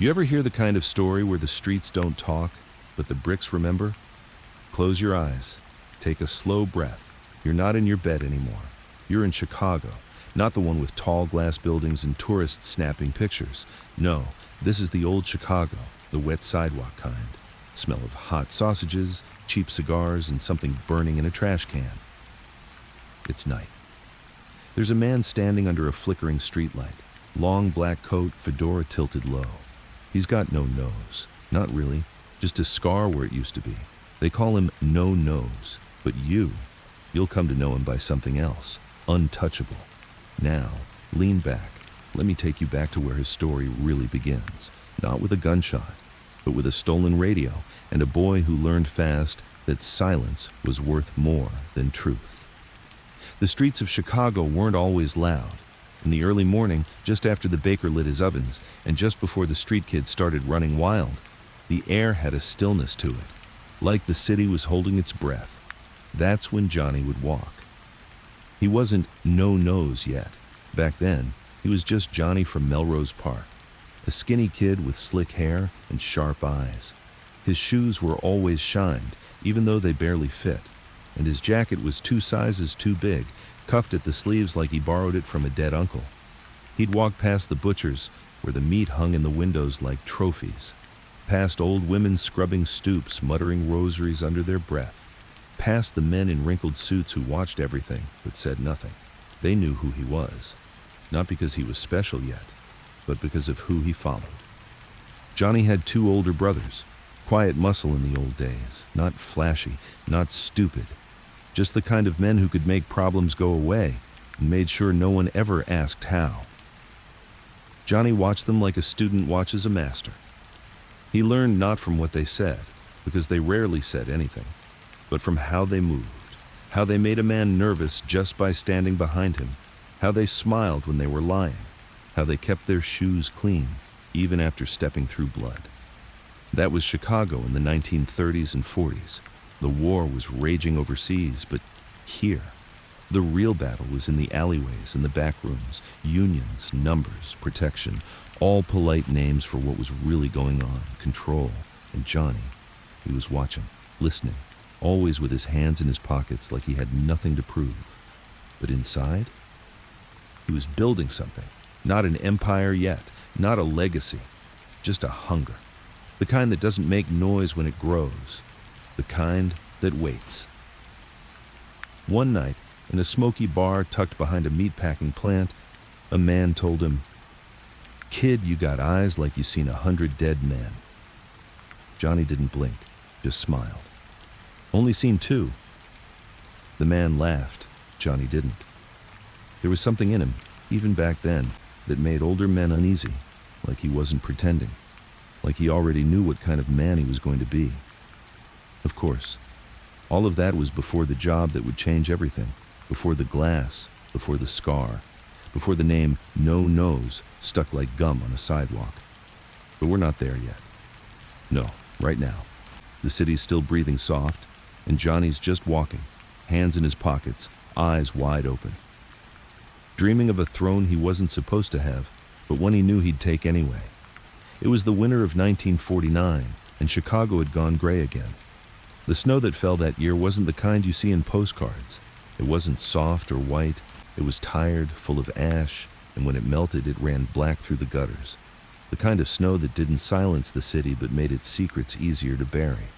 You ever hear the kind of story where the streets don't talk, but the bricks remember? Close your eyes. Take a slow breath. You're not in your bed anymore. You're in Chicago, not the one with tall glass buildings and tourists snapping pictures. No, this is the old Chicago, the wet sidewalk kind. Smell of hot sausages, cheap cigars, and something burning in a trash can. It's night. There's a man standing under a flickering streetlight. Long black coat, fedora tilted low. He's got no nose. Not really. Just a scar where it used to be. They call him No Nose. But you'll come to know him by something else. Untouchable. Now, lean back. Let me take you back to where his story really begins. Not with a gunshot, but with a stolen radio and a boy who learned fast that silence was worth more than truth. The streets of Chicago weren't always loud. In the early morning, just after the baker lit his ovens, and just before the street kids started running wild, the air had a stillness to it, like the city was holding its breath. That's when Johnny would walk. He wasn't No Nose yet. Back then, he was just Johnny from Melrose Park, a skinny kid with slick hair and sharp eyes. His shoes were always shined, even though they barely fit, and his jacket was 2 sizes too big, cuffed at the sleeves like he borrowed it from a dead uncle. He'd walk past the butchers, where the meat hung in the windows like trophies, past old women scrubbing stoops, muttering rosaries under their breath, past the men in wrinkled suits who watched everything but said nothing. They knew who he was, not because he was special yet, but because of who he followed. Johnny had 2 older brothers, quiet muscle in the old days, not flashy, not stupid, just the kind of men who could make problems go away and made sure no one ever asked how. Johnny watched them like a student watches a master. He learned not from what they said, because they rarely said anything, but from how they moved, how they made a man nervous just by standing behind him, how they smiled when they were lying, how they kept their shoes clean, even after stepping through blood. That was Chicago in the 1930s and 40s. The war was raging overseas, but here, the real battle was in the alleyways and the back rooms, unions, numbers, protection, all polite names for what was really going on, control. And Johnny, he was watching, listening, always with his hands in his pockets like he had nothing to prove. But inside, he was building something, not an empire yet, not a legacy, just a hunger. The kind that doesn't make noise when it grows. The kind that waits. One night, in a smoky bar tucked behind a meatpacking plant, a man told him, "Kid, you got eyes like you seen 100 dead men." Johnny didn't blink, just smiled. "Only seen 2. The man laughed. Johnny didn't. There was something in him, even back then, that made older men uneasy, like he wasn't pretending, like he already knew what kind of man he was going to be. Of course, all of that was before the job that would change everything, before the glass, before the scar, before the name No Nose stuck like gum on a sidewalk. But we're not there yet. No, right now. The city's still breathing soft, and Johnny's just walking, hands in his pockets, eyes wide open. Dreaming of a throne he wasn't supposed to have, but one he knew he'd take anyway. It was the winter of 1949, and Chicago had gone gray again. The snow that fell that year wasn't the kind you see in postcards. It wasn't soft or white. It was tired, full of ash, and when it melted, it ran black through the gutters. The kind of snow that didn't silence the city but made its secrets easier to bury.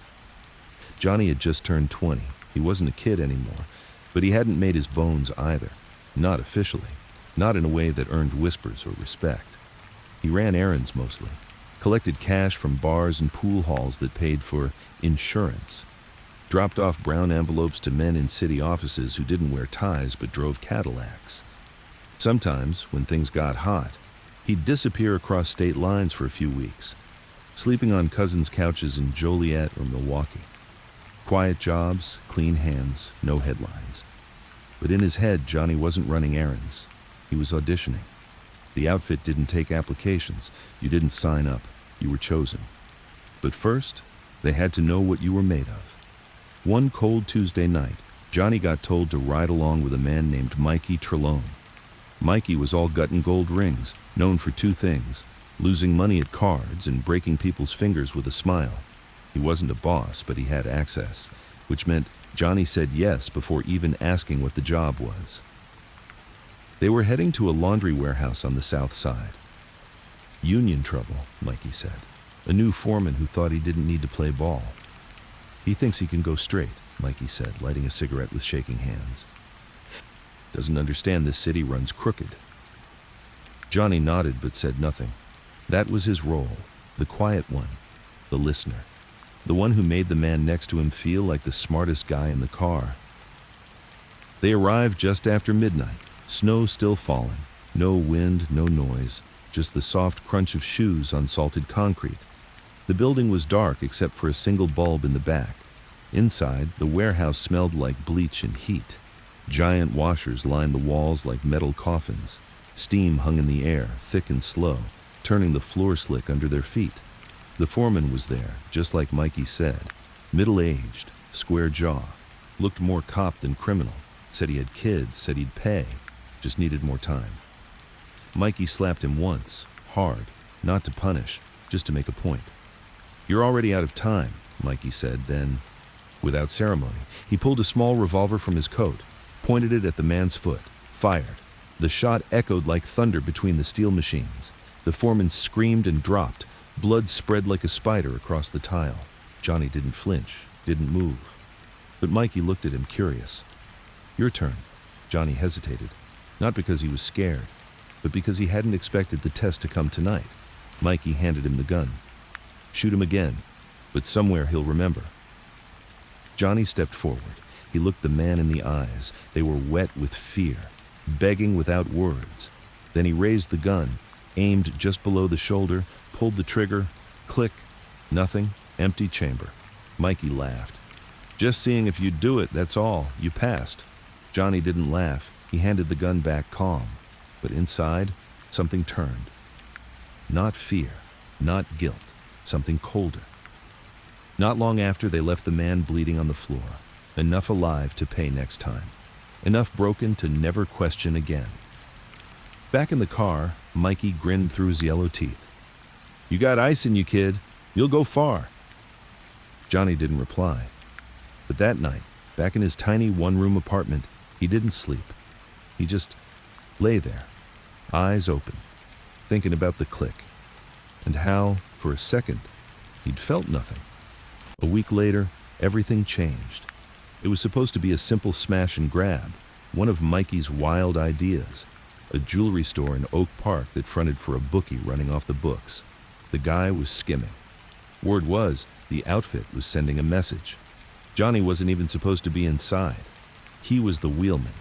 Johnny had just turned 20. He wasn't a kid anymore, but he hadn't made his bones either. Not officially. Not in a way that earned whispers or respect. He ran errands mostly. Collected cash from bars and pool halls that paid for insurance. Dropped off brown envelopes to men in city offices who didn't wear ties but drove Cadillacs. Sometimes, when things got hot, he'd disappear across state lines for a few weeks, sleeping on cousins' couches in Joliet or Milwaukee. Quiet jobs, clean hands, no headlines. But in his head, Johnny wasn't running errands. He was auditioning. The outfit didn't take applications. You didn't sign up. You were chosen. But first, they had to know what you were made of. One cold Tuesday night, Johnny got told to ride along with a man named Mikey Trelone. Mikey was all gut and gold rings, known for 2 things, losing money at cards and breaking people's fingers with a smile. He wasn't a boss, but he had access, which meant Johnny said yes before even asking what the job was. They were heading to a laundry warehouse on the south side. Union trouble, Mikey said. A new foreman who thought he didn't need to play ball. He thinks he can go straight, Mikey said, lighting a cigarette with shaking hands. Doesn't understand this city runs crooked. Johnny nodded but said nothing. That was his role, the quiet one, the listener, the one who made the man next to him feel like the smartest guy in the car. They arrived just after midnight, snow still falling, no wind, no noise, just the soft crunch of shoes on salted concrete. The building was dark except for a single bulb in the back. Inside, the warehouse smelled like bleach and heat. Giant washers lined the walls like metal coffins. Steam hung in the air, thick and slow, turning the floor slick under their feet. The foreman was there, just like Mikey said. Middle-aged, square jaw, looked more cop than criminal, said he had kids, said he'd pay, just needed more time. Mikey slapped him once, hard, not to punish, just to make a point. You're already out of time, Mikey said, then, without ceremony, he pulled a small revolver from his coat, pointed it at the man's foot, fired. The shot echoed like thunder between the steel machines. The foreman screamed and dropped. Blood spread like a spider across the tile. Johnny didn't flinch, didn't move. But Mikey looked at him curious. Your turn. Johnny hesitated, not because he was scared, but because he hadn't expected the test to come tonight. Mikey handed him the gun. Shoot him again, but somewhere he'll remember. Johnny stepped forward. He looked the man in the eyes. They were wet with fear, begging without words. Then he raised the gun, aimed just below the shoulder, pulled the trigger, click, nothing, empty chamber. Mikey laughed. Just seeing if you'd do it, that's all. You passed. Johnny didn't laugh. He handed the gun back calm. But inside, something turned. Not fear, not guilt, something colder. Not long after, they left the man bleeding on the floor. Enough alive to pay next time. Enough broken to never question again. Back in the car, Mikey grinned through his yellow teeth. You got ice in you, kid. You'll go far. Johnny didn't reply. But that night, back in his tiny one-room apartment, he didn't sleep. He just lay there, eyes open, thinking about the click, and how, for a second, he'd felt nothing. A week later, everything changed. It was supposed to be a simple smash and grab, one of Mikey's wild ideas, a jewelry store in Oak Park that fronted for a bookie running off the books. The guy was skimming. Word was, the outfit was sending a message. Johnny wasn't even supposed to be inside. He was the wheelman.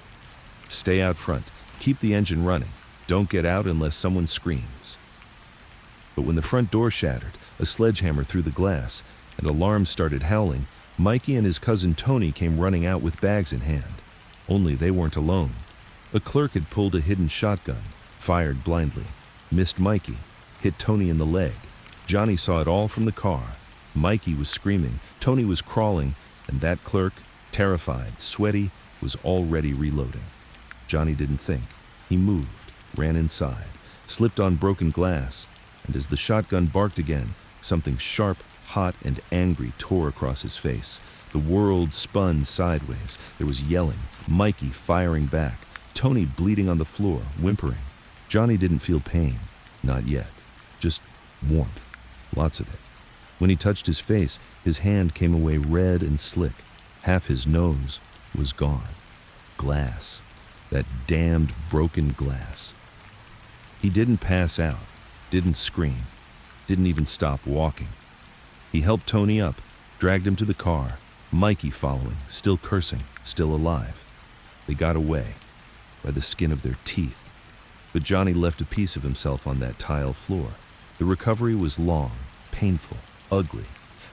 Stay out front, keep the engine running, don't get out unless someone screams. But when the front door shattered, a sledgehammer through the glass, and alarms started howling, Mikey and his cousin Tony came running out with bags in hand. Only they weren't alone. A clerk had pulled a hidden shotgun, fired blindly, missed Mikey, hit Tony in the leg. Johnny saw it all from the car. Mikey was screaming, Tony was crawling, and that clerk, terrified, sweaty, was already reloading. Johnny didn't think. He moved, ran inside, slipped on broken glass, and as the shotgun barked again, something sharp, hot, and angry tore across his face. The world spun sideways. There was yelling, Mikey firing back, Tony bleeding on the floor, whimpering. Johnny didn't feel pain, not yet, just warmth, lots of it. When he touched his face, his hand came away red and slick. Half his nose was gone. Glass. That damned broken glass. He didn't pass out, didn't scream, didn't even stop walking. He helped Tony up, dragged him to the car, Mikey following, still cursing, still alive. They got away, by the skin of their teeth. But Johnny left a piece of himself on that tile floor. The recovery was long, painful, ugly.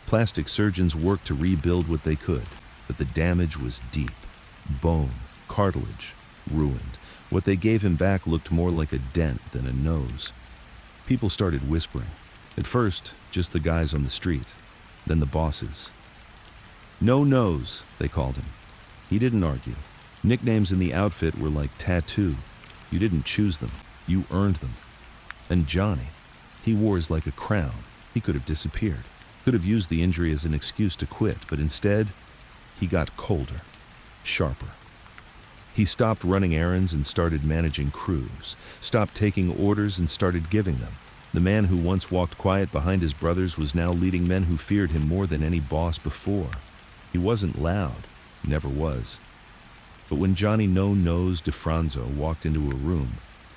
Plastic surgeons worked to rebuild what they could, but the damage was deep. Bone, cartilage, ruined. What they gave him back looked more like a dent than a nose. People started whispering. At first, just the guys on the street. Then the bosses. No nose, they called him. He didn't argue. Nicknames in the outfit were like tattoo. You didn't choose them. You earned them. And Johnny. He wore his like a crown. He could have disappeared, could have used the injury as an excuse to quit, but instead, he got colder, sharper. He stopped running errands and started managing crews, stopped taking orders and started giving them. The man who once walked quiet behind his brothers was now leading men who feared him more than any boss before. He wasn't loud, never was. But when Johnny No-Nose DiFronzo walked into a room,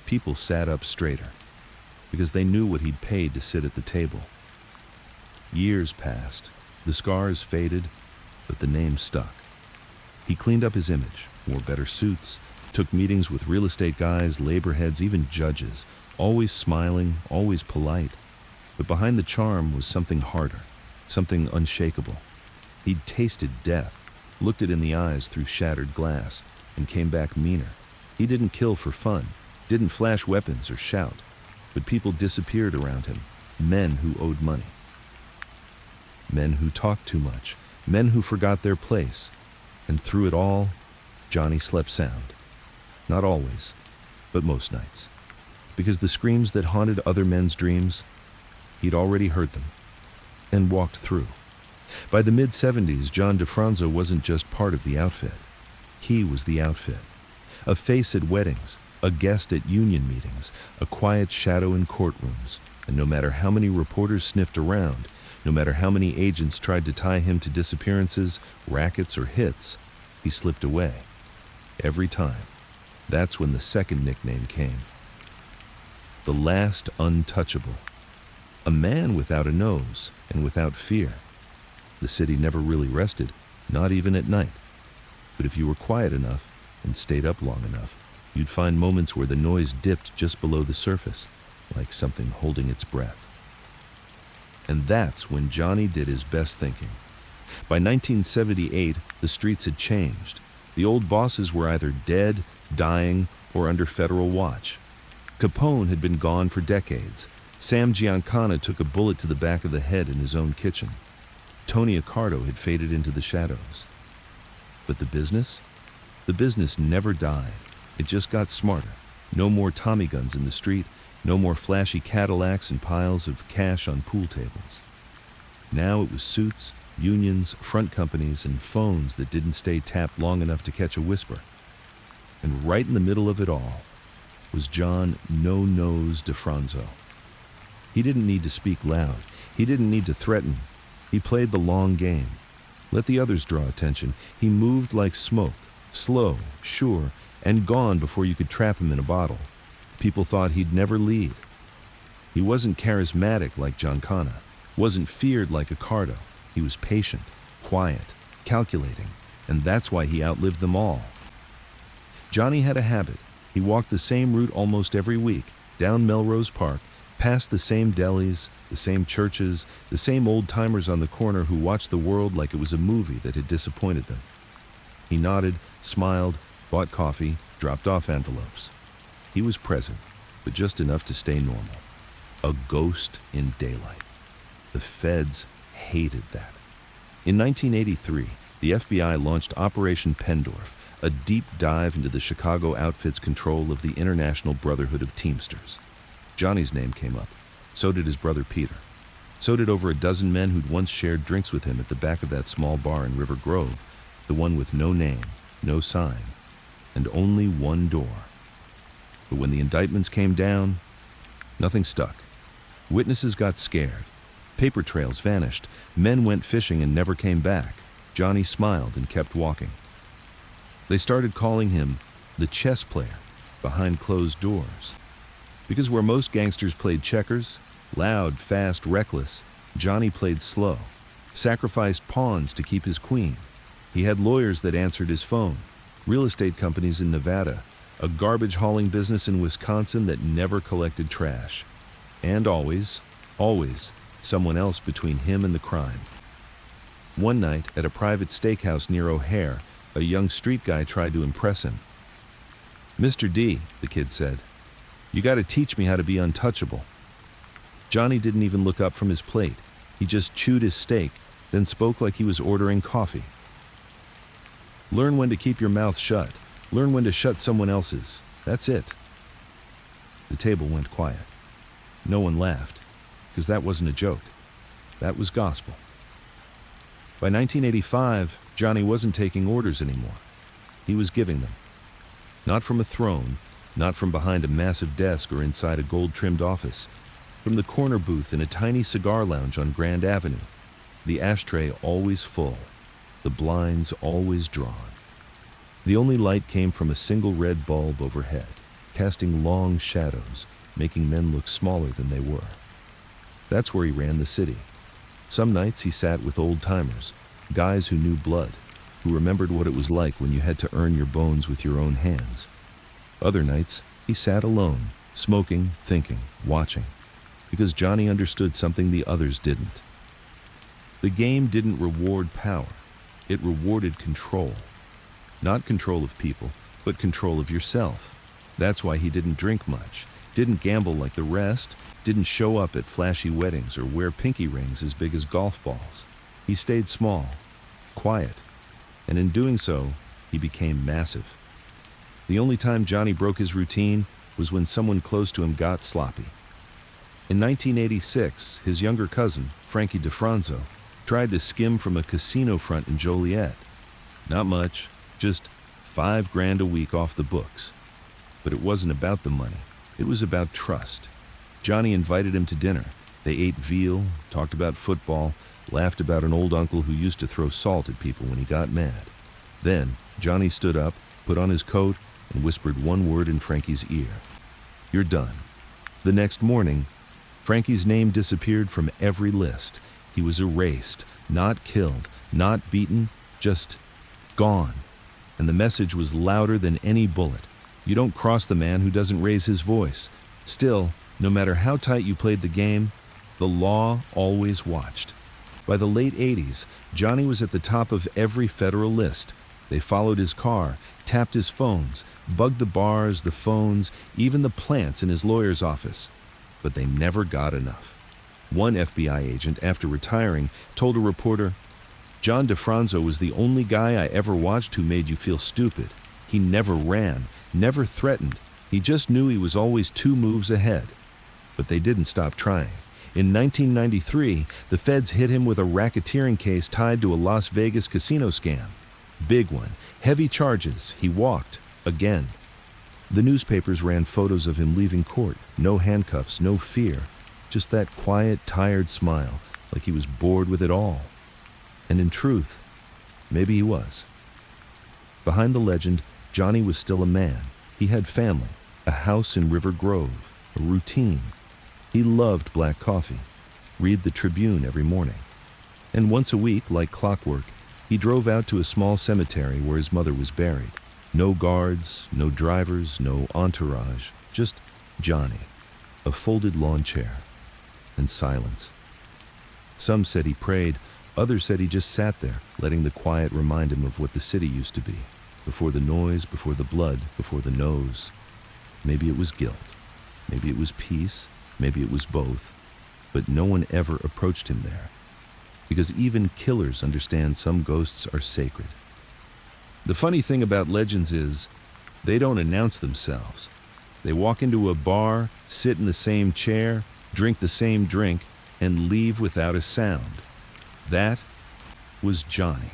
people sat up straighter, because they knew what he'd paid to sit at the table. Years passed, the scars faded, but the name stuck. He cleaned up his image, wore better suits, took meetings with real estate guys, labor heads, even judges, always smiling, always polite. But behind the charm was something harder, something unshakable. He'd tasted death, looked it in the eyes through shattered glass, and came back meaner. He didn't kill for fun, didn't flash weapons or shout, but people disappeared around him, men who owed money. Men who talked too much, men who forgot their place, and through it all, Johnny slept sound. Not always, but most nights. Because the screams that haunted other men's dreams, he'd already heard them, and walked through. By the mid-70s, John DiFronzo wasn't just part of the outfit. He was the outfit. A face at weddings, a guest at union meetings, a quiet shadow in courtrooms, and no matter how many reporters sniffed around, no matter how many agents tried to tie him to disappearances, rackets, or hits, he slipped away. Every time. That's when the second nickname came. The Last Untouchable. A man without a nose and without fear. The city never really rested, not even at night. But if you were quiet enough and stayed up long enough, you'd find moments where the noise dipped just below the surface, like something holding its breath. And that's when Johnny did his best thinking. By 1978, the streets had changed. The old bosses were either dead, dying, or under federal watch. Capone had been gone for decades. Sam Giancana took a bullet to the back of the head in his own kitchen. Tony Accardo had faded into the shadows. But the business? The business never died. It just got smarter. No more Tommy guns in the street, no more flashy Cadillacs and piles of cash on pool tables. Now it was suits, unions, front companies, and phones that didn't stay tapped long enough to catch a whisper. And right in the middle of it all was John No-Nose DiFronzo. He didn't need to speak loud. He didn't need to threaten. He played the long game. Let the others draw attention. He moved like smoke, slow, sure, and gone before you could trap him in a bottle. People thought he'd never lead. He wasn't charismatic like Giancana, wasn't feared like Accardo. He was patient, quiet, calculating, and that's why he outlived them all. Johnny had a habit. He walked the same route almost every week, down Melrose Park, past the same delis, the same churches, the same old-timers on the corner who watched the world like it was a movie that had disappointed them. He nodded, smiled, bought coffee, dropped off envelopes. He was present, but just enough to stay normal. A ghost in daylight. The feds hated that. In 1983, the FBI launched Operation Pendorf, a deep dive into the Chicago outfit's control of the International Brotherhood of Teamsters. Johnny's name came up. So did his brother Peter. So did over a dozen men who'd once shared drinks with him at the back of that small bar in River Grove, the one with no name, no sign, and only one door. But when the indictments came down, nothing stuck. Witnesses got scared. Paper trails vanished. Men went fishing and never came back. Johnny smiled and kept walking. They started calling him the chess player behind closed doors. Because where most gangsters played checkers, loud, fast, reckless, Johnny played slow, sacrificed pawns to keep his queen. He had lawyers that answered his phone, real estate companies in Nevada, a garbage hauling business in Wisconsin that never collected trash. And always, someone else between him and the crime. One night, at a private steakhouse near O'Hare, a young street guy tried to impress him. "Mr. D," the kid said, "you gotta teach me how to be untouchable." Johnny didn't even look up from his plate. He just chewed his steak, then spoke like he was ordering coffee. "Learn when to keep your mouth shut. Learn when to shut someone else's. That's it." The table went quiet. No one laughed. because that wasn't a joke. That was gospel. By 1985, Johnny wasn't taking orders anymore. He was giving them. Not from a throne, not from behind a massive desk or inside a gold-trimmed office, from the corner booth in a tiny cigar lounge on Grand Avenue, the ashtray always full, the blinds always drawn. The only light came from a single red bulb overhead, casting long shadows, making men look smaller than they were. That's where he ran the city. Some nights he sat with old-timers, guys who knew blood, who remembered what it was like when you had to earn your bones with your own hands. Other nights, he sat alone, smoking, thinking, watching, because Johnny understood something the others didn't. The game didn't reward power. It rewarded control. Not control of people, but control of yourself. That's why he didn't drink much, didn't gamble like the rest, didn't show up at flashy weddings or wear pinky rings as big as golf balls. He stayed small, quiet, and in doing so, he became massive. The only time Johnny broke his routine was when someone close to him got sloppy. In 1986, his younger cousin, Frankie DiFronzo, tried to skim from a casino front in Joliet. Not much, just $5,000 a week off the books. But it wasn't about the money. It was about trust. Johnny invited him to dinner. They ate veal, talked about football, laughed about an old uncle who used to throw salt at people when he got mad. Then, Johnny stood up, put on his coat, and whispered one word in Frankie's ear. "You're done." The next morning, Frankie's name disappeared from every list. He was erased, not killed, not beaten, just gone. And the message was louder than any bullet. You don't cross the man who doesn't raise his voice. Still, no matter how tight you played the game, the law always watched. By the late 80s, Johnny was at the top of every federal list. They followed his car, tapped his phones, bugged the bars, the phones, even the plants in his lawyer's office. But they never got enough. One FBI agent, after retiring, told a reporter, "John DiFronzo was the only guy I ever watched who made you feel stupid. He never ran, never threatened. He just knew he was always 2 moves ahead." But they didn't stop trying. In 1993, the feds hit him with a racketeering case tied to a Las Vegas casino scam. Big one, heavy charges. He walked, again. The newspapers ran photos of him leaving court. No handcuffs, no fear. Just that quiet, tired smile, like he was bored with it all. And in truth, maybe he was. Behind the legend, Johnny was still a man. He had family, a house in River Grove, a routine. He loved black coffee, read the Tribune every morning. And once a week, like clockwork, he drove out to a small cemetery where his mother was buried. No guards, no drivers, no entourage, just Johnny, a folded lawn chair, and silence. Some said he prayed, others said he just sat there, letting the quiet remind him of what the city used to be, before the noise, before the blood, before the nose. Maybe it was guilt, maybe it was peace, maybe it was both, but no one ever approached him there, because even killers understand some ghosts are sacred. The funny thing about legends is, they don't announce themselves. They walk into a bar, sit in the same chair, drink the same drink, and leave without a sound. That was Johnny.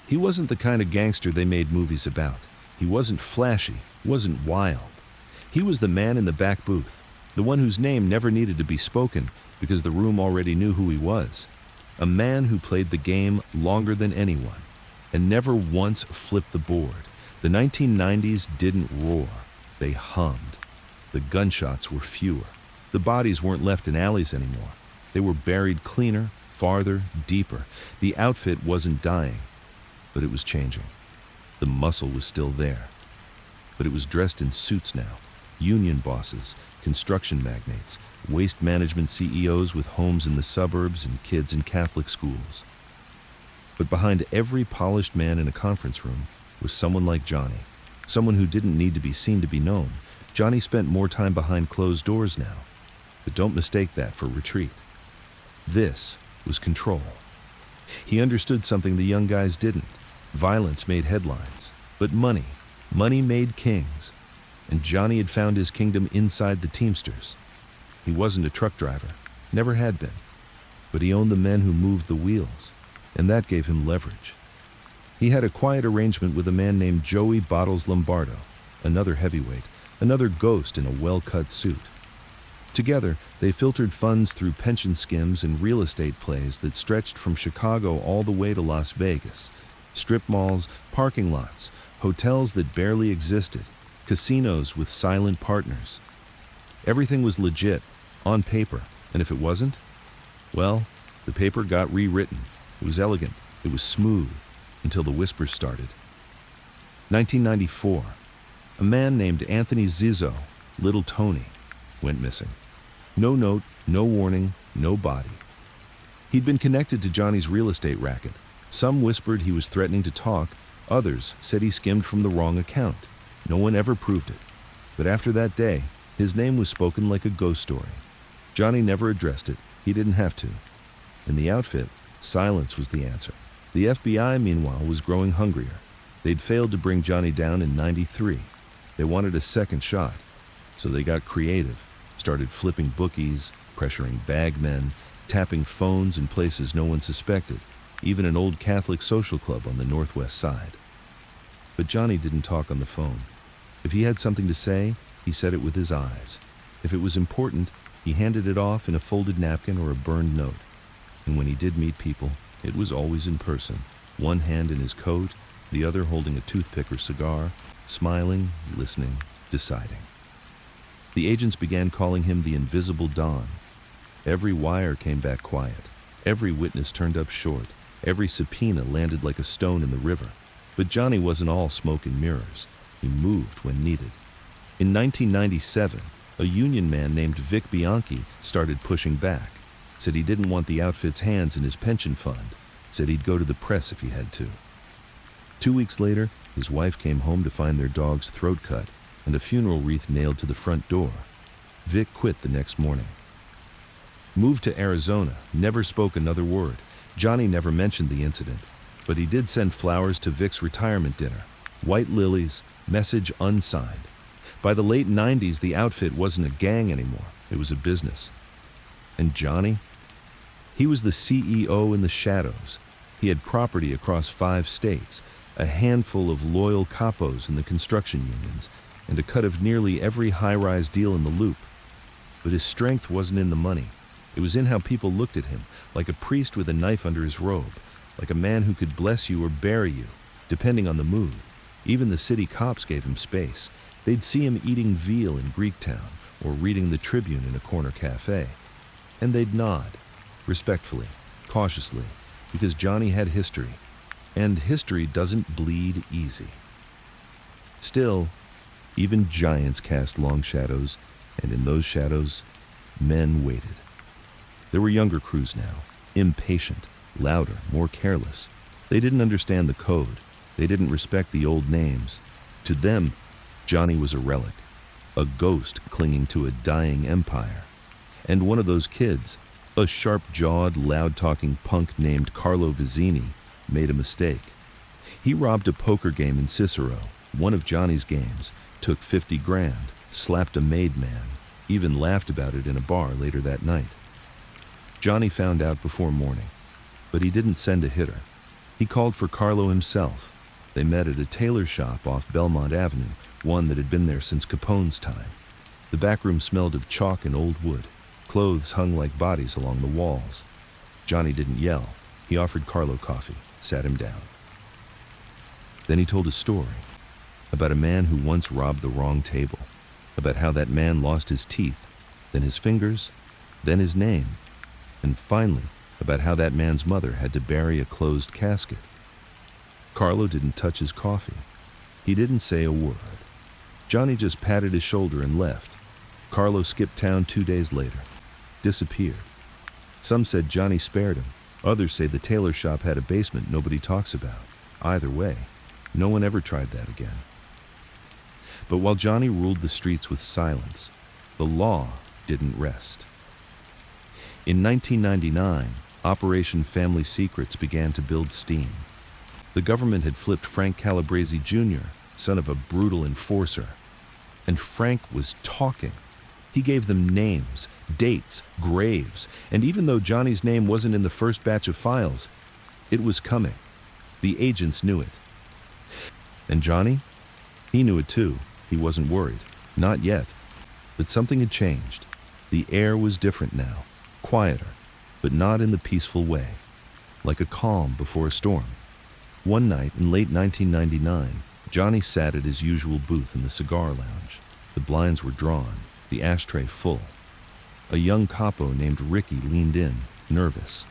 He wasn't the kind of gangster they made movies about. He wasn't flashy, wasn't wild. He was the man in the back booth, the one whose name never needed to be spoken because the room already knew who he was. A man who played the game longer than anyone and never once flipped the board. The 1990s didn't roar, they hummed. The gunshots were fewer. The bodies weren't left in alleys anymore. They were buried cleaner, farther, deeper. The outfit wasn't dying, but it was changing. The muscle was still there, but it was dressed in suits now. Union bosses, construction magnates, waste management CEOs with homes in the suburbs and kids in Catholic schools. But behind every polished man in a conference room was someone like Johnny, someone who didn't need to be seen to be known. Johnny spent more time behind closed doors now, but don't mistake that for retreat. This was control. He understood something the young guys didn't. Violence made headlines, but money made kings. And Johnny had found his kingdom inside the Teamsters. He wasn't a truck driver. never had been. But he owned the men who moved the wheels, and that gave him leverage. He had a quiet arrangement with a man named Joey Bottles Lombardo, another heavyweight, another ghost in a well-cut suit. Together, they filtered funds through pension schemes and real estate plays that stretched from Chicago all the way to Las Vegas. Strip malls, parking lots, hotels that barely existed, casinos with silent partners. Everything was legit, on paper, and if it wasn't, well, the paper got rewritten. It was elegant, it was smooth, until the whispers started. 1994. A man named Anthony Zizzo, Little Tony, went missing. No note, no warning, no body. He'd been connected to Johnny's real estate racket. Some whispered he was threatening to talk, others said he skimmed from the wrong account. No one ever proved it. But after that day, his name was spoken like a ghost story. Johnny never addressed it, he didn't have to. In the outfit, silence was the answer. The FBI, meanwhile, was growing hungrier. They'd failed to bring Johnny down in '93. They wanted a second shot, so they got creative, started flipping bookies, pressuring bagmen, tapping phones in places no one suspected, even an old Catholic social club on the Northwest Side. But Johnny didn't talk on the phone. If he had something to say, he said it with his eyes. If it was important, he handed it off in a folded napkin or a burned note. And when he did meet people, it was always in person, one hand in his coat, the other holding a toothpick or cigar, smiling, listening, deciding. The agents began calling him the Invisible Don. Every wire came back quiet. Every witness turned up short. Every subpoena landed like a stone in the river. But Johnny wasn't all smoke and mirrors. He moved when needed. In 1997, a union man named Vic Bianchi started pushing back. Said he didn't want the outfit's hands in his pension fund. Said he'd go to the press if he had to. 2 weeks later, his wife came home to find their dog's throat cut and a funeral wreath nailed to the front door. Vic quit the next morning. Moved to Arizona, never spoke another word. Johnny never mentioned the incident, but he did send flowers to Vic's retirement dinner. White lilies, message unsigned. By the late '90s, the outfit wasn't a gang anymore. It was a business. And Johnny? He was the CEO in the shadows. He had property across 5 states, a handful of loyal capos in the construction unions, and a cut of nearly every high-rise deal in the loop. But his strength wasn't in the money. It was in how people looked at him, like a priest with a knife under his robe, like a man who could bless you or bury you, depending on the mood. Even the city cops gave him space. They'd see him eating veal in Greektown or reading the Tribune in a corner cafe. And they'd nod, respectfully, cautiously, because Johnny had history, and history doesn't bleed easy. Still, even giants cast long shadows, and in those shadows, men waited. There were younger crews now, impatient, louder, more careless. They didn't understand the code. They didn't respect the old names. To them, Johnny was a relic, a ghost clinging to a dying empire. And one of those kids, a sharp-jawed, loud-talking punk named Carlo Vizzini, made a mistake. He robbed a poker game in Cicero, one of Johnny's games, took 50 grand, slapped a maid man, even laughed about it in a bar later that night. Johnny found out before morning, but he didn't send a hitter. He called for Carlo himself. They met at a tailor shop off Belmont Avenue, one that had been there since Capone's time. The back room smelled of chalk and old wood. Clothes hung like bodies along the walls. Johnny didn't yell. He offered Carlo coffee, sat him down. Then he told a story about a man who once robbed the wrong table, about how that man lost his teeth, then his fingers, then his name, and finally about how that man's mother had to bury a closed casket. Carlo didn't touch his coffee. He didn't say a word. Johnny just patted his shoulder and left. Carlo skipped town 2 days later. Disappeared. Some said Johnny spared him. Others say the tailor shop had a basement nobody talks about. Either way, no one ever tried that again. But while Johnny ruled the streets with silence, the law didn't rest. In 1999, Operation Family Secrets began to build steam. The government had flipped Frank Calabrese Jr., son of a brutal enforcer. And Frank was talking. He gave them names, dates, graves, and even though Johnny's name wasn't in the first batch of files, it was coming. The agents knew it. And Johnny? He knew it too. He wasn't worried. Not yet. But something had changed. The air was different now. Quieter, but not in the peaceful way. Like a calm before a storm. One night in late 1999, Johnny sat at his usual booth in the cigar lounge. The blinds were drawn, the ashtray full. A young capo named Ricky leaned in, nervous.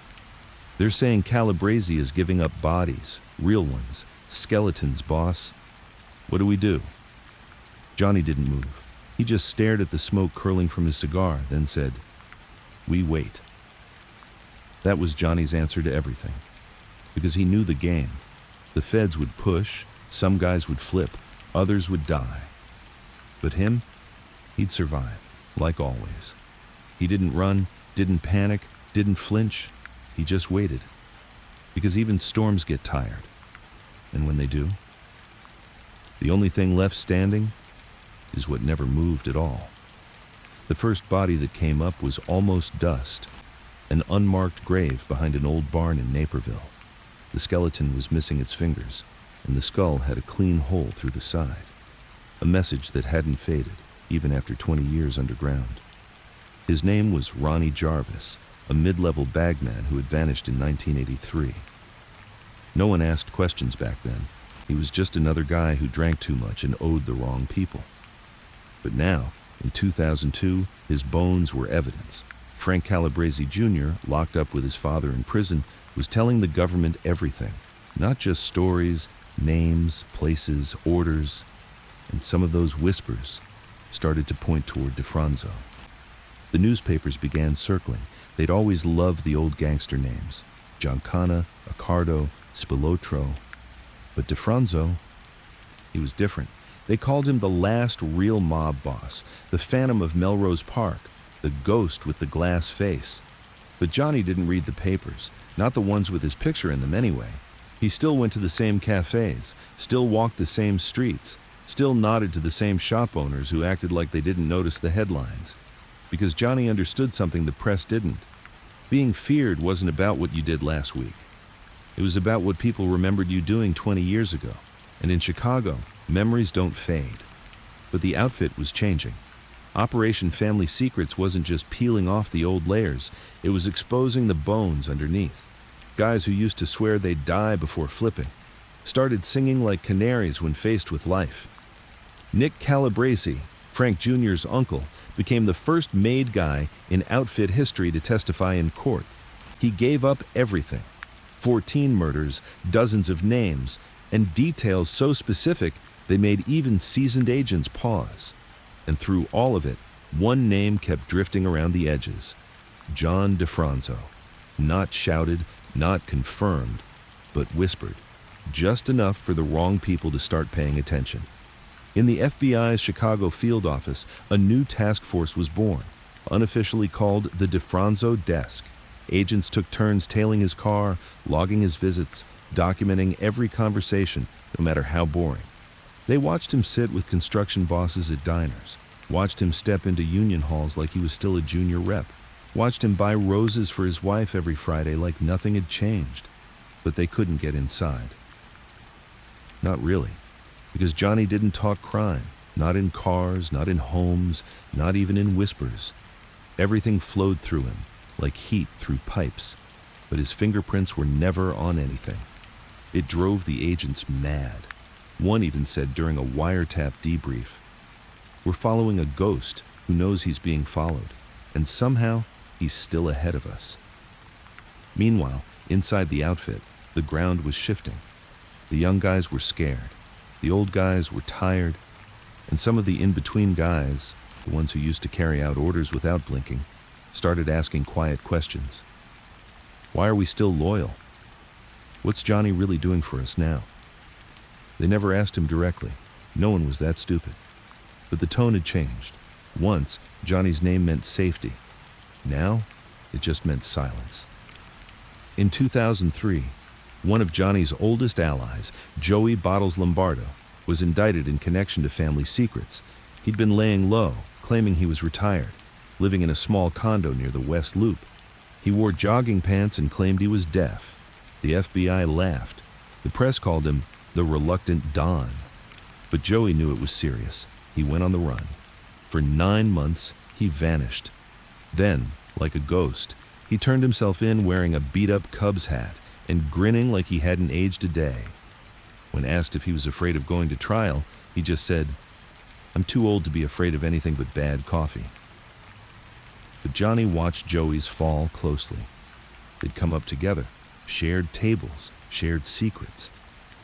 "They're saying Calabrese is giving up bodies, real ones, skeletons, boss. What do we do?" Johnny didn't move. He just stared at the smoke curling from his cigar, then said, "We wait." That was Johnny's answer to everything. Because he knew the game. The feds would push, some guys would flip, others would die. But him, he'd survive, like always. He didn't run, didn't panic, didn't flinch. He just waited. Because even storms get tired. And when they do, the only thing left standing is what never moved at all. The first body that came up was almost dust, an unmarked grave behind an old barn in Naperville. The skeleton was missing its fingers, and the skull had a clean hole through the side. A message that hadn't faded, even after 20 years underground. His name was Ronnie Jarvis, a mid-level bagman who had vanished in 1983. No one asked questions back then. He was just another guy who drank too much and owed the wrong people. But now, in 2002, his bones were evidence. Frank Calabrese Jr., locked up with his father in prison, was telling the government everything. Not just stories, names, places, orders. And some of those whispers started to point toward DiFronzo. The newspapers began circling. They'd always loved the old gangster names. Giancana, Accardo, Spilotro. But DiFronzo, he was different. They called him the last real mob boss, the Phantom of Melrose Park, the ghost with the glass face. But Johnny didn't read the papers, not the ones with his picture in them anyway. He still went to the same cafes, still walked the same streets, still nodded to the same shop owners who acted like they didn't notice the headlines. Because Johnny understood something the press didn't. Being feared wasn't about what you did last week. It was about what people remembered you doing 20 years ago. And in Chicago, memories don't fade. But the outfit was changing. Operation Family Secrets wasn't just peeling off the old layers, it was exposing the bones underneath. Guys who used to swear they'd die before flipping started singing like canaries when faced with life. Nick Calabrese, Frank Jr.'s uncle, became the first made guy in outfit history to testify in court. He gave up everything. 14 murders, dozens of names, and details so specific they made even seasoned agents pause. And through all of it, one name kept drifting around the edges. John DiFronzo. Not shouted, not confirmed, but whispered. Just enough for the wrong people to start paying attention. In the FBI's Chicago field office, a new task force was born, unofficially called the DiFronzo Desk. Agents took turns tailing his car, logging his visits, documenting every conversation, no matter how boring. They watched him sit with construction bosses at diners, watched him step into union halls like he was still a junior rep, watched him buy roses for his wife every Friday like nothing had changed. But they couldn't get inside. Not really, because Johnny didn't talk crime, not in cars, not in homes, not even in whispers. Everything flowed through him, like heat through pipes, but his fingerprints were never on anything. It drove the agents mad. One even said during a wiretap debrief, "We're following a ghost who knows he's being followed, and somehow he's still ahead of us." Meanwhile, inside the outfit, the ground was shifting. The young guys were scared. The old guys were tired. And some of the in-between guys, the ones who used to carry out orders without blinking, started asking quiet questions. Why are we still loyal? What's Johnny really doing for us now? They never asked him directly. No one was that stupid. But the tone had changed. Once, Johnny's name meant safety. Now, it just meant silence. In 2003, one of Johnny's oldest allies, Joey Bottles Lombardo, was indicted in connection to family secrets. He'd been laying low, claiming he was retired, living in a small condo near the West Loop. He wore jogging pants and claimed he was deaf. The FBI laughed. The press called him the reluctant Don. But Joey knew it was serious. He went on the run. For 9 months, he vanished. Then, like a ghost, he turned himself in wearing a beat-up Cubs hat and grinning like he hadn't aged a day. When asked if he was afraid of going to trial, he just said, "I'm too old to be afraid of anything but bad coffee." But Johnny watched Joey's fall closely. They'd come up together, shared tables, shared secrets.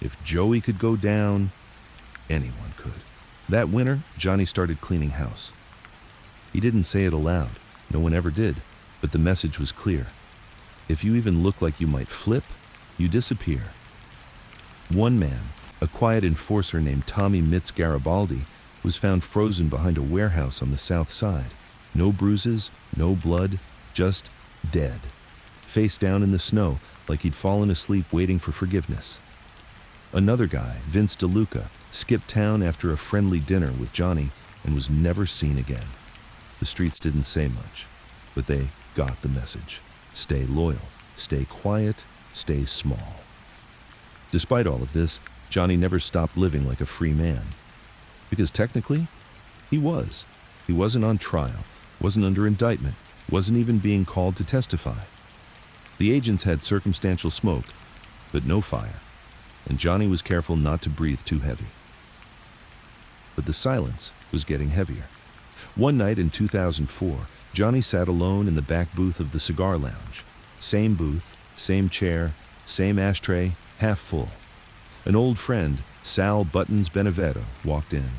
If Joey could go down, anyone could. That winter, Johnny started cleaning house. He didn't say it aloud. No one ever did. But the message was clear. If you even look like you might flip, you disappear. One man, a quiet enforcer named Tommy Mitz Garibaldi, was found frozen behind a warehouse on the south side. No bruises, no blood, just dead. Face down in the snow, like he'd fallen asleep waiting for forgiveness. Another guy, Vince DeLuca, skipped town after a friendly dinner with Johnny and was never seen again. The streets didn't say much, but they got the message. Stay loyal, stay quiet, stay small. Despite all of this, Johnny never stopped living like a free man. Because technically, he was. He wasn't on trial, wasn't under indictment, wasn't even being called to testify. The agents had circumstantial smoke, but no fire, and Johnny was careful not to breathe too heavy. But the silence was getting heavier. One night in 2004, Johnny sat alone in the back booth of the cigar lounge. Same booth, same chair, same ashtray, half full. An old friend, Sal Buttons Benevetto, walked in.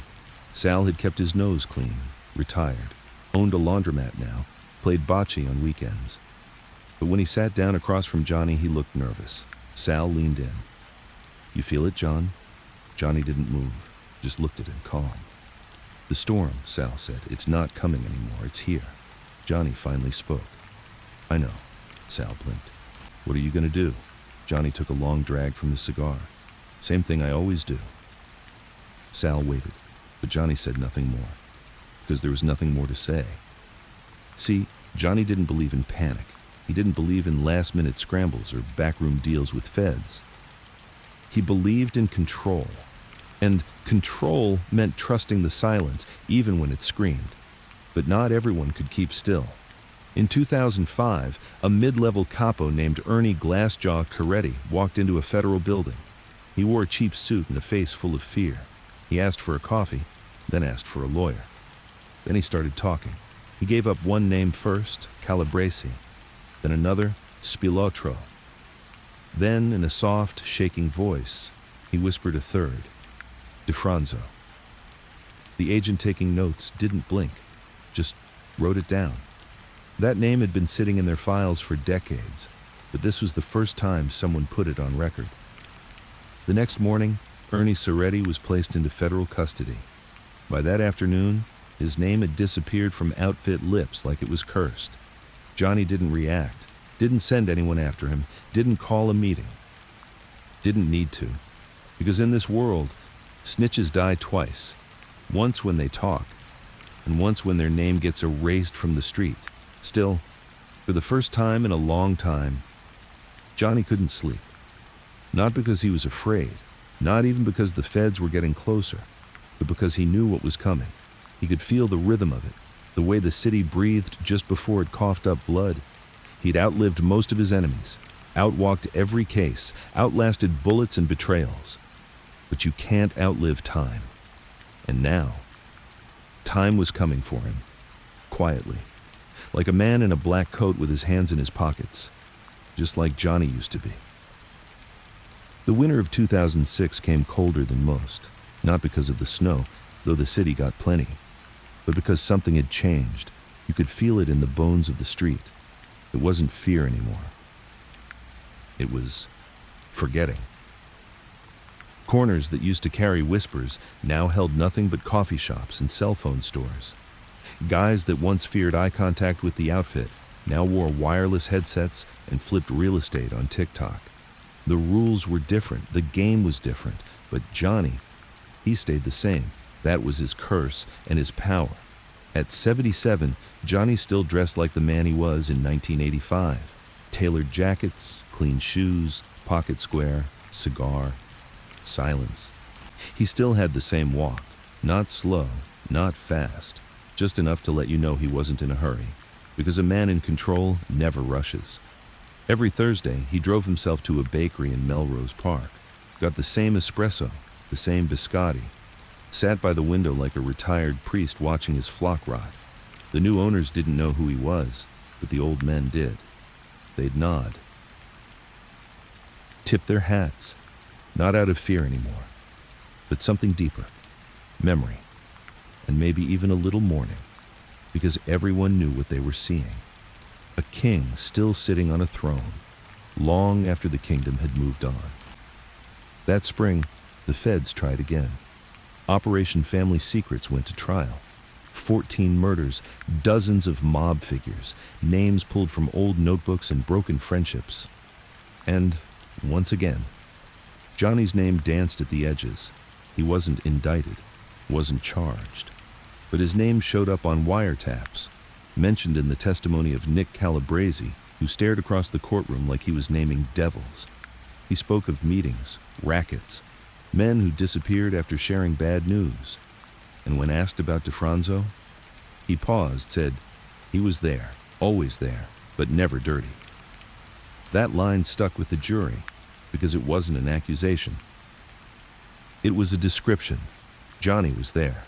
Sal had kept his nose clean, retired, owned a laundromat now, played bocce on weekends. But when he sat down across from Johnny, he looked nervous. Sal leaned in. "You feel it, John?" Johnny didn't move, just looked at him calm. "The storm," Sal said. "It's not coming anymore, it's here." Johnny finally spoke. "I know," Sal blinked. "What are you going to do?" Johnny took a long drag from his cigar. "Same thing I always do." Sal waited, but Johnny said nothing more, because there was nothing more to say. See, Johnny didn't believe in panic. He didn't believe in last-minute scrambles or backroom deals with feds. He believed in control. And control meant trusting the silence, even when it screamed. But not everyone could keep still. In 2005, a mid-level capo named Ernie Glassjaw Coretti walked into a federal building. He wore a cheap suit and a face full of fear. He asked for a coffee, then asked for a lawyer. Then he started talking. He gave up one name first, Calabresi, then another, Spilotro. Then, in a soft, shaking voice, he whispered a third, DiFronzo. The agent taking notes didn't blink, just wrote it down. That name had been sitting in their files for decades, but this was the first time someone put it on record. The next morning, Ernie Soretti was placed into federal custody. By that afternoon, his name had disappeared from outfit lips like it was cursed. Johnny didn't react, didn't send anyone after him, didn't call a meeting. Didn't need to, because in this world, snitches die twice. Once when they talk, and once when their name gets erased from the street. Still, for the first time in a long time, Johnny couldn't sleep. Not because he was afraid, not even because the feds were getting closer, but because he knew what was coming. He could feel the rhythm of it, the way the city breathed just before it coughed up blood. He'd outlived most of his enemies, outwalked every case, outlasted bullets and betrayals. But you can't outlive time. And now, time was coming for him, quietly, like a man in a black coat with his hands in his pockets, just like Johnny used to be. The winter of 2006 came colder than most, not because of the snow, though the city got plenty, but because something had changed. You could feel it in the bones of the street. It wasn't fear anymore. It was forgetting. Corners that used to carry whispers now held nothing but coffee shops and cell phone stores. Guys that once feared eye contact with the outfit now wore wireless headsets and flipped real estate on TikTok. The rules were different, the game was different, but Johnny, he stayed the same. That was his curse and his power. At 77, Johnny still dressed like the man he was in 1985. Tailored jackets, clean shoes, pocket square, cigar, silence. He still had the same walk, not slow, not fast, just enough to let you know he wasn't in a hurry, because a man in control never rushes. Every Thursday, he drove himself to a bakery in Melrose Park, got the same espresso, the same biscotti, sat by the window like a retired priest watching his flock rot. The new owners didn't know who he was, but the old men did. They'd nod, tip their hats, not out of fear anymore, but something deeper, memory, and maybe even a little mourning, because everyone knew what they were seeing. A king still sitting on a throne, long after the kingdom had moved on. That spring, the feds tried again. Operation Family Secrets went to trial. 14 murders, dozens of mob figures, names pulled from old notebooks and broken friendships. And, once again, Johnny's name danced at the edges. He wasn't indicted, wasn't charged. But his name showed up on wiretaps, mentioned in the testimony of Nick Calabrese, who stared across the courtroom like he was naming devils. He spoke of meetings, rackets, men who disappeared after sharing bad news. And when asked about DiFronzo, he paused, said, he was there, always there, but never dirty. That line stuck with the jury because it wasn't an accusation. It was a description. Johnny was there,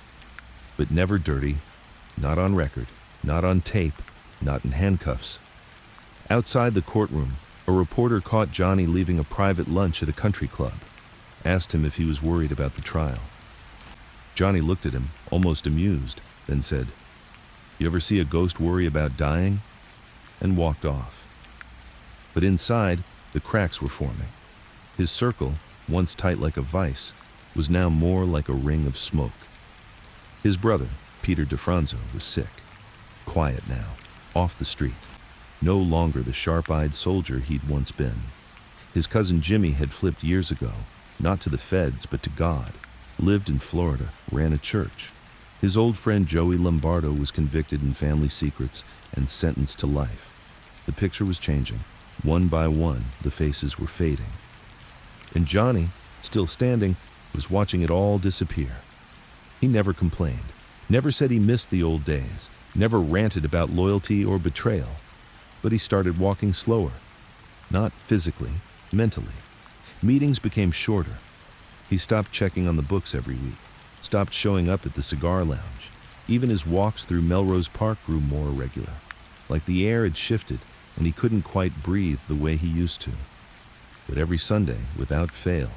but never dirty, not on record, not on tape, not in handcuffs. Outside the courtroom, a reporter caught Johnny leaving a private lunch at a country club, asked him if he was worried about the trial. Johnny looked at him, almost amused, then said, "You ever see a ghost worry about dying?" and walked off. But inside, the cracks were forming. His circle, once tight like a vice, was now more like a ring of smoke. His brother, Peter DiFronzo, was sick. Quiet now, off the street. No longer the sharp-eyed soldier he'd once been. His cousin Jimmy had flipped years ago, not to the feds, but to God. Lived in Florida, ran a church. His old friend Joey Lombardo was convicted in family secrets and sentenced to life. The picture was changing. One by one, the faces were fading. And Johnny, still standing, was watching it all disappear. He never complained, never said he missed the old days, never ranted about loyalty or betrayal. But he started walking slower. Not physically, mentally. Meetings became shorter. He stopped checking on the books every week, stopped showing up at the cigar lounge. Even his walks through Melrose Park grew more irregular, like the air had shifted and he couldn't quite breathe the way he used to. But every Sunday, without fail,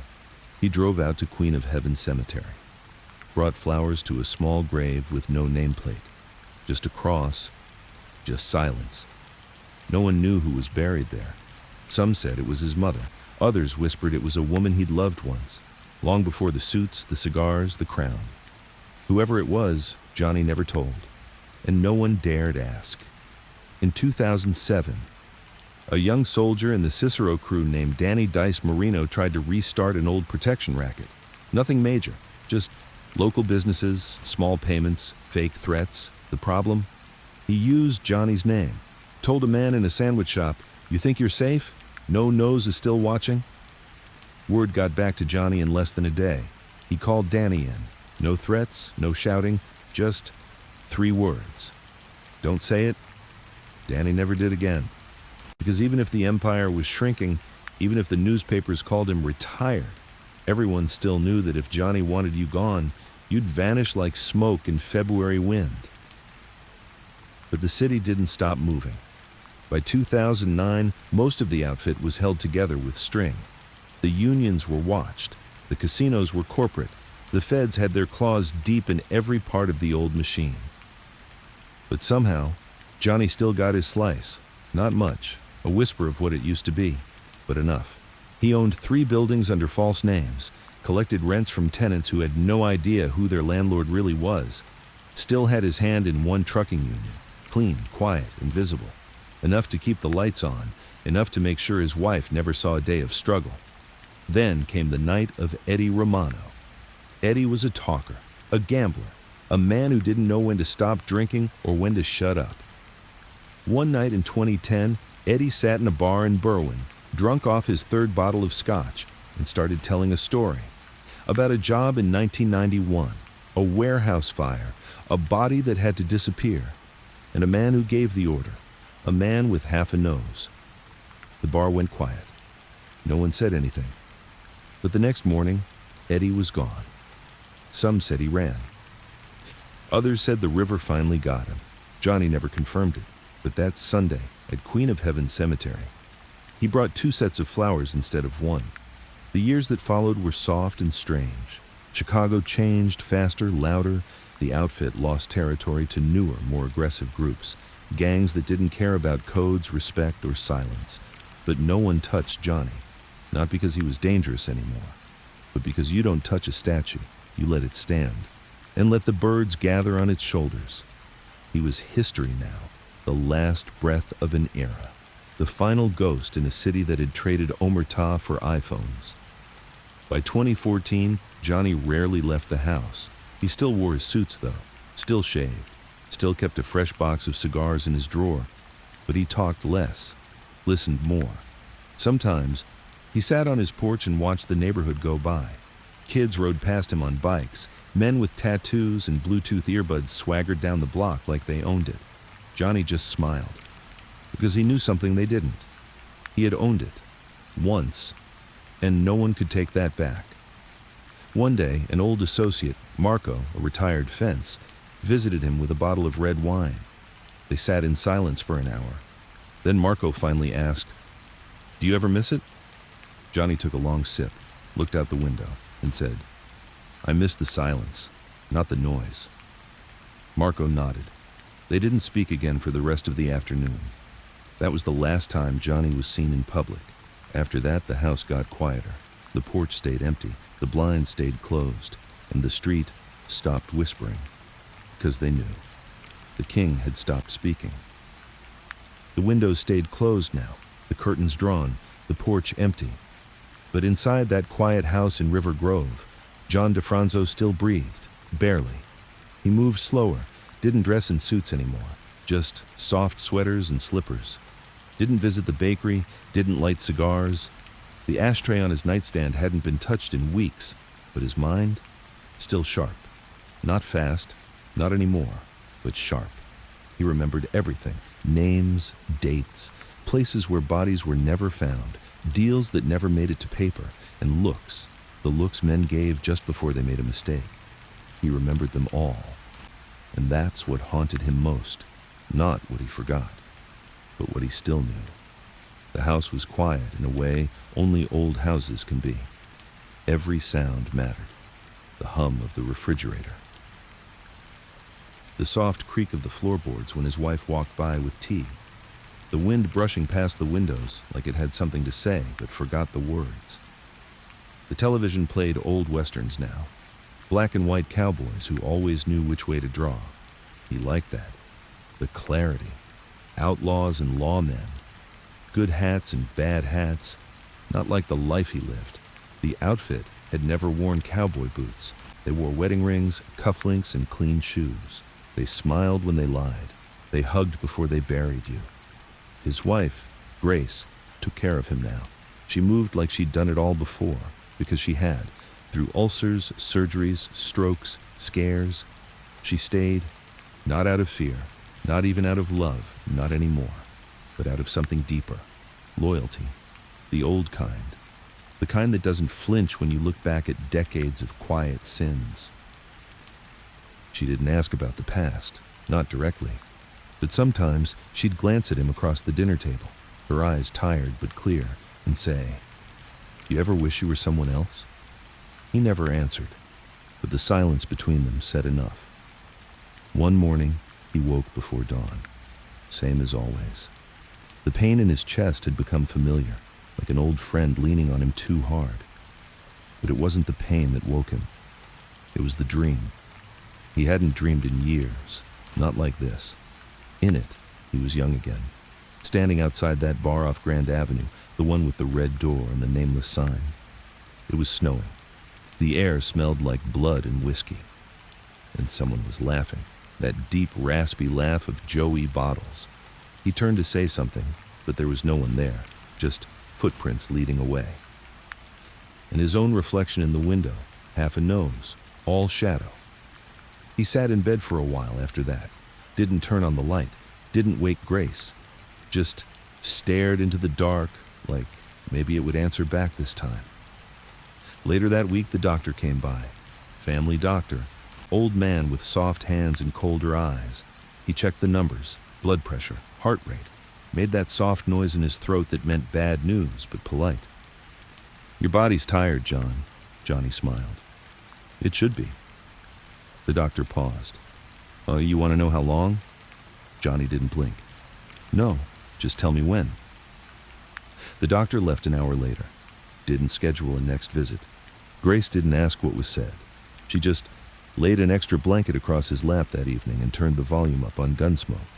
he drove out to Queen of Heaven Cemetery, brought flowers to a small grave with no nameplate, just a cross, just silence. No one knew who was buried there. Some said it was his mother. Others whispered it was a woman he'd loved once, long before the suits, the cigars, the crown. Whoever it was, Johnny never told, and no one dared ask. In 2007, a young soldier in the Cicero crew named Danny Dice Marino tried to restart an old protection racket. Nothing major, just local businesses, small payments, fake threats. The problem? He used Johnny's name. Told a man in a sandwich shop, "You think you're safe? No nose is still watching?" Word got back to Johnny in less than a day. He called Danny in. No threats, no shouting, just 3 words. Don't say it. Danny never did again. Because even if the empire was shrinking, even if the newspapers called him retired, everyone still knew that if Johnny wanted you gone, you'd vanish like smoke in February wind. But the city didn't stop moving. By 2009, most of the outfit was held together with string. The unions were watched. The casinos were corporate. The feds had their claws deep in every part of the old machine. But somehow, Johnny still got his slice. Not much, a whisper of what it used to be, but enough. He owned 3 buildings under false names, collected rents from tenants who had no idea who their landlord really was, still had his hand in one trucking union, clean, quiet, invisible. Enough to keep the lights on, enough to make sure his wife never saw a day of struggle. Then came the night of Eddie Romano. Eddie was a talker, a gambler, A man who didn't know when to stop drinking or when to shut up. One night in 2010, Eddie sat in a bar in Berwyn, drunk off his third bottle of scotch, and started telling a story about a job in 1991, a warehouse fire, a body that had to disappear, and a man who gave the order, a man with half a nose. The bar went quiet. No one said anything. But the next morning, Eddie was gone. Some said he ran. Others said the river finally got him. Johnny never confirmed it, but that Sunday at Queen of Heaven Cemetery, he brought 2 sets of flowers instead of 1. The years that followed were soft and strange. Chicago changed, faster, louder. The outfit lost territory to newer, more aggressive groups, gangs that didn't care about codes, respect, or silence. But no one touched Johnny, not because he was dangerous anymore, but because you don't touch a statue, you let it stand, and let the birds gather on its shoulders. He was history now, the last breath of an era, the final ghost in a city that had traded omerta for iPhones. By 2014, Johnny rarely left the house. He still wore his suits though, still shaved, still kept a fresh box of cigars in his drawer, but he talked less, listened more. Sometimes, he sat on his porch and watched the neighborhood go by. Kids rode past him on bikes. Men with tattoos and Bluetooth earbuds swaggered down the block like they owned it. Johnny just smiled, because he knew something they didn't. He had owned it, once, and no one could take that back. One day, an old associate, Marco, a retired fence, visited him with a bottle of red wine. They sat in silence for an hour. Then Marco finally asked, "Do you ever miss it?" Johnny took a long sip, looked out the window, and said, "I miss the silence, not the noise." Marco nodded. They didn't speak again for the rest of the afternoon. That was the last time Johnny was seen in public. After that, the house got quieter. The porch stayed empty, the blinds stayed closed, and the street stopped whispering, because they knew. The king had stopped speaking. The windows stayed closed now, the curtains drawn, the porch empty. But inside that quiet house in River Grove, John DiFronzo still breathed, barely. He moved slower, didn't dress in suits anymore, just soft sweaters and slippers. Didn't visit the bakery, didn't light cigars. The ashtray on his nightstand hadn't been touched in weeks, but his mind, still sharp. Not fast, not anymore, but sharp. He remembered everything, names, dates, places where bodies were never found, deals that never made it to paper, and looks, the looks men gave just before they made a mistake. He remembered them all. And that's what haunted him most, not what he forgot, but what he still knew. The house was quiet in a way only old houses can be. Every sound mattered. The hum of the refrigerator, the soft creak of the floorboards when his wife walked by with tea, the wind brushing past the windows like it had something to say but forgot the words. The television played old westerns now, black and white cowboys who always knew which way to draw. He liked that. The clarity. Outlaws and lawmen. Good hats and bad hats. Not like the life he lived. The outfit had never worn cowboy boots. They wore wedding rings, cufflinks, and clean shoes. They smiled when they lied. They hugged before they buried you. His wife, Grace, took care of him now. She moved like she'd done it all before, because she had. Through ulcers, surgeries, strokes, scares. She stayed, not out of fear, not even out of love, not anymore, but out of something deeper. Loyalty. The old kind. The kind that doesn't flinch when you look back at decades of quiet sins. She didn't ask about the past, not directly. But sometimes she'd glance at him across the dinner table, her eyes tired but clear, and say, "Do you ever wish you were someone else?" He never answered, but the silence between them said enough. One morning, he woke before dawn, same as always. The pain in his chest had become familiar, like an old friend leaning on him too hard. But it wasn't the pain that woke him. It was the dream. He hadn't dreamed in years, not like this. In it, he was young again, standing outside that bar off Grand Avenue, the one with the red door and the nameless sign. It was snowing. The air smelled like blood and whiskey. and someone was laughing. That deep, raspy laugh of Joey Bottles. He turned to say something, but there was no one there, just footprints leading away. And his own reflection in the window, half a nose, all shadow. He sat in bed for a while after that, didn't turn on the light, didn't wake Grace, just stared into the dark like maybe it would answer back this time. Later that week, the doctor came by. Family doctor, old man with soft hands and colder eyes. He checked the numbers, blood pressure, heart rate, made that soft noise in his throat that meant bad news, but polite. "Your body's tired, John," Johnny smiled. "It should be." The doctor paused. You want to know how long?" Johnny didn't blink. "No, just tell me when." The doctor left an hour later. Didn't schedule a next visit. Grace didn't ask what was said. She just laid an extra blanket across his lap that evening and turned the volume up on Gunsmoke.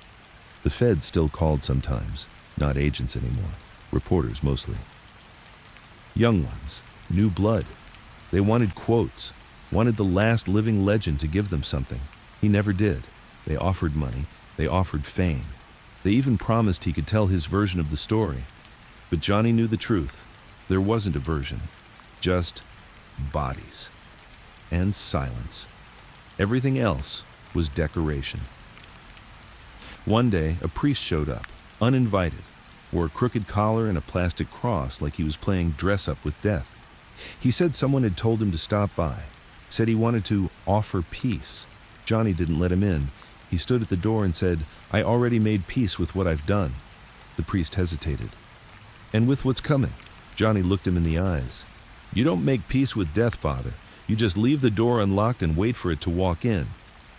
The feds still called sometimes, not agents anymore, reporters mostly. Young ones, new blood. They wanted quotes, wanted the last living legend to give them something. He never did. They offered money, they offered fame. They even promised he could tell his version of the story. But Johnny knew the truth. There wasn't a version, just bodies and silence. Everything else was decoration. One day, a priest showed up, uninvited, wore a crooked collar and a plastic cross like he was playing dress-up with death. He said someone had told him to stop by, said he wanted to offer peace. Johnny didn't let him in. He stood at the door and said, "I already made peace with what I've done." The priest hesitated. "And with what's coming?" Johnny looked him in the eyes. "You don't make peace with death, Father. You just leave the door unlocked and wait for it to walk in."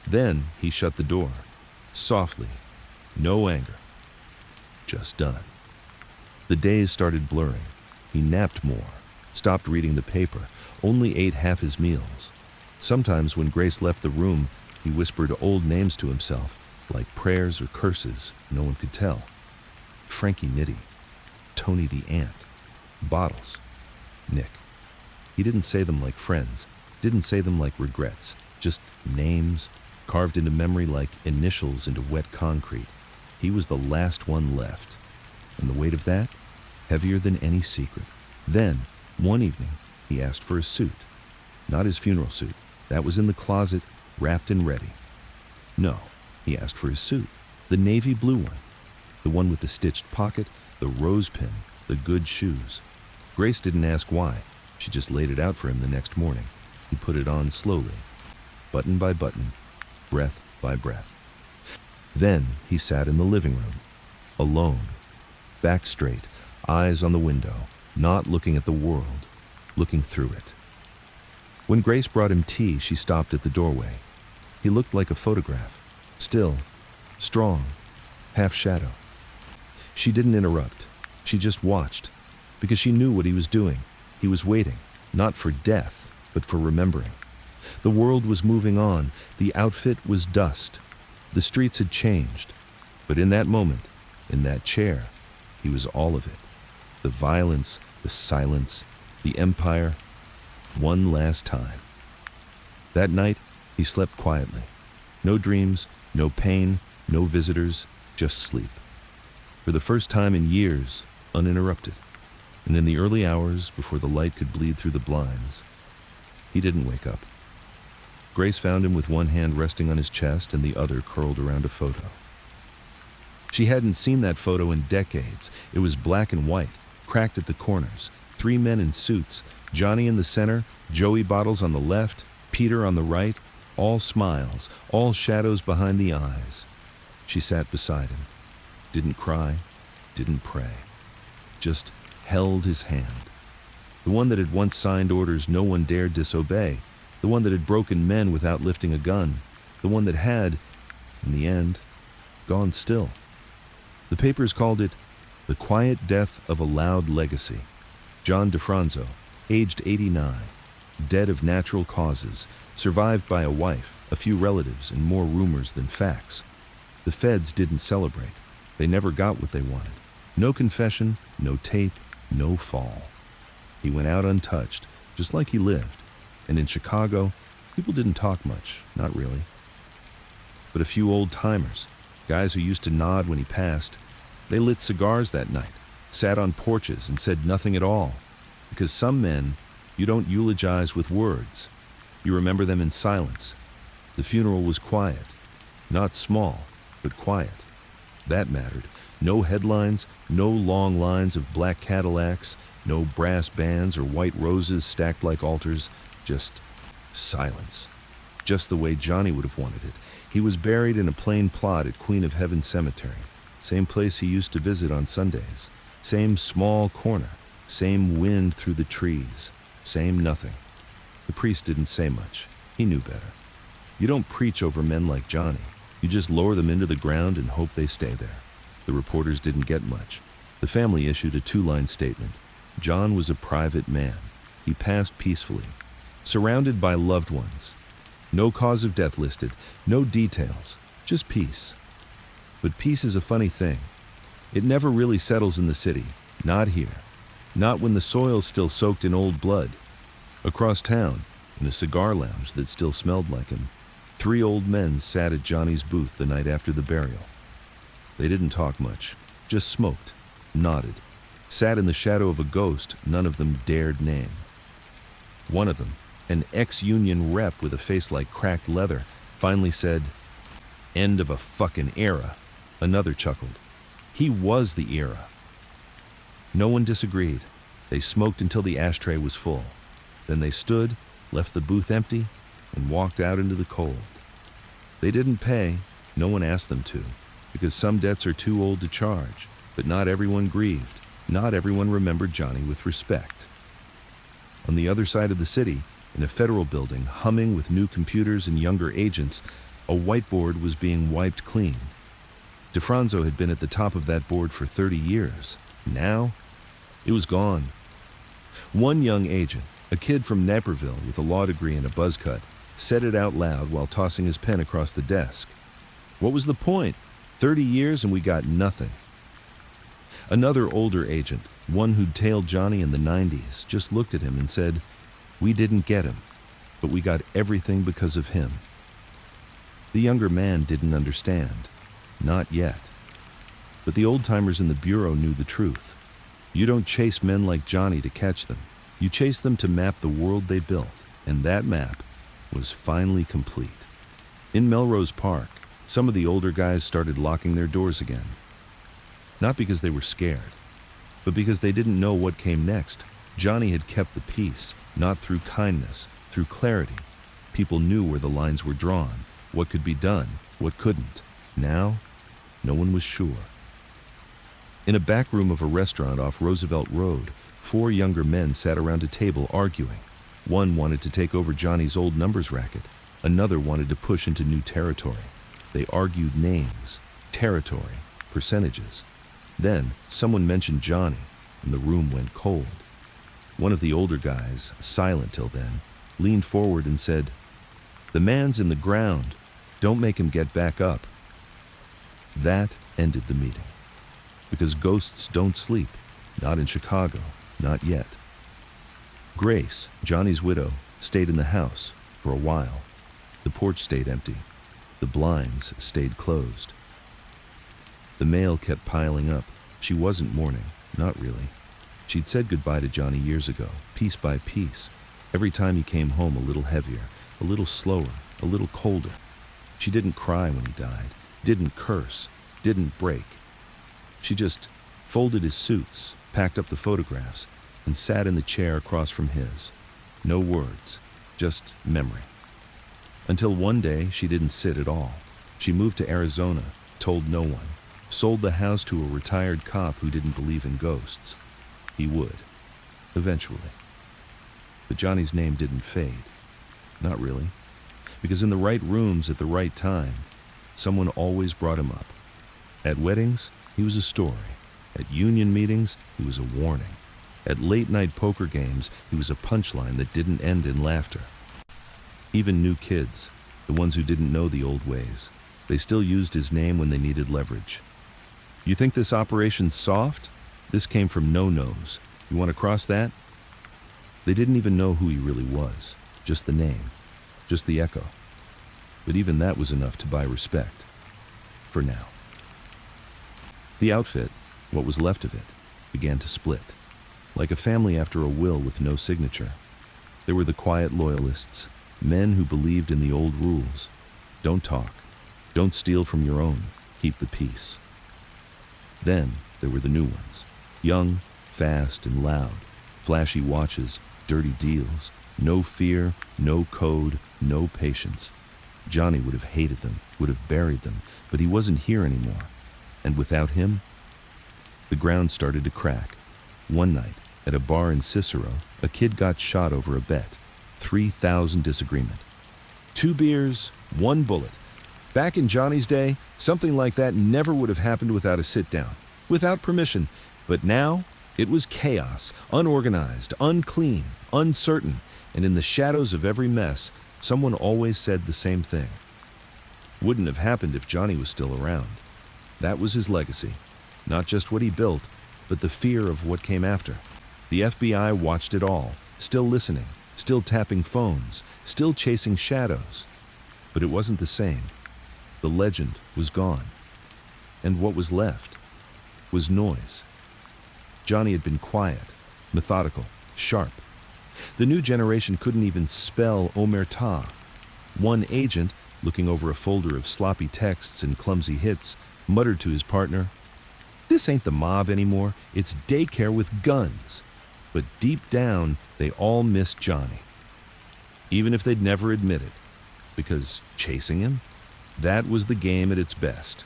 Then he shut the door. Softly. No anger. Just done. The days started blurring. He napped more, stopped reading the paper, only ate half his meals. Sometimes when Grace left the room, he whispered old names to himself, like prayers or curses, no one could tell. Frankie Nitty, Tony the Ant, Bottles, Nick. He didn't say them like friends, didn't say them like regrets, just names, carved into memory like initials into wet concrete. He was the last one left, and the weight of that, heavier than any secret. Then, one evening, he asked for a suit. Not his funeral suit. That was in the closet, wrapped and ready. No, he asked for his suit, the navy blue one, the one with the stitched pocket, the rose pin, the good shoes. Grace didn't ask why. She just laid it out for him the next morning. He put it on slowly, button by button, breath by breath. Then he sat in the living room, alone, back straight, eyes on the window, not looking at the world, looking through it. When Grace brought him tea, she stopped at the doorway. He looked like a photograph, still, strong, half shadow. She didn't interrupt. She just watched, because she knew what he was doing. He was waiting, not for death, but for remembering. The world was moving on. The outfit was dust. The streets had changed. But in that moment, in that chair, he was all of it. The violence, the silence, the empire, one last time. That night, he slept quietly. No dreams, no pain, no visitors, just sleep. For the first time in years, uninterrupted. And in the early hours, before the light could bleed through the blinds, he didn't wake up. Grace found him with one hand resting on his chest and the other curled around a photo. She hadn't seen that photo in decades. It was black and white, cracked at the corners. 3 men in suits, Johnny in the center, Joey Bottles on the left, Peter on the right, all smiles, all shadows behind the eyes. She sat beside him, didn't cry, didn't pray, just held his hand. The one that had once signed orders no one dared disobey, the one that had broken men without lifting a gun, the one that had, in the end, gone still. The papers called it The Quiet Death of a Loud Legacy. John DiFronzo, aged 89, dead of natural causes, survived by a wife, a few relatives, and more rumors than facts. The feds didn't celebrate. They never got what they wanted. No confession, no tape, no fall. He went out untouched, just like he lived. And in Chicago, People didn't talk much, not really. But a few old-timers, guys who used to nod when he passed, they lit cigars that night, sat on porches and said nothing at all. Because some men, you don't eulogize with words. You remember them in silence. The funeral was quiet. Not small, but quiet. That mattered. No headlines, no long lines of black Cadillacs, no brass bands or white roses stacked like altars, just silence. Just the way Johnny would have wanted it. He was buried in a plain plot at Queen of Heaven Cemetery, same place he used to visit on Sundays, same small corner, same wind through the trees, same nothing. The priest didn't say much. He knew better. You don't preach over men like Johnny. You just lower them into the ground and hope they stay there. The reporters didn't get much. The family issued a 2-line statement. John was a private man. He passed peacefully, surrounded by loved ones. No cause of death listed, no details, just peace. But peace is a funny thing. It never really settles in the city, not here. Not when the soil's still soaked in old blood. Across town, in a cigar lounge that still smelled like him, 3 old men sat at Johnny's booth the night after the burial. They didn't talk much, just smoked, nodded, sat in the shadow of a ghost none of them dared name. One of them, an ex-union rep with a face like cracked leather, finally said, "End of a fucking era." Another chuckled. He was the era. No one disagreed. They smoked until the ashtray was full. Then they stood, left the booth empty, and walked out into the cold. They didn't pay, no one asked them to, because some debts are too old to charge, but not everyone grieved. Not everyone remembered Johnny with respect. On the other side of the city, in a federal building humming with new computers and younger agents, a whiteboard was being wiped clean. DiFronzo had been at the top of that board for 30 years. Now, it was gone. One young agent, a kid from Naperville with a law degree and a buzz cut, said it out loud while tossing his pen across the desk. What was the point? 30 years and we got nothing. Another older agent, one who'd tailed Johnny in the 90s, just looked at him and said, "We didn't get him, but we got everything because of him." The younger man didn't understand. Not yet. But the old-timers in the bureau knew the truth. You don't chase men like Johnny to catch them. You chase them to map the world they built, and that map was finally complete. In Melrose Park, some of the older guys started locking their doors again. Not because they were scared, but because they didn't know what came next. Johnny had kept the peace, not through kindness, through clarity. People knew where the lines were drawn, what could be done, what couldn't. Now, no one was sure. In a back room of a restaurant off Roosevelt Road, 4 younger men sat around a table arguing. One wanted to take over Johnny's old numbers racket. Another wanted to push into new territory. They argued names, territory, percentages. Then, someone mentioned Johnny, and the room went cold. One of the older guys, silent till then, leaned forward and said, "The man's in the ground. Don't make him get back up." That ended the meeting. Because ghosts don't sleep, not in Chicago, not yet. Grace, Johnny's widow, stayed in the house for a while. The porch stayed empty. The blinds stayed closed. The mail kept piling up. She wasn't mourning, not really. She'd said goodbye to Johnny years ago, piece by piece. Every time he came home a little heavier, a little slower, a little colder. She didn't cry when he died, didn't curse, didn't break. She just folded his suits, packed up the photographs, and sat in the chair across from his. No words, just memory. Until one day, she didn't sit at all. She moved to Arizona, told no one, sold the house to a retired cop who didn't believe in ghosts. He would, eventually. But Johnny's name didn't fade. Not really. Because in the right rooms at the right time, someone always brought him up. At weddings, he was a story. At union meetings, he was a warning. At late-night poker games, he was a punchline that didn't end in laughter. Even new kids, the ones who didn't know the old ways, they still used his name when they needed leverage. You think this operation's soft? This came from no-nos. You want to cross that? They didn't even know who he really was, just the name. just the echo. But even that was enough to buy respect. For now. The outfit, what was left of it, began to split. Like a family after a will with no signature. There were the quiet loyalists, men who believed in the old rules. Don't talk. Don't steal from your own. Keep the peace. Then there were the new ones. Young, fast, and loud. Flashy watches, dirty deals. No fear, no code, no patience. Johnny would have hated them, would have buried them, but he wasn't here anymore. And without him, the ground started to crack. One night, at a bar in Cicero, a kid got shot over a bet. 3,000 disagreement. 2 beers, 1 bullet. Back in Johnny's day, something like that never would have happened without a sit-down, without permission. But now, it was chaos, unorganized, unclean, uncertain, and in the shadows of every mess, someone always said the same thing. Wouldn't have happened if Johnny was still around. That was his legacy. Not just what he built, but the fear of what came after. The FBI watched it all, still listening, still tapping phones, still chasing shadows. But it wasn't the same. The legend was gone. And what was left was noise. Johnny had been quiet, methodical, sharp. The new generation couldn't even spell omerta. One agent, looking over a folder of sloppy texts and clumsy hits, muttered to his partner, "This ain't the mob anymore, it's daycare with guns." But deep down, they all missed Johnny. Even if they'd never admit it. Because chasing him? That was the game at its best.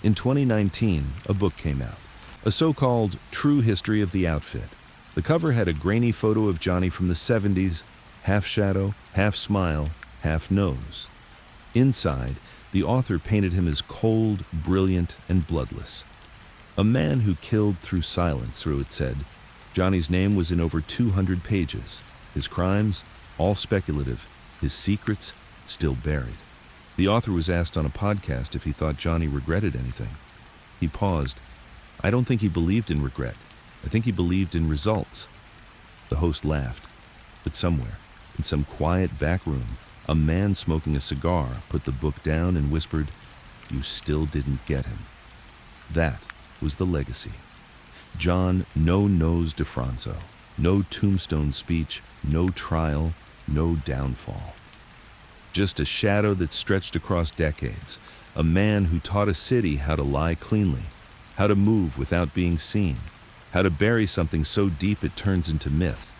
In 2019, a book came out. A so-called true history of the outfit. The cover had a grainy photo of Johnny from the 70s, half shadow, half smile, half nose. Inside, the author painted him as cold, brilliant, and bloodless. A man who killed through silence, so it said. Johnny's name was in over 200 pages. His crimes, all speculative. His secrets, still buried. The author was asked on a podcast if he thought Johnny regretted anything. He paused. "I don't think he believed in regret. I think he believed in results." The host laughed. But somewhere, in some quiet back room, a man smoking a cigar put the book down and whispered, "You still didn't get him." That was the legacy. John No-Nose DiFronzo. No tombstone speech, no trial, no downfall. Just a shadow that stretched across decades. A man who taught a city how to lie cleanly, how to move without being seen, how to bury something so deep it turns into myth.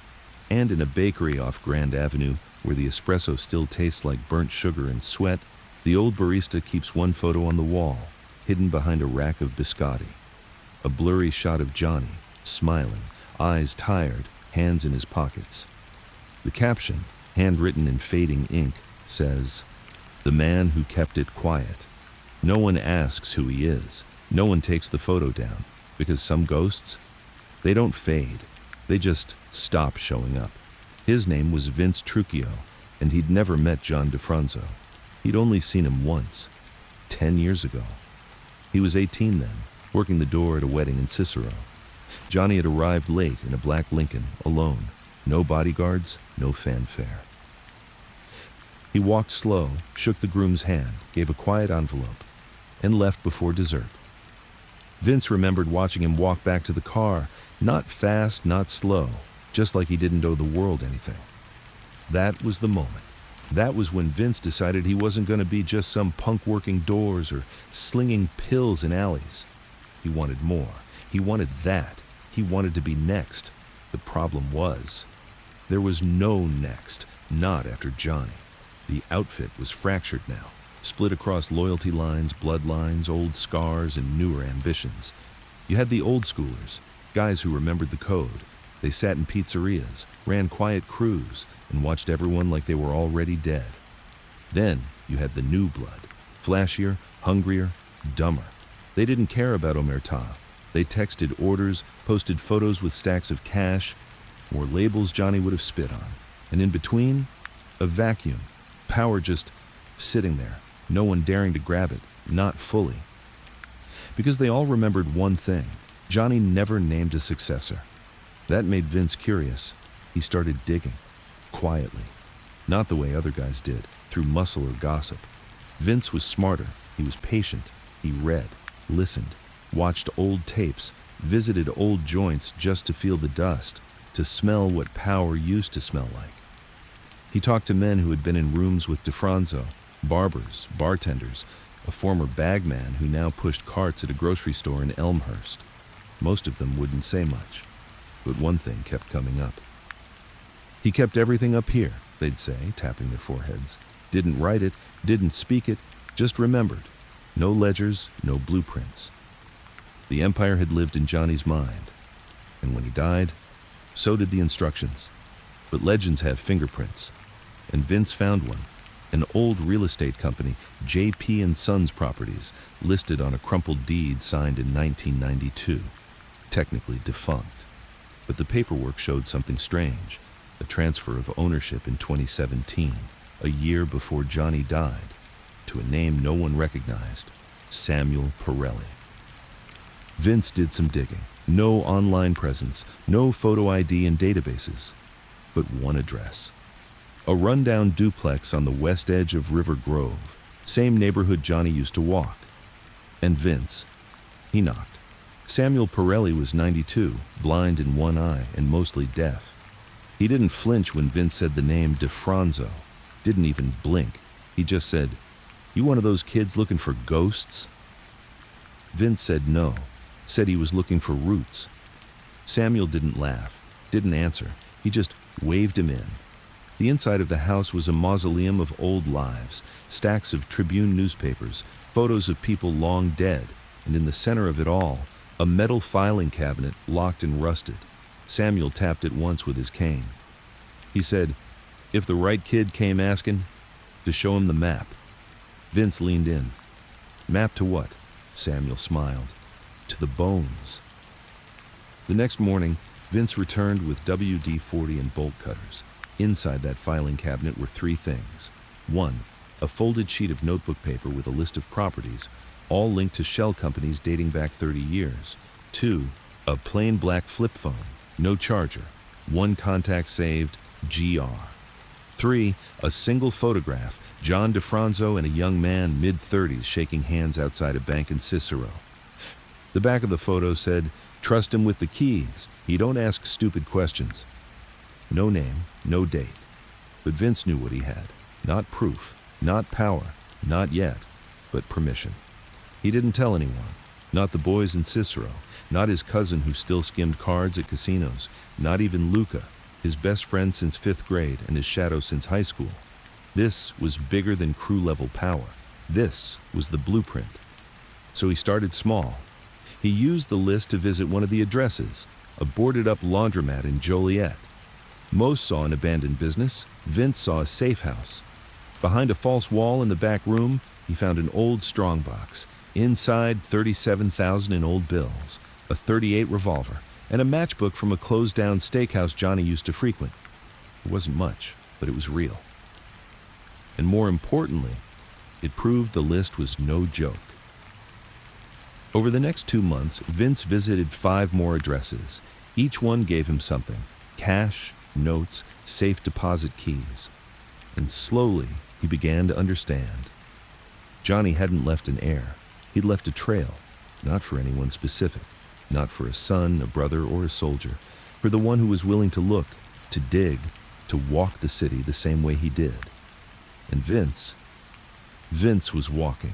And in a bakery off Grand Avenue, where the espresso still tastes like burnt sugar and sweat, the old barista keeps one photo on the wall, hidden behind a rack of biscotti. A blurry shot of Johnny, smiling, eyes tired, hands in his pockets. The caption, handwritten in fading ink, says, "The man who kept it quiet." No one asks who he is. No one takes the photo down, because some ghosts, they don't fade. They just stop showing up. His name was Vince Trucchio, and he'd never met John DiFronzo. He'd only seen him once, 10 years ago. He was 18 then, working the door at a wedding in Cicero. Johnny had arrived late in a black Lincoln, alone. No bodyguards, no fanfare. He walked slow, shook the groom's hand, gave a quiet envelope, and left before dessert. Vince remembered watching him walk back to the car, not fast, not slow, just like he didn't owe the world anything. That was the moment. That was when Vince decided he wasn't going to be just some punk working doors or slinging pills in alleys. He wanted more. He wanted that. He wanted to be next. The problem was, there was no next, not after Johnny. The outfit was fractured now, split across loyalty lines, bloodlines, old scars, and newer ambitions. You had the old schoolers, guys who remembered the code. They sat in pizzerias, ran quiet crews, and watched everyone like they were already dead. Then you had the new blood, flashier, hungrier, dumber. They didn't care about omerta. They texted orders, posted photos with stacks of cash, or labels Johnny would have spit on. And in between, a vacuum, power just sitting there, no one daring to grab it, not fully. Because they all remembered one thing: Johnny never named a successor. That made Vince curious. He started digging, quietly. Not the way other guys did, through muscle or gossip. Vince was smarter. He was patient. He read, listened, watched old tapes, visited old joints just to feel the dust, to smell what power used to smell like. He talked to men who had been in rooms with DiFronzo, barbers, bartenders, a former bagman who now pushed carts at a grocery store in Elmhurst. Most of them wouldn't say much, but one thing kept coming up. He kept everything up here, they'd say, tapping their foreheads. Didn't write it, didn't speak it, just remembered. No ledgers, no blueprints. The empire had lived in Johnny's mind, and when he died, so did the instructions. But legends have fingerprints, and Vince found one. An old real estate company, J.P. and Sons Properties, listed on a crumpled deed signed in 1992. Technically defunct. But the paperwork showed something strange, a transfer of ownership in 2017, a year before Johnny died, to a name no one recognized, Samuel Pirelli. Vince did some digging. No online presence, no photo ID in databases, but one address. A rundown duplex on the west edge of River Grove, same neighborhood Johnny used to walk. And Vince, he knocked. Samuel Pirelli was 92, blind in one eye and mostly deaf. He didn't flinch when Vince said the name DiFronzo, didn't even blink. He just said, "You one of those kids looking for ghosts?" Vince said no, said he was looking for roots. Samuel didn't laugh, didn't answer. He just waved him in. The inside of the house was a mausoleum of old lives, stacks of Tribune newspapers, photos of people long dead, and in the center of it all, a metal filing cabinet locked and rusted. Samuel tapped it once with his cane. He said, if the right kid came asking, to show him the map. Vince leaned in. Map to what? Samuel smiled. To the bones. The next morning, Vince returned with WD-40 and bolt cutters. Inside that filing cabinet were three things. 1, a folded sheet of notebook paper with a list of properties, all linked to shell companies dating back 30 years. 2, a plain black flip phone, no charger, one contact saved, GR. 3, a single photograph, John DiFronzo and a young man mid-30s shaking hands outside a bank in Cicero. The back of the photo said, trust him with the keys, he don't ask stupid questions. No name, no date. But Vince knew what he had. Not proof, not power, not yet, but permission. He didn't tell anyone. Not the boys in Cicero, not his cousin who still skimmed cards at casinos, not even Luca, his best friend since 5th grade and his shadow since high school. This was bigger than crew-level power. This was the blueprint. So he started small. He used the list to visit one of the addresses, a boarded-up laundromat in Joliet. Most saw an abandoned business. Vince saw a safe house. Behind a false wall in the back room, he found an old strongbox. Inside, $37,000 in old bills, a .38 revolver, and a matchbook from a closed-down steakhouse Johnny used to frequent. It wasn't much, but it was real. And more importantly, it proved the list was no joke. Over the next 2 months, Vince visited 5 more addresses. Each one gave him something: cash, notes, safe deposit keys. And slowly, he began to understand. Johnny hadn't left an heir. He'd left a trail, not for anyone specific, not for a son, a brother, or a soldier, for the one who was willing to look, to dig, to walk the city the same way he did. And Vince was walking.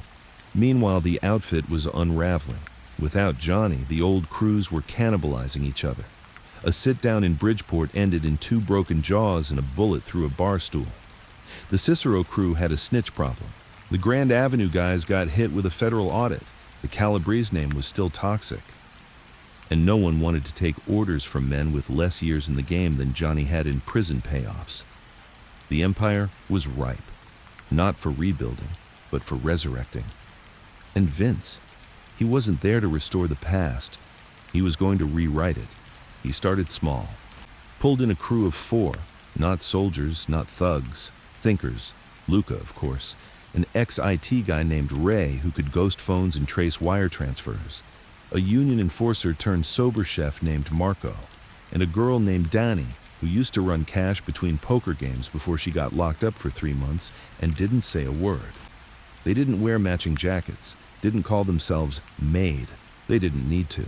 Meanwhile, the outfit was unraveling. Without Johnny, the old crews were cannibalizing each other. A sit-down in Bridgeport ended in 2 broken jaws and a bullet through a bar stool. The Cicero crew had a snitch problem. The Grand Avenue guys got hit with a federal audit. The Calabrese name was still toxic. And no one wanted to take orders from men with less years in the game than Johnny had in prison payoffs. The empire was ripe, not for rebuilding, but for resurrecting. And Vince, he wasn't there to restore the past. He was going to rewrite it. He started small, pulled in a crew of 4, not soldiers, not thugs, thinkers, Luca, of course, an ex-IT guy named Ray who could ghost phones and trace wire transfers, a union enforcer turned sober chef named Marco, and a girl named Dani who used to run cash between poker games before she got locked up for 3 months and didn't say a word. They didn't wear matching jackets, didn't call themselves maid. They didn't need to.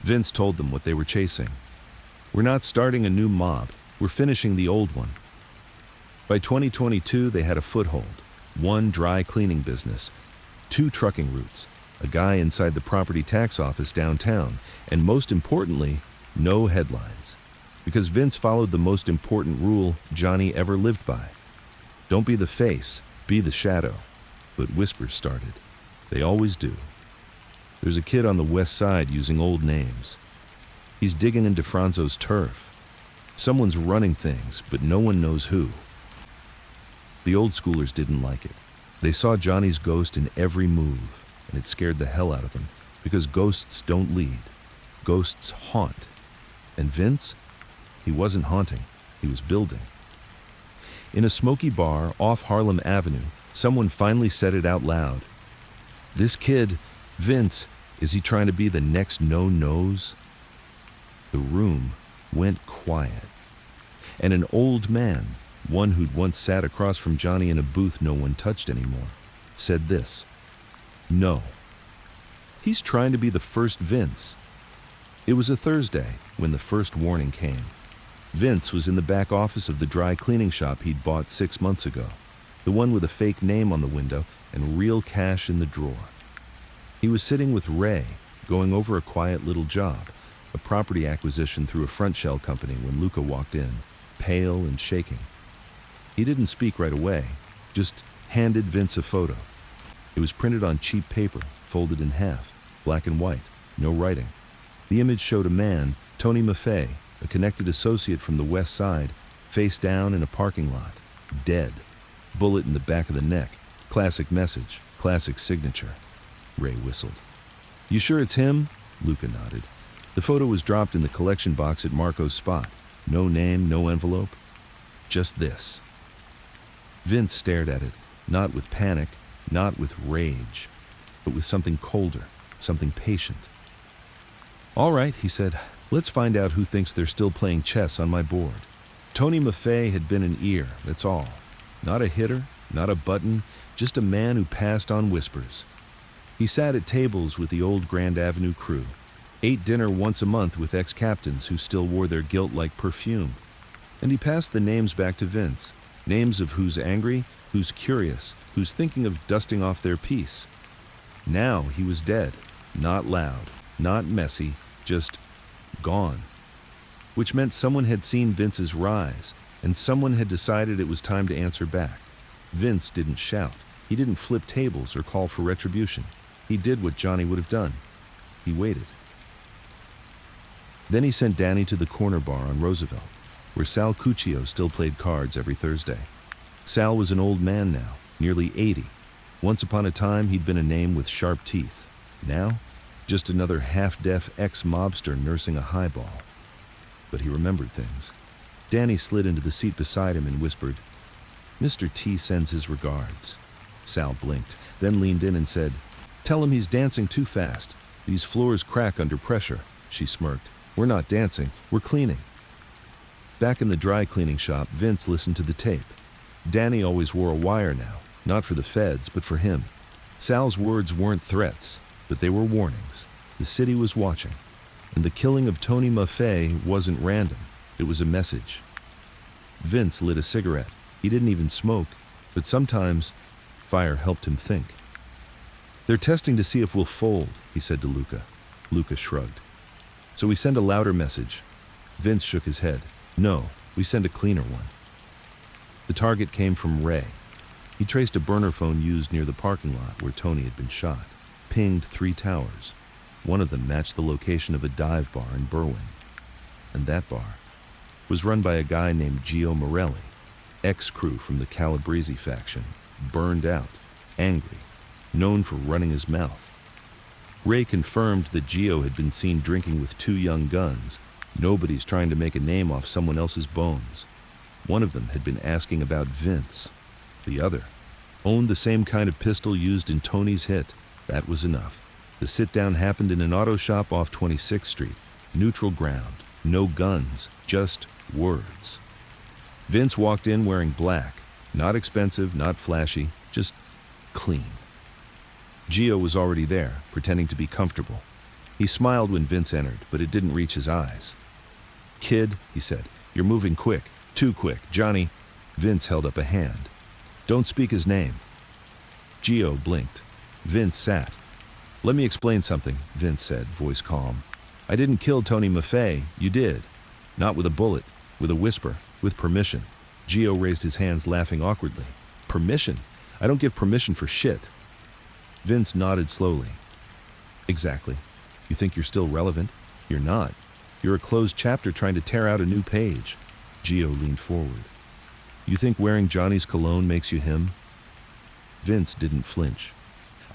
Vince told them what they were chasing. We're not starting a new mob, we're finishing the old one. By 2022, they had a foothold, 1 dry cleaning business, 2 trucking routes, a guy inside the property tax office downtown, and most importantly, no headlines. Because Vince followed the most important rule Johnny ever lived by. Don't be the face, be the shadow. But whispers started. They always do. There's a kid on the west side using old names. He's digging in DiFronzo's turf. Someone's running things, but no one knows who. The old schoolers didn't like it. They saw Johnny's ghost in every move, and it scared the hell out of them, because ghosts don't lead. Ghosts haunt. And Vince? He wasn't haunting, he was building. In a smoky bar off Harlem Avenue, someone finally said it out loud. This kid, Vince, is he trying to be the next no-nose? The room went quiet. And an old man, one who'd once sat across from Johnny in a booth no one touched anymore, said this. No. He's trying to be the first Vince. It was a Thursday when the first warning came. Vince was in the back office of the dry cleaning shop he'd bought 6 months ago, the one with a fake name on the window and real cash in the drawer. He was sitting with Ray, going over a quiet little job, a property acquisition through a front shell company when Luca walked in, pale and shaking. He didn't speak right away, just handed Vince a photo. It was printed on cheap paper, folded in half, black and white, no writing. The image showed a man, Tony Maffei, a connected associate from the west side, face down in a parking lot, dead. Bullet in the back of the neck. Classic message, classic signature. Ray whistled. You sure it's him? Luca nodded. The photo was dropped in the collection box at Marco's spot. No name, no envelope. Just this. Vince stared at it, not with panic, not with rage, but with something colder, something patient. All right, he said, let's find out who thinks they're still playing chess on my board. Tony Maffei had been an ear, that's all. Not a hitter, not a button, just a man who passed on whispers. He sat at tables with the old Grand Avenue crew, ate dinner once a month with ex-captains who still wore their guilt like perfume. And he passed the names back to Vince, names of who's angry, who's curious, who's thinking of dusting off their piece. Now he was dead, not loud, not messy, just gone. Which meant someone had seen Vince's rise, and someone had decided it was time to answer back. Vince didn't shout. He didn't flip tables or call for retribution. He did what Johnny would have done. He waited. Then he sent Danny to the corner bar on Roosevelt, where Sal Cuccio still played cards every Thursday. Sal was an old man now, nearly 80. Once upon a time, he'd been a name with sharp teeth. Now, just another half-deaf ex-mobster nursing a highball. But he remembered things. Danny slid into the seat beside him and whispered, Mr. T sends his regards. Sal blinked, then leaned in and said, Tell him he's dancing too fast. These floors crack under pressure. She smirked. We're not dancing, we're cleaning. Back in the dry cleaning shop, Vince listened to the tape. Danny always wore a wire now, not for the feds, but for him. Sal's words weren't threats, but they were warnings. The city was watching. And the killing of Tony Maffei wasn't random. It was a message. Vince lit a cigarette. He didn't even smoke, but sometimes fire helped him think. They're testing to see if we'll fold, he said to Luca. Luca shrugged. So we send a louder message. Vince shook his head. No, we send a cleaner one. The target came from Ray. He traced a burner phone used near the parking lot where Tony had been shot. Pinged 3 towers. One of them matched the location of a dive bar in Berwyn. And that bar was run by a guy named Gio Morelli, ex-crew from the Calabrese faction, burned out, angry, known for running his mouth. Ray confirmed that Gio had been seen drinking with 2 young guns. Nobody's trying to make a name off someone else's bones. One of them had been asking about Vince. The other owned the same kind of pistol used in Tony's hit. That was enough. The sit-down happened in an auto shop off 26th Street. Neutral ground. No guns. Just Words. Vince walked in wearing black. Not expensive, not flashy, just clean. Gio was already there, pretending to be comfortable. He smiled when Vince entered, but it didn't reach his eyes. "Kid," he said, "you're moving quick. Too quick. Johnny." Vince held up a hand. "Don't speak his name." Gio blinked. Vince sat. "Let me explain something," Vince said, voice calm. "I didn't kill Tony Maffei. You did. Not with a bullet, with a whisper, with permission." Gio raised his hands, laughing awkwardly. "Permission? I don't give permission for shit." Vince nodded slowly. "Exactly. You think you're still relevant? You're not. You're a closed chapter trying to tear out a new page." Gio leaned forward. "You think wearing Johnny's cologne makes you him?" Vince didn't flinch.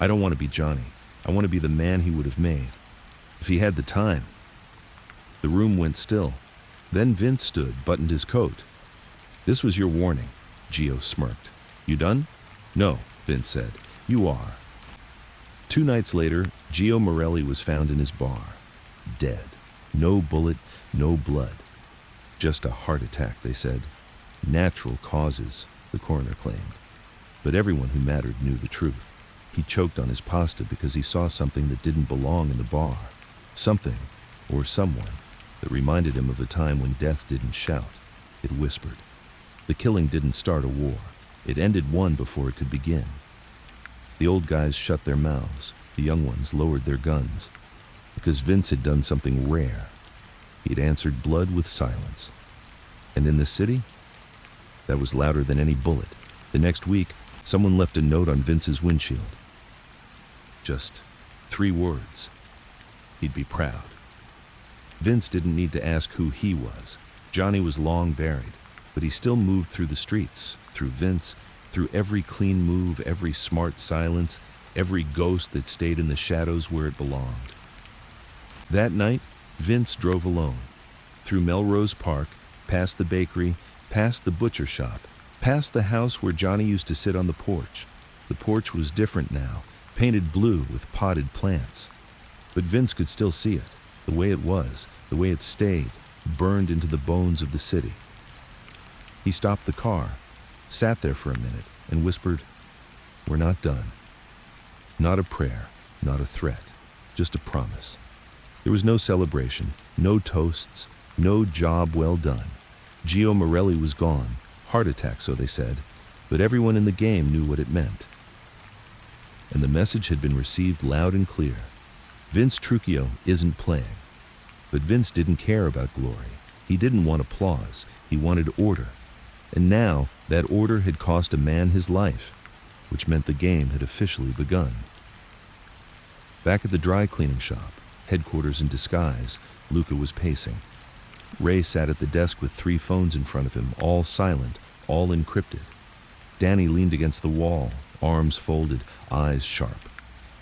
"I don't want to be Johnny. I want to be the man he would have made. If he had the time." The room went still. Then Vince stood, buttoned his coat. "This was your warning," Gio smirked. "You done?" "No," Vince said. "You are." 2 nights later, Gio Morelli was found in his bar. Dead. No bullet, no blood. Just a heart attack, they said. Natural causes, the coroner claimed. But everyone who mattered knew the truth. He choked on his pasta because he saw something that didn't belong in the bar. Something, or someone, that reminded him of a time when death didn't shout. It whispered. The killing didn't start a war. It ended one before it could begin. The old guys shut their mouths. The young ones lowered their guns. Because Vince had done something rare. He'd answered blood with silence. And in the city, that was louder than any bullet. The next week, someone left a note on Vince's windshield. Just 3 words. He'd be proud. Vince didn't need to ask who he was. Johnny was long buried, but he still moved through the streets, through Vince, through every clean move, every smart silence, every ghost that stayed in the shadows where it belonged. That night, Vince drove alone, through Melrose Park, past the bakery, past the butcher shop, past the house where Johnny used to sit on the porch. The porch was different now, painted blue with potted plants. But Vince could still see it, the way it was, the way it stayed, burned into the bones of the city. He stopped the car, sat there for a minute, and whispered, "We're not done." Not a prayer, not a threat, just a promise. There was no celebration, no toasts, no job well done. Gio Morelli was gone, heart attack, so they said, but everyone in the game knew what it meant. And the message had been received loud and clear. Vince Trucchio isn't playing. But Vince didn't care about glory. He didn't want applause. He wanted order. And now, that order had cost a man his life, which meant the game had officially begun. Back at the dry cleaning shop, headquarters in disguise, Luca was pacing. Ray sat at the desk with 3 phones in front of him, all silent, all encrypted. Danny leaned against the wall, arms folded, eyes sharp.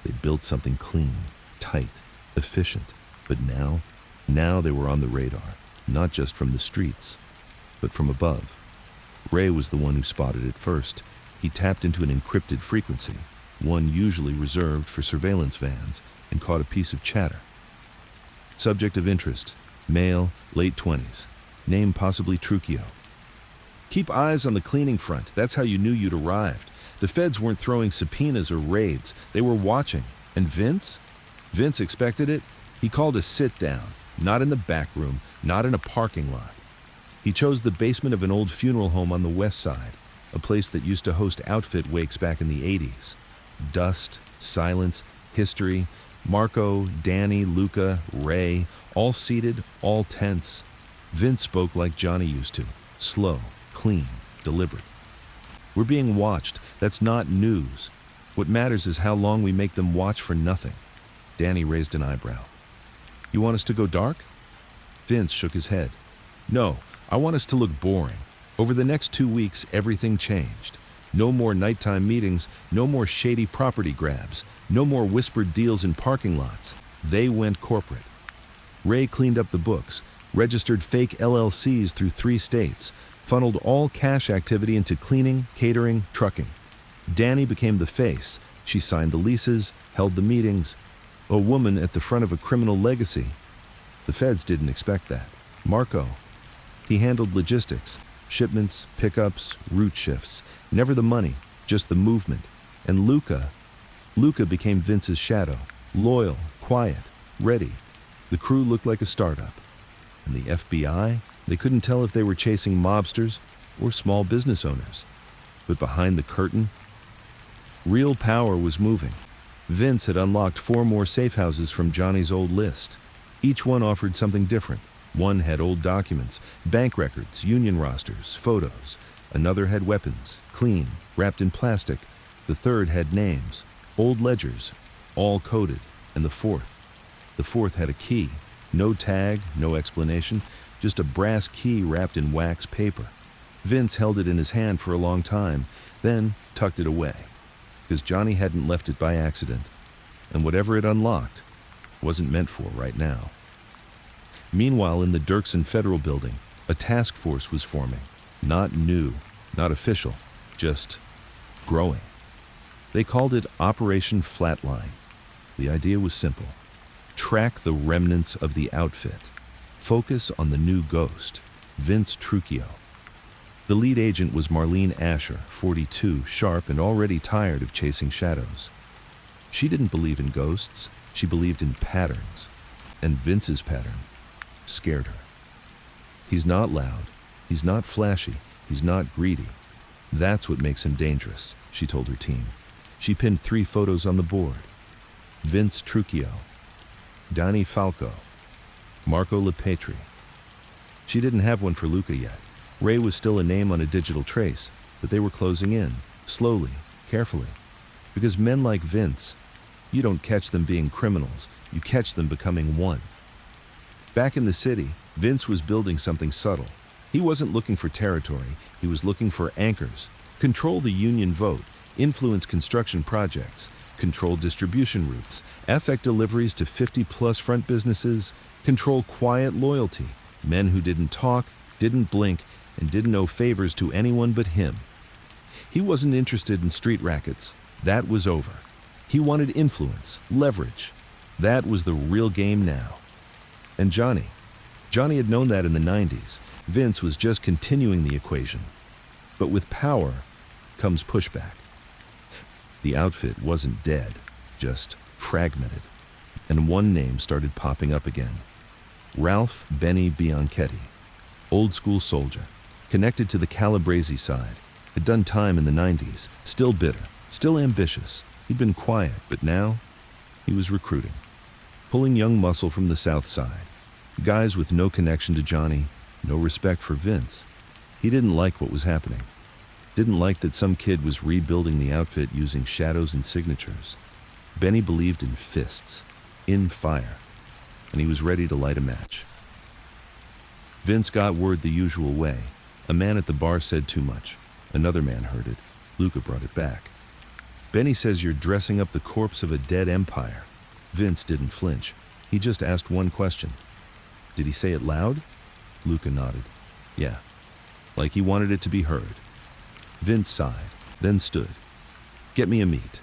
They'd built something clean, tight, efficient. But now they were on the radar, not just from the streets, but from above. Ray was the one who spotted it first. He tapped into an encrypted frequency, one usually reserved for surveillance vans, and caught a piece of chatter. Subject of interest, male, late 20s. Name possibly Trucchio. Keep eyes on the cleaning front. That's how you knew you'd arrived. The feds weren't throwing subpoenas or raids. They were watching. And Vince? Vince expected it. He called a sit-down, not in the back room, not in a parking lot. He chose the basement of an old funeral home on the west side, a place that used to host outfit wakes back in the 80s. Dust, silence, history, Marco, Danny, Luca, Ray, all seated, all tense. Vince spoke like Johnny used to, slow, clean, deliberate. We're being watched. That's not news. What matters is how long we make them watch for nothing. Danny raised an eyebrow. You want us to go dark? Vince shook his head. No, I want us to look boring. Over the next 2 weeks, everything changed. No more nighttime meetings, no more shady property grabs, no more whispered deals in parking lots. They went corporate. Ray cleaned up the books, registered fake LLCs through 3 states, funneled all cash activity into cleaning, catering, trucking. Danny became the face. She signed the leases, held the meetings. A woman at the front of a criminal legacy. The feds didn't expect that. Marco, He handled logistics, shipments, pickups, route shifts. Never the money, just the movement. And Luca became Vince's shadow. Loyal, quiet, ready. The crew looked like a startup. And the FBI? They couldn't tell if they were chasing mobsters or small business owners. But behind the curtain, real power was moving. Vince had unlocked 4 more safe houses from Johnny's old list. Each one offered something different. One had old documents, bank records, union rosters, photos. Another had weapons, clean, wrapped in plastic. The third had names, old ledgers, all coded. And the fourth had a key. No tag, no explanation, just a brass key wrapped in wax paper. Vince held it in his hand for a long time, then tucked it away, because Johnny hadn't left it by accident, and whatever it unlocked wasn't meant for right now. Meanwhile, in the Dirksen Federal Building, a task force was forming. Not new, not official, just growing. They called it Operation Flatline. The idea was simple. Track the remnants of the outfit. Focus on the new ghost, Vince Trucchio. The lead agent was Marlene Asher, 42, sharp and already tired of chasing shadows. She didn't believe in ghosts, she believed in patterns. And Vince's pattern scared her. He's not loud, he's not flashy, he's not greedy. That's what makes him dangerous, she told her team. She pinned 3 photos on the board. Vince Trucchio, Danny Falco, Marco Lepetri. She didn't have one for Luca yet. Ray was still a name on a digital trace, but they were closing in, slowly, carefully. Because men like Vince, you don't catch them being criminals, you catch them becoming one. Back in the city, Vince was building something subtle. He wasn't looking for territory, he was looking for anchors. Control the union vote, influence construction projects, control distribution routes, affect deliveries to 50-plus front businesses, control quiet loyalty, men who didn't talk, didn't blink, and didn't owe favors to anyone but him. He wasn't interested in street rackets. That was over. He wanted influence, leverage. That was the real game now. And Johnny had known that in the 90s. Vince was just continuing the equation. But with power comes pushback. The outfit wasn't dead, just fragmented. And one name started popping up again. Ralph Benny Bianchetti, old school soldier, connected to the Calabrese side, had done time in the 90s, still bitter, still ambitious. He'd been quiet, but now he was recruiting, pulling young muscle from the south side, guys with no connection to Johnny, no respect for Vince. He didn't like what was happening. Didn't like that some kid was rebuilding the outfit using shadows and signatures. Benny believed in fists, in fire, and he was ready to light a match. Vince got word the usual way. A man at the bar said too much. Another man heard it. Luca brought it back. Benny says you're dressing up the corpse of a dead empire. Vince didn't flinch. He just asked one question. Did he say it loud? Luca nodded. Yeah, like he wanted it to be heard. Vince sighed, then stood. Get me a meat.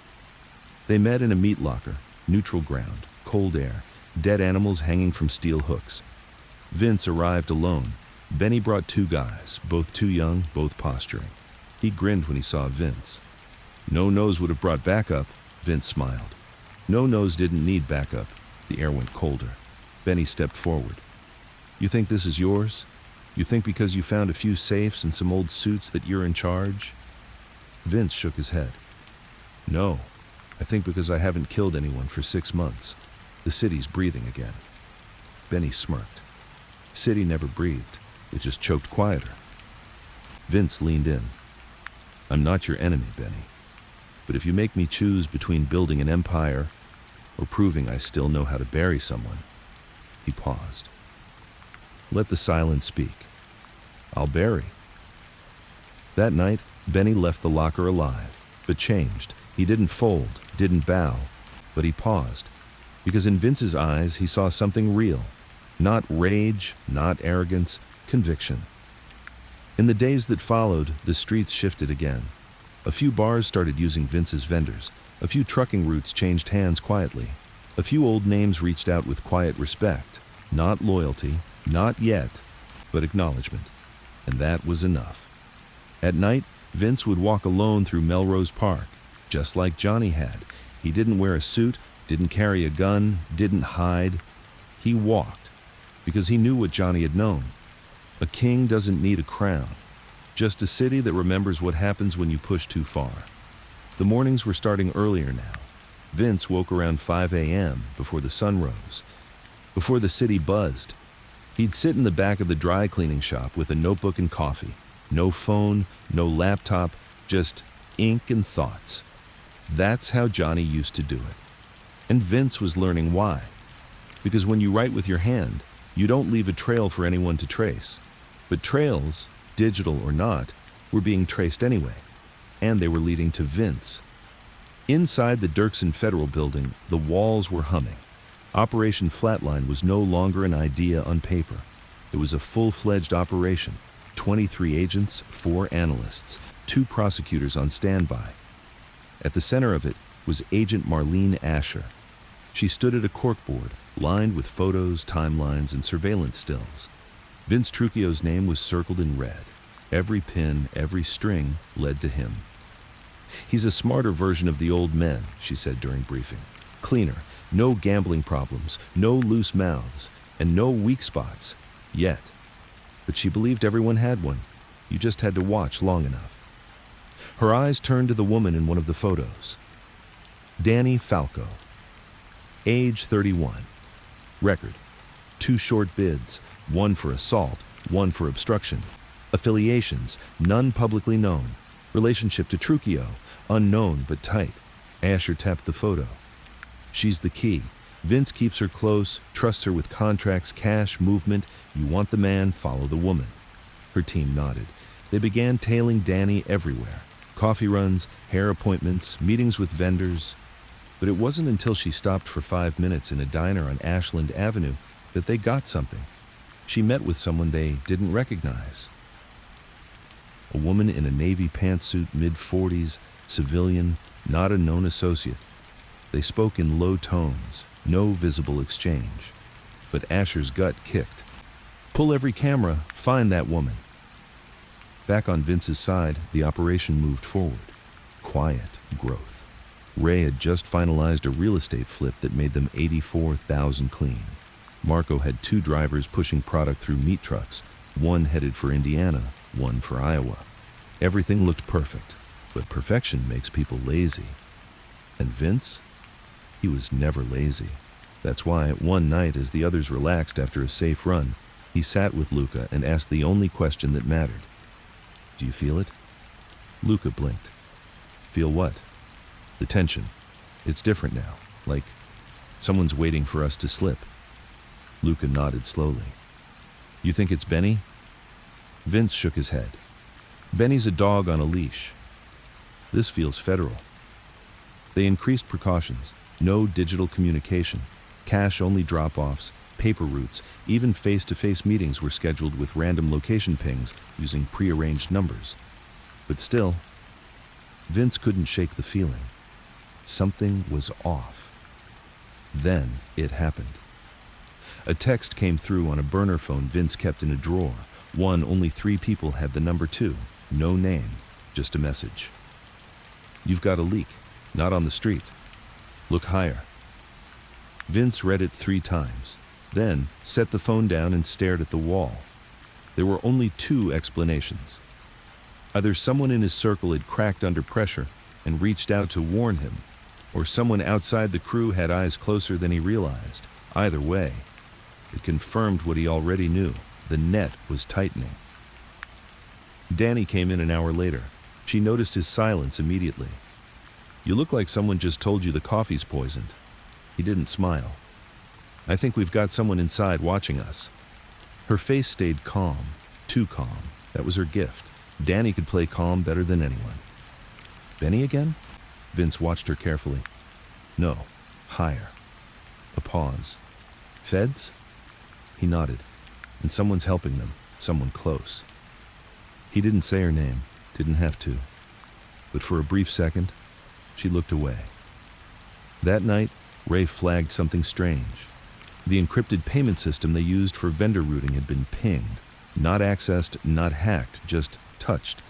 They met in a meat locker, neutral ground, cold air, dead animals hanging from steel hooks. Vince arrived alone. Benny brought 2 guys, both too young, both posturing. He grinned when he saw Vince. No nose would have brought backup, Vince smiled. No nose didn't need backup. The air went colder. Benny stepped forward. You think this is yours? You think because you found a few safes and some old suits that you're in charge? Vince shook his head. No, I think because I haven't killed anyone for 6 months. The city's breathing again. Benny smirked. City never breathed. It just choked quieter. Vince leaned in. I'm not your enemy, Benny. But if you make me choose between building an empire or proving I still know how to bury someone, he paused. Let the silence speak. I'll bury. That night, Benny left the locker alive, but changed. He didn't fold, didn't bow, but he paused. Because in Vince's eyes, he saw something real. Not rage, not arrogance, conviction. In the days that followed, the streets shifted again. A few bars started using Vince's vendors. A few trucking routes changed hands quietly. A few old names reached out with quiet respect. Not loyalty, not yet, but acknowledgement. and that was enough. At night, Vince would walk alone through Melrose Park, just like Johnny had. He didn't wear a suit, didn't carry a gun, didn't hide. He walked, because he knew what Johnny had known. A king doesn't need a crown, just a city that remembers what happens when you push too far. The mornings were starting earlier now. Vince woke around 5 a.m. before the sun rose, before the city buzzed. He'd sit in the back of the dry cleaning shop with a notebook and coffee. No phone, no laptop, just ink and thoughts. That's how Johnny used to do it. And Vince was learning why. Because when you write with your hand, you don't leave a trail for anyone to trace. But trails, digital or not, were being traced anyway. And they were leading to Vince. Inside the Dirksen Federal Building, the walls were humming. Operation Flatline was no longer an idea on paper. It was a full-fledged operation. 23 agents, 4 analysts, 2 prosecutors on standby. At the center of it was Agent Marlene Asher. She stood at a corkboard, lined with photos, timelines, and surveillance stills. Vince Trucchio's name was circled in red. Every pin, every string led to him. "He's a smarter version of the old men," she said during briefing. "Cleaner, no gambling problems, no loose mouths, and no weak spots. Yet." But she believed everyone had one. You just had to watch long enough. Her eyes turned to the woman in one of the photos. Danny Falco. Age 31. Record: 2 short bids, 1 for assault, 1 for obstruction. Affiliations: none publicly known. Relationship to Trucchio: unknown but tight. Asher tapped the photo. "She's the key. Vince keeps her close, trusts her with contracts, cash, movement. You want the man, follow the woman." Her team nodded. They began tailing Danny everywhere. Coffee runs, hair appointments, meetings with vendors. But it wasn't until she stopped for 5 minutes in a diner on Ashland Avenue that they got something. She met with someone they didn't recognize. A woman in a navy pantsuit, mid-40s, civilian, not a known associate. They spoke in low tones, no visible exchange. But Asher's gut kicked. "Pull every camera, find that woman." Back on Vince's side, the operation moved forward. Quiet growth. Ray had just finalized a real estate flip that made them $84,000 clean. Marco had 2 drivers pushing product through meat trucks, one headed for Indiana, one for Iowa. Everything looked perfect, but perfection makes people lazy. And Vince? He was never lazy. That's why, one night as the others relaxed after a safe run, he sat with Luca and asked the only question that mattered. "Do you feel it?" Luca blinked. "Feel what?" "The tension. It's different now, like someone's waiting for us to slip." Luca nodded slowly. "You think it's Benny?" Vince shook his head. "Benny's a dog on a leash. This feels federal." They increased precautions. No digital communication. Cash-only drop-offs, paper routes, even face-to-face meetings were scheduled with random location pings using pre-arranged numbers. But still, Vince couldn't shake the feeling. Something was off. Then it happened. A text came through on a burner phone Vince kept in a drawer. One only 3 people had the number 2. No name, just a message. "You've got a leak. Not on the street. Look higher." Vince read it 3 times, then set the phone down and stared at the wall. There were only 2 explanations. Either someone in his circle had cracked under pressure and reached out to warn him, or someone outside the crew had eyes closer than he realized. Either way, it confirmed what he already knew. The net was tightening. Danny came in an hour later. She noticed his silence immediately. "You look like someone just told you the coffee's poisoned." He didn't smile. "I think we've got someone inside watching us." Her face stayed calm, too calm. That was her gift. Danny could play calm better than anyone. "Benny again?" Vince watched her carefully. "No, higher." A pause. "Feds?" He nodded. "And someone's helping them, someone close." He didn't say her name, didn't have to. But for a brief second, she looked away. That night, Ray flagged something strange. The encrypted payment system they used for vendor routing had been pinged. Not accessed, not hacked, just touched.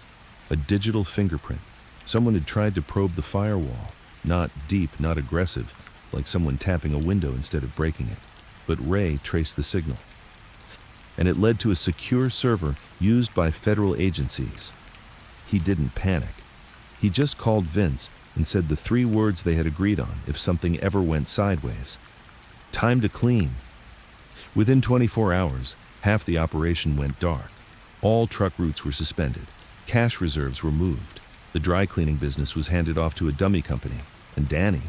A digital fingerprint. Someone had tried to probe the firewall. Not deep, not aggressive, like someone tapping a window instead of breaking it. But Ray traced the signal. And it led to a secure server used by federal agencies. He didn't panic. He just called Vince and said the 3 words they had agreed on if something ever went sideways. Time to clean. Within 24 hours, half the operation went dark. All truck routes were suspended. Cash reserves were moved. The dry cleaning business was handed off to a dummy company. And Danny,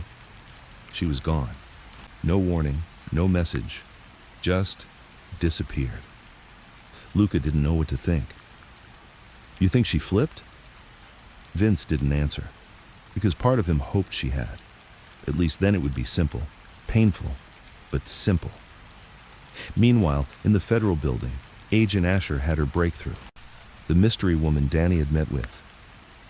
she was gone. No warning, no message. Just disappeared. Luca didn't know what to think. You think she flipped? Vince didn't answer, because part of him hoped she had. At least then it would be simple. Painful, but simple. Meanwhile, in the federal building, Agent Asher had her breakthrough. The mystery woman Danny had met with.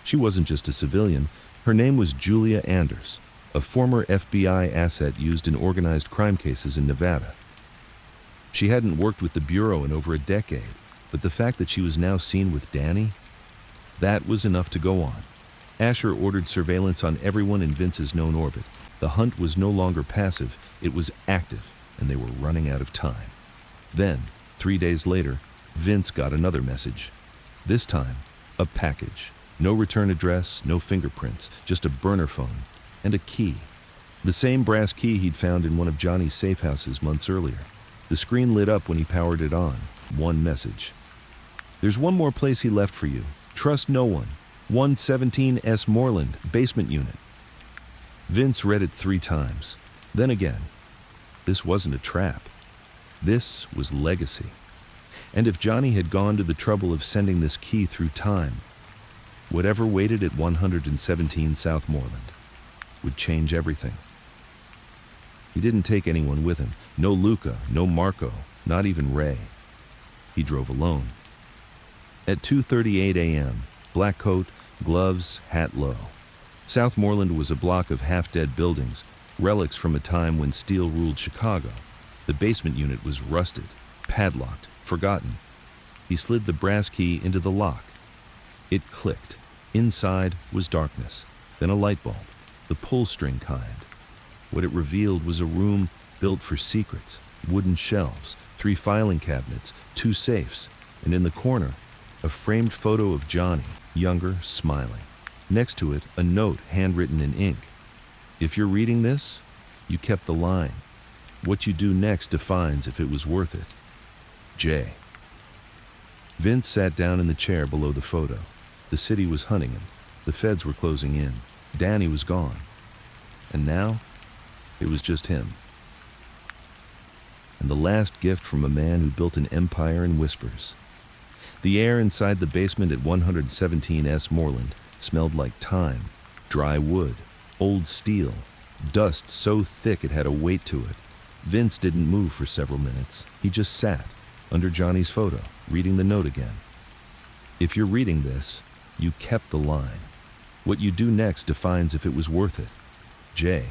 She wasn't just a civilian. Her name was Julia Anders, a former FBI asset used in organized crime cases in Nevada. She hadn't worked with the Bureau in over a decade, but the fact that she was now seen with Danny, that was enough to go on. Asher ordered surveillance on everyone in Vince's known orbit. The hunt was no longer passive, it was active, and they were running out of time. Then, 3 days later, Vince got another message. This time, a package. No return address, no fingerprints, just a burner phone and a key. The same brass key he'd found in one of Johnny's safe houses months earlier. The screen lit up when he powered it on. One message. There's one more place he left for you. Trust no one. 117 S. Moreland, basement unit. Vince read it 3 times. Then again. This wasn't a trap. This was legacy. And if Johnny had gone to the trouble of sending this key through time, whatever waited at 117 South Moreland would change everything. He didn't take anyone with him. No Luca, no Marco, not even Ray. He drove alone. At 2:38 a.m., black coat, gloves, hat low. South Moreland was a block of half-dead buildings, relics from a time when steel ruled Chicago. The basement unit was rusted, padlocked, forgotten. He slid the brass key into the lock. It clicked. Inside was darkness, then a light bulb, the pull-string kind. What it revealed was a room built for secrets, wooden shelves, 3 filing cabinets, 2 safes, and in the corner, a framed photo of Johnny, younger, smiling. Next to it, a note handwritten in ink. If you're reading this, you kept the line. What you do next defines if it was worth it. J. Vince sat down in the chair below the photo. The city was hunting him. The feds were closing in. Danny was gone. And now, it was just him. And the last gift from a man who built an empire in whispers. The air inside the basement at 117 S. Moreland smelled like time, dry wood, old steel, dust so thick it had a weight to it. Vince didn't move for several minutes. He just sat, under Johnny's photo, reading the note again. If you're reading this, you kept the line. What you do next defines if it was worth it. J.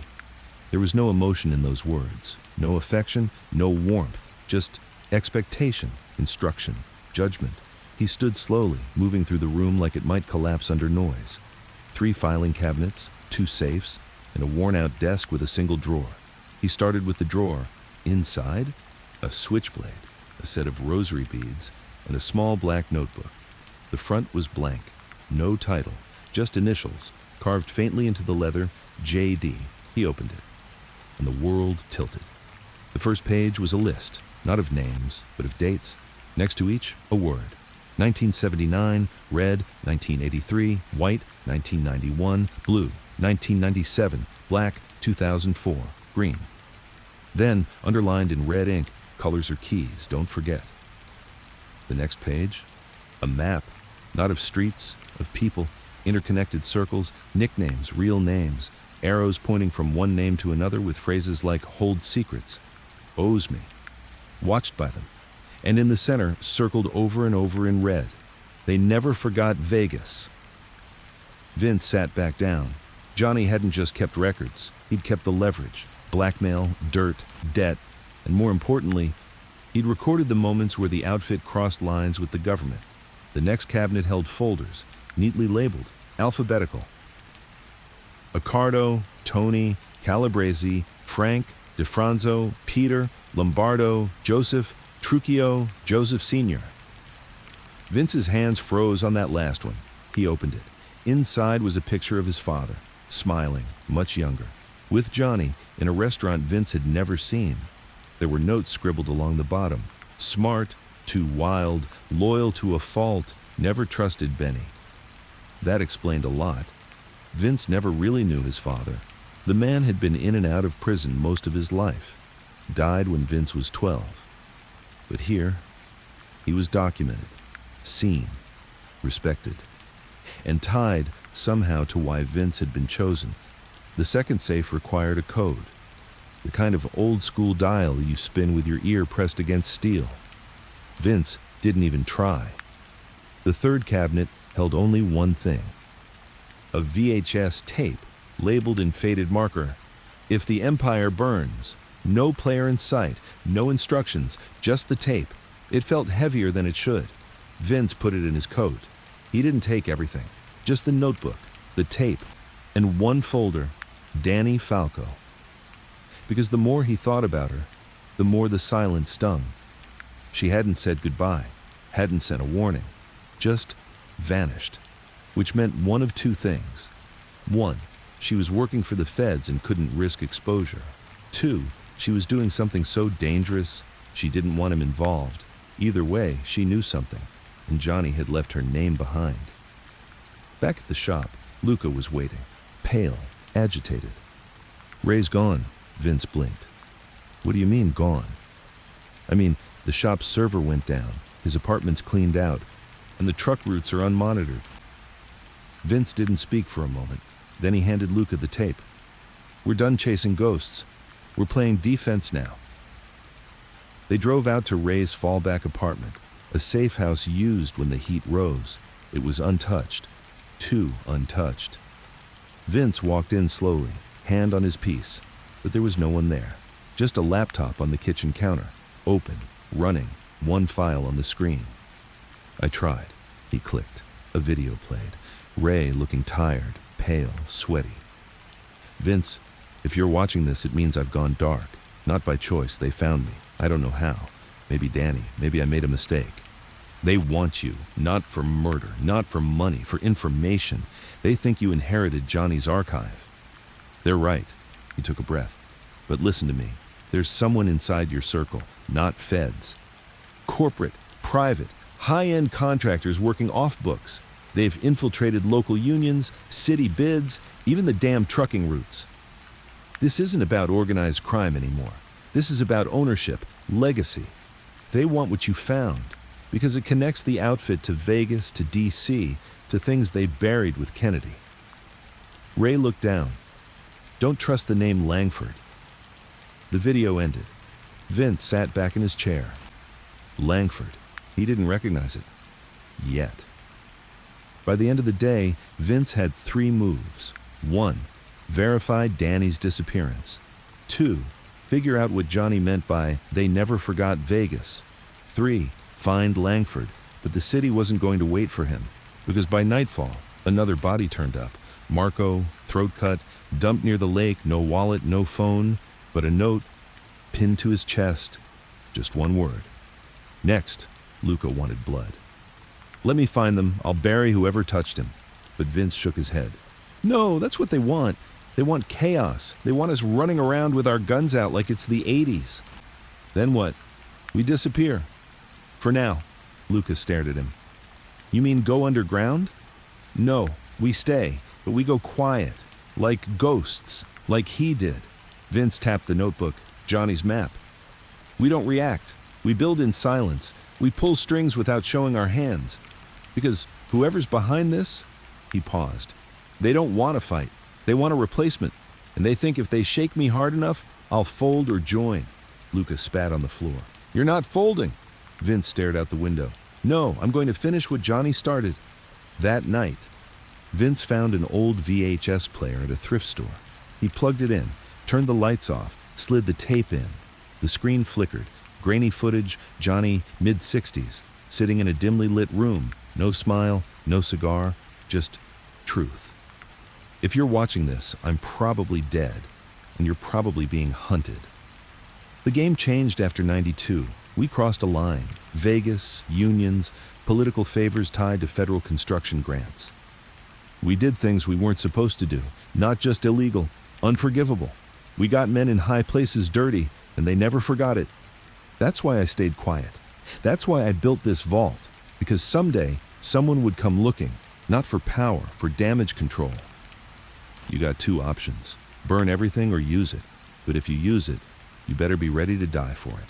There was no emotion in those words, no affection, no warmth, just expectation, instruction, judgment. He stood slowly, moving through the room like it might collapse under noise. 3 filing cabinets, 2 safes, and a worn-out desk with a single drawer. He started with the drawer. Inside, a switchblade, a set of rosary beads, and a small black notebook. The front was blank, no title, just initials, carved faintly into the leather, J.D. He opened it, and the world tilted. The first page was a list, not of names, but of dates. Next to each, a word. 1979, red, 1983, white, 1991, blue, 1997, black, 2004, green. Then, underlined in red ink, colors are keys, don't forget. The next page, a map, not of streets, of people, interconnected circles, nicknames, real names, arrows pointing from one name to another with phrases like hold secrets, owes me, watched by them. And in the center, circled over and over in red. They never forgot Vegas. Vince sat back down. Johnny hadn't just kept records. He'd kept the leverage, blackmail, dirt, debt, and more importantly, He'd recorded the moments where the outfit crossed lines with the government. The next cabinet held folders, neatly labeled, alphabetical. Accardo, Tony, Calabrese, Frank, DiFronzo, Peter, Lombardo, Joseph, Trucchio, Joseph Sr. Vince's hands froze on that last one. He opened it. Inside was a picture of his father, smiling, much younger, with Johnny in a restaurant Vince had never seen. There were notes scribbled along the bottom. Smart, too wild, loyal to a fault, never trusted Benny. That explained a lot. Vince never really knew his father. The man had been in and out of prison most of his life. Died when Vince was 12. But here, he was documented, seen, respected, and tied somehow to why Vince had been chosen. The second safe required a code, the kind of old-school dial you spin with your ear pressed against steel. Vince didn't even try. The third cabinet held only one thing, a VHS tape labeled in faded marker. If the Empire burns, no player in sight, no instructions, just the tape. It felt heavier than it should. Vince put it in his coat. He didn't take everything, just the notebook, the tape, and one folder, Danny Falco. Because the more he thought about her, the more the silence stung. She hadn't said goodbye, hadn't sent a warning, just vanished, which meant one of two things. One, she was working for the feds and couldn't risk exposure. Two, she was doing something so dangerous she didn't want him involved. Either way, she knew something, and Johnny had left her name behind. Back at the shop, Luca was waiting, pale, agitated. "Ray's gone," Vince blinked. "What do you mean, gone?" "I mean, the shop's server went down, his apartment's cleaned out, and the truck routes are unmonitored." Vince didn't speak for a moment. Then he handed Luca the tape. "We're done chasing ghosts. We're playing defense now." They drove out to Ray's fallback apartment, a safe house used when the heat rose. It was untouched, too untouched. Vince walked in slowly, hand on his piece, but there was no one there. Just a laptop on the kitchen counter, open, running, one file on the screen. "I tried," he clicked. A video played. Ray looking tired, pale, sweaty. "Vince, if you're watching this, it means I've gone dark. Not by choice, they found me. I don't know how. Maybe Danny, maybe I made a mistake. They want you, not for murder, not for money, for information. They think you inherited Johnny's archive." "They're right." He took a breath. "But listen to me. There's someone inside your circle, not feds. Corporate, private, high-end contractors working off books. They've infiltrated local unions, city bids, even the damn trucking routes. This isn't about organized crime anymore. This is about ownership, legacy. They want what you found, because it connects the outfit to Vegas, to DC, to things they buried with Kennedy." Ray looked down. "Don't trust the name Langford." The video ended. Vince sat back in his chair. Langford. He didn't recognize it. Yet. By the end of the day, Vince had 3 moves. 1. Verify Danny's disappearance. 2. Figure out what Johnny meant by "they never forgot Vegas." 3. Find Langford, but the city wasn't going to wait for him, because by nightfall, another body turned up. Marco, throat cut, dumped near the lake, no wallet, no phone, but a note pinned to his chest. Just one word. Next, Luca wanted blood. "Let me find them. I'll bury whoever touched him." But Vince shook his head. "No, that's what they want. They want chaos. They want us running around with our guns out like it's the 80s. Then what? We disappear. For now." Luca stared at him. "You mean go underground?" "No, we stay, but we go quiet, like ghosts, like he did." Vince tapped the notebook, Johnny's map. "We don't react. We build in silence. We pull strings without showing our hands. Because whoever's behind this," he paused, "they don't want to fight. They want a replacement. And they think if they shake me hard enough, I'll fold or join." Luca spat on the floor. "You're not folding." Vince stared out the window. "No, I'm going to finish what Johnny started." That night, Vince found an old VHS player at a thrift store. He plugged it in, turned the lights off, slid the tape in. The screen flickered, Grainy footage, Johnny, mid-60s, sitting in a dimly lit room. No smile, no cigar, just truth. If you're watching this, I'm probably dead, and you're probably being hunted. The game changed after '92. We crossed a line. Vegas, unions, political favors tied to federal construction grants. We did things we weren't supposed to do, not just illegal, unforgivable. We got men in high places dirty, and they never forgot it. That's why I stayed quiet. That's why I built this vault, because someday someone would come looking, not for power, for damage control. You got two options: burn everything or use it. But if you use it, you better be ready to die for it.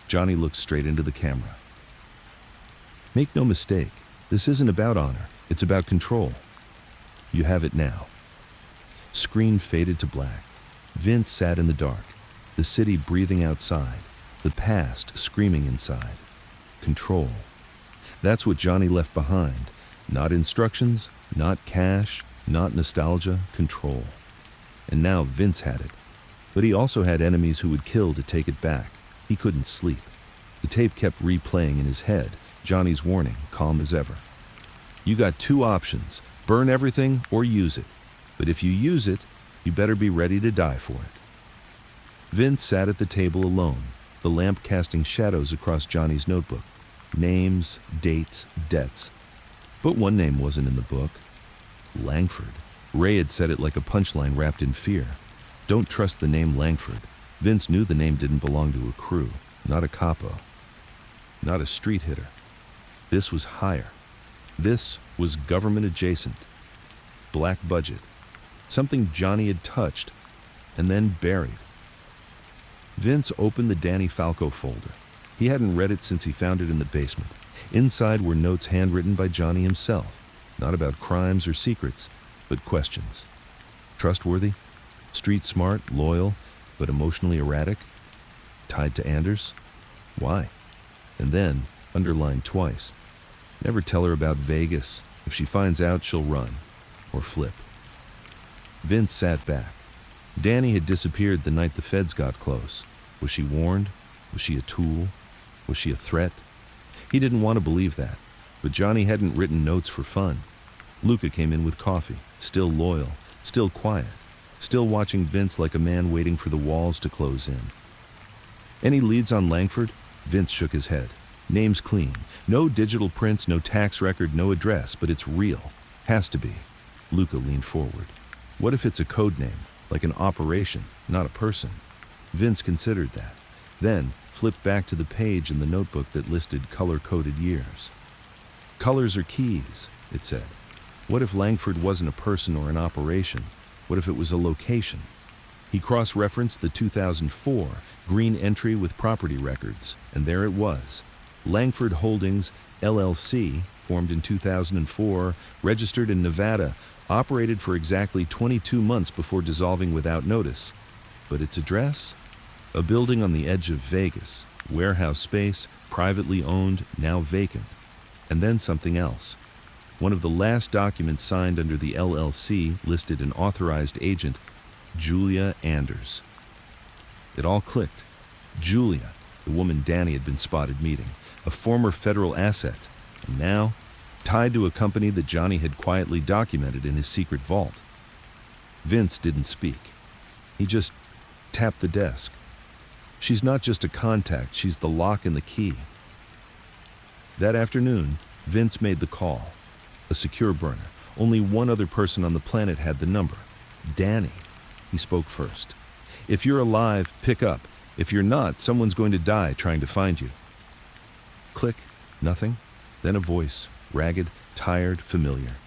Johnny looked straight into the camera. Make no mistake, this isn't about honor, it's about control. You have it now. Screen faded to black. Vince sat in the dark, the city breathing outside, the past screaming inside. Control. That's what Johnny left behind. Not instructions, not cash, not nostalgia, control. And now Vince had it. But he also had enemies who would kill to take it back. He couldn't sleep. The tape kept replaying in his head, Johnny's warning, calm as ever. You got two options: burn everything or use it. But if you use it, you better be ready to die for it. Vince sat at the table alone, the lamp casting shadows across Johnny's notebook. Names, dates, debts. But one name wasn't in the book. Langford. Ray had said it like a punchline wrapped in fear. Don't trust the name Langford. Vince knew the name didn't belong to a crew, not a capo, not a street hitter. This was higher. This was government adjacent. Black budget. Something Johnny had touched and then buried. Vince opened the Danny Falco folder. He hadn't read it since he found it in the basement. Inside were notes handwritten by Johnny himself, not about crimes or secrets, but questions. Trustworthy? Street smart, loyal, but emotionally erratic? Tied to Anders? Why? And then, underlined twice, never tell her about Vegas. If she finds out, she'll run. Or flip. Vince sat back. Danny had disappeared the night the feds got close. Was she warned? Was she a tool? Was she a threat? He didn't want to believe that, but Johnny hadn't written notes for fun. Luca came in with coffee, still loyal, still quiet, still watching Vince like a man waiting for the walls to close in. Any leads on Langford? Vince shook his head. Name's clean. No digital prints, no tax record, no address, but it's real. Has to be. Luca leaned forward. What if it's a code name, like an operation, not a person? Vince considered that. Then flipped back to the page in the notebook that listed color-coded years. Colors are keys, it said. What if Langford wasn't a person or an operation? What if it was a location? He cross-referenced the 2004 green entry with property records, and there it was. Langford Holdings, LLC, formed in 2004, registered in Nevada, operated for exactly 22 months before dissolving without notice. But its address? A building on the edge of Vegas, warehouse space, privately owned, now vacant. And then something else. One of the last documents signed under the LLC listed an authorized agent, Julia Anders. It all clicked. Julia, the woman Danny had been spotted meeting, a former federal asset, and now tied to a company that Johnny had quietly documented in his secret vault. Vince didn't speak. He just tapped the desk. She's not just a contact, she's the lock and the key. That afternoon, Vince made the call. A secure burner. Only one other person on the planet had the number. Danny. He spoke first. If you're alive, pick up. If you're not, someone's going to die trying to find you. Click. Nothing. Then a voice. Ragged, tired, familiar.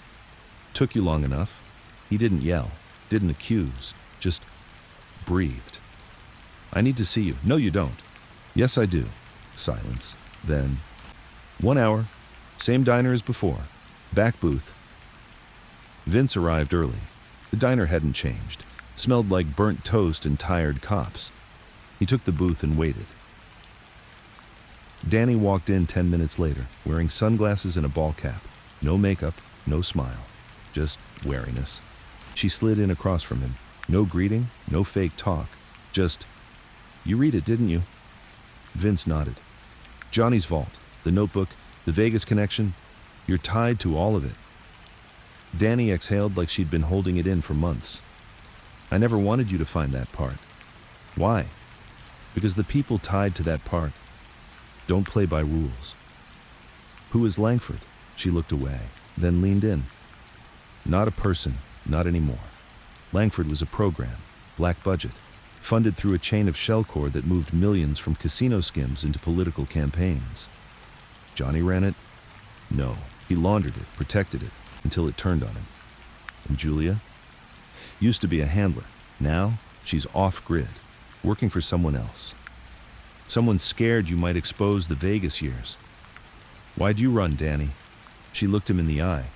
Took you long enough. He didn't yell. Didn't accuse. Just breathed. I need to see you. No, you don't. Yes, I do. Silence. Then 1 hour. Same diner as before. Back booth. Vince arrived early. The diner hadn't changed. Smelled like burnt toast and tired cops. He took the booth and waited. Danny walked in 10 minutes later, wearing sunglasses and a ball cap. No makeup, no smile. Just wariness. She slid in across from him. No greeting, no fake talk. Just, you read it, didn't you? Vince nodded. Johnny's vault, the notebook, the Vegas connection, you're tied to all of it. Danny exhaled like she'd been holding it in for months. I never wanted you to find that part. Why? Because the people tied to that part don't play by rules. Who is Langford? She looked away, then leaned in. Not a person, not anymore. Langford was a program, black budget, funded through a chain of shellcore that moved millions from casino skims into political campaigns. Johnny ran it? No, he laundered it, protected it, until it turned on him. And Julia? Used to be a handler. Now, she's off-grid, working for someone else. Someone scared you might expose the Vegas years. Why'd you run, Danny? She looked him in the eye.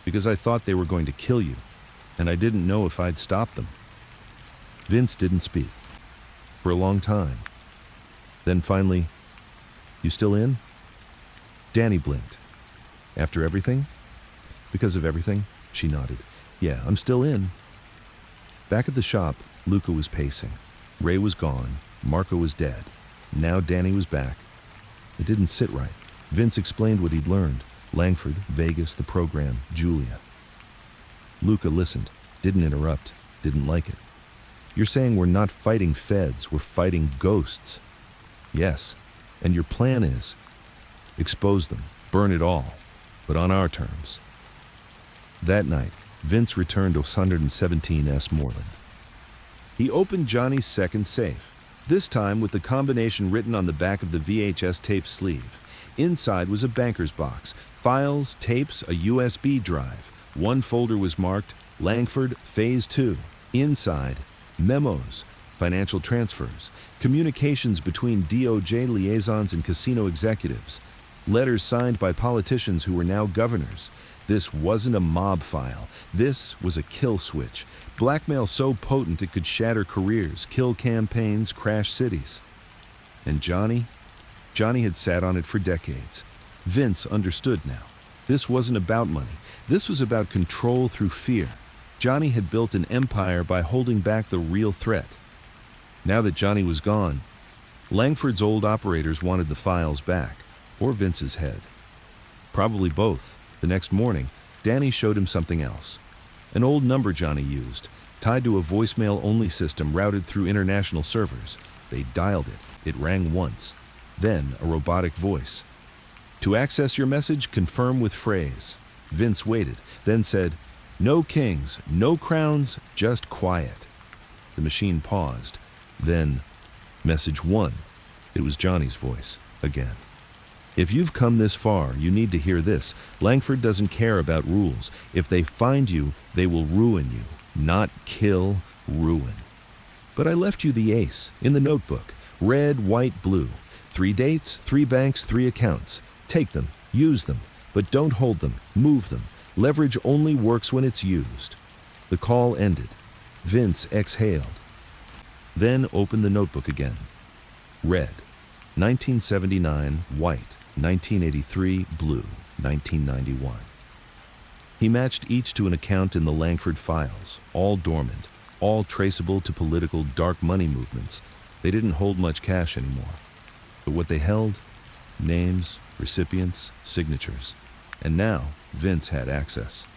Because I thought they were going to kill you, and I didn't know if I'd stop them. Vince didn't speak. For a long time. Then finally, you still in? Danny blinked. After everything? Because of everything? She nodded. Yeah, I'm still in. Back at the shop, Luca was pacing. Ray was gone. Marco was dead. Now Danny was back. It didn't sit right. Vince explained what he'd learned. Langford, Vegas, the program, Julia. Luca listened, didn't interrupt, didn't like it. You're saying we're not fighting feds, we're fighting ghosts. Yes, and your plan is expose them, burn it all, but on our terms. That night, Vince returned to 117S Moreland. He opened Johnny's second safe, this time with the combination written on the back of the VHS tape sleeve. Inside was a banker's box, files, tapes, a USB drive. One folder was marked Langford Phase 2. Inside, memos, financial transfers, communications between DOJ liaisons and casino executives, letters signed by politicians who were now governors. This wasn't a mob file. This was a kill switch. Blackmail so potent it could shatter careers, kill campaigns, crash cities. And Johnny had sat on it for decades. Vince understood now. This wasn't about money. This was about control through fear. Johnny had built an empire by holding back the real threat. Now that Johnny was gone, Langford's old operators wanted the files back, or Vince's head. Probably both. The next morning, Danny showed him something else. An old number Johnny used, tied to a voicemail-only system routed through international servers. They dialed it. It rang once. Then a robotic voice. To access your message, confirm with phrase. Vince waited, then said, "No kings, no crowns, just quiet." The machine paused. Then, message 1. It was Johnny's voice, again. If you've come this far, you need to hear this. Langford doesn't care about rules. If they find you, they will ruin you. Not kill, ruin. But I left you the ace, in the notebook. Red, white, blue. 3 dates, 3 banks, 3 accounts. Take them, use them, but don't hold them, move them. Leverage only works when it's used. The call ended. Vince exhaled. Then opened the notebook again. Red, 1979, white, 1983, blue, 1991. He matched each to an account in the Langford files, all dormant, all traceable to political dark money movements. They didn't hold much cash anymore. But what they held? Names, recipients, signatures. And now, Vince had access.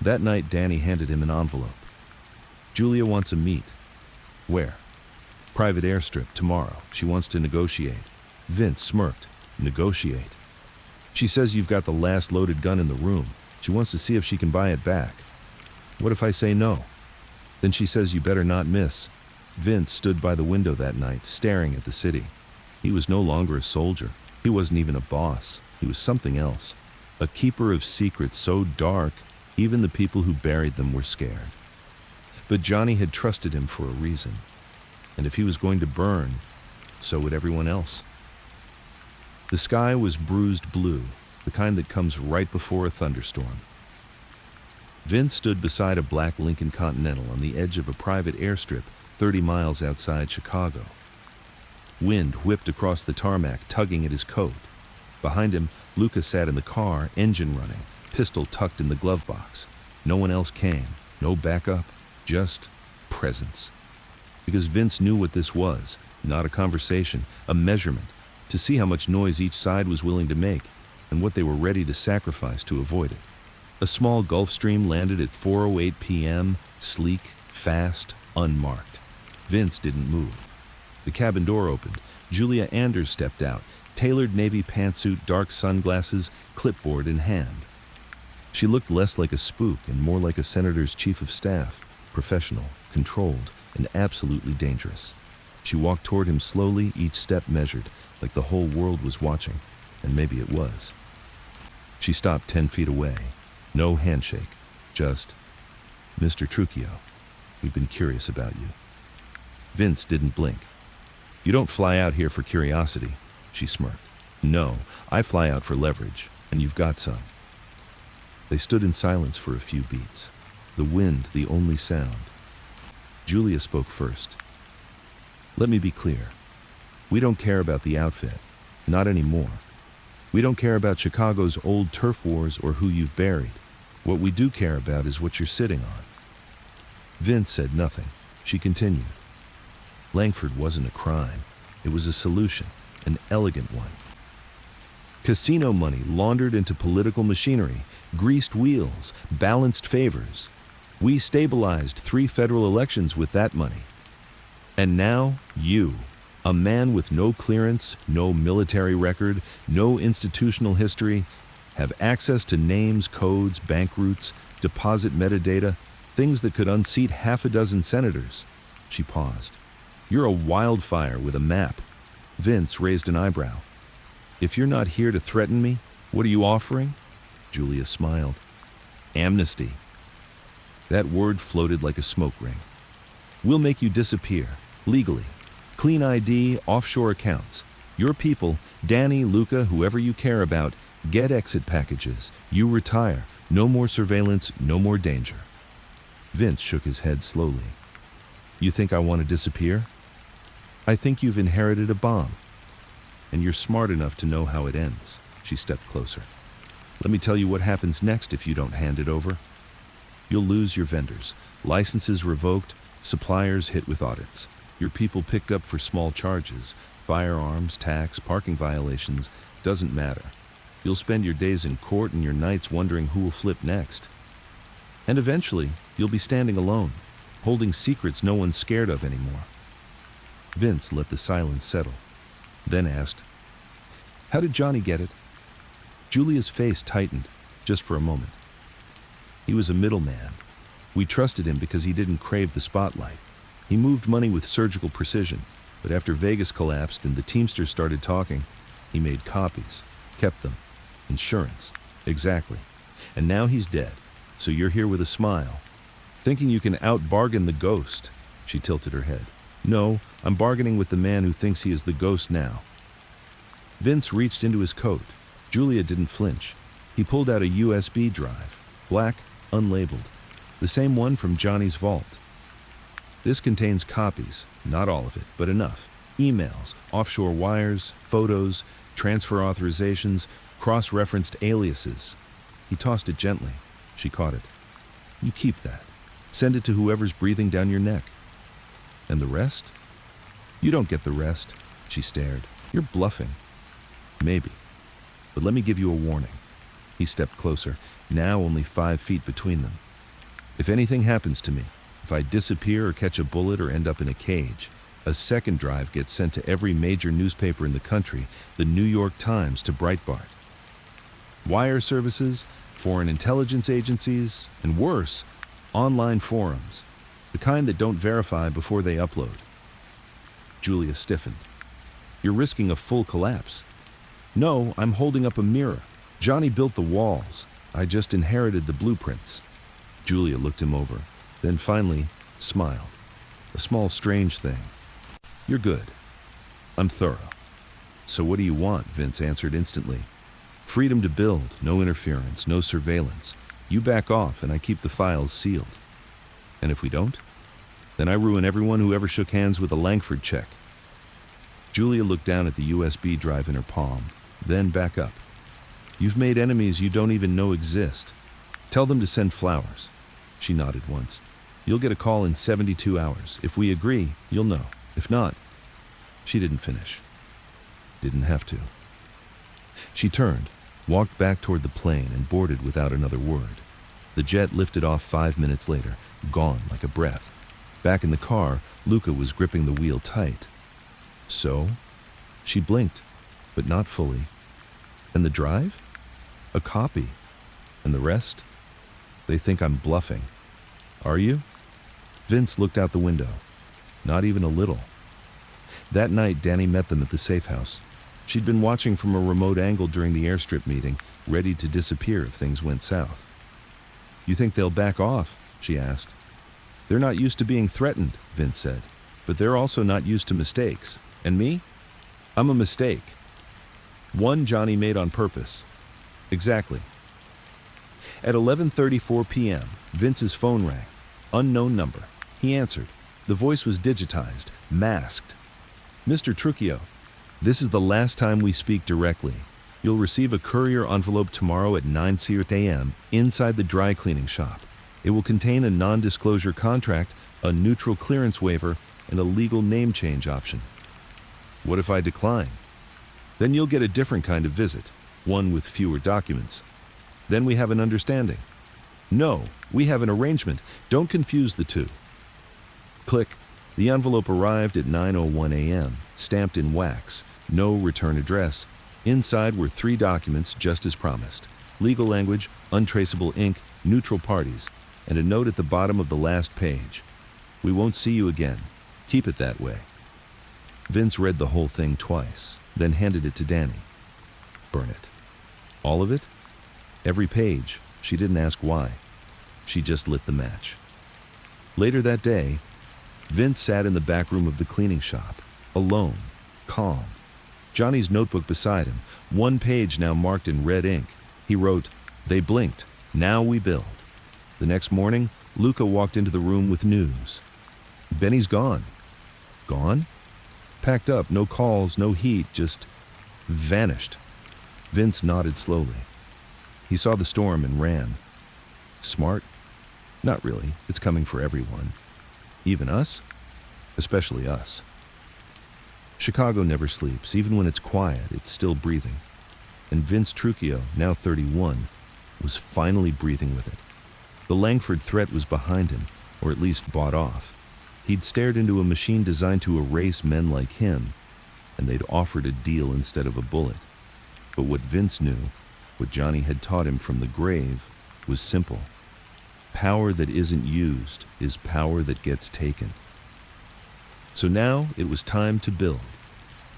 That night, Danny handed him an envelope. Julia wants a meet. Where? Private airstrip, tomorrow. She wants to negotiate. Vince smirked. Negotiate? She says you've got the last loaded gun in the room. She wants to see if she can buy it back. What if I say no? Then she says you better not miss. Vince stood by the window that night, staring at the city. He was no longer a soldier. He wasn't even a boss. He was something else. A keeper of secrets so dark, even the people who buried them were scared. But Johnny had trusted him for a reason. And if he was going to burn, so would everyone else. The sky was bruised blue, the kind that comes right before a thunderstorm. Vince stood beside a black Lincoln Continental on the edge of a private airstrip 30 miles outside Chicago. Wind whipped across the tarmac, tugging at his coat. Behind him, Luca sat in the car, engine running, pistol tucked in the glove box. No one else came, no backup, just presence. Because Vince knew what this was, not a conversation, a measurement, to see how much noise each side was willing to make and what they were ready to sacrifice to avoid it. A small Gulf Stream landed at 4:08 p.m., sleek, fast, unmarked. Vince didn't move. The cabin door opened. Julia Anders stepped out, tailored navy pantsuit, dark sunglasses, clipboard in hand. She looked less like a spook and more like a senator's chief of staff, professional, controlled, and absolutely dangerous. She walked toward him slowly, each step measured, like the whole world was watching, and maybe it was. She stopped 10 feet away. No handshake, just, "Mr. Trucchio, we've been curious about you." Vince didn't blink. "You don't fly out here for curiosity," she smirked. "No, I fly out for leverage, and you've got some." They stood in silence for a few beats, the wind the only sound. Julia spoke first. "Let me be clear. We don't care about the outfit. Not anymore. We don't care about Chicago's old turf wars or who you've buried. What we do care about is what you're sitting on." Vince said nothing. She continued. "Langford wasn't a crime. It was a solution, an elegant one. Casino money laundered into political machinery, greased wheels, balanced favors. We stabilized 3 federal elections with that money. And now, you, a man with no clearance, no military record, no institutional history, have access to names, codes, bank routes, deposit metadata, things that could unseat half a dozen senators." She paused. "You're a wildfire with a map." Vince raised an eyebrow. "If you're not here to threaten me, what are you offering?" Julia smiled. "Amnesty." That word floated like a smoke ring. "We'll make you disappear, legally. Clean ID, offshore accounts. Your people, Danny, Luca, whoever you care about, get exit packages. You retire. No more surveillance, no more danger." Vince shook his head slowly. "You think I want to disappear? I think you've inherited a bomb. And you're smart enough to know how it ends." She stepped closer. "Let me tell you what happens next if you don't hand it over. You'll lose your vendors, licenses revoked, suppliers hit with audits, your people picked up for small charges, firearms, tax, parking violations, doesn't matter. You'll spend your days in court and your nights wondering who will flip next. And eventually, you'll be standing alone, holding secrets no one's scared of anymore." Vince let the silence settle, then asked, "How did Johnny get it?" Julia's face tightened, just for a moment. "He was a middleman. We trusted him because he didn't crave the spotlight. He moved money with surgical precision, but after Vegas collapsed and the Teamsters started talking, he made copies, kept them. Insurance. Exactly. And now he's dead, so you're here with a smile, thinking you can out-bargain the ghost." She tilted her head. "No, I'm bargaining with the man who thinks he is the ghost now." Vince reached into his coat. Julia didn't flinch. He pulled out a USB drive, black, unlabeled, the same one from Johnny's vault. "This contains copies, not all of it, but enough. Emails, offshore wires, photos, transfer authorizations, cross-referenced aliases." He tossed it gently. She caught it. "You keep that. Send it to whoever's breathing down your neck." "And the rest?" "You don't get the rest." She stared. "You're bluffing." "Maybe. But let me give you a warning." He stepped closer, now only 5 feet between them. "If anything happens to me, if I disappear or catch a bullet or end up in a cage, a second drive gets sent to every major newspaper in the country, the New York Times to Breitbart. Wire services, foreign intelligence agencies, and worse, online forums, the kind that don't verify before they upload." Julia stiffened. "You're risking a full collapse." "No, I'm holding up a mirror. Johnny built the walls. I just inherited the blueprints." Julia looked him over, then finally smiled. A small, strange thing. "You're good. I'm thorough." "So what do you want?" Vince answered instantly. "Freedom to build, no interference, no surveillance. You back off and I keep the files sealed. And if we don't? Then I ruin everyone who ever shook hands with a Langford check." Julia looked down at the USB drive in her palm, then back up. "You've made enemies you don't even know exist. Tell them to send flowers." She nodded once. "You'll get a call in 72 hours. If we agree, you'll know. If not..." She didn't finish. Didn't have to. She turned, walked back toward the plane, and boarded without another word. The jet lifted off 5 minutes later, gone like a breath. Back in the car, Luca was gripping the wheel tight. So? She blinked, but not fully. And the drive? A copy. And the rest? They think I'm bluffing. Are you? Vince looked out the window. Not even a little. That night, Danny met them at the safe house. She'd been watching from a remote angle during the airstrip meeting, ready to disappear if things went south. You think they'll back off? She asked. They're not used to being threatened, Vince said. But they're also not used to mistakes. And me? I'm a mistake. One Johnny made on purpose. Exactly. At 11:34 p.m., Vince's phone rang. Unknown number. He answered. The voice was digitized, masked. Mr. Trucchio, this is the last time we speak directly. You'll receive a courier envelope tomorrow at 9:00 a.m. inside the dry cleaning shop. It will contain a non-disclosure contract, a neutral clearance waiver, and a legal name change option. What if I decline? Then you'll get a different kind of visit, one with fewer documents. Then we have an understanding. No, we have an arrangement. Don't confuse the two. Click. The envelope arrived at 9:01 a.m., stamped in wax, no return address. Inside were 3 documents just as promised. Legal language, untraceable ink, neutral parties, and a note at the bottom of the last page. We won't see you again. Keep it that way. Vince read the whole thing twice, then handed it to Danny. Burn it. All of it? Every page. She didn't ask why. She just lit the match. Later that day, Vince sat in the back room of the cleaning shop, alone, calm. Johnny's notebook beside him, one page now marked in red ink. He wrote, "They blinked. Now we build." The next morning, Luca walked into the room with news. Benny's gone. Gone? Packed up, no calls, no heat, just vanished. Vince nodded slowly. He saw the storm and ran. Smart? Not really. It's coming for everyone. Even us? Especially us. Chicago never sleeps. Even when it's quiet, it's still breathing. And Vince Trucchio, now 31, was finally breathing with it. The Langford threat was behind him, or at least bought off. He'd stared into a machine designed to erase men like him, and they'd offered a deal instead of a bullet. But what Vince knew, what Johnny had taught him from the grave, was simple. Power that isn't used is power that gets taken. So now it was time to build,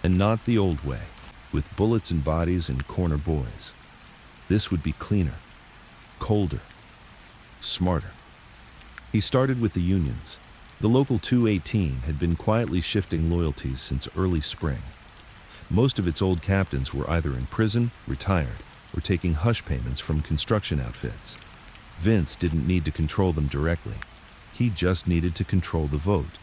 and not the old way, with bullets and bodies and corner boys. This would be cleaner, colder, smarter. He started with the unions. The local 218 had been quietly shifting loyalties since early spring. Most of its old captains were either in prison, retired, or taking hush payments from construction outfits. Vince didn't need to control them directly. He just needed to control the vote.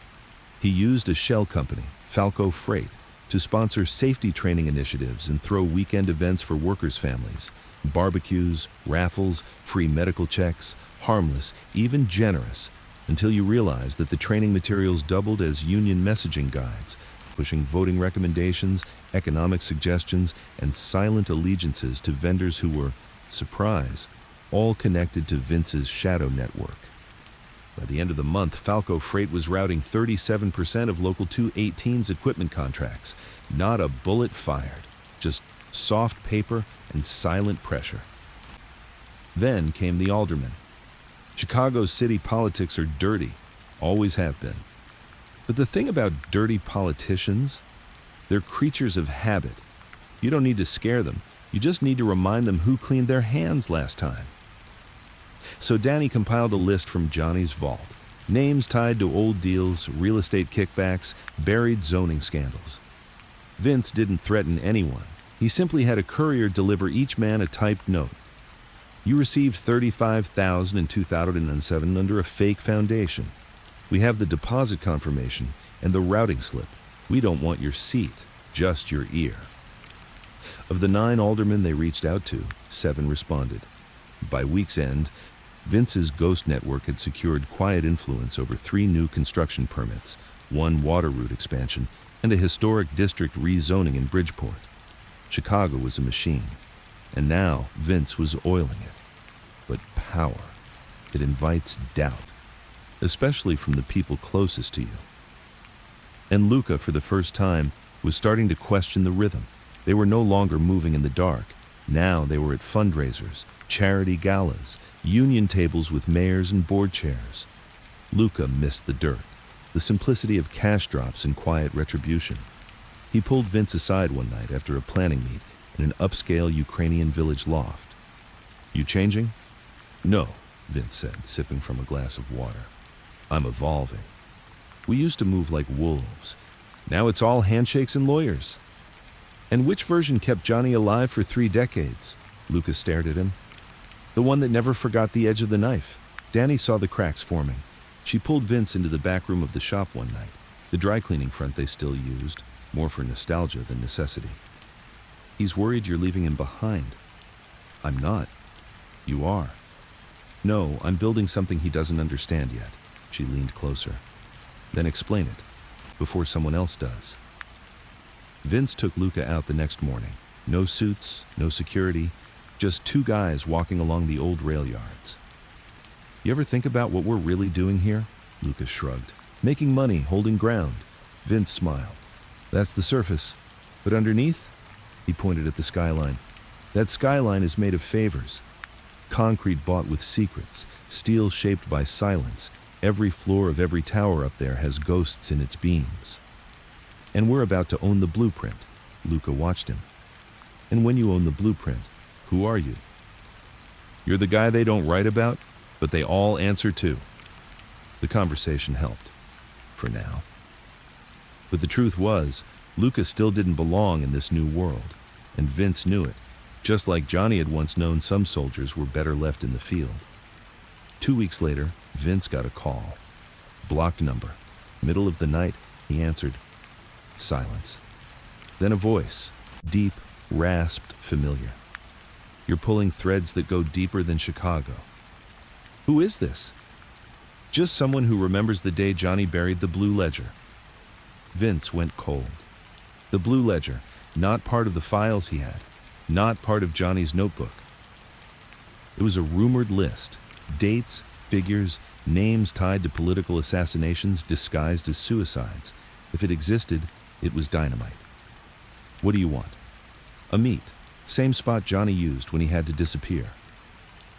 He used a shell company, Falco Freight, to sponsor safety training initiatives and throw weekend events for workers' families. Barbecues, raffles, free medical checks, harmless, even generous, until you realize that the training materials doubled as union messaging guides, pushing voting recommendations, economic suggestions, and silent allegiances to vendors who were, surprise, all connected to Vince's shadow network. By the end of the month, Falco Freight was routing 37% of Local 218's equipment contracts. Not a bullet fired, just soft paper and silent pressure. Then came the aldermen. Chicago's city politics are dirty, always have been. But the thing about dirty politicians, they're creatures of habit. You don't need to scare them. You just need to remind them who cleaned their hands last time. So Danny compiled a list from Johnny's vault. Names tied to old deals, real estate kickbacks, buried zoning scandals. Vince didn't threaten anyone. He simply had a courier deliver each man a typed note. You received $35,000 in 2007 under a fake foundation. We have the deposit confirmation and the routing slip. We don't want your seat, just your ear. Of the 9 aldermen they reached out to, 7 responded. By week's end, Vince's ghost network had secured quiet influence over 3 new construction permits, 1 water route expansion, and a historic district rezoning in Bridgeport. Chicago was a machine, and now Vince was oiling it. But power, it invites doubt, especially from the people closest to you. And Luca, for the first time, was starting to question the rhythm. They were no longer moving in the dark. Now they were at fundraisers, charity galas, union tables with mayors and board chairs. Luca missed the dirt, the simplicity of cash drops and quiet retribution. He pulled Vince aside one night after a planning meet in an upscale Ukrainian village loft. "You changing?" "No," Vince said, sipping from a glass of water. "I'm evolving. We used to move like wolves. Now it's all handshakes and lawyers." "And which version kept Johnny alive for 3 decades?" Lucas stared at him. "The one that never forgot the edge of the knife." Danny saw the cracks forming. She pulled Vince into the back room of the shop one night, the dry cleaning front they still used, more for nostalgia than necessity. "He's worried you're leaving him behind." "I'm not." "You are." "No, I'm building something he doesn't understand yet." She leaned closer. "Then explain it, before someone else does." Vince took Luca out the next morning. No suits, no security, just 2 guys walking along the old rail yards. "You ever think about what we're really doing here?" Luca shrugged. "Making money, holding ground." Vince smiled. "That's the surface. But underneath?" He pointed at the skyline. "That skyline is made of favors. Concrete bought with secrets, steel shaped by silence. Every floor of every tower up there has ghosts in its beams. And we're about to own the blueprint." Luca watched him. "And when you own the blueprint, who are you?" "You're the guy they don't write about, but they all answer to." The conversation helped. For now. But the truth was, Luca still didn't belong in this new world, and Vince knew it, just like Johnny had once known some soldiers were better left in the field. 2 weeks later, Vince got a call. Blocked number. Middle of the night, he answered. Silence. Then a voice, deep, rasped, familiar. "You're pulling threads that go deeper than Chicago." "Who is this?" "Just someone who remembers the day Johnny buried the Blue Ledger." Vince went cold. The Blue Ledger, not part of the files he had, not part of Johnny's notebook. It was a rumored list, dates, figures, names tied to political assassinations disguised as suicides. If it existed, it was dynamite. "What do you want?" "A meet. Same spot Johnny used when he had to disappear."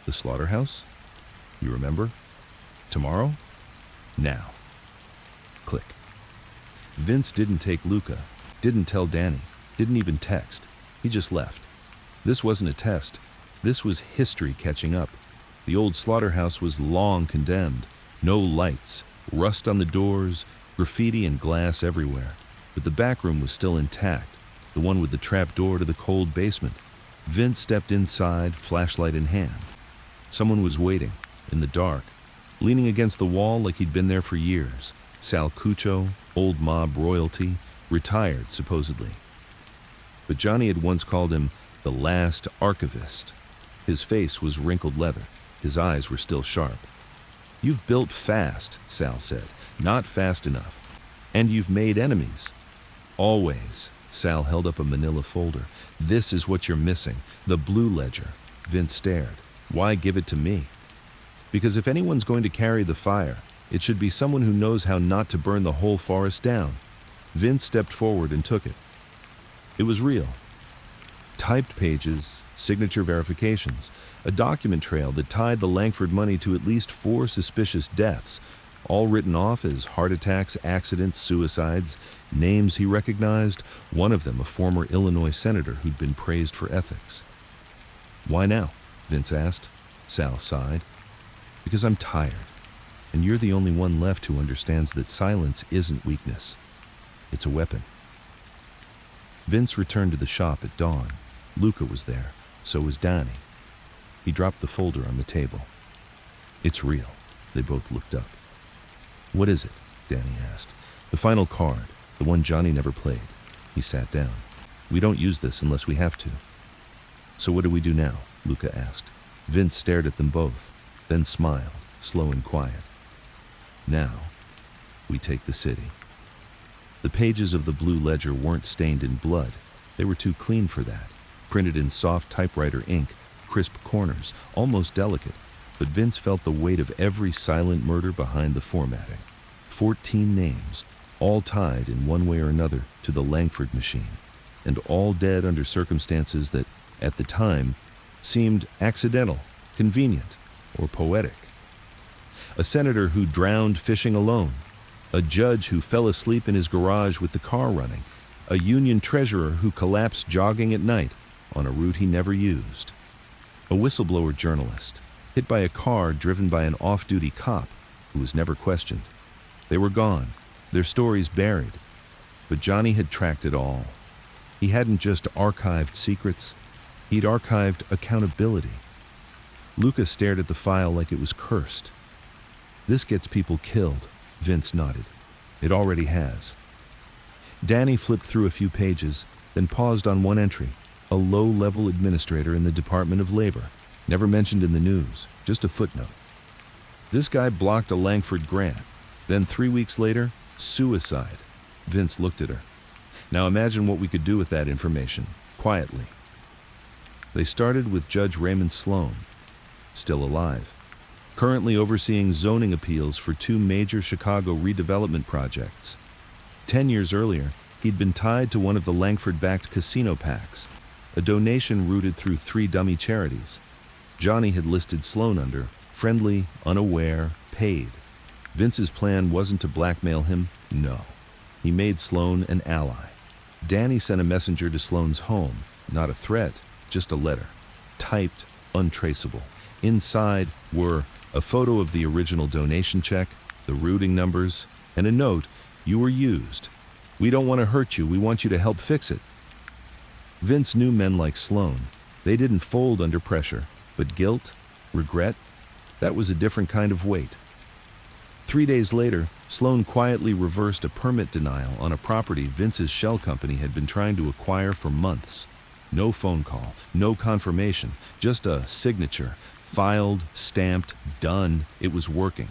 "The slaughterhouse? You remember? Tomorrow? Now." Click. Vince didn't take Luca, didn't tell Danny, didn't even text. He just left. This wasn't a test. This was history catching up. The old slaughterhouse was long condemned. No lights, rust on the doors, graffiti and glass everywhere. But the back room was still intact, the one with the trap door to the cold basement. Vince stepped inside, flashlight in hand. Someone was waiting, in the dark, leaning against the wall like he'd been there for years. Sal Cuccio, old mob royalty, retired supposedly. But Johnny had once called him the last archivist. His face was wrinkled leather. His eyes were still sharp. "You've built fast," Sal said, "not fast enough. And you've made enemies." "Always." Sal held up a manila folder. "This is what you're missing, the Blue Ledger." Vince stared. "Why give it to me?" "Because if anyone's going to carry the fire, it should be someone who knows how not to burn the whole forest down." Vince stepped forward and took it. It was real. Typed pages, signature verifications, a document trail that tied the Langford money to at least 4 suspicious deaths, all written off as heart attacks, accidents, suicides, names he recognized, one of them a former Illinois senator who'd been praised for ethics. "Why now?" Vince asked. Sal sighed. "Because I'm tired, and you're the only one left who understands that silence isn't weakness. It's a weapon." Vince returned to the shop at dawn. Luca was there, so was Danny. He dropped the folder on the table. "It's real." They both looked up. "What is it?" Danny asked. "The final card, the one Johnny never played." He sat down. "We don't use this unless we have to." "So what do we do now?" Luca asked. Vince stared at them both, then smiled, slow and quiet. "Now, we take the city." The pages of the blue ledger weren't stained in blood. They were too clean for that. Printed in soft typewriter ink, crisp corners, almost delicate. But Vince felt the weight of every silent murder behind the formatting. 14 names, all tied in one way or another to the Langford machine, and all dead under circumstances that, at the time, seemed accidental, convenient, or poetic. A senator who drowned fishing alone, a judge who fell asleep in his garage with the car running, a union treasurer who collapsed jogging at night on a route he never used, a whistleblower journalist hit by a car driven by an off-duty cop who was never questioned. They were gone, their stories buried, but Johnny had tracked it all. He hadn't just archived secrets, he'd archived accountability. Lucas stared at the file like it was cursed. "This gets people killed," Vince nodded. "It already has." Danny flipped through a few pages, then paused on one entry, a low-level administrator in the Department of Labor, never mentioned in the news, just a footnote. This guy blocked a Langford grant, then 3 weeks later, suicide. Vince looked at her. "Now imagine what we could do with that information, quietly." They started with Judge Raymond Sloan, still alive, currently overseeing zoning appeals for 2 major Chicago redevelopment projects. 10 years earlier, he'd been tied to one of the Langford-backed casino PACs, a donation routed through 3 dummy charities. Johnny had listed Sloan under friendly, unaware, paid. Vince's plan wasn't to blackmail him, no. He made Sloan an ally. Danny sent a messenger to Sloan's home, not a threat, just a letter, typed, untraceable. Inside were a photo of the original donation check, the routing numbers, and a note, "You were used. We don't want to hurt you, we want you to help fix it." Vince knew men like Sloan. They didn't fold under pressure, but guilt, regret, that was a different kind of weight. 3 days later, Sloan quietly reversed a permit denial on a property Vince's shell company had been trying to acquire for months. No phone call, no confirmation, just a signature, filed, stamped, done. It was working.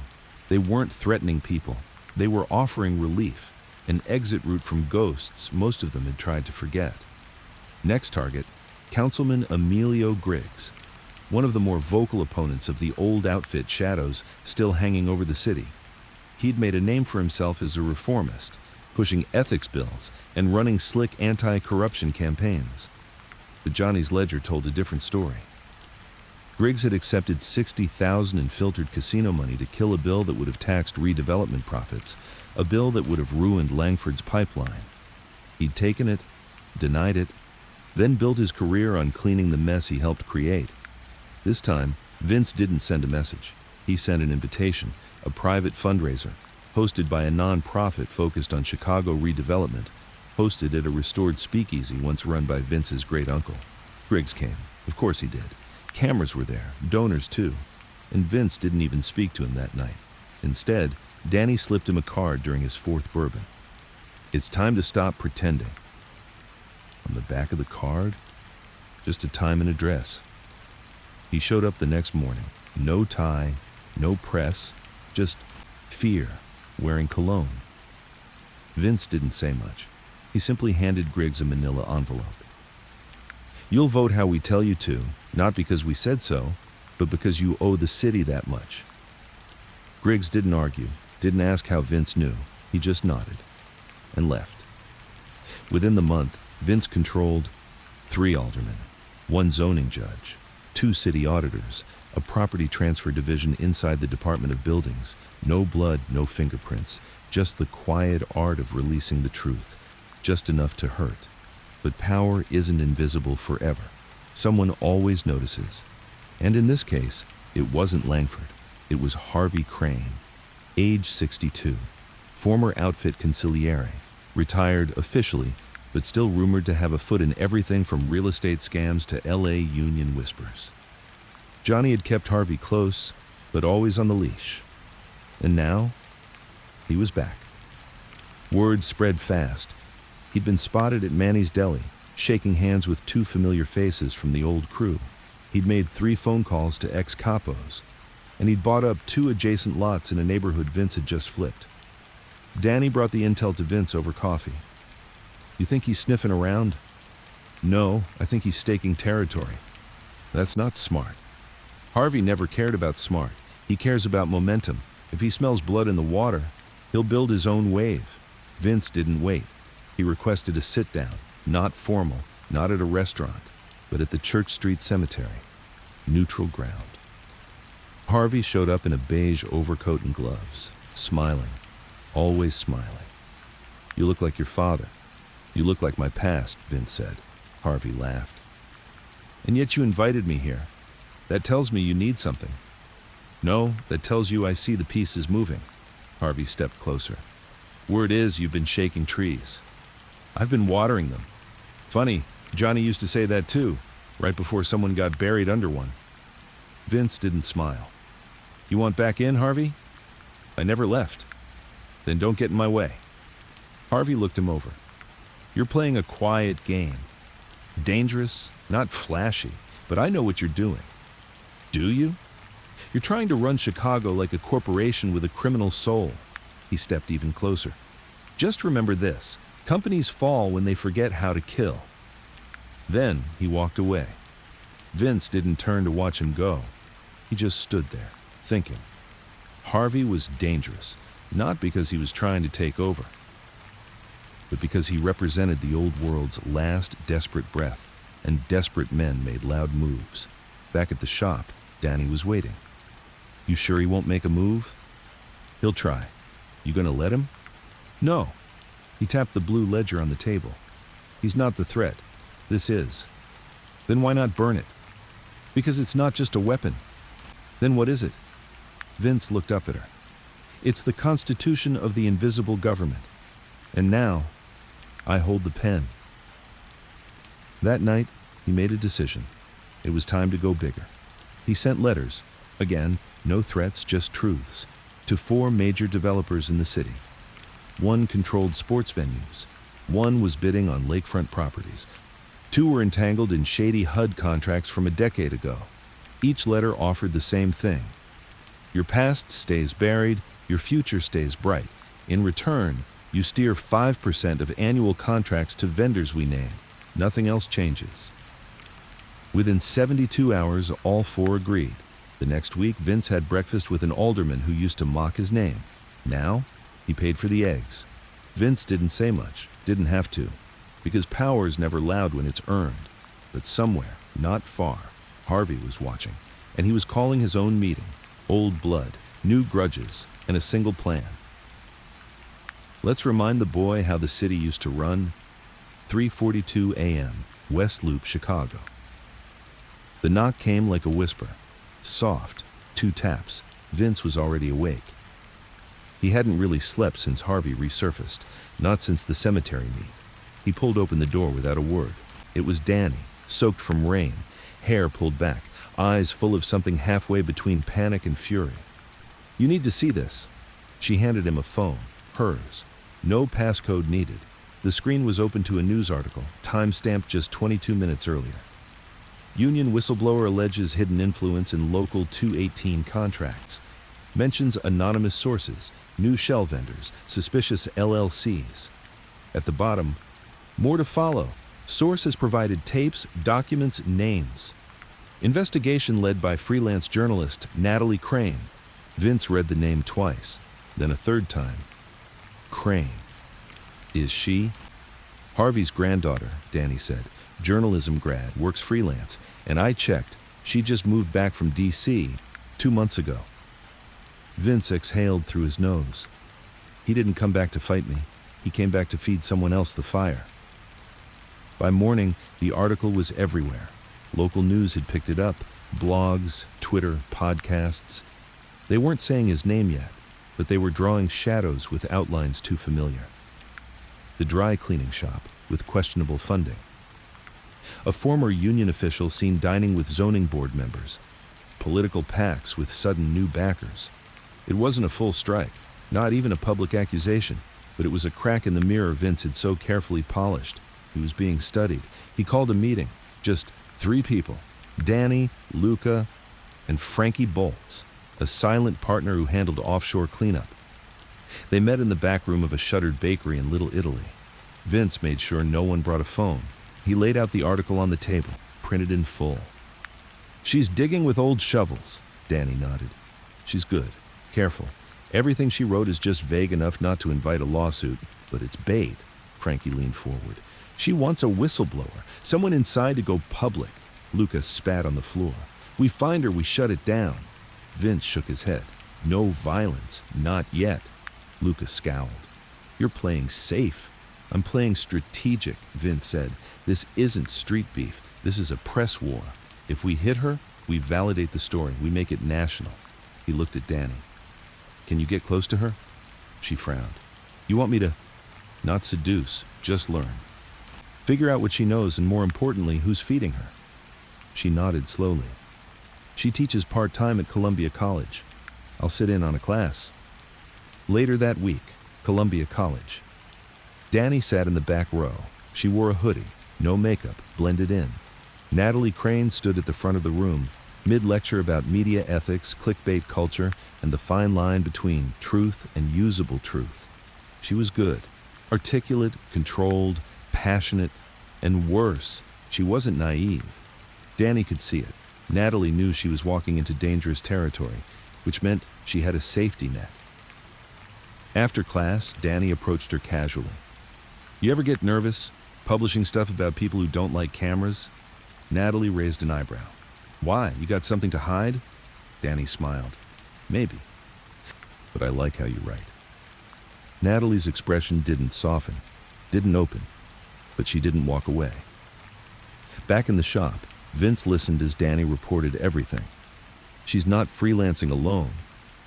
They weren't threatening people. They were offering relief, an exit route from ghosts most of them had tried to forget. Next target, Councilman Emilio Griggs, one of the more vocal opponents of the old outfit shadows still hanging over the city. He'd made a name for himself as a reformist, pushing ethics bills and running slick anti-corruption campaigns. But Johnny's ledger told a different story. Griggs had accepted $60,000 in filtered casino money to kill a bill that would have taxed redevelopment profits, a bill that would have ruined Langford's pipeline. He'd taken it, denied it, then built his career on cleaning the mess he helped create. This time, Vince didn't send a message. He sent an invitation, a private fundraiser, hosted by a non-profit focused on Chicago redevelopment, hosted at a restored speakeasy once run by Vince's great-uncle. Griggs came. Of course he did. Cameras were there, donors too, and Vince didn't even speak to him that night. Instead, Danny slipped him a card during his 4th bourbon. "It's time to stop pretending." On the back of the card, just a time and address. He showed up the next morning, no tie, no press, just fear, wearing cologne. Vince didn't say much. He simply handed Griggs a manila envelope. "You'll vote how we tell you to, not because we said so, but because you owe the city that much." Griggs didn't argue, didn't ask how Vince knew. He just nodded and left. Within the month, Vince controlled 3 aldermen, 1 zoning judge, 2 city auditors, a property transfer division inside the Department of Buildings, no blood, no fingerprints, just the quiet art of releasing the truth, just enough to hurt. But power isn't invisible forever. Someone always notices. And in this case, it wasn't Langford. It was Harvey Crane, age 62, former outfit consigliere, retired officially, but still rumored to have a foot in everything from real estate scams to LA union whispers. Johnny had kept Harvey close, but always on the leash. And now, he was back. Word spread fast. He'd been spotted at Manny's Deli, shaking hands with 2 familiar faces from the old crew. He'd made 3 phone calls to ex-capos, and he'd bought up 2 adjacent lots in a neighborhood Vince had just flipped. Danny brought the intel to Vince over coffee. You think he's sniffing around? No, I think he's staking territory. That's not smart. Harvey never cared about smart. He cares about momentum. If he smells blood in the water, he'll build his own wave. Vince didn't wait. He requested a sit-down, not formal, not at a restaurant, but at the Church Street Cemetery. Neutral ground. Harvey showed up in a beige overcoat and gloves, smiling, always smiling. You look like your father. You look like my past, Vince said. Harvey laughed. And yet you invited me here. That tells me you need something. No, that tells you I see the pieces moving. Harvey stepped closer. Word is you've been shaking trees. I've been watering them. Funny, Johnny used to say that too, right before someone got buried under one. Vince didn't smile. You want back in, Harvey? I never left. Then don't get in my way. Harvey looked him over. You're playing a quiet game. Dangerous, not flashy, but I know what you're doing. Do you? You're trying to run Chicago like a corporation with a criminal soul. He stepped even closer. Just remember this. Companies fall when they forget how to kill. Then he walked away. Vince didn't turn to watch him go. He just stood there, thinking. Harvey was dangerous, not because he was trying to take over, but because he represented the old world's last desperate breath, and desperate men made loud moves. Back at the shop, Danny was waiting. You sure he won't make a move? He'll try. You gonna let him? No. He tapped the blue ledger on the table. He's not the threat. This is. Then why not burn it? Because it's not just a weapon. Then what is it? Vince looked up at her. It's the Constitution of the Invisible Government. And now, I hold the pen. That night, he made a decision. It was time to go bigger. He sent letters, again, no threats, just truths, to 4 major developers in the city. One controlled sports venues. One was bidding on lakefront properties. 2 were entangled in shady HUD contracts from a decade ago. Each letter offered the same thing. Your past stays buried, your future stays bright. In return, you steer 5% of annual contracts to vendors we name. Nothing else changes. Within 72 hours, all 4 agreed. The next week, Vince had breakfast with an alderman who used to mock his name. Now, he paid for the eggs. Vince didn't say much, didn't have to, because power's never loud when it's earned. But somewhere, not far, Harvey was watching, and he was calling his own meeting. Old blood, new grudges, and a single plan. Let's remind the boy how the city used to run. 3:42 a.m., West Loop, Chicago. The knock came like a whisper. Soft, 2 taps. Vince was already awake. He hadn't really slept since Harvey resurfaced, not since the cemetery meet. He pulled open the door without a word. It was Danny, soaked from rain, hair pulled back, eyes full of something halfway between panic and fury. You need to see this. She handed him a phone, hers. No passcode needed. The screen was open to a news article, time-stamped just 22 minutes earlier. Union whistleblower alleges hidden influence in local 218 contracts. Mentions anonymous sources, new shell vendors, suspicious LLCs. At the bottom, more to follow. Source has provided tapes, documents, names. Investigation led by freelance journalist Natalie Crane. Vince read the name twice, then a third time. Crane. Is she? Harvey's granddaughter, Danny said. Journalism grad, works freelance, and I checked. She just moved back from D.C. 2 months ago. Vince exhaled through his nose. He didn't come back to fight me. He came back to feed someone else the fire. By morning, the article was everywhere. Local news had picked it up. Blogs, Twitter, podcasts. They weren't saying his name yet, but they were drawing shadows with outlines too familiar. The dry cleaning shop, with questionable funding. A former union official seen dining with zoning board members. Political PACs with sudden new backers. It wasn't a full strike, not even a public accusation, but it was a crack in the mirror Vince had so carefully polished. He was being studied. He called a meeting. Just 3 people. Danny, Luca, and Frankie Bolts, a silent partner who handled offshore cleanup. They met in the back room of a shuttered bakery in Little Italy. Vince made sure no one brought a phone. He laid out the article on the table, printed in full. "She's digging with old shovels," Danny nodded. "She's good, careful. Everything she wrote is just vague enough not to invite a lawsuit, but it's bait." Frankie leaned forward. "She wants a whistleblower, someone inside to go public." Lucas spat on the floor. "We find her, we shut it down." Vince shook his head. "No violence, not yet." Lucas scowled. "You're playing safe." "I'm playing strategic," Vince said. "This isn't street beef. This is a press war. If we hit her, we validate the story. We make it national." He looked at Danny. "Can you get close to her?" She frowned. "You want me to?" "Not seduce, just learn. Figure out what she knows and, more importantly, who's feeding her." She nodded slowly. "She teaches part-time at Columbia College. I'll sit in on a class." Later that week, Columbia College. Danny sat in the back row. She wore a hoodie, no makeup, blended in. Natalie Crane stood at the front of the room, mid-lecture about media ethics, clickbait culture, and the fine line between truth and usable truth. She was good, articulate, controlled, passionate, and worse, she wasn't naive. Danny could see it. Natalie knew she was walking into dangerous territory, which meant she had a safety net. After class, Danny approached her casually. "You ever get nervous, publishing stuff about people who don't like cameras?" Natalie raised an eyebrow. "Why? You got something to hide?" Danny smiled. "Maybe. But I like how you write." Natalie's expression didn't soften, didn't open, but she didn't walk away. Back in the shop, Vince listened as Danny reported everything. She's not freelancing alone.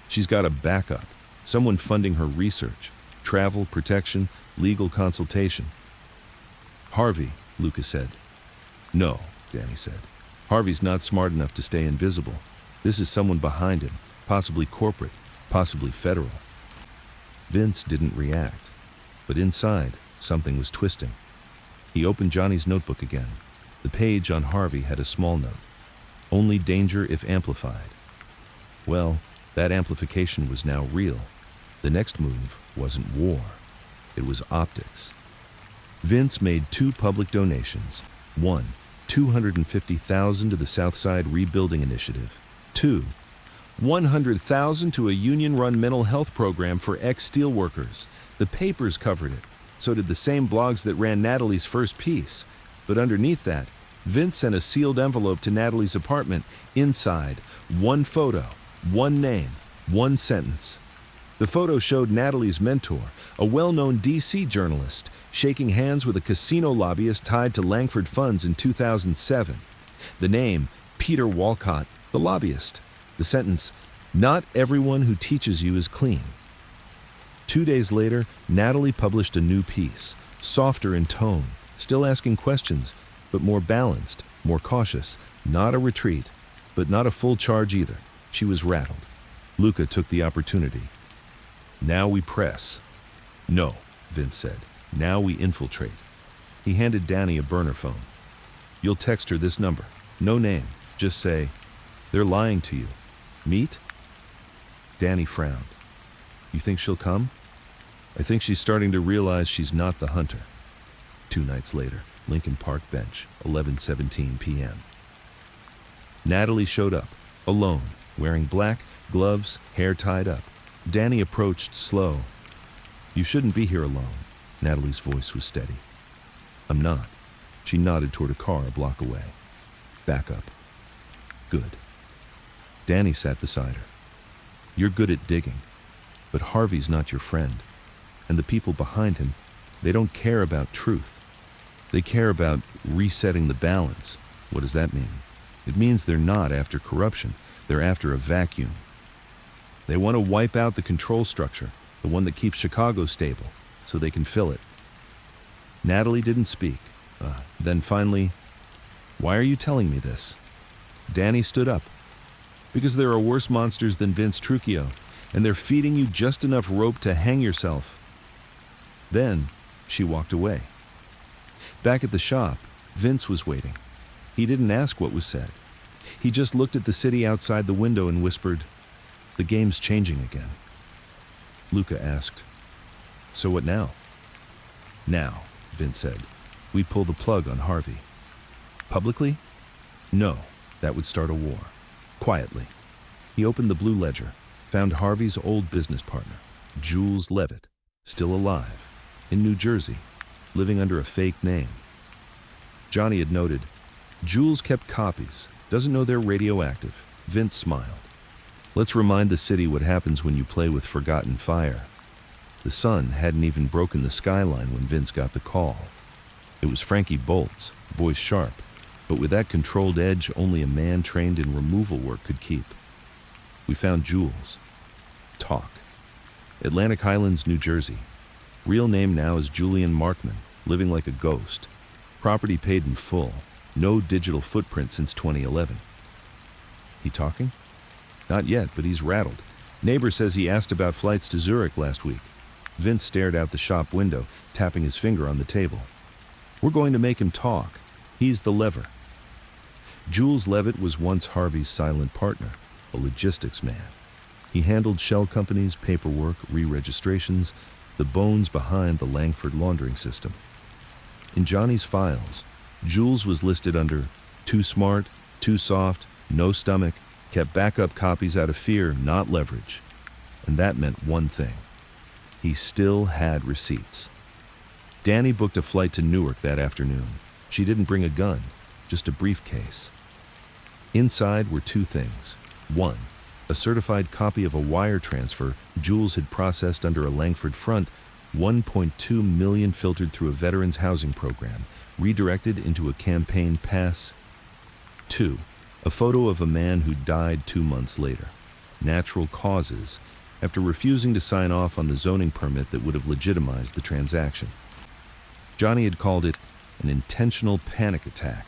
She's got a backup, someone funding her research, travel, protection, legal consultation. "Harvey," Lucas said. "No," Danny said. "Harvey's not smart enough to stay invisible. This is someone behind him, possibly corporate, possibly federal." Vince didn't react, but inside, something was twisting. He opened Johnny's notebook again. The page on Harvey had a small note. "Only danger if amplified." Well, that amplification was now real. The next move wasn't war. It was optics. Vince made 2 public donations. 1, $250,000 to the Southside Rebuilding Initiative. 2, $100,000 to a union-run mental health program for ex-steelworkers. The papers covered it. So did the same blogs that ran Natalie's first piece. But underneath that, Vince sent a sealed envelope to Natalie's apartment. Inside, 1 photo, 1 name, 1 sentence. The photo showed Natalie's mentor, a well-known DC journalist, shaking hands with a casino lobbyist tied to Langford Funds in 2007. The name, Peter Walcott, the lobbyist. The sentence, "Not everyone who teaches you is clean." 2 days later, Natalie published a new piece, softer in tone, still asking questions, but more balanced, more cautious. Not a retreat, but not a full charge either. She was rattled. Luca took the opportunity. "Now we press." "No," Vince said. "Now we infiltrate." He handed Danny a burner phone. "You'll text her this number. No name. Just say, 'They're lying to you. Meet?'" Danny frowned. "You think she'll come?" "I think she's starting to realize she's not the hunter." 2 nights later, Lincoln Park bench, 11:17 p.m. Natalie showed up, alone, wearing black, gloves, hair tied up. Danny approached slow. "You shouldn't be here alone." Natalie's voice was steady. "I'm not." She nodded toward a car a block away. "Back up." "Good." Danny sat beside her. "You're good at digging, but Harvey's not your friend. And the people behind him, they don't care about truth. They care about resetting the balance." "What does that mean?" "It means they're not after corruption. They're after a vacuum. They want to wipe out the control structure, the one that keeps Chicago stable, so they can fill it." Natalie didn't speak. Then finally, "Why are you telling me this?" Danny stood up. "Because there are worse monsters than Vince Trucchio, and they're feeding you just enough rope to hang yourself." Then she walked away. Back at the shop, Vince was waiting. He didn't ask what was said. He just looked at the city outside the window and whispered, "The game's changing again." Luca asked. So what now? Now, Vince said. We'd pull the plug on Harvey. Publicly? No, that would start a war. Quietly. He opened the blue ledger, found Harvey's old business partner, Jules Levitt, still alive, in New Jersey, living under a fake name. Johnny had noted, Jules kept copies, doesn't know they're radioactive. Vince smiled. Let's remind the city what happens when you play with forgotten fire. The sun hadn't even broken the skyline when Vince got the call. It was Frankie Bolt's, voice sharp, but with that controlled edge only a man trained in removal work could keep. We found Jules. Talk. Atlantic Highlands, New Jersey. Real name now is Julian Markman, living like a ghost. Property paid in full. No digital footprint since 2011. He talking? Not yet, but he's rattled. Neighbor says he asked about flights to Zurich last week. Vince stared out the shop window, tapping his finger on the table. We're going to make him talk. He's the lever. Jules Levitt was once Harvey's silent partner, a logistics man. He handled shell companies, paperwork, re-registrations, the bones behind the Langford laundering system. In Johnny's files, Jules was listed under too smart, too soft, no stomach, kept backup copies out of fear, not leverage. And that meant one thing. He still had receipts. Danny booked a flight to Newark that afternoon. She didn't bring a gun, just a briefcase. Inside were two things. One, a certified copy of a wire transfer Jules had processed under a Langford front, 1.2 million filtered through a veterans housing program, redirected into a campaign pass. Two, a photo of a man who died 2 months later. Natural causes, after refusing to sign off on the zoning permit that would have legitimized the transaction. Johnny had called it an intentional panic attack,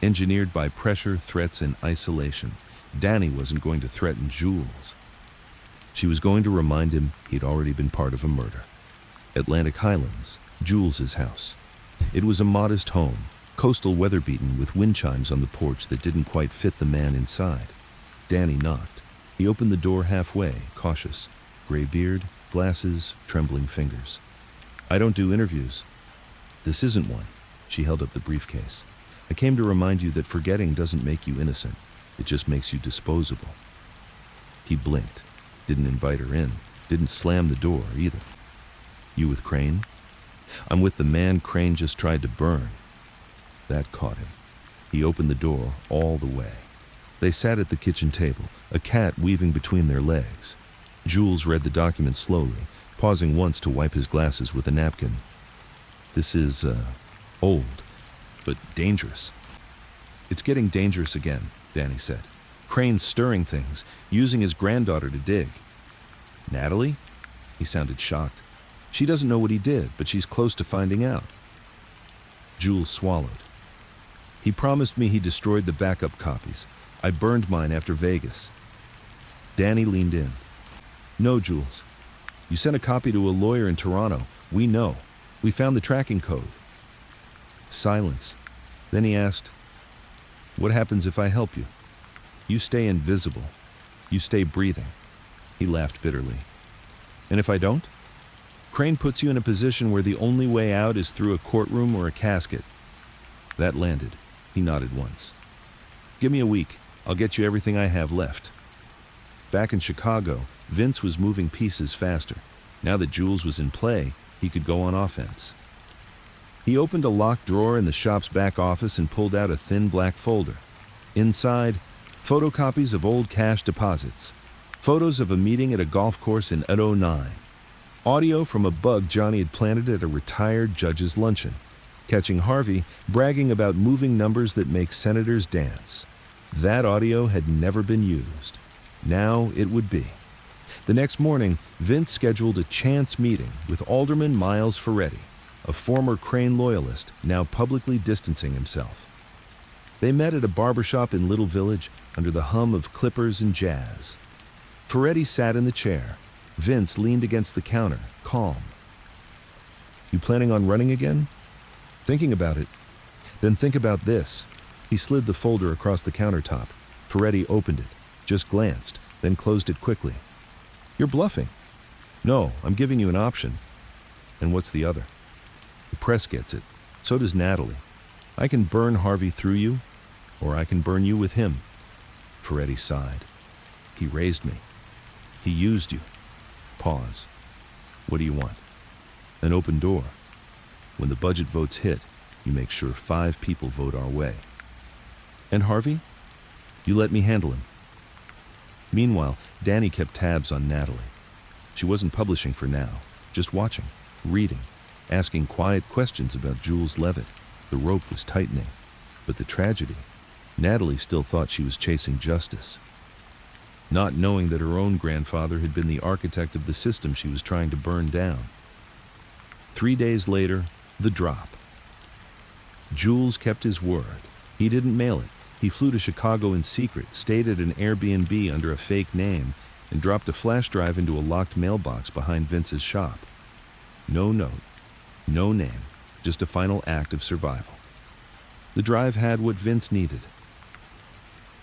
engineered by pressure, threats, and isolation. Danny wasn't going to threaten Jules. She was going to remind him he'd already been part of a murder. Atlantic Highlands, Jules's house. It was a modest home, coastal weather-beaten with wind chimes on the porch that didn't quite fit the man inside. Danny knocked. He opened the door halfway, cautious. Gray beard, glasses, trembling fingers. I don't do interviews. This isn't one. She held up the briefcase. I came to remind you that forgetting doesn't make you innocent. It just makes you disposable. He blinked. Didn't invite her in. Didn't slam the door either. You with Crane? I'm with the man Crane just tried to burn. That caught him. He opened the door all the way. They sat at the kitchen table, a cat weaving between their legs. Jules read the document slowly, pausing once to wipe his glasses with a napkin. This is, old, but dangerous. It's getting dangerous again, Danny said. Crane's stirring things, using his granddaughter to dig. Natalie? He sounded shocked. She doesn't know what he did, but she's close to finding out. Jules swallowed. He promised me he destroyed the backup copies. I burned mine after Vegas. Danny leaned in. No, Jules. You sent a copy to a lawyer in Toronto. We know. We found the tracking code. Silence. Then he asked, what happens if I help you? You stay invisible. You stay breathing. He laughed bitterly. And if I don't? Crane puts you in a position where the only way out is through a courtroom or a casket. That landed. He nodded once. Give me a week. I'll get you everything I have left. Back in Chicago, Vince was moving pieces faster. Now that Jules was in play, he could go on offense. He opened a locked drawer in the shop's back office and pulled out a thin black folder. Inside, photocopies of old cash deposits. Photos of a meeting at a golf course in 2009. Audio from a bug Johnny had planted at a retired judge's luncheon, catching Harvey bragging about moving numbers that make senators dance. That audio had never been used. Now it would be. The next morning, Vince scheduled a chance meeting with Alderman Miles Ferretti, a former Crane loyalist now publicly distancing himself. They met at a barbershop in Little Village under the hum of clippers and jazz. Ferretti sat in the chair. Vince leaned against the counter, calm. You planning on running again? Thinking about it. Then think about this. He slid the folder across the countertop. Ferretti opened it, just glanced, then closed it quickly. You're bluffing. No, I'm giving you an option. And what's the other? The press gets it. So does Natalie. I can burn Harvey through you, or I can burn you with him. Ferretti sighed. He raised me. He used you. Pause. What do you want? An open door. When the budget votes hit, you make sure 5 people vote our way. And Harvey? You let me handle him. Meanwhile, Danny kept tabs on Natalie. She wasn't publishing for now, just watching, reading, asking quiet questions about Jules Levitt. The rope was tightening. But the tragedy, Natalie still thought she was chasing justice, not knowing that her own grandfather had been the architect of the system she was trying to burn down. 3 days later, the drop. Jules kept his word. He didn't mail it. He flew to Chicago in secret, stayed at an Airbnb under a fake name, and dropped a flash drive into a locked mailbox behind Vince's shop. No note, no name, just a final act of survival. The drive had what Vince needed.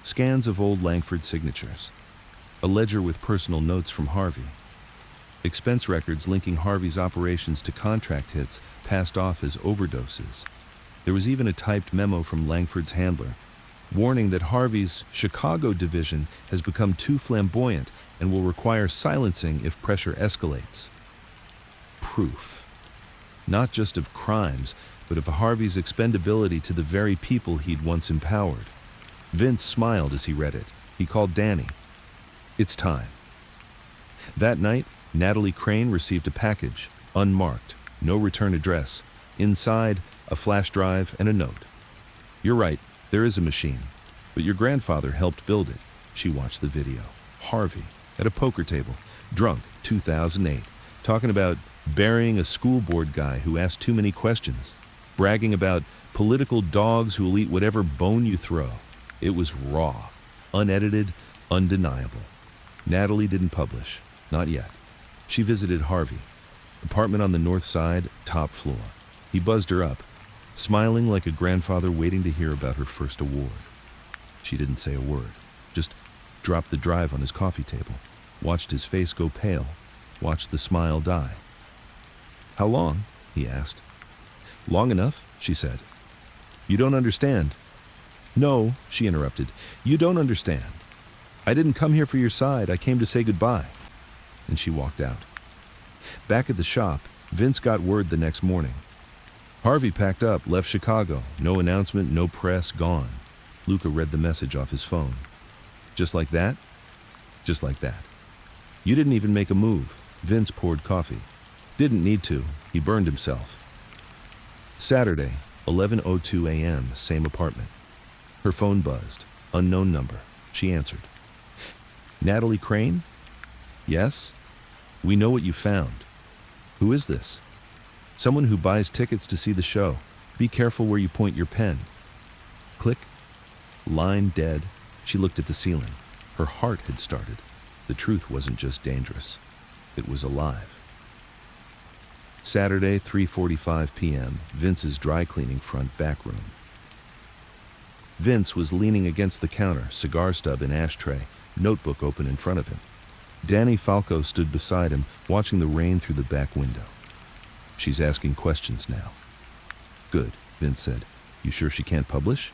Scans of old Langford signatures, a ledger with personal notes from Harvey, expense records linking Harvey's operations to contract hits passed off as overdoses. There was even a typed memo from Langford's handler, warning that Harvey's Chicago division has become too flamboyant and will require silencing if pressure escalates. Proof, not just of crimes, but of Harvey's expendability to the very people he'd once empowered. Vince smiled as he read it. He called Danny. It's time. That night, Natalie Crane received a package, unmarked, no return address. Inside, a flash drive and a note. You're right, there is a machine, but your grandfather helped build it. She watched the video. Harvey, at a poker table, drunk, 2008, talking about burying a school board guy who asked too many questions, bragging about political dogs who will eat whatever bone you throw. It was raw, unedited, undeniable. Natalie didn't publish, not yet. She visited Harvey, apartment on the north side, top floor. He buzzed her up, smiling like a grandfather waiting to hear about her first award. She didn't say a word, just dropped the drive on his coffee table, watched his face go pale, watched the smile die. How long? He asked. Long enough, she said. You don't understand. No, she interrupted. You don't understand. I didn't come here for your side. I came to say goodbye. And she walked out. Back at the shop, Vince got word the next morning. Harvey packed up, left Chicago. No announcement, no press, gone. Luca read the message off his phone. Just like that? Just like that. You didn't even make a move. Vince poured coffee. Didn't need to. He burned himself. Saturday, 11:02 a.m., same apartment. Her phone buzzed. Unknown number. She answered. Natalie Crane? Yes? We know what you found. Who is this? Someone who buys tickets to see the show. Be careful where you point your pen. Click. Line dead. She looked at the ceiling. Her heart had started. The truth wasn't just dangerous. It was alive. Saturday, 3:45 p.m., Vince's dry cleaning front back room. Vince was leaning against the counter, cigar stub and ashtray, notebook open in front of him. Danny Falco stood beside him, watching the rain through the back window. She's asking questions now. Good, Vince said. You sure she can't publish?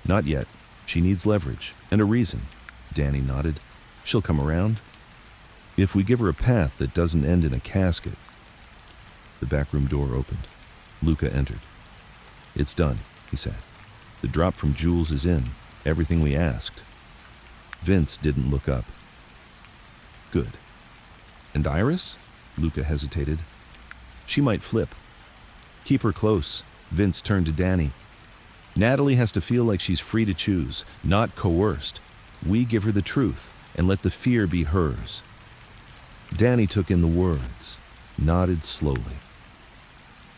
Not yet. She needs leverage, and a reason. Danny nodded. She'll come around. If we give her a path that doesn't end in a casket. The backroom door opened. Luca entered. It's done, he said. The drop from Jules is in. Everything we asked. Vince didn't look up. Good. And Iris? Luca hesitated. She might flip. Keep her close. Vince turned to Danny. Natalie has to feel like she's free to choose, not coerced. We give her the truth, and let the fear be hers. Danny took in the words, nodded slowly.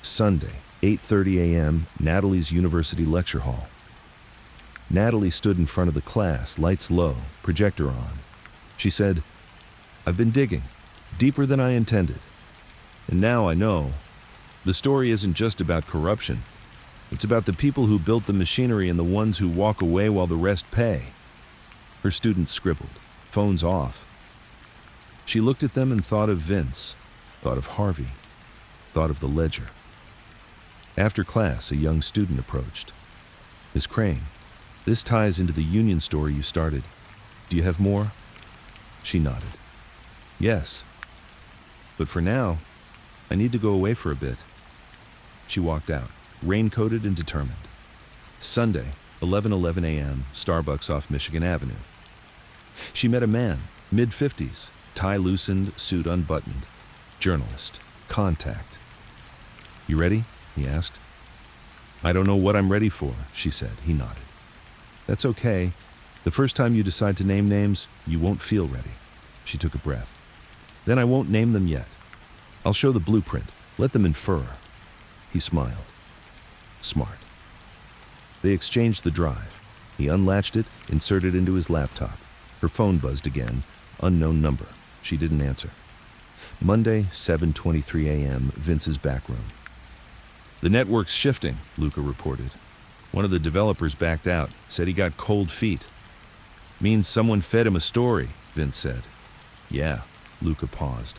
Sunday, 8:30 a.m., Natalie's University Lecture Hall. Natalie stood in front of the class, lights low, projector on. She said, I've been digging, deeper than I intended. And now I know, the story isn't just about corruption. It's about the people who built the machinery and the ones who walk away while the rest pay. Her students scribbled, phones off. She looked at them and thought of Vince, thought of Harvey, thought of the ledger. After class, a young student approached. "Miss Crane, this ties into the union story you started. Do you have more?" She nodded. "Yes. But for now, I need to go away for a bit." She walked out, raincoated and determined. Sunday, 11:11 a.m., Starbucks off Michigan Avenue. She met a man, mid-50s, tie loosened, suit unbuttoned. Journalist. Contact. "You ready?" he asked. "I don't know what I'm ready for," she said. He nodded. "That's okay. The first time you decide to name names, you won't feel ready." She took a breath. "Then I won't name them yet. I'll show the blueprint. Let them infer." He smiled. Smart. They exchanged the drive. He unlatched it, inserted into his laptop. Her phone buzzed again. Unknown number. She didn't answer. Monday, 7:23 a.m., Vince's back room. "The network's shifting," Luca reported. "One of the developers backed out, said he got cold feet." "Means someone fed him a story," Vince said. "Yeah," Luca paused.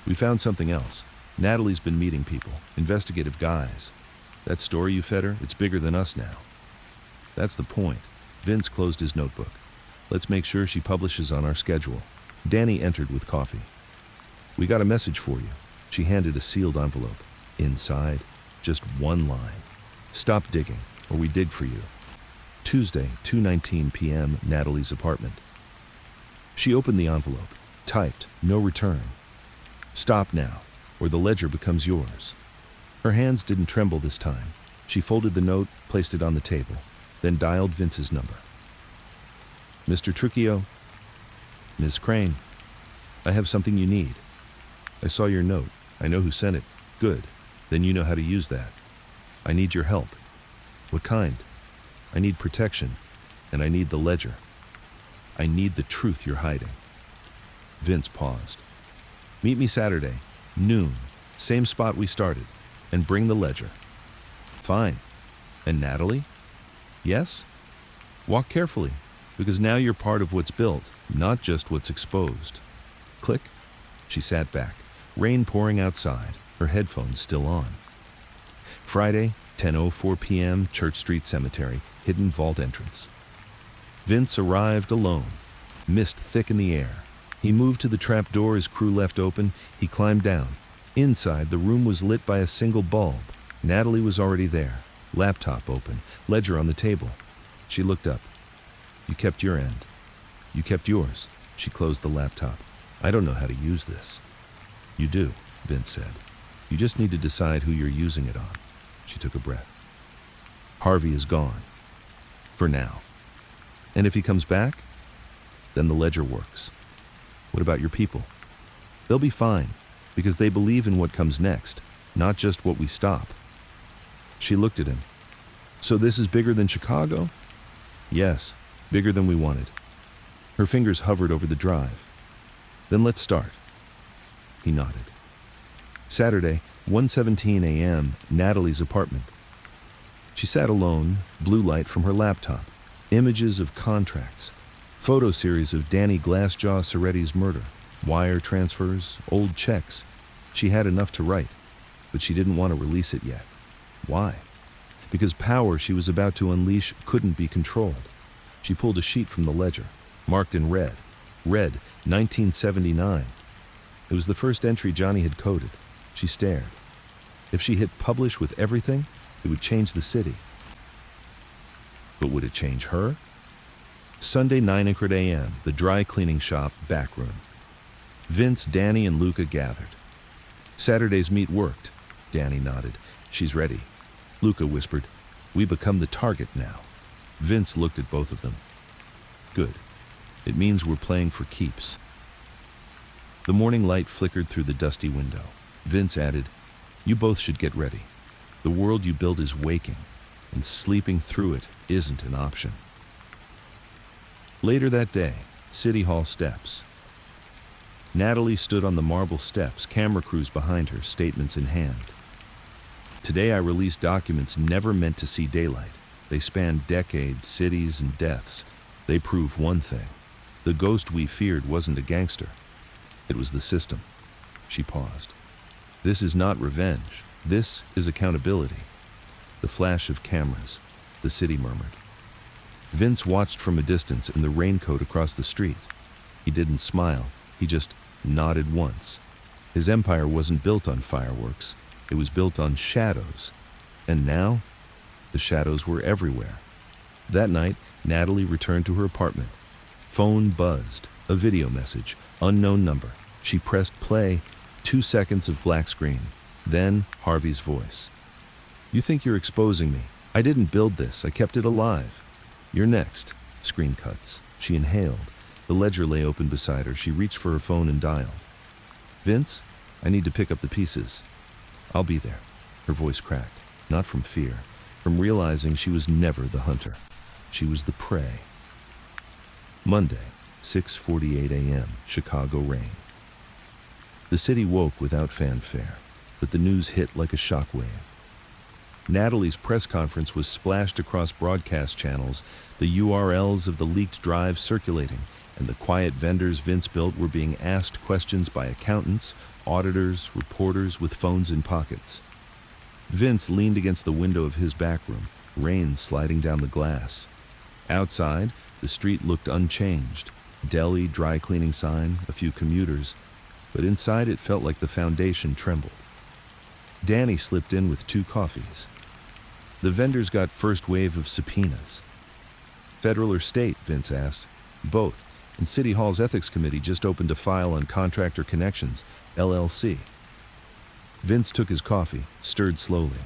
"We found something else. Natalie's been meeting people, investigative guys. That story you fed her, it's bigger than us now." "That's the point." Vince closed his notebook. "Let's make sure she publishes on our schedule." Danny entered with coffee. "We got a message for you." She handed a sealed envelope. Inside, just one line. "Stop digging, or we dig for you." Tuesday, 2:19 p.m., Natalie's apartment. She opened the envelope, typed, "No return." "Stop now, or the ledger becomes yours." Her hands didn't tremble this time. She folded the note, placed it on the table, then dialed Vince's number. "Mr. Trujillo?" "Miss Crane, I have something you need. I saw your note. I know who sent it. Good. Then you know how to use that. I need your help." "What kind?" "I need protection, and I need the ledger. I need the truth you're hiding." Vince paused. "Meet me Saturday, noon, same spot we started, and bring the ledger." "Fine. And Natalie?" "Yes? Walk carefully, because now you're part of what's built, not just what's exposed." Click. She sat back, rain pouring outside, her headphones still on. Friday, 10:04 p.m., Church Street Cemetery, hidden vault entrance. Vince arrived alone, mist thick in the air. He moved to the trap door his crew left open. He climbed down. Inside, the room was lit by a single bulb. Natalie was already there, laptop open, ledger on the table. She looked up. "You kept your end. You kept yours." She closed the laptop. "I don't know how to use this." "You do," Vince said. "You just need to decide who you're using it on." She took a breath. "Harvey is gone. For now. And if he comes back, then the ledger works. What about your people? They'll be fine, because they believe in what comes next, not just what we stop." She looked at him. "So this is bigger than Chicago?" "Yes, bigger than we wanted." Her fingers hovered over the drive. "Then let's start." He nodded. Saturday, 1:17 a.m., Natalie's apartment. She sat alone, blue light from her laptop, images of contracts, photo series of Danny Glassjaw Soretti's murder, wire transfers, old checks. She had enough to write, but she didn't want to release it yet. Why? Because power she was about to unleash couldn't be controlled. She pulled a sheet from the ledger, marked in red. Red, 1979. It was the first entry Johnny had coded. She stared. If she hit publish with everything, it would change the city. But would it change her? Sunday, 9:00 a.m., the dry cleaning shop back room. Vince, Danny, and Luca gathered. Saturday's meet worked. Danny nodded. "She's ready." Luca whispered, "We become the target now." Vince looked at both of them. "Good. It means we're playing for keeps." The morning light flickered through the dusty window. Vince added, "You both should get ready. The world you build is waking, and sleeping through it isn't an option." Later that day, City Hall steps. Natalie stood on the marble steps, camera crews behind her, statements in hand. "Today I released documents never meant to see daylight. They span decades, cities, and deaths. They prove one thing. The ghost we feared wasn't a gangster. It was the system. She paused. This is not revenge. This is accountability. The flash of cameras. The city murmured. Vince watched from a distance in the raincoat across the street. He didn't smile. He just nodded once. His empire wasn't built on fireworks. It was built on shadows. And now, the shadows were everywhere. That night, Natalie returned to her apartment. Phone buzzed. A video message. Unknown number. She pressed play. 2 seconds of black screen. Then, Harvey's voice. You think you're exposing me. I didn't build this. I kept it alive. You're next. Screen cuts. She inhaled. The ledger lay open beside her. She reached for her phone and dialed. Vince, I need to pick up the pieces. I'll be there. Her voice cracked. Not from fear. From realizing she was never the hunter. She was the prey. Monday, 6:48 a.m., Chicago rain. The city woke without fanfare, but the news hit like a shockwave. Natalie's press conference was splashed across broadcast channels, the URLs of the leaked drives circulating, and the quiet vendors Vince built were being asked questions by accountants, auditors, reporters with phones in pockets. Vince leaned against the window of his back room, rain sliding down the glass. Outside, the street looked unchanged. Deli, dry cleaning sign, a few commuters, but inside it felt like the foundation trembled. Danny slipped in with 2 coffees. The vendors got first wave of subpoenas. Federal or state, Vince asked. Both, and City Hall's Ethics Committee just opened a file on Contractor Connections, LLC. Vince took his coffee, stirred slowly.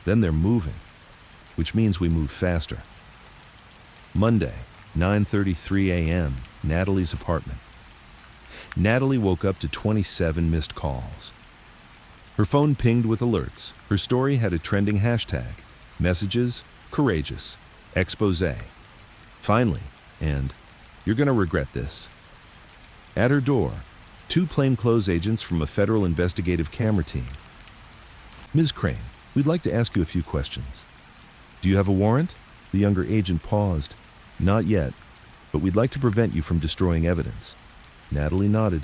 Then they're moving, which means we move faster. Monday, 9:33 a.m., Natalie's apartment. Natalie woke up to 27 missed calls. Her phone pinged with alerts. Her story had a trending hashtag. Messages, courageous, expose. Finally, and you're gonna regret this. At her door, 2 plainclothes agents from a federal investigative camera team. Ms. Crane, we'd like to ask you a few questions. Do you have a warrant? The younger agent paused. Not yet, but we'd like to prevent you from destroying evidence. Natalie nodded.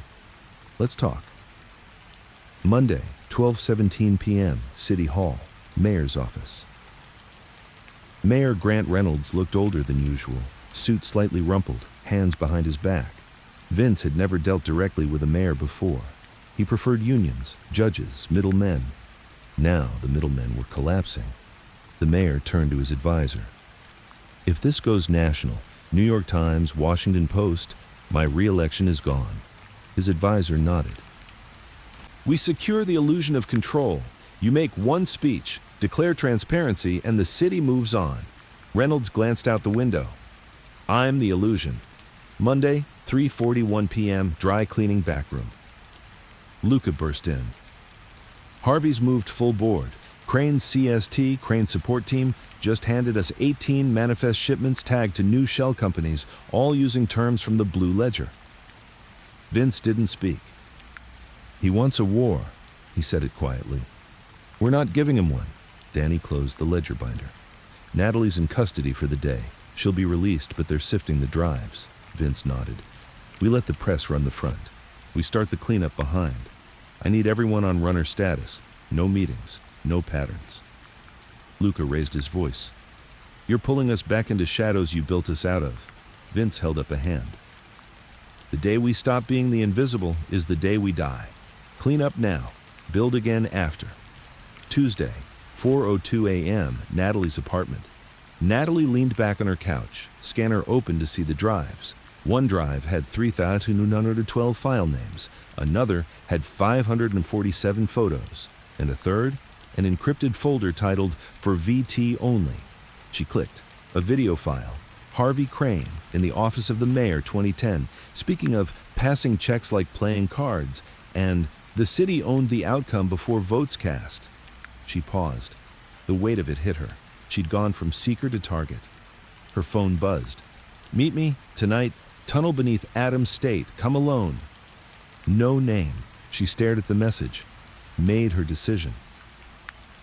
Let's talk. Monday, 12:17 p.m., City Hall, Mayor's office. Mayor Grant Reynolds looked older than usual, suit slightly rumpled, hands behind his back. Vince had never dealt directly with a mayor before. He preferred unions, judges, middlemen. Now the middlemen were collapsing. The mayor turned to his advisor. If this goes national, New York Times, Washington Post, my re-election is gone. His advisor nodded. We secure the illusion of control. You make one speech, declare transparency, and the city moves on. Reynolds glanced out the window. I'm the illusion. Monday, 3:41 p.m., dry cleaning backroom. Luca burst in. Harvey's moved full board. Crane's CST, Crane support team, just handed us 18 manifest shipments tagged to new shell companies, all using terms from the Blue Ledger. Vince didn't speak. He wants a war, he said it quietly. We're not giving him one. Danny closed the ledger binder. Natalie's in custody for the day. She'll be released, but they're sifting the drives. Vince nodded. We let the press run the front. We start the cleanup behind. I need everyone on runner status. No meetings, no patterns. Luca raised his voice. You're pulling us back into shadows you built us out of. Vince held up a hand. The day we stop being the invisible is the day we die. Clean up now. Build again after. Tuesday, 4:02 a.m., Natalie's apartment. Natalie leaned back on her couch, scanner open to see the drives. One drive had 3,212 file names, another had 547 photos, and a third, an encrypted folder titled For VT Only. She clicked. A video file. Harvey Crane, in the office of the mayor 2010, speaking of passing checks like playing cards, and the city owned the outcome before votes cast. She paused. The weight of it hit her. She'd gone from seeker to target. Her phone buzzed. Meet me, tonight, tunnel beneath Adams State, come alone. No name. She stared at the message. Made her decision.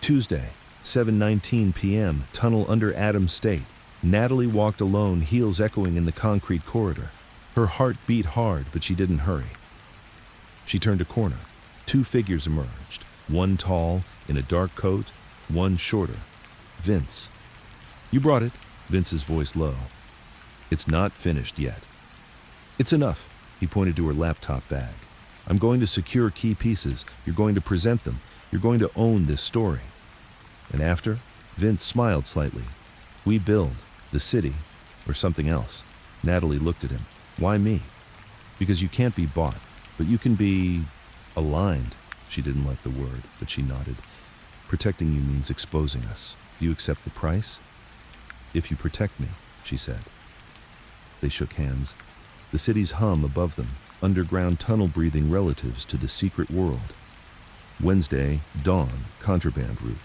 Tuesday, 7:19 p.m., tunnel under Adams State. Natalie walked alone, heels echoing in the concrete corridor. Her heart beat hard, but she didn't hurry. She turned a corner. Two figures emerged, one tall, in a dark coat, one shorter. Vince. "You brought it," Vince's voice low. "It's not finished yet." "It's enough," he pointed to her laptop bag. "I'm going to secure key pieces. You're going to present them. You're going to own this story." "And after?" Vince smiled slightly. "We build the city, or something else." Natalie looked at him. "Why me?" "Because you can't be bought, but you can be aligned." She didn't like the word, but she nodded. "Protecting you means exposing us. Do you accept the price?" "If you protect me," she said. They shook hands. The city's hum above them, underground tunnel-breathing relatives to the secret world. Wednesday, dawn, contraband route.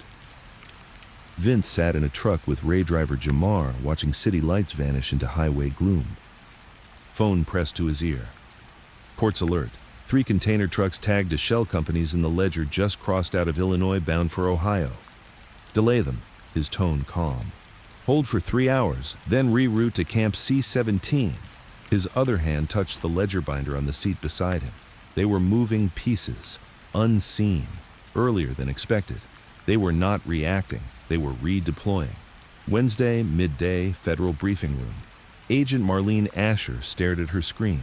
Vince sat in a truck with Ray driver Jamar, watching city lights vanish into highway gloom. Phone pressed to his ear. "Ports alert. 3 container trucks tagged to shell companies in the ledger just crossed out of Illinois bound for Ohio. Delay them," his tone calm. "Hold for 3 hours, then reroute to Camp C-17. His other hand touched the ledger binder on the seat beside him. They were moving pieces, unseen, earlier than expected. They were not reacting, they were redeploying. Wednesday, midday, federal briefing room. Agent Marlene Asher stared at her screen.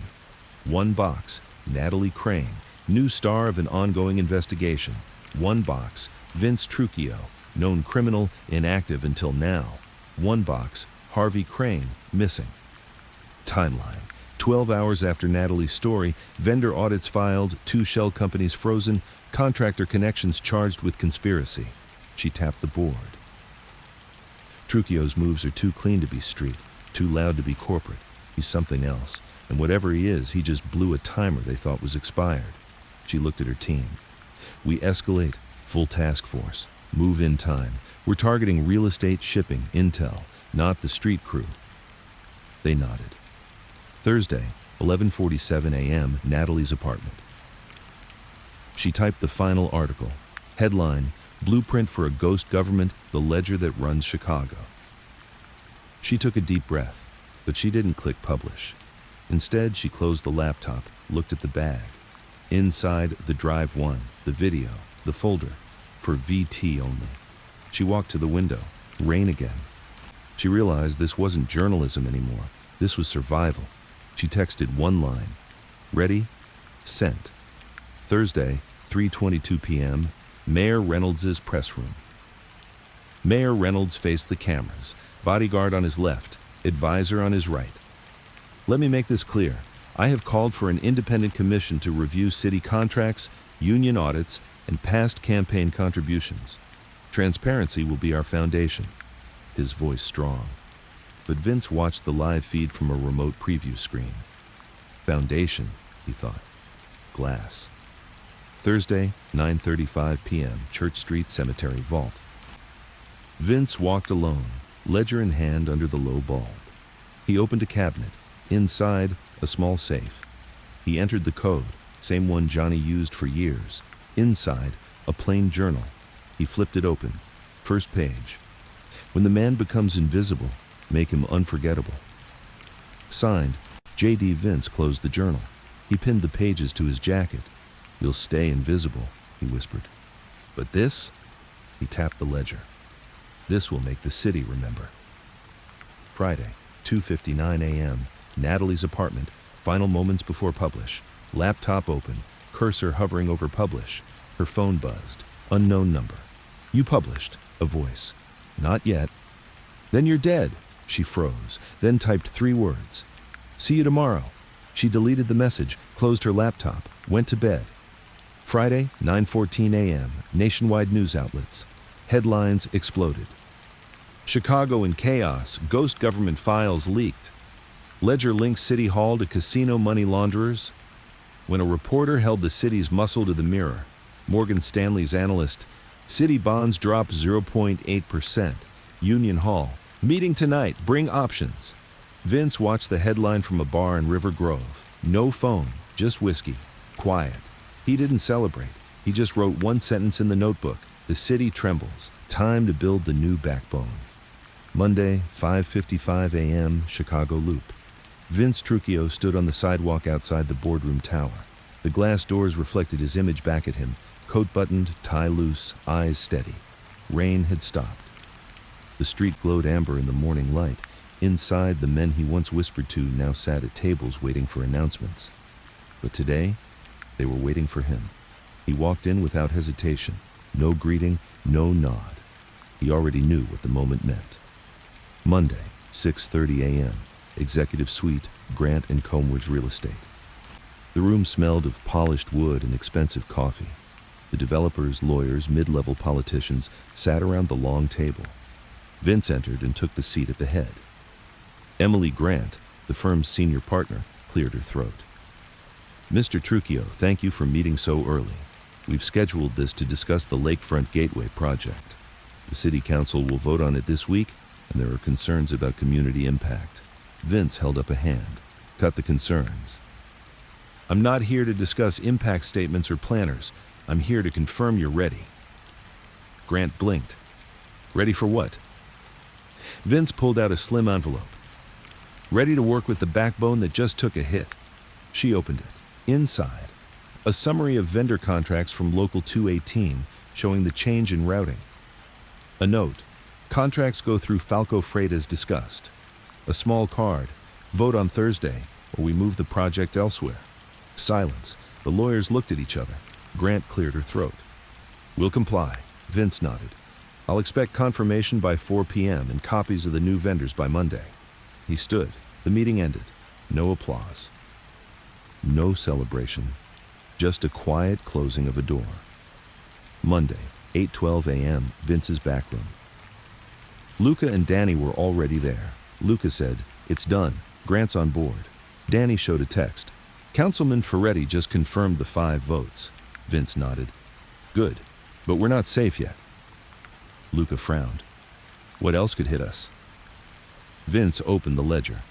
One box, Natalie Crane, new star of an ongoing investigation. One box, Vince Trucchio, known criminal, inactive until now. One box, Harvey Crane, missing. Timeline. 12 hours after Natalie's story, vendor audits filed, 2 shell companies frozen, contractor connections charged with conspiracy. She tapped the board. Trucchio's moves are too clean to be street, too loud to be corporate. He's something else. And whatever he is, he just blew a timer they thought was expired. She looked at her team. "We escalate, full task force, move in time. We're targeting real estate, shipping, intel, not the street crew." They nodded. Thursday, 11:47 a.m., Natalie's apartment. She typed the final article. Headline, "Blueprint for a Ghost Government, the Ledger that Runs Chicago." She took a deep breath, but she didn't click publish. Instead, she closed the laptop, looked at the bag. Inside, the Drive 1, the video, the folder, for VT only. She walked to the window. Rain again. She realized this wasn't journalism anymore. This was survival. She texted one line. "Ready? Sent." Thursday, 3:22 p.m., Mayor Reynolds' press room. Mayor Reynolds faced the cameras, bodyguard on his left, advisor on his right. "Let me make this clear. I have called for an independent commission to review city contracts, union audits, and past campaign contributions. Transparency will be our foundation." His voice strong. But Vince watched the live feed from a remote preview screen. Foundation, he thought. Glass. Thursday, 9:35 p.m., Church Street Cemetery Vault. Vince walked alone, ledger in hand under the low bulb. He opened a cabinet. Inside, a small safe. He entered the code, same one Johnny used for years. Inside, a plain journal. He flipped it open. First page. "When the man becomes invisible, make him unforgettable." Signed, J.D. Vince closed the journal. He pinned the pages to his jacket. "You'll stay invisible," he whispered. "But this?" He tapped the ledger. "This will make the city remember." Friday, 2:59 a.m., Natalie's apartment, final moments before publish. Laptop open, cursor hovering over publish. Her phone buzzed. Unknown number. "You published," a voice. "Not yet." "Then you're dead." She froze, then typed 3 words. "See you tomorrow." She deleted the message, closed her laptop, went to bed. Friday, 9:14 a.m., nationwide news outlets. Headlines exploded. Chicago in chaos, ghost government files leaked. Ledger links City Hall to casino money launderers. When a reporter held the city's muscle to the mirror, Morgan Stanley's analyst, "City bonds drop 0.8%. Union Hall. Meeting tonight, bring options." Vince watched the headline from a bar in River Grove. No phone, just whiskey. Quiet. He didn't celebrate. He just wrote one sentence in the notebook. "The city trembles. Time to build the new backbone." Monday, 5:55 a.m., Chicago Loop. Vince Trucchio stood on the sidewalk outside the boardroom tower. The glass doors reflected his image back at him, coat buttoned, tie loose, eyes steady. Rain had stopped. The street glowed amber in the morning light. Inside, the men he once whispered to now sat at tables waiting for announcements. But today, they were waiting for him. He walked in without hesitation. No greeting, no nod. He already knew what the moment meant. Monday, 6:30 a.m., Executive Suite, Grant and Comwood's Real Estate. The room smelled of polished wood and expensive coffee. The developers, lawyers, mid-level politicians sat around the long table. Vince entered and took the seat at the head. Emily Grant, the firm's senior partner, cleared her throat. Mr. Trucchio, thank you for meeting so early. We've scheduled this to discuss the Lakefront Gateway project. The City Council will vote on it this week, and there are concerns about community impact. Vince held up a hand. Cut the concerns. I'm not here to discuss impact statements or planners. I'm here to confirm you're ready. Grant blinked. Ready for what? Vince pulled out a slim envelope. Ready to work with the backbone that just took a hit. She opened it. Inside, a summary of vendor contracts from Local 218 showing the change in routing. A note. Contracts go through Falco Freight as discussed. A small card. Vote on Thursday, or we move the project elsewhere. Silence. The lawyers looked at each other. Grant cleared her throat. We'll comply. Vince nodded. I'll expect confirmation by 4 p.m. and copies of the new vendors by Monday. He stood. The meeting ended. No applause. No celebration. Just a quiet closing of a door. Monday, 8:12 a.m., Vince's back room. Luca and Danny were already there. Luca said, "It's done. Grant's on board." Danny showed a text. "Councilman Ferretti just confirmed the 5 votes." Vince nodded. "Good, but we're not safe yet." Luca frowned. "What else could hit us?" Vince opened the ledger.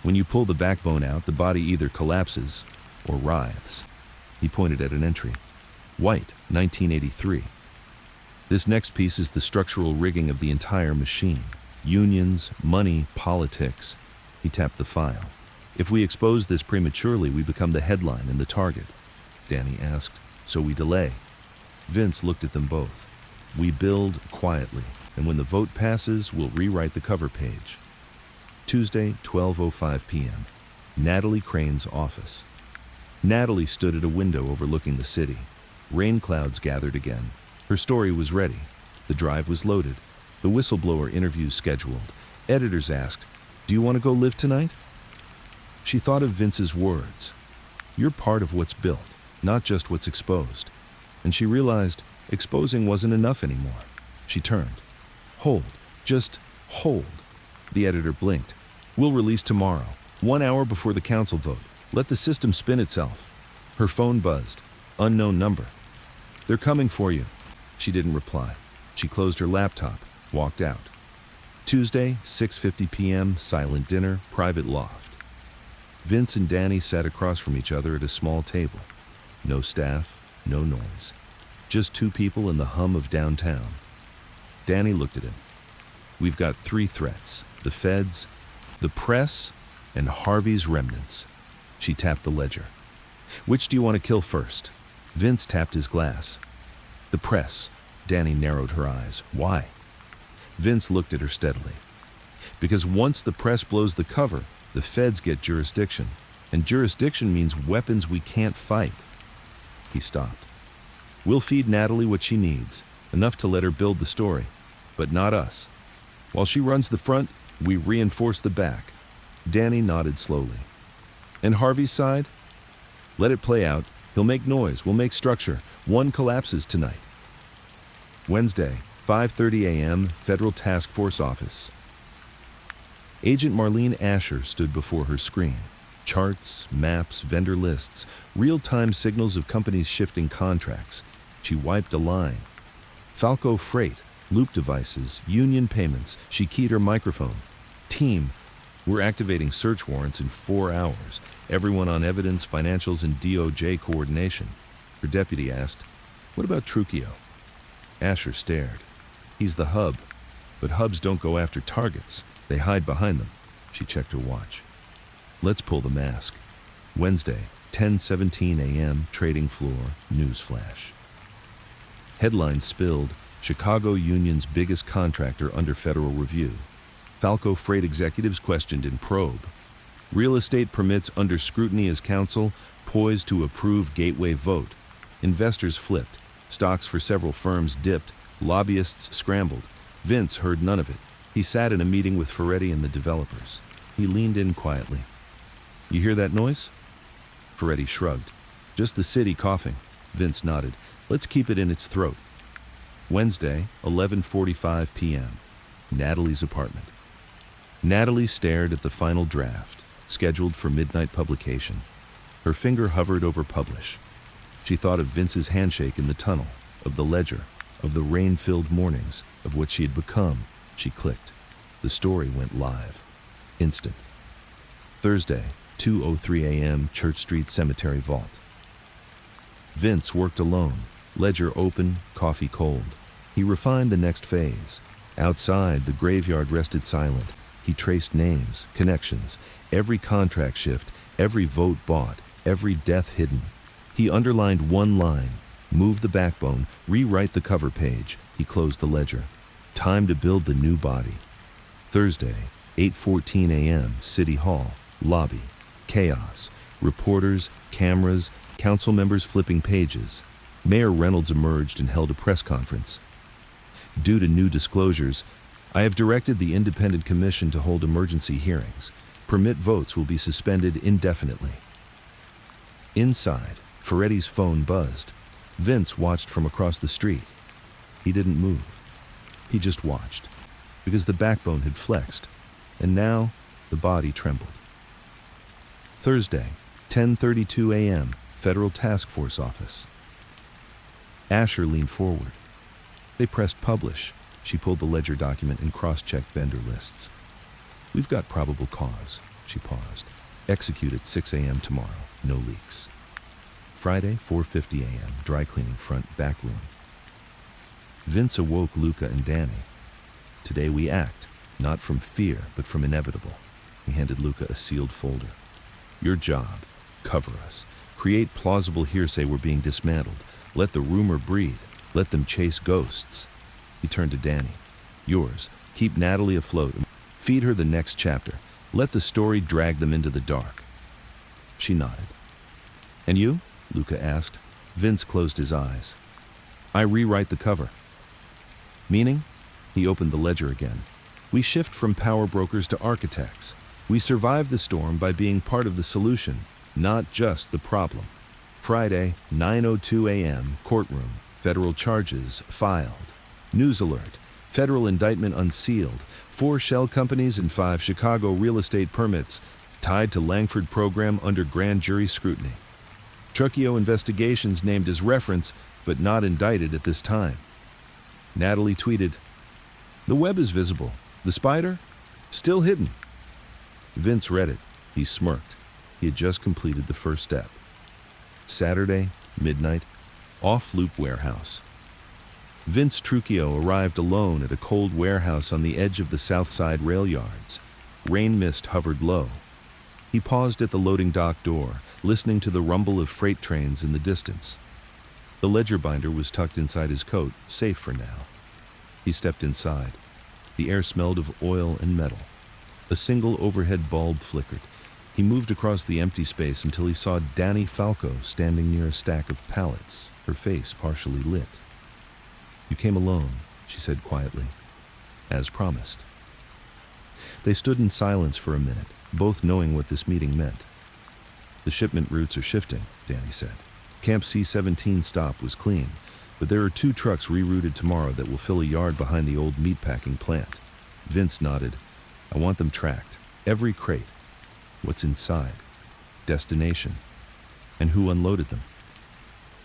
When you pull the backbone out, the body either collapses or writhes. He pointed at an entry. White, 1983. This next piece is the structural rigging of the entire machine. Unions, money, politics. He tapped the file. If we expose this prematurely, we become the headline and the target. Danny asked, so we delay. Vince looked at them both. We build quietly, and when the vote passes, we'll rewrite the cover page. Tuesday, 12:05 p.m. Natalie Crane's office. Natalie stood at a window overlooking the city. Rain clouds gathered again. Her story was ready. The drive was loaded. The whistleblower interview scheduled. Editors asked, "Do you want to go live tonight?" She thought of Vince's words. You're part of what's built, not just what's exposed. And she realized exposing wasn't enough anymore. She turned. Hold. Just hold. The editor blinked. We'll release tomorrow, 1 hour before the council vote. Let the system spin itself. Her phone buzzed. Unknown number. They're coming for you. She didn't reply. She closed her laptop, walked out. Tuesday, 6:50 p.m., silent dinner, private loft. Vince and Danny sat across from each other at a small table. No staff, no noise. Just 2 people in the hum of downtown. Danny looked at him. We've got 3 threats. The feds, the press, and Harvey's remnants. She tapped the ledger. Which do you want to kill first? Vince tapped his glass. The press. Danny narrowed her eyes. Why? Vince looked at her steadily. Because once the press blows the cover, the feds get jurisdiction. And jurisdiction means weapons we can't fight. He stopped. We'll feed Natalie what she needs, enough to let her build the story, but not us. While she runs the front, we reinforce the back. Danny nodded slowly. And Harvey's side? Let it play out. He'll make noise. We'll make structure. 1 collapses tonight. Wednesday, 5:30 a.m., Federal Task Force Office. Agent Marlene Asher stood before her screen. Charts, maps, vendor lists, real-time signals of companies shifting contracts. She wiped a line. Falco Freight, loop devices, union payments. She keyed her microphone. Team, we're activating search warrants in 4 hours. Everyone on evidence, financials, and DOJ coordination. Her deputy asked, what about Trucchio? Asher stared. He's the hub. But hubs don't go after targets. They hide behind them. She checked her watch. Let's pull the mask. Wednesday, 10:17 a.m., trading floor, news flash. Headlines spilled, Chicago Union's biggest contractor under federal review. Falco Freight executives questioned in probe. Real estate permits under scrutiny as council poised to approve gateway vote. Investors flipped. Stocks for several firms dipped. Lobbyists scrambled. Vince heard none of it. He sat in a meeting with Ferretti and the developers. He leaned in quietly. "You hear that noise?" Ferretti shrugged. "Just the city coughing." Vince nodded. "Let's keep it in its throat." Wednesday, 11:45 p.m. Natalie's apartment. Natalie stared at the final draft, scheduled for midnight publication. Her finger hovered over publish. She thought of Vince's handshake in the tunnel, of the ledger, of the rain-filled mornings, of what she had become. She clicked. The story went live. Instant. Thursday, 2:03 a.m., Church Street Cemetery Vault. Vince worked alone, ledger open, coffee cold. He refined the next phase. Outside, the graveyard rested silent. He traced names, connections, every contract shift, every vote bought, every death hidden. He underlined one line, move the backbone, rewrite the cover page. He closed the ledger. Time to build the new body. Thursday, 8:14 a.m., City Hall, lobby. Chaos. Reporters, cameras, council members flipping pages. Mayor Reynolds emerged and held a press conference. "Due to new disclosures, I have directed the independent commission to hold emergency hearings. Permit votes will be suspended indefinitely." Inside, Ferretti's phone buzzed. Vince watched from across the street. He didn't move. He just watched, because the backbone had flexed, and now the body trembled. Thursday, 10:32 a.m., Federal Task Force office. Asher leaned forward. They pressed publish. She pulled the ledger document and cross-checked vendor lists. "We've got probable cause." She paused. "Execute at 6 a.m. tomorrow. No leaks." Friday, 4:50 a.m., dry cleaning front back room. Vince awoke Luca and Danny. "Today we act, not from fear, but from inevitable." He handed Luca a sealed folder. "Your job, cover us. Create plausible hearsay we're being dismantled. Let the rumor breed. Let them chase ghosts." He turned to Danny. "Yours, keep Natalie afloat. Feed her the next chapter. Let the story drag them into the dark." She nodded. "And you?" Luca asked. Vince closed his eyes. "I rewrite the cover." "Meaning?" He opened the ledger again. "We shift from power brokers to architects. We survive the storm by being part of the solution, not just the problem." Friday, 9:02 a.m., courtroom. Federal charges filed. News alert. Federal indictment unsealed. 4 shell companies and 5 Chicago real estate permits tied to Langford program under grand jury scrutiny. Trucchio investigations named as reference, but not indicted at this time. Natalie tweeted, "The web is visible. The spider? Still hidden." Vince read it. He smirked. He had just completed the first step. Saturday, midnight, Off-Loop Warehouse. Vince Trucchio arrived alone at a cold warehouse on the edge of the South Side rail yards. Rain mist hovered low. He paused at the loading dock door, listening to the rumble of freight trains in the distance. The ledger binder was tucked inside his coat, safe for now. He stepped inside. The air smelled of oil and metal. A single overhead bulb flickered. He moved across the empty space until he saw Danny Falco standing near a stack of pallets, her face partially lit. "You came alone," she said quietly. "As promised." They stood in silence for a minute, both knowing what this meeting meant. "The shipment routes are shifting," Danny said. "Camp C-17 stop was clean, but there are 2 trucks rerouted tomorrow that will fill a yard behind the old meatpacking plant." Vince nodded. "I want them tracked. Every crate. What's inside? Destination. And who unloaded them.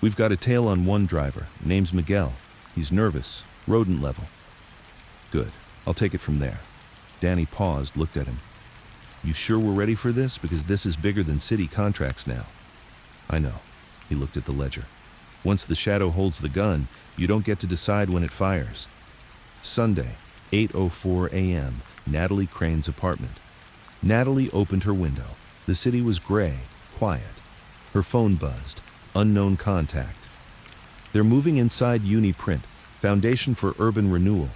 We've got a tail on one driver. Name's Miguel. He's nervous. Rodent level." "Good. I'll take it from there." Danny paused, looked at him. "You sure we're ready for this? Because this is bigger than city contracts now." "I know." He looked at the ledger. "Once the shadow holds the gun, you don't get to decide when it fires." Sunday, 8:04 a.m., Natalie Crane's apartment. Natalie opened her window. The city was gray, quiet. Her phone buzzed. Unknown contact. They're moving inside Uniprint, Foundation for Urban Renewal.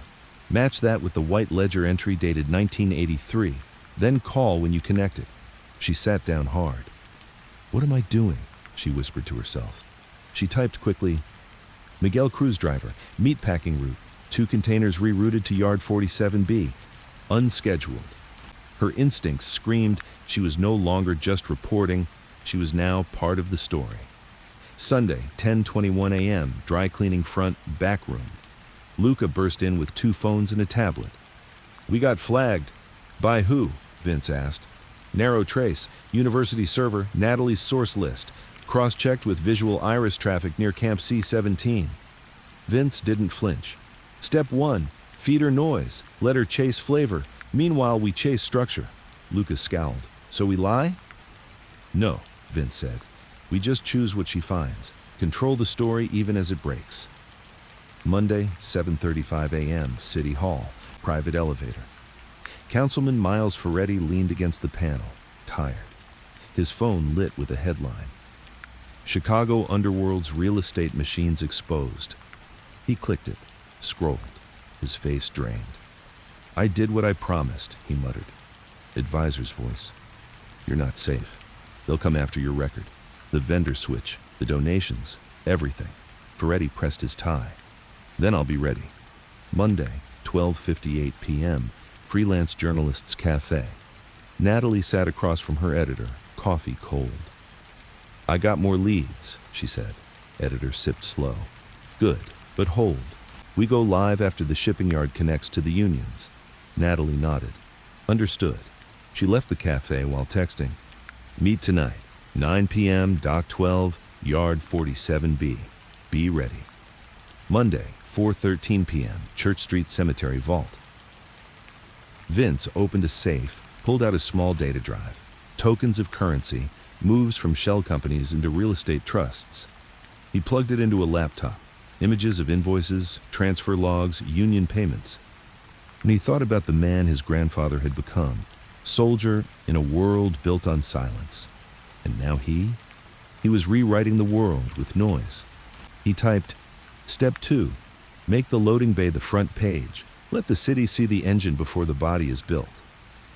Match that with the white ledger entry dated 1983. Then call when you connect it. She sat down hard. What am I doing? She whispered to herself. She typed quickly, Miguel Cruz driver, meatpacking route, 2 containers rerouted to yard 47B. Unscheduled. Her instincts screamed she was no longer just reporting, she was now part of the story. Sunday, 10:21 a.m., dry cleaning front, back room. Luca burst in with 2 phones and a tablet. We got flagged. By who? Vince asked. Narrow trace, university server, Natalie's source list. Cross-checked with visual iris traffic near Camp C-17. Vince didn't flinch. Step 1, feed her noise, let her chase flavor. Meanwhile, we chase structure. Lucas scowled. So we lie? No, Vince said. We just choose what she finds. Control the story even as it breaks. Monday, 7:35 a.m., City Hall, private elevator. Councilman Miles Ferretti leaned against the panel, tired. His phone lit with a headline. Chicago Underworld's real estate machines exposed. He clicked it, scrolled, his face drained. I did what I promised, he muttered. Advisor's voice. You're not safe. They'll come after your record. The vendor switch, the donations, everything. Ferretti pressed his tie. Then I'll be ready. Monday, 12:58 p.m., Freelance Journalists Cafe. Natalie sat across from her editor, coffee cold. I got more leads, she said. Editor sipped slow. Good, but hold. We go live after the shipping yard connects to the unions. Natalie nodded. Understood. She left the cafe while texting. Meet tonight, 9 p.m., Dock 12, Yard 47B. Be ready. Monday, 4:13 p.m., Church Street Cemetery Vault. Vince opened a safe, pulled out a small data drive. Tokens of currency, moves from shell companies into real estate trusts. He plugged it into a laptop. Images of invoices, transfer logs, union payments. And he thought about the man his grandfather had become, soldier in a world built on silence. And now he was rewriting the world with noise. He typed, Step 2, make the loading bay the front page. Let the city see the engine before the body is built.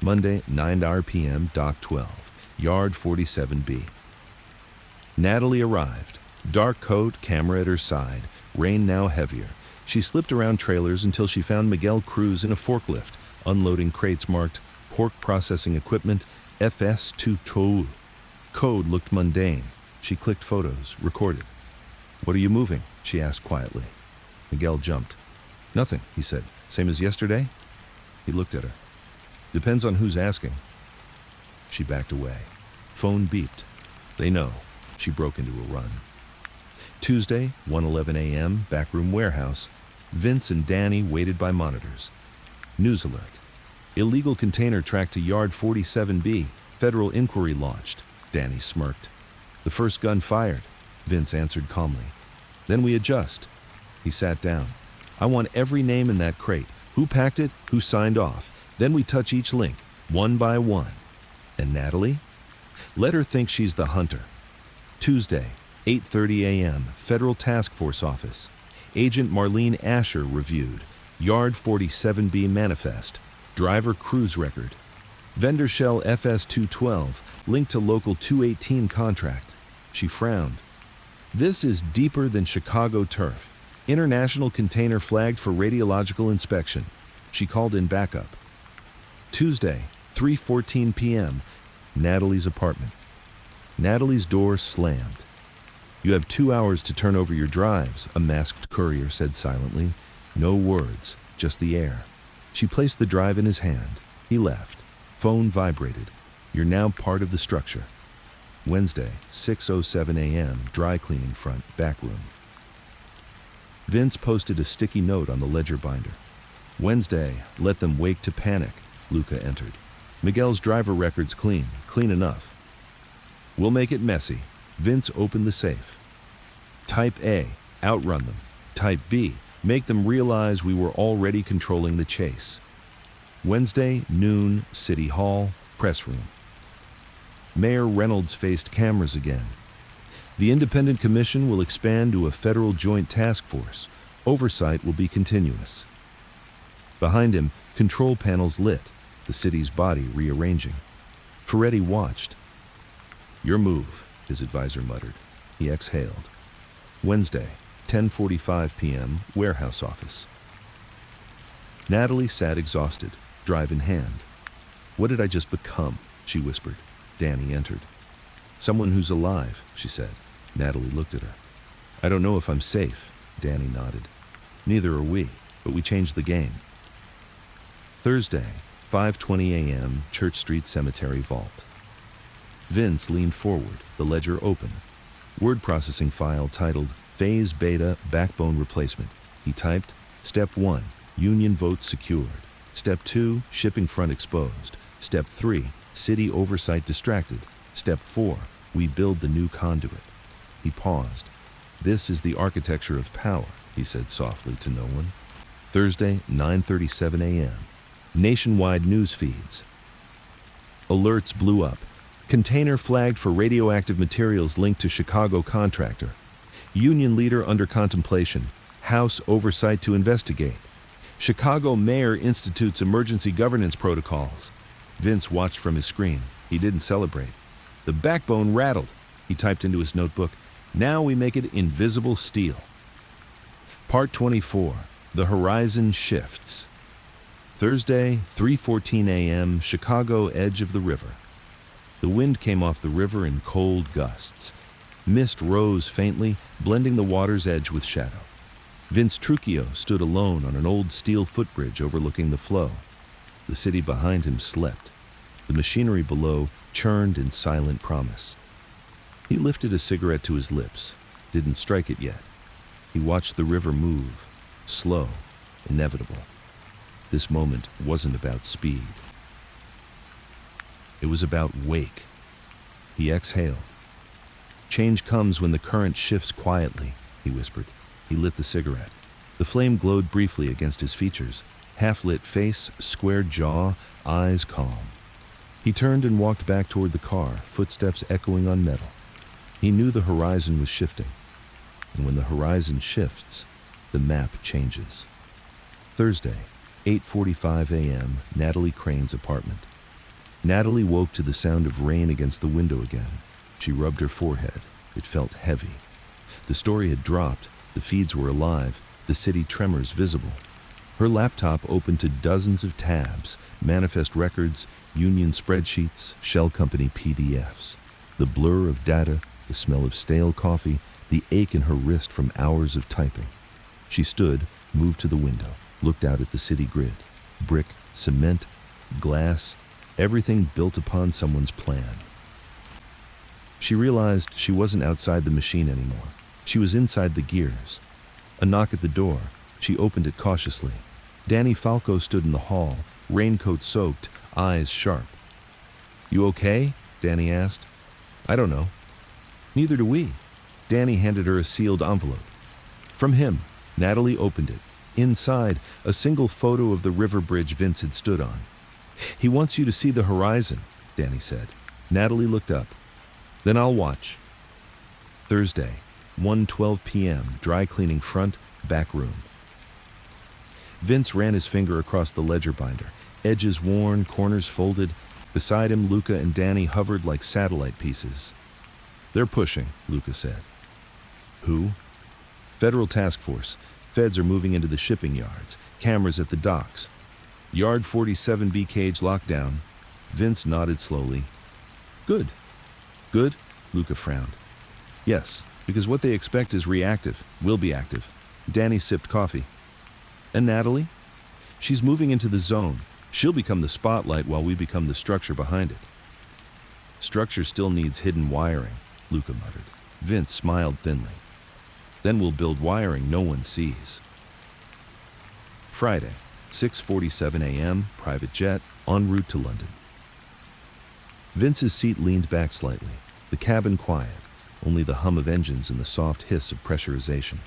Monday, 9 p.m., Dock 12, Yard 47B. Natalie arrived. Dark coat, camera at her side, rain now heavier. She slipped around trailers until she found Miguel Cruz in a forklift, unloading crates marked Pork Processing Equipment, FS2TOU. Code looked mundane. She clicked photos, recorded. What are you moving? She asked quietly. Miguel jumped. Nothing, he said. Same as yesterday? He looked at her. Depends on who's asking. She backed away. Phone beeped. They know. She broke into a run. Tuesday, 1:11 a.m., backroom warehouse. Vince and Danny waited by monitors. News alert. Illegal container tracked to yard 47B. Federal inquiry launched. Danny smirked. The first gun fired. Vince answered calmly. Then we adjust. He sat down. I want every name in that crate. Who packed it? Who signed off? Then we touch each link, one by one. And Natalie? Let her think she's the hunter. Tuesday, 8:30 a.m., Federal Task Force Office. Agent Marlene Asher reviewed. Yard 47B manifest. Driver cruise record. Vendor shell FS212, linked to local 218 contract. She frowned. This is deeper than Chicago turf. International container flagged for radiological inspection. She called in backup. Tuesday, 3:14 p.m., Natalie's apartment. Natalie's door slammed. You have 2 hours to turn over your drives, a masked courier said silently. No words, just the air. She placed the drive in his hand. He left. Phone vibrated. You're now part of the structure. Wednesday, 6:07 a.m., dry cleaning front, back room. Vince posted a sticky note on the ledger binder. Wednesday, let them wake to panic. Luca entered. Miguel's driver record's clean enough. We'll make it messy. Vince opened the safe. Type A, outrun them. Type B, make them realize we were already controlling the chase. Wednesday, noon, City Hall, press room. Mayor Reynolds faced cameras again. The independent commission will expand to a federal joint task force. Oversight will be continuous. Behind him, control panels lit, the city's body rearranging. Ferretti watched. "Your move," his advisor muttered. He exhaled. Wednesday, 10:45 p.m., warehouse office. Natalie sat exhausted, drive in hand. "What did I just become?" she whispered. Danny entered. "Someone who's alive," she said. Natalie looked at her. "I don't know if I'm safe," Danny nodded. "Neither are we, but we changed the game." Thursday, 5:20 a.m., Church Street Cemetery vault. Vince leaned forward, the ledger open. Word processing file titled Phase Beta Backbone Replacement. He typed, Step 1, Union vote secured. Step 2, Shipping front exposed. Step 3, City oversight distracted. Step 4, we build the new conduit. He paused. "This is the architecture of power," he said softly to no one. Thursday, 9:37 a.m. Nationwide news feeds. Alerts blew up. Container flagged for radioactive materials linked to Chicago contractor. Union leader under contemplation. House oversight to investigate. Chicago mayor institutes emergency governance protocols. Vince watched from his screen. He didn't celebrate. The backbone rattled. He typed into his notebook, "Now we make it invisible steel." Part 24. The horizon shifts. Thursday, 3:14 a.m., Chicago, edge of the river. The wind came off the river in cold gusts. Mist rose faintly, blending the water's edge with shadow. Vince Trucchio stood alone on an old steel footbridge overlooking the flow. The city behind him slept. The machinery below churned in silent promise. He lifted a cigarette to his lips, didn't strike it yet. He watched the river move, slow, inevitable. This moment wasn't about speed. It was about wake. He exhaled. "Change comes when the current shifts quietly," he whispered. He lit the cigarette. The flame glowed briefly against his features. Half-lit face, squared jaw, eyes calm. He turned and walked back toward the car, footsteps echoing on metal. He knew the horizon was shifting. And when the horizon shifts, the map changes. Thursday, 8:45 a.m., Natalie Crane's apartment. Natalie woke to the sound of rain against the window again. She rubbed her forehead. It felt heavy. The story had dropped. The feeds were alive. The city tremors visible. Her laptop opened to dozens of tabs, manifest records, union spreadsheets, shell company PDFs. The blur of data, the smell of stale coffee, the ache in her wrist from hours of typing. She stood, moved to the window, looked out at the city grid. Brick, cement, glass, everything built upon someone's plan. She realized she wasn't outside the machine anymore. She was inside the gears. A knock at the door. She opened it cautiously. Danny Falco stood in the hall, raincoat soaked, eyes sharp. "You okay?" Danny asked. "I don't know." "Neither do we." Danny handed her a sealed envelope. From him. Natalie opened it. Inside, a single photo of the river bridge Vince had stood on. "He wants you to see the horizon," Danny said. Natalie looked up. "Then I'll watch." Thursday, 1:12 p.m., dry cleaning front, back room. Vince ran his finger across the ledger binder, edges worn, corners folded. Beside him, Luca and Danny hovered like satellite pieces. "They're pushing," Luca said. "Who?" "Federal task force. Feds are moving into the shipping yards. Cameras at the docks. Yard 47B cage lockdown." Vince nodded slowly. "Good." "Good?" Luca frowned. "Yes, because what they expect is reactive. We'll be active." Danny sipped coffee. "And Natalie?" "She's moving into the zone. She'll become the spotlight while we become the structure behind it." "Structure still needs hidden wiring," Luca muttered. Vince smiled thinly. "Then we'll build wiring no one sees." Friday, 6:47 a.m., private jet, en route to London. Vince's seat leaned back slightly, the cabin quiet, only the hum of engines and the soft hiss of pressurization.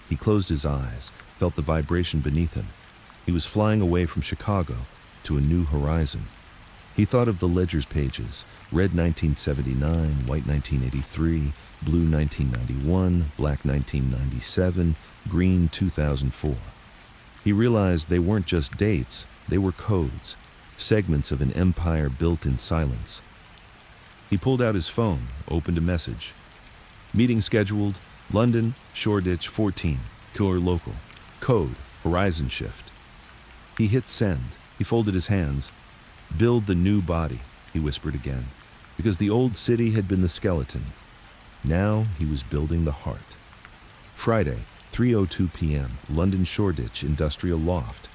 He closed his eyes, felt the vibration beneath him. He was flying away from Chicago to a new horizon. He thought of the ledger's pages: red 1979, white 1983, blue 1991, black 1997, green 2004. He realized they weren't just dates, they were codes, segments of an empire built in silence. He pulled out his phone, opened a message. Meeting scheduled, London, Shoreditch 14, killer local. Code, horizon shift. He hit send. He folded his hands. Build the new body, he whispered again, because the old city had been the skeleton. Now he was building the heart. Friday, 3:02 p.m., London Shoreditch Industrial Loft.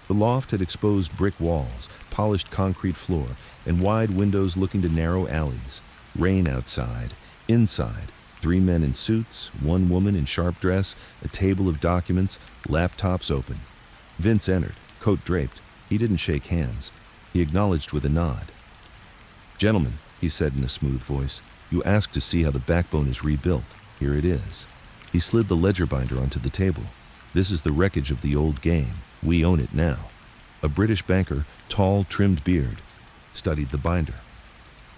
The loft had exposed brick walls, polished concrete floor, and wide windows looking to narrow alleys. Rain outside. Inside, 3 men in suits, 1 woman in sharp dress, a table of documents, laptops open. Vince entered, coat draped. He didn't shake hands. He acknowledged with a nod. "Gentlemen," he said in a smooth voice, "you asked to see how the backbone is rebuilt. Here it is." He slid the ledger binder onto the table. "This is the wreckage of the old game. We own it now." A British banker, tall, trimmed beard, studied the binder.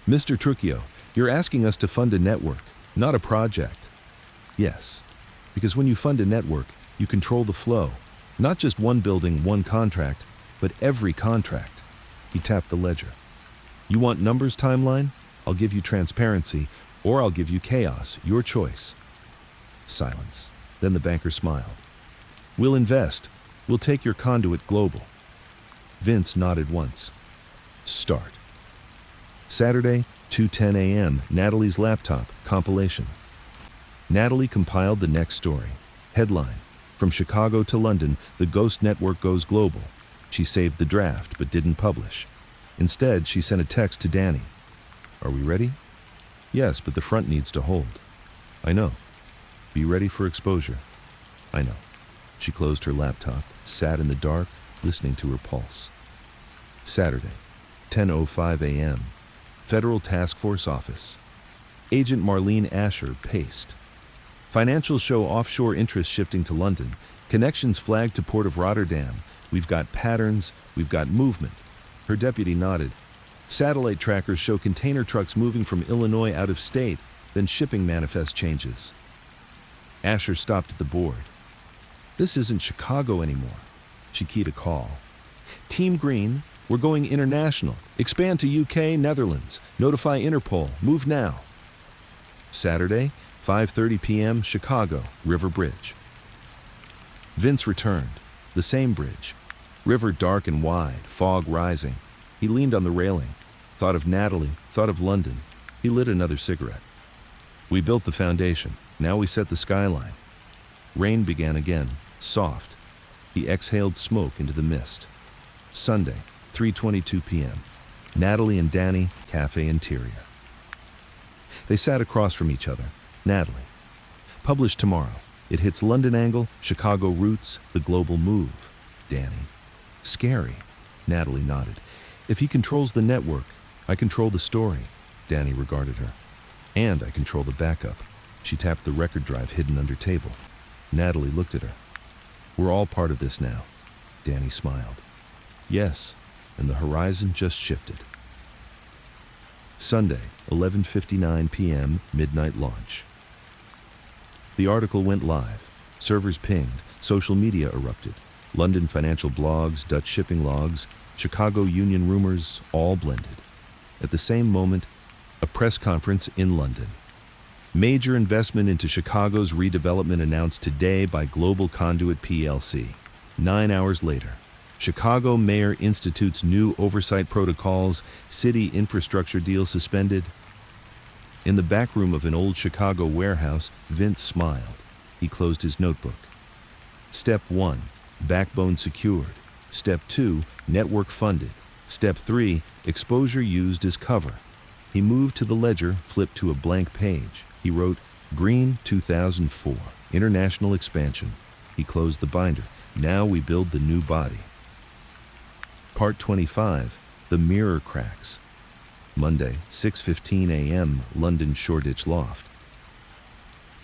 "Mr. Trucchio, you're asking us to fund a network, not a project." "Yes, because when you fund a network, you control the flow. Not just one building, one contract, but every contract." He tapped the ledger. "You want numbers timeline? I'll give you transparency, or I'll give you chaos, your choice." Silence. Then the banker smiled. "We'll invest. We'll take your conduit global." Vince nodded once. "Start." Saturday, 2:10 a.m., Natalie's laptop, compilation. Natalie compiled the next story. Headline: From Chicago to London, the Ghost Network goes global. She saved the draft, but didn't publish. Instead, she sent a text to Danny. "Are we ready?" "Yes, but the front needs to hold." "I know." "Be ready for exposure." "I know." She closed her laptop, sat in the dark, listening to her pulse. Saturday, 10:05 a.m., Federal Task Force Office. Agent Marlene Asher paced. "Financials show offshore interest shifting to London. Connections flagged to Port of Rotterdam. We've got patterns, we've got movement." Her deputy nodded. "Satellite trackers show container trucks moving from Illinois out of state, then shipping manifest changes." Asher stopped at the board. "This isn't Chicago anymore." She keyed a call. "Team Green, we're going international. Expand to UK, Netherlands. Notify Interpol. Move now." Saturday, 5:30 p.m., Chicago, River Bridge. Vince returned. The same bridge. River dark and wide, fog rising. He leaned on the railing. Thought of Natalie, thought of London. He lit another cigarette. "We built the foundation. Now we set the skyline." Rain began again, soft. He exhaled smoke into the mist. Sunday, 3:22 p.m. Natalie and Danny, Cafe Interior. They sat across from each other. Natalie. "Published tomorrow. It hits London angle, Chicago roots, the global move." Danny. "Scary." Natalie nodded. "If he controls the network, I control the story." Danny regarded her. "And I control the backup." She tapped the record drive hidden under table. Natalie looked at her. "We're all part of this now." Danny smiled. "Yes," and the horizon just shifted. Sunday, 11:59 p.m., midnight launch. The article went live. Servers pinged. Social media erupted. London financial blogs, Dutch shipping logs, Chicago union rumors, all blended. At the same moment, a press conference in London. Major investment into Chicago's redevelopment announced today by Global Conduit plc. 9 hours later, Chicago Mayor institutes new oversight protocols, city infrastructure deal suspended. In the back room of an old Chicago warehouse, Vince smiled. He closed his notebook. Step 1, backbone secured. Step 2, network funded. Step 3, exposure used as cover. He moved to the ledger, flipped to a blank page. He wrote, Green 2004, international expansion. He closed the binder. Now we build the new body. Part 25, The Mirror Cracks. Monday, 6:15 a.m., London Shoreditch Loft.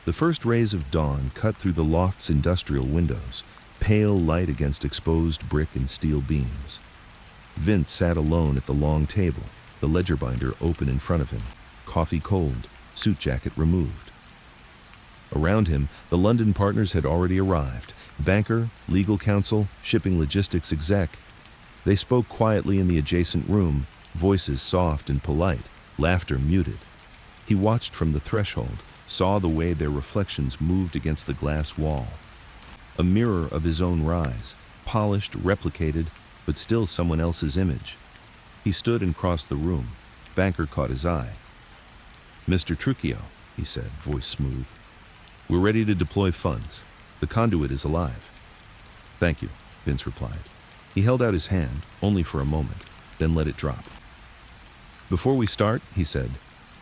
The first rays of dawn cut through the loft's industrial windows, pale light against exposed brick and steel beams. Vince sat alone at the long table, the ledger binder open in front of him, coffee cold, suit jacket removed. Around him, the London partners had already arrived. Banker, legal counsel, shipping logistics exec. They spoke quietly in the adjacent room, voices soft and polite, laughter muted. He watched from the threshold, saw the way their reflections moved against the glass wall. A mirror of his own rise, polished, replicated, but still someone else's image. He stood and crossed the room. Banker caught his eye. "Mr. Trucchio," he said, voice smooth. "We're ready to deploy funds. The conduit is alive." "Thank you," Vince replied. He held out his hand, only for a moment, then let it drop. "Before we start," he said,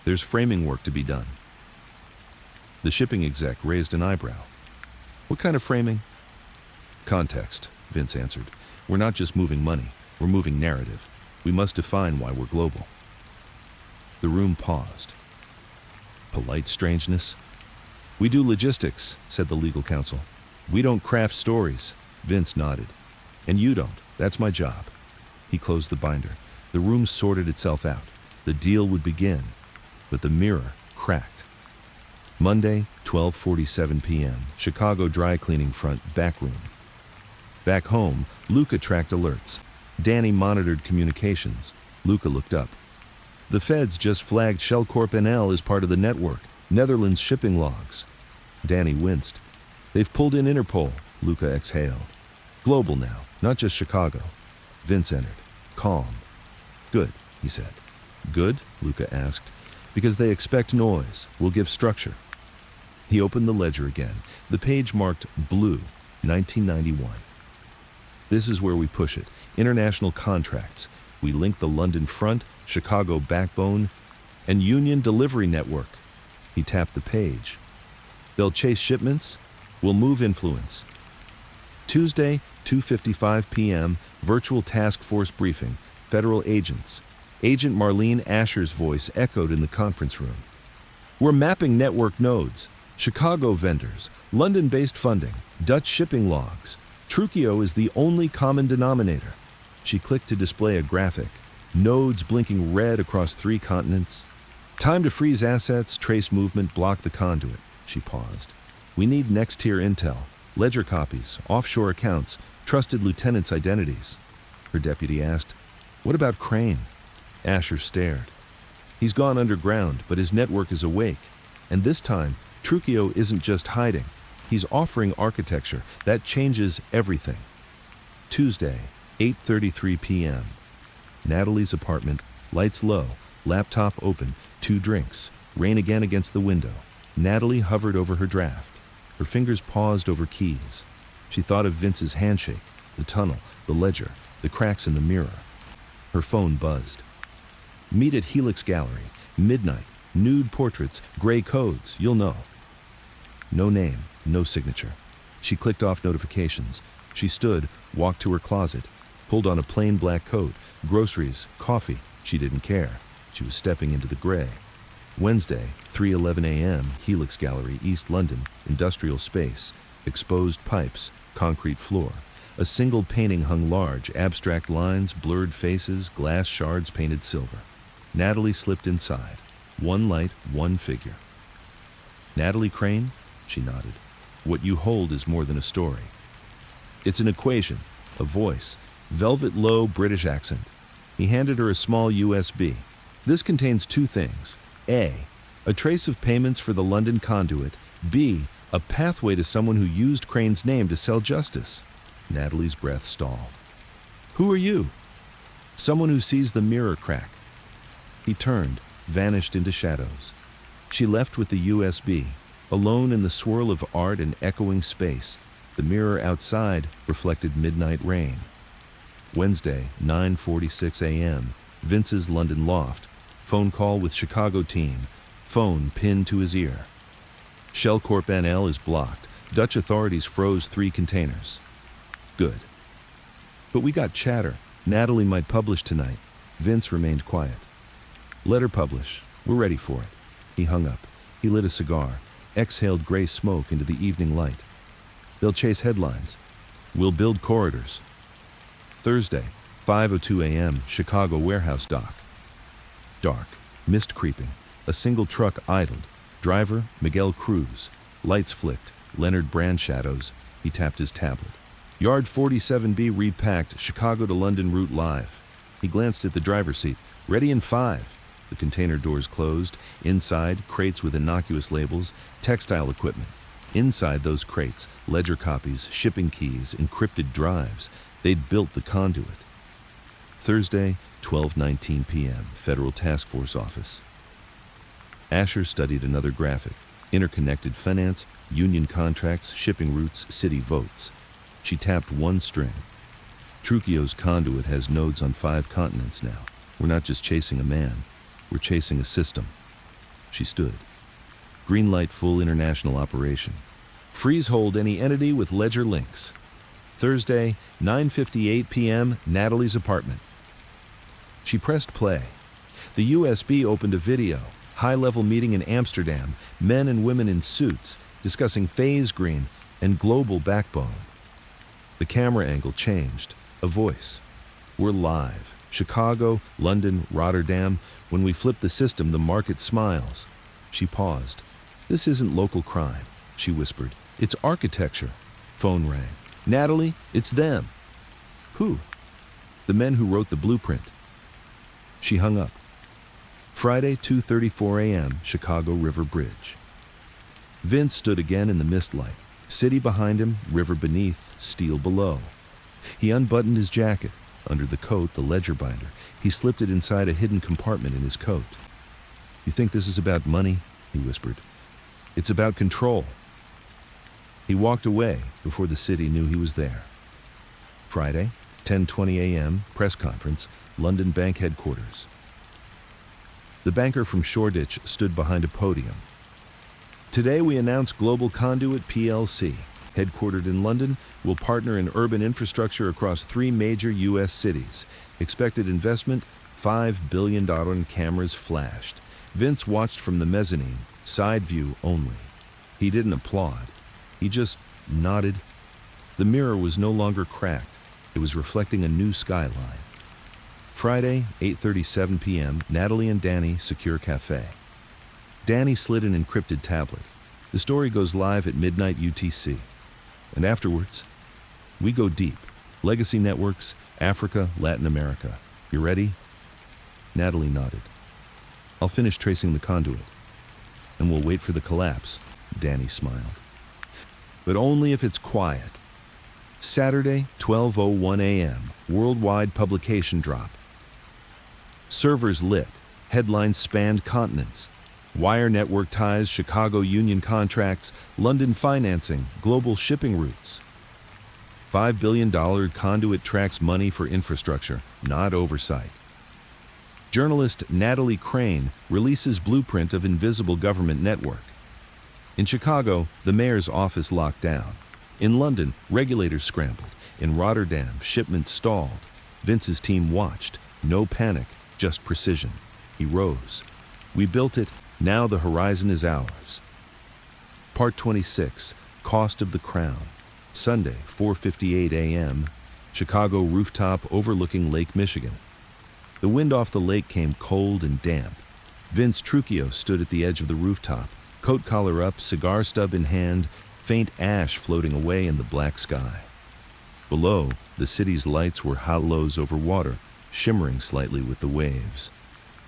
"there's framing work to be done." The shipping exec raised an eyebrow. "What kind of framing?" "Context," Vince answered. "We're not just moving money, we're moving narrative. We must define why we're global." The room paused. Polite strangeness. "We do logistics," said the legal counsel. "We don't craft stories." Vince nodded. "And you don't. That's my job." He closed the binder. The room sorted itself out. The deal would begin. But the mirror cracked. Monday, 12:47 p.m., Chicago dry cleaning front back room. Back home, Luca tracked alerts. Danny monitored communications. Luca looked up. "The feds just flagged Shell Corp NL as part of the network. Netherlands shipping logs." Danny winced. "They've pulled in Interpol," Luca exhaled. "Global now, not just Chicago." Vince entered, calm. "Good," he said. "Good?" Luca asked. "Because they expect noise. We'll give structure." He opened the ledger again. The page marked blue, 1991. "This is where we push it. International contracts. We link the London front, Chicago backbone, and Union Delivery Network." He tapped the page. "They'll chase shipments. We'll move influence." Tuesday, 2:55 p.m., virtual task force briefing. Federal agents. Agent Marlene Asher's voice echoed in the conference room. "We're mapping network nodes. Chicago vendors. London-based funding. Dutch shipping logs. Trucchio is the only common denominator." She clicked to display a graphic. Nodes blinking red across 3 continents. "Time to freeze assets, trace movement, block the conduit." She paused. "We need next-tier intel. Ledger copies, offshore accounts, trusted lieutenants' identities." Her deputy asked, "What about Crane?" Asher stared. "He's gone underground, but his network is awake. And this time, Trucchio isn't just hiding. He's offering architecture. That changes everything." Tuesday, 8:33 p.m. Natalie's apartment, lights low, laptop open, 2 drinks, rain again against the window. Natalie hovered over her draft. Her fingers paused over keys. She thought of Vince's handshake, the tunnel, the ledger, the cracks in the mirror. Her phone buzzed. "Meet at Helix Gallery, midnight, nude portraits, gray codes, you'll know." No name, no signature. She clicked off notifications. She stood, walked to her closet, pulled on a plain black coat, groceries, coffee. She didn't care. She was stepping into the gray. Wednesday, 3:11 a.m., Helix Gallery, East London, industrial space, exposed pipes, concrete floor. A single painting hung large, abstract lines, blurred faces, glass shards painted silver. Natalie slipped inside. 1 light, 1 figure. "Natalie Crane?" She nodded. "What you hold is more than a story. It's an equation, a voice, velvet low British accent." He handed her a small USB. "This contains 2 things. A trace of payments for the London conduit. B, a pathway to someone who used Crane's name to sell justice." Natalie's breath stalled. "Who are you?" "Someone who sees the mirror crack." He turned, vanished into shadows. She left with the USB, alone in the swirl of art and echoing space. The mirror outside reflected midnight rain. Wednesday, 9:46 a.m., Vince's London loft. Phone call with Chicago team. Phone pinned to his ear. "Shell Corp NL is blocked. Dutch authorities froze 3 containers." "Good." "But we got chatter. Natalie might publish tonight." Vince remained quiet. "Let her publish. We're ready for it." He hung up. He lit a cigar, exhaled gray smoke into the evening light. "They'll chase headlines. We'll build corridors." Thursday, 5:02 a.m., Chicago warehouse dock. Dark, mist creeping, a single truck idled. Driver, Miguel Cruz. Lights flicked, Leonard Brand shadows. He tapped his tablet. Yard 47B repacked, Chicago to London route live. He glanced at the driver's seat. Ready in 5. The container doors closed. Inside, crates with innocuous labels, textile equipment. Inside those crates, ledger copies, shipping keys, encrypted drives. They'd built the conduit. Thursday, 12:19 p.m., Federal Task Force Office. Asher studied another graphic. Interconnected finance, union contracts, shipping routes, city votes. She tapped one string. Trujillo's conduit has nodes on 5 continents now. We're not just chasing a man. We're chasing a system. She stood. Green light, full international operation. Freeze hold any entity with ledger links. Thursday, 9:58 p.m., Natalie's apartment. She pressed play. The USB opened a video. High-level meeting in Amsterdam. Men and women in suits discussing phase green and global backbone. The camera angle changed. A voice. We're live. Chicago, London, Rotterdam. When we flip the system, the market smiles. She paused. This isn't local crime, she whispered. It's architecture. Phone rang. Natalie, it's them. Who? The men who wrote the blueprint. She hung up. Friday, 2:34 a.m., Chicago River Bridge. Vince stood again in the mist light. City behind him, river beneath, steel below. He unbuttoned his jacket. Under the coat, the ledger binder. He slipped it inside a hidden compartment in his coat. You think this is about money? He whispered. It's about control. He walked away before the city knew he was there. Friday, 10:20 a.m., press conference, London Bank headquarters. The banker from Shoreditch stood behind a podium. Today we announce Global Conduit PLC, headquartered in London, will partner in urban infrastructure across 3 major U.S. cities. Expected investment, $5 billion. Cameras flashed. Vince watched from the mezzanine, side view only. He didn't applaud. He just nodded. The mirror was no longer cracked. It was reflecting a new skyline. Friday, 8:37 p.m., Natalie and Danny, Secure Cafe. Danny slid an encrypted tablet. The story goes live at midnight UTC. And afterwards, we go deep. Legacy networks, Africa, Latin America. You ready? Natalie nodded. I'll finish tracing the conduit. And we'll wait for the collapse, Danny smiled. But only if it's quiet. Saturday, 12:01 a.m., worldwide publication drop. Servers lit. Headlines spanned continents. Wire network ties, Chicago union contracts, London financing, global shipping routes. $5 billion conduit tracks money for infrastructure, not oversight. Journalist Natalie Crane releases blueprint of invisible government network. In Chicago, the mayor's office locked down. In London, regulators scrambled. In Rotterdam, shipments stalled. Vince's team watched. No panic, just precision. He rose. We built it. Now the horizon is ours. Part 26, Cost of the Crown. Sunday, 4:58 a.m., Chicago rooftop overlooking Lake Michigan. The wind off the lake came cold and damp. Vince Trujillo stood at the edge of the rooftop, coat collar up, cigar stub in hand, faint ash floating away in the black sky. Below, the city's lights were hollows over water, shimmering slightly with the waves.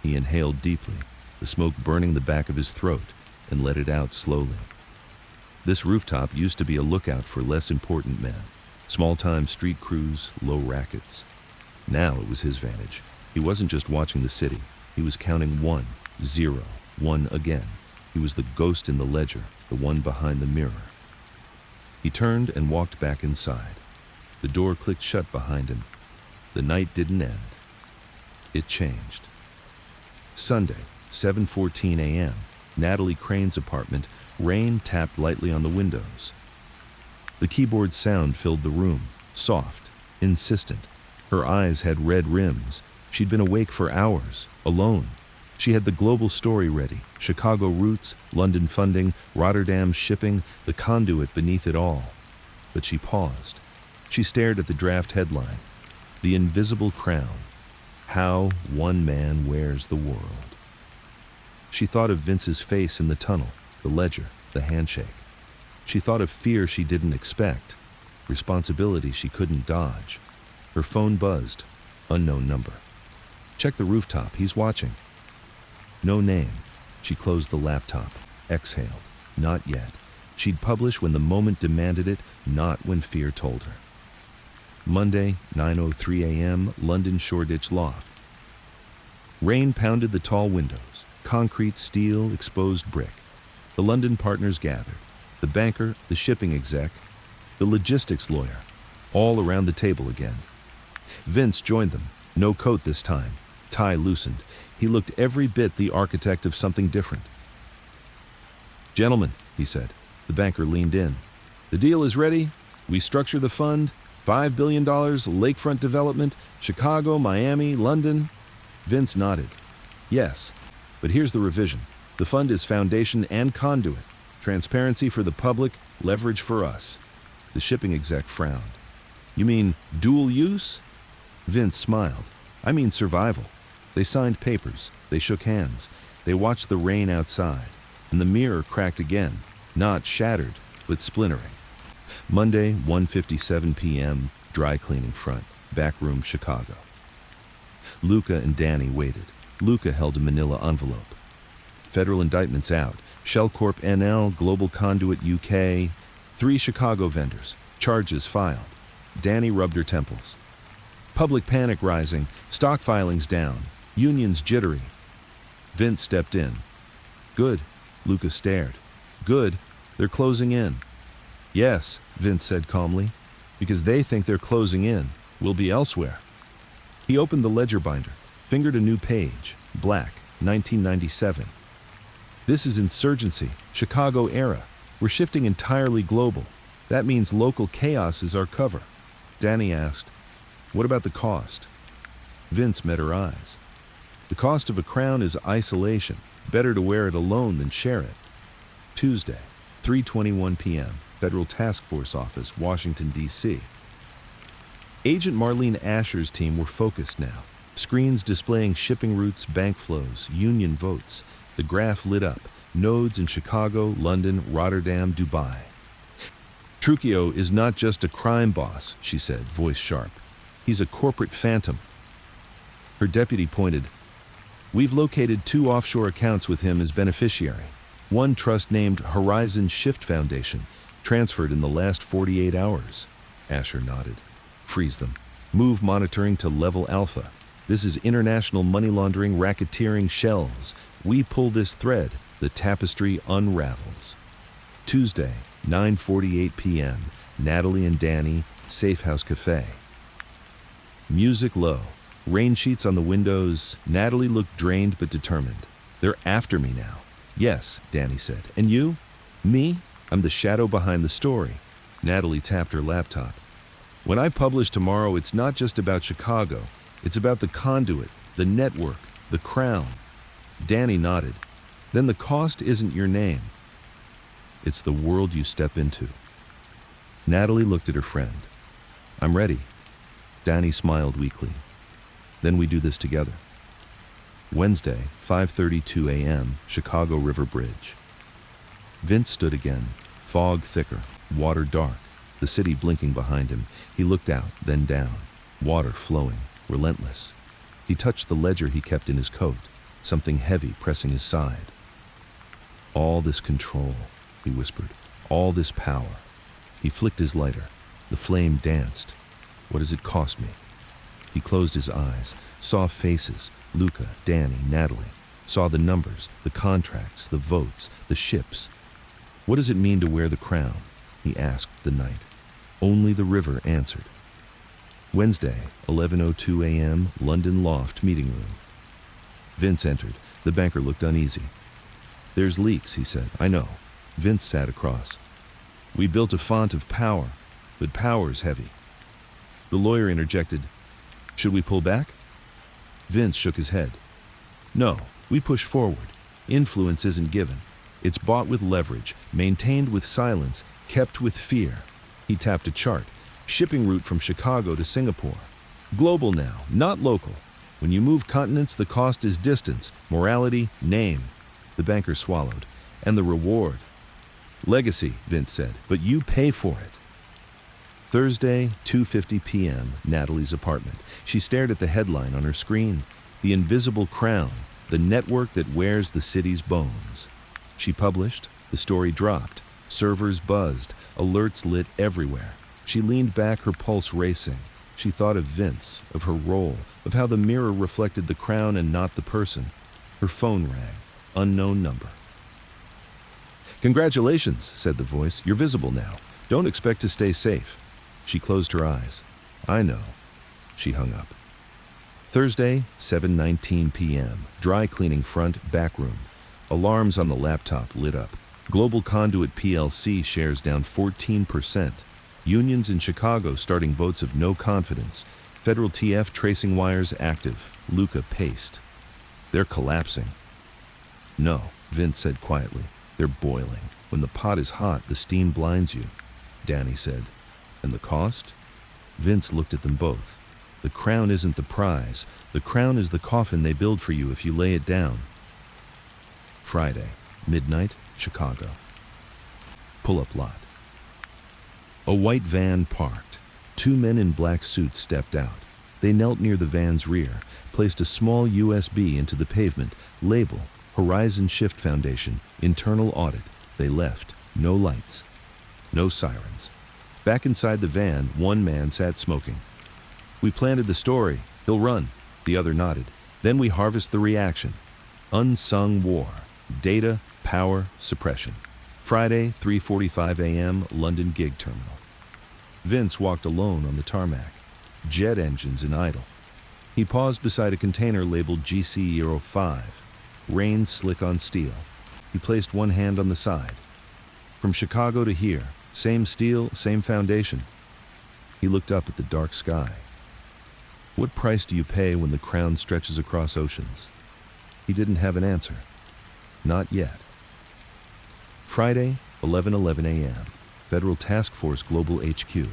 He inhaled deeply, the smoke burning the back of his throat, and let it out slowly. This rooftop used to be a lookout for less important men, small-time street crews, low rackets. Now it was his vantage. He wasn't just watching the city. He was counting 1, 0, 1 again. He was the ghost in the ledger, the one behind the mirror. He turned and walked back inside. The door clicked shut behind him. The night didn't end. It changed. Sunday, 7:14 a.m., Natalie Crane's apartment. Rain tapped lightly on the windows. The keyboard sound filled the room, soft, insistent. Her eyes had red rims. She'd been awake for hours, alone. She had the global story ready, Chicago roots, London funding, Rotterdam shipping, the conduit beneath it all. But she paused. She stared at the draft headline. The invisible crown. How one man wears the world. She thought of Vince's face in the tunnel, the ledger, the handshake. She thought of fear she didn't expect, responsibility she couldn't dodge. Her phone buzzed. Unknown number. Check the rooftop, he's watching. No name. She closed the laptop, exhaled. Not yet. She'd publish when the moment demanded it, not when fear told her. Monday, 9:03 a.m., London Shoreditch Loft. Rain pounded the tall windows. Concrete, steel, exposed brick. The London partners gathered. The banker, the shipping exec, the logistics lawyer, all around the table again. Vince joined them. No coat this time. Tie loosened. He looked every bit the architect of something different. "Gentlemen," he said. The banker leaned in. "The deal is ready. We structure the fund. $5 billion, lakefront development, Chicago, Miami, London." Vince nodded. "Yes, but here's the revision. The fund is foundation and conduit. Transparency for the public, leverage for us." The shipping exec frowned. "You mean dual use?" Vince smiled. "I mean survival." They signed papers. They shook hands. They watched the rain outside. And the mirror cracked again. Not shattered, but splintering. Monday, 1:57 p.m., dry cleaning front, back room, Chicago. Luca and Danny waited. Luca held a manila envelope. Federal indictments out. Shell Corp NL, Global Conduit UK, 3 Chicago vendors. Charges filed. Danny rubbed her temples. Public panic rising. Stock filings down. Unions jittery. Vince stepped in. "Good." Luca stared. "Good. They're closing in." "Yes," Vince said calmly. "Because they think they're closing in. We'll be elsewhere." He opened the ledger binder, fingered a new page. Black, 1997. "This is insurgency, Chicago era. We're shifting entirely global. That means local chaos is our cover." Danny asked, "What about the cost?" Vince met her eyes. "The cost of a crown is isolation. Better to wear it alone than share it." Tuesday, 3:21 p.m., Federal Task Force Office, Washington, D.C. Agent Marlene Asher's team were focused now. Screens displaying shipping routes, bank flows, union votes. The graph lit up. Nodes in Chicago, London, Rotterdam, Dubai. "Trucchio is not just a crime boss," she said, voice sharp. "He's a corporate phantom." Her deputy pointed. "We've located 2 offshore accounts with him as beneficiary. One trust named Horizon Shift Foundation, transferred in the last 48 hours. Asher nodded. "Freeze them. Move monitoring to level alpha. This is international money laundering, racketeering shells. We pull this thread, the tapestry unravels." Tuesday, 9:48 p.m., Natalie and Danny, Safe House Cafe. Music low. Rain sheets on the windows. Natalie looked drained but determined. "They're after me now." "Yes," Danny said. "And you?" "Me? I'm the shadow behind the story." Natalie tapped her laptop. "When I publish tomorrow, it's not just about Chicago. It's about the conduit, the network, the crown." Danny nodded. "Then the cost isn't your name. It's the world you step into." Natalie looked at her friend. "I'm ready." Danny smiled weakly. "Then we do this together." Wednesday, 5:32 a.m., Chicago River Bridge. Vince stood again, fog thicker, water dark, the city blinking behind him. He looked out, then down, water flowing, relentless. He touched the ledger he kept in his coat, something heavy pressing his side. "All this control," he whispered, "all this power." He flicked his lighter. The flame danced. "What does it cost me?" He closed his eyes, saw faces, Luca, Danny, Natalie, saw the numbers, the contracts, the votes, the ships. "What does it mean to wear the crown?" he asked the night. Only the river answered. Wednesday, 11:02 a.m., London Loft meeting room. Vince entered. The banker looked uneasy. "There's leaks," he said. "I know." Vince sat across. "We built a font of power, but power's heavy." The lawyer interjected, "Should we pull back?" Vince shook his head. "No, we push forward. Influence isn't given. It's bought with leverage, maintained with silence, kept with fear." He tapped a chart. "Shipping route from Chicago to Singapore. Global now, not local. When you move continents, the cost is distance, morality, name. The banker swallowed. And the reward. Legacy, Vince said, but you pay for it. Thursday, 2:50 p.m., Natalie's apartment. She stared at the headline on her screen. The Invisible Crown, the network that wears the city's bones. She published. The story dropped. Servers buzzed. Alerts lit everywhere. She leaned back, her pulse racing. She thought of Vince, of her role, of how the mirror reflected the crown and not the person. Her phone rang. Unknown number. "Congratulations," said the voice. "You're visible now. Don't expect to stay safe." She closed her eyes. "I know." She hung up. Thursday, 7:19 p.m. Dry cleaning front, back room. Alarms on the laptop lit up. Global Conduit PLC shares down 14%. Unions in Chicago starting votes of no confidence. Federal TF tracing wires active. Luca paced. "They're collapsing." "No," Vince said quietly. "They're boiling. When the pot is hot, the steam blinds you." Danny said. "And the cost?" Vince looked at them both. "The crown isn't the prize. The crown is the coffin they build for you if you lay it down." Friday, midnight, Chicago. Pull-up lot. A white van parked. Two men in black suits stepped out. They knelt near the van's rear, placed a small USB into the pavement, label, Horizon Shift Foundation, internal audit. They left. No lights. No sirens. Back inside the van, one man sat smoking. "We planted the story. He'll run." The other nodded. "Then we harvest the reaction." Unsung war. Data, power, suppression. Friday, 3:45 a.m., London gig terminal. Vince walked alone on the tarmac. Jet engines in idle. He paused beside a container labeled GC05. Rain slick on steel. He placed one hand on the side. From Chicago to here, same steel, same foundation. He looked up at the dark sky. What price do you pay when the crown stretches across oceans? He didn't have an answer. Not yet. Friday, 11:11 a.m., Federal Task Force Global HQ.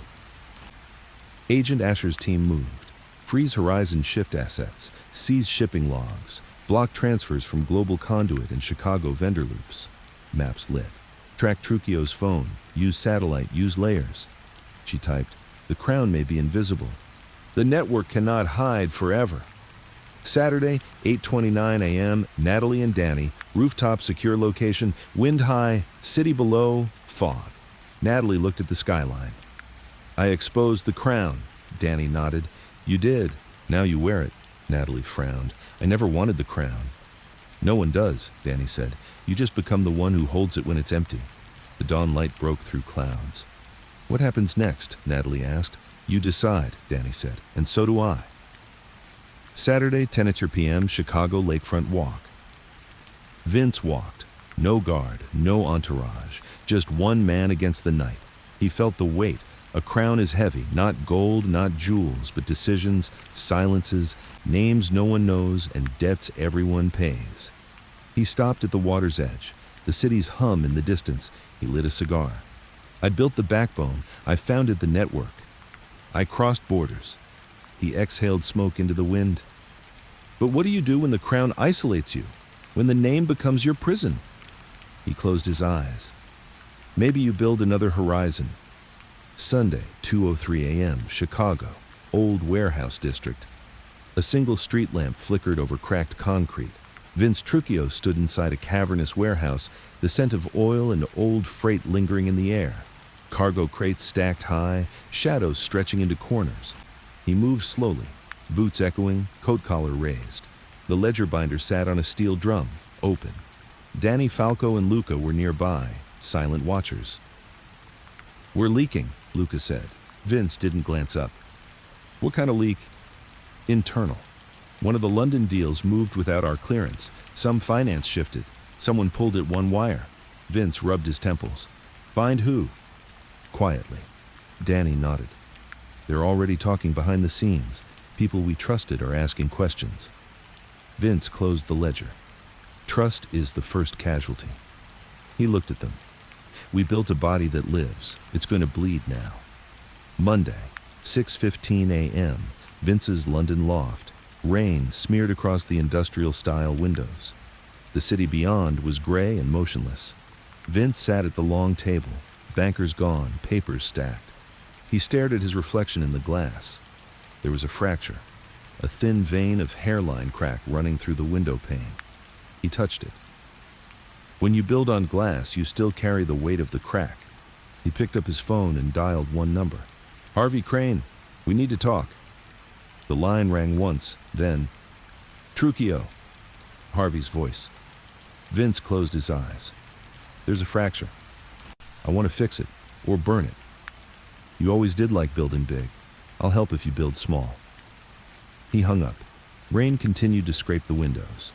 Agent Asher's team moved. Freeze Horizon Shift assets, seize shipping logs, block transfers from Global Conduit and Chicago vendor loops. Maps lit. Track Trucchio's phone. Use satellite. Use layers. She typed, "The crown may be invisible. The network cannot hide forever." Saturday, 8:29 a.m., Natalie and Danny, rooftop secure location, wind high, city below, fog. Natalie looked at the skyline. "I exposed the crown." Danny nodded. "You did. Now you wear it." Natalie frowned. "I never wanted the crown." "No one does," Danny said. "You just become the one who holds it when it's empty." The dawn light broke through clouds. "What happens next?" Natalie asked. "You decide," Danny said, "and so do I." Saturday, 10 p.m., Chicago Lakefront Walk. Vince walked. No guard, no entourage, just one man against the night. He felt the weight. A crown is heavy, not gold, not jewels, but decisions, silences, names no one knows, and debts everyone pays. He stopped at the water's edge, the city's hum in the distance. He lit a cigar. "I built the backbone. I founded the network. I crossed borders." He exhaled smoke into the wind. "But what do you do when the crown isolates you? When the name becomes your prison?" He closed his eyes. "Maybe you build another horizon." Sunday, 2:03 a.m., Chicago, Old Warehouse District. A single street lamp flickered over cracked concrete. Vince Trucchio stood inside a cavernous warehouse, the scent of oil and old freight lingering in the air. Cargo crates stacked high, shadows stretching into corners. He moved slowly, boots echoing, coat collar raised. The ledger binder sat on a steel drum, open. Danny, Falco, and Luca were nearby, silent watchers. "We're leaking," Luca said. Vince didn't glance up. "What kind of leak?" "Internal. One of the London deals moved without our clearance. Some finance shifted. Someone pulled at one wire." Vince rubbed his temples. "Find who?" Quietly. Danny nodded. "They're already talking behind the scenes. People we trusted are asking questions." Vince closed the ledger. "Trust is the first casualty." He looked at them. "We built a body that lives. It's going to bleed now." Monday, 6:15 a.m., Vince's London loft. Rain smeared across the industrial-style windows. The city beyond was gray and motionless. Vince sat at the long table, bankers gone, papers stacked. He stared at his reflection in the glass. There was a fracture, a thin vein of hairline crack running through the window pane. He touched it. When you build on glass, you still carry the weight of the crack. He picked up his phone and dialed one number. "Harvey Crane, we need to talk." The line rang once, then, "Trucchio." Harvey's voice. Vince closed his eyes. "There's a fracture. I want to fix it, or burn it. You always did like building big. I'll help if you build small." He hung up. Rain continued to scrape the windows.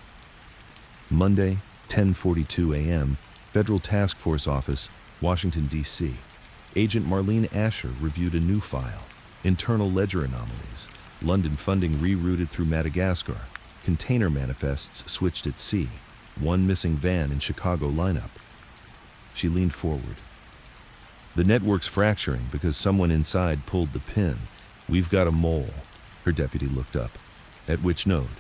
Monday, 10:42 a.m., Federal Task Force Office, Washington, D.C. Agent Marlene Asher reviewed a new file. Internal ledger anomalies. London funding rerouted through Madagascar. Container manifests switched at sea. One missing van in Chicago lineup. She leaned forward. "The network's fracturing because someone inside pulled the pin. We've got a mole." Her deputy looked up. "At which node?"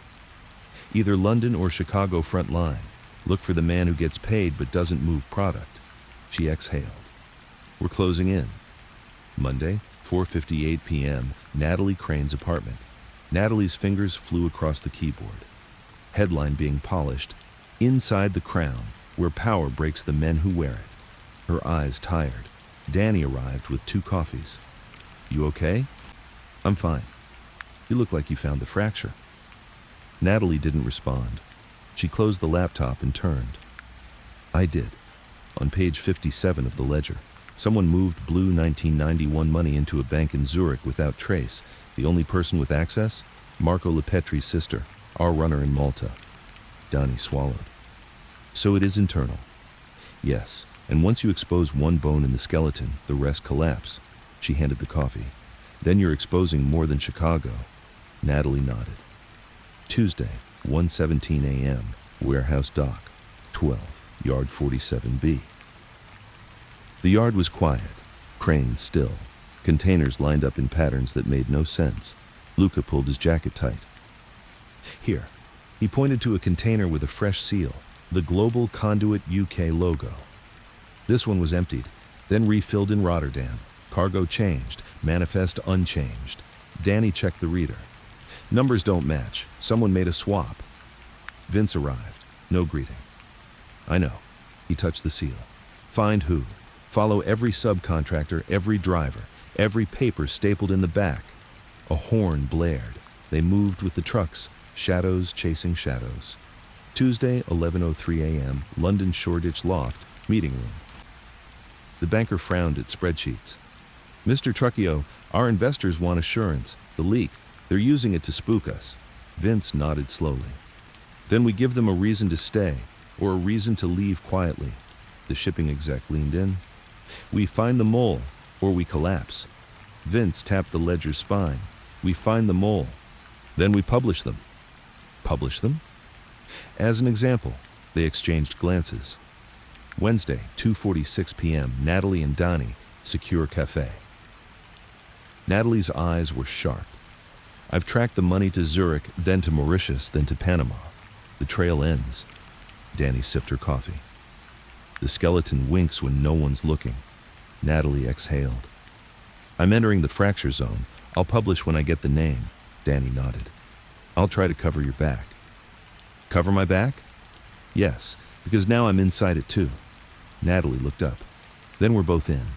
"Either London or Chicago front line. Look for the man who gets paid but doesn't move product." She exhaled. "We're closing in." Monday, 4:58 p.m., Natalie Crane's apartment. Natalie's fingers flew across the keyboard. Headline being polished, "Inside the Crown, where power breaks the men who wear it." Her eyes tired. Danny arrived with 2 coffees. "You okay?" "I'm fine. You look like you found the fracture." Natalie didn't respond. She closed the laptop and turned. "I did. On page 57 of the ledger. Someone moved blue 1991 money into a bank in Zurich without trace. The only person with access? Marco Lepetri's sister, our runner in Malta." Donnie swallowed. "So it is internal." "Yes, and once you expose one bone in the skeleton, the rest collapse." She handed the coffee. "Then you're exposing more than Chicago." Natalie nodded. Tuesday, 1:17 a.m., Warehouse Dock, 12, Yard 47B. The yard was quiet, cranes still, containers lined up in patterns that made no sense. Luca pulled his jacket tight. "Here." He pointed to a container with a fresh seal, the Global Conduit UK logo. This one was emptied, then refilled in Rotterdam. Cargo changed, manifest unchanged. Danny checked the reader. "Numbers don't match. Someone made a swap." Vince arrived. No greeting. "I know." He touched the seal. "Find who. Follow every subcontractor, every driver, every paper stapled in the back." A horn blared. They moved with the trucks, shadows chasing shadows. Tuesday, 11:03 a.m., London Shoreditch Loft, meeting room. The banker frowned at spreadsheets. "Mr. Trucchio, our investors want assurance. The leak. They're using it to spook us." Vince nodded slowly. "Then we give them a reason to stay, or a reason to leave quietly." The shipping exec leaned in. "We find the mole, or we collapse." Vince tapped the ledger's spine. "We find the mole. Then we publish them." "Publish them?" "As an example." They exchanged glances. Wednesday, 2:46 p.m., Natalie and Donnie, Secure Cafe. Natalie's eyes were sharp. "I've tracked the money to Zurich, then to Mauritius, then to Panama. The trail ends." Danny sipped her coffee. "The skeleton winks when no one's looking." Natalie exhaled. "I'm entering the fracture zone. I'll publish when I get the name." Danny nodded. "I'll try to cover your back." "Cover my back?" "Yes, because now I'm inside it too." Natalie looked up. "Then we're both in."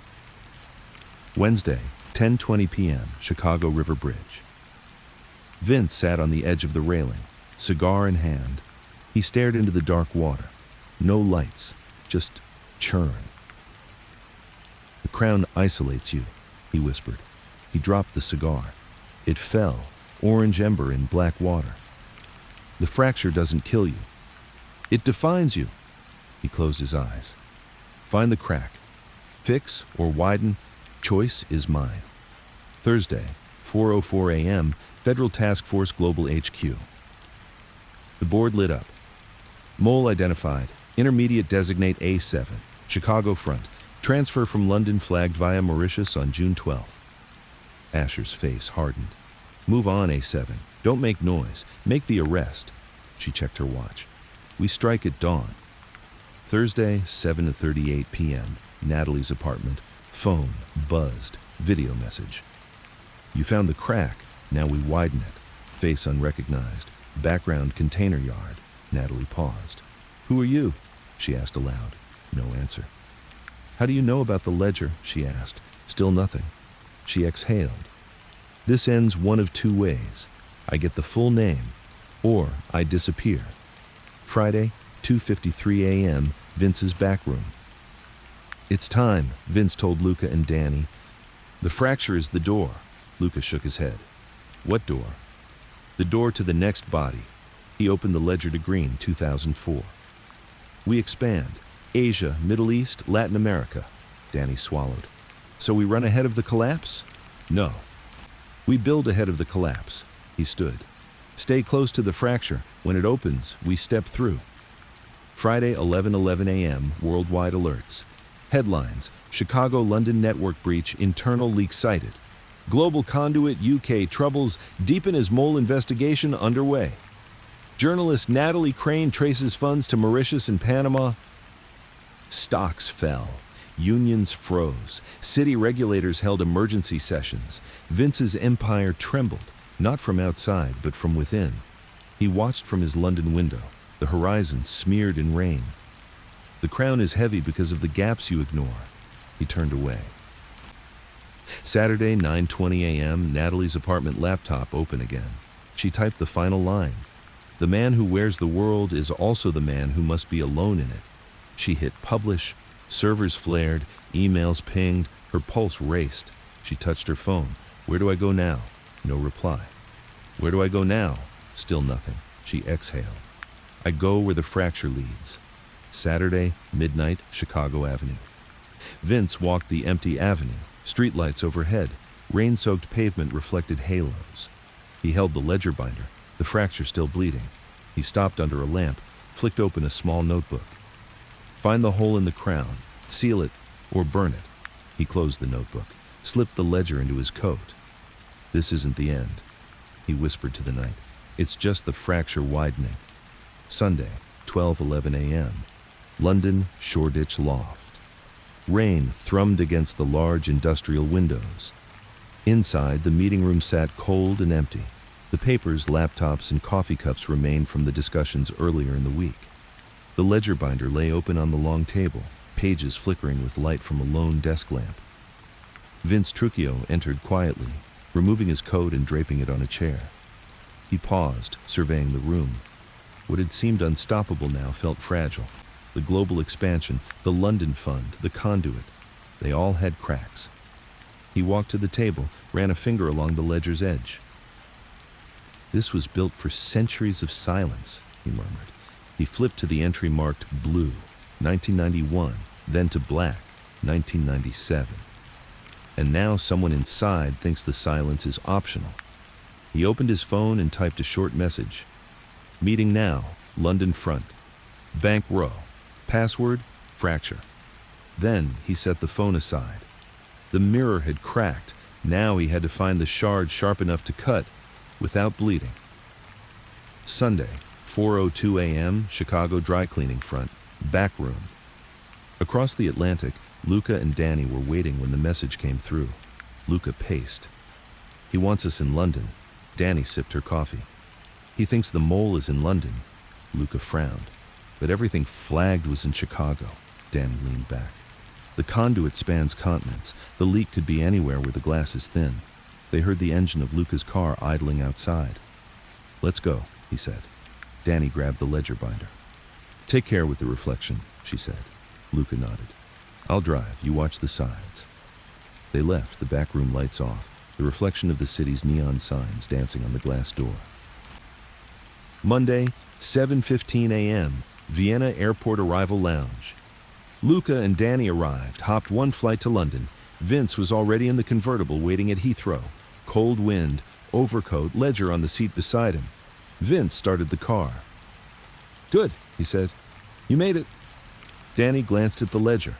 Wednesday, 10:20 p.m., Chicago River Bridge. Vince sat on the edge of the railing, cigar in hand. He stared into the dark water. No lights, just churn. "The Crown isolates you," he whispered. He dropped the cigar. It fell, orange ember in black water. "The fracture doesn't kill you. It defines you." He closed his eyes. "Find the crack. Fix or widen, choice is mine." Thursday, 4:04 a.m., Federal Task Force Global HQ. The board lit up. "Mole identified. Intermediate designate A7. Chicago front. Transfer from London flagged via Mauritius on June 12th. Asher's face hardened. Move on, A7. Don't make noise. Make the arrest. She checked her watch. We strike at dawn. Thursday, 7:38 p.m., Natalie's apartment. Phone, buzzed, video message. You found the crack, now we widen it. Face unrecognized, background container yard. Natalie paused. Who are you? She asked aloud. No answer. How do you know about the ledger? She asked. Still nothing. She exhaled. This ends one of two ways. I get the full name, or I disappear. Friday, 2:53 a.m., Vince's back room. It's time, Vince told Luca and Danny. The fracture is the door. Luca shook his head. What door? The door to the next body. He opened the ledger to green, 2004. We expand. Asia, Middle East, Latin America. Danny swallowed. So we run ahead of the collapse? No. We build ahead of the collapse. He stood. Stay close to the fracture. When it opens, we step through. Friday, 11:11 a.m., worldwide alerts. Headlines: Chicago-London network breach, internal leak cited. Global conduit, UK troubles, deepen as mole investigation underway. Journalist Natalie Crane traces funds to Mauritius and Panama. Stocks fell. Unions froze. City regulators held emergency sessions. Vince's empire trembled, not from outside, but from within. He watched from his London window, the horizon smeared in rain. The crown is heavy because of the gaps you ignore. He turned away. Saturday, 9:20 a.m., Natalie's apartment laptop open again. She typed the final line. The man who wears the world is also the man who must be alone in it. She hit publish. Servers flared, emails pinged, her pulse raced. She touched her phone. Where do I go now? No reply. Where do I go now? Still nothing. She exhaled. I go where the fracture leads. Saturday, midnight, Chicago Avenue. Vince walked the empty avenue, streetlights overhead. Rain-soaked pavement reflected halos. He held the ledger binder, the fracture still bleeding. He stopped under a lamp, flicked open a small notebook. Find the hole in the crown, seal it, or burn it. He closed the notebook, slipped the ledger into his coat. This isn't the end, he whispered to the night. It's just the fracture widening. Sunday, 12:11 a.m. London, Shoreditch Loft. Rain thrummed against the large industrial windows. Inside, the meeting room sat cold and empty. The papers, laptops, and coffee cups remained from the discussions earlier in the week. The ledger binder lay open on the long table, pages flickering with light from a lone desk lamp. Vince Trucchio entered quietly, removing his coat and draping it on a chair. He paused, surveying the room. What had seemed unstoppable now felt fragile. The global expansion, the London fund, the conduit, they all had cracks. He walked to the table, ran a finger along the ledger's edge. This was built for centuries of silence, he murmured. He flipped to the entry marked blue, 1991, then to black, 1997. And now someone inside thinks the silence is optional. He opened his phone and typed a short message. Meeting now, London front. Bank row. Password, fracture. Then he set the phone aside. The mirror had cracked. Now he had to find the shard sharp enough to cut without bleeding. Sunday, 4:02 a.m., Chicago dry cleaning front, back room. Across the Atlantic, Luca and Danny were waiting when the message came through. Luca paced. He wants us in London. Danny sipped her coffee. He thinks the mole is in London. Luca frowned. But everything flagged was in Chicago. Danny leaned back. The conduit spans continents. The leak could be anywhere where the glass is thin. They heard the engine of Luca's car idling outside. Let's go, he said. Danny grabbed the ledger binder. Take care with the reflection, she said. Luca nodded. I'll drive, you watch the sides. They left, the back room lights off, the reflection of the city's neon signs dancing on the glass door. Monday, 7:15 a.m., Vienna Airport Arrival Lounge. Luca and Danny arrived, hopped one flight to London. Vince was already in the convertible waiting at Heathrow. Cold wind, overcoat, ledger on the seat beside him. Vince started the car. Good, he said. You made it. Danny glanced at the ledger.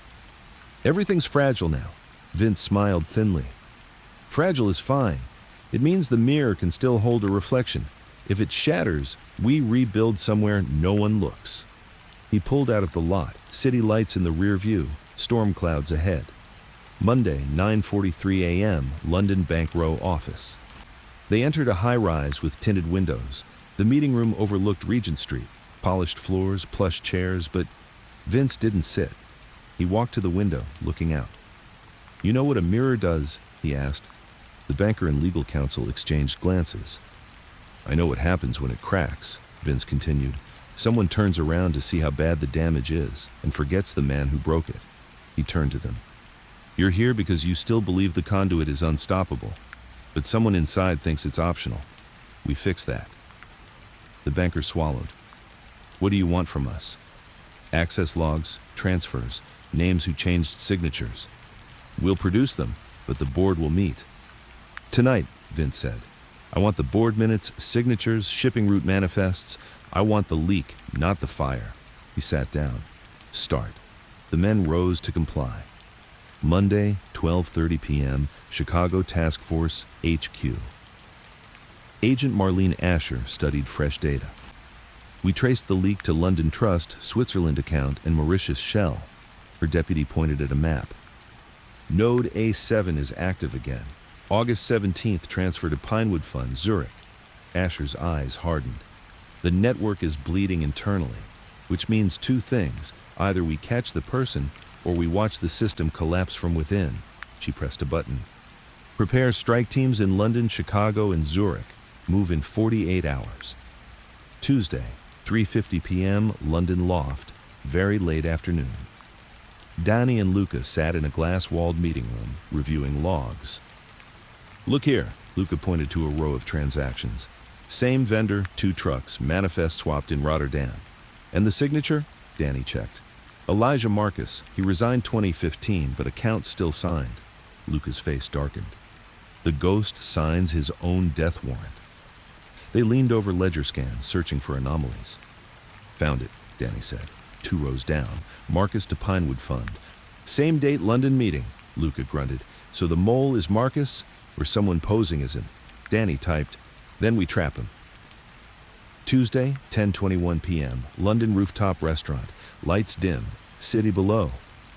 Everything's fragile now. Vince smiled thinly. Fragile is fine. It means the mirror can still hold a reflection. If it shatters, we rebuild somewhere no one looks. He pulled out of the lot, city lights in the rear view, storm clouds ahead. Monday, 9:43 a.m., London Bank Row office. They entered a high-rise with tinted windows. The meeting room overlooked Regent Street, polished floors, plush chairs, but Vince didn't sit. He walked to the window, looking out. "You know what a mirror does?" he asked. The banker and legal counsel exchanged glances. "I know what happens when it cracks," Vince continued. "Someone turns around to see how bad the damage is and forgets the man who broke it." He turned to them. "You're here because you still believe the conduit is unstoppable, but someone inside thinks it's optional. We fix that." The banker swallowed. "What do you want from us?" "Access logs, transfers, names who changed signatures. We'll produce them, but the board will meet." "Tonight," Vince said. "I want the board minutes, signatures, shipping route manifests. I want the leak, not the fire." He sat down. "Start." The men rose to comply. Monday, 12:30 p.m., Chicago Task Force, HQ. Agent Marlene Asher studied fresh data. "We traced the leak to London Trust, Switzerland account, and Mauritius Shell." Her deputy pointed at a map. "Node A7 is active again. August 17th transfer to Pinewood Fund, Zurich." Asher's eyes hardened. "The network is bleeding internally, which means two things. Either we catch the person, or we watch the system collapse from within." She pressed a button. "Prepare strike teams in London, Chicago, and Zurich. Move in 48 hours. Tuesday, 3:50 p.m., London Loft, very late afternoon. Danny and Luca sat in a glass-walled meeting room, reviewing logs. "Look here," Luca pointed to a row of transactions. "Same vendor, 2 trucks, manifest swapped in Rotterdam. And the signature?" Danny checked. "Elijah Marcus. He resigned 2015, but account still signed." Luca's face darkened. "The ghost signs his own death warrant." They leaned over ledger scans, searching for anomalies. "Found it," Danny said. 2 rows down, Marcus to Pinewood Fund. "Same date London meeting," Luca grunted. "So the mole is Marcus, or someone posing as him?" Danny typed, "Then we trap him." Tuesday, 10:21 p.m., London rooftop restaurant. Lights dim, city below.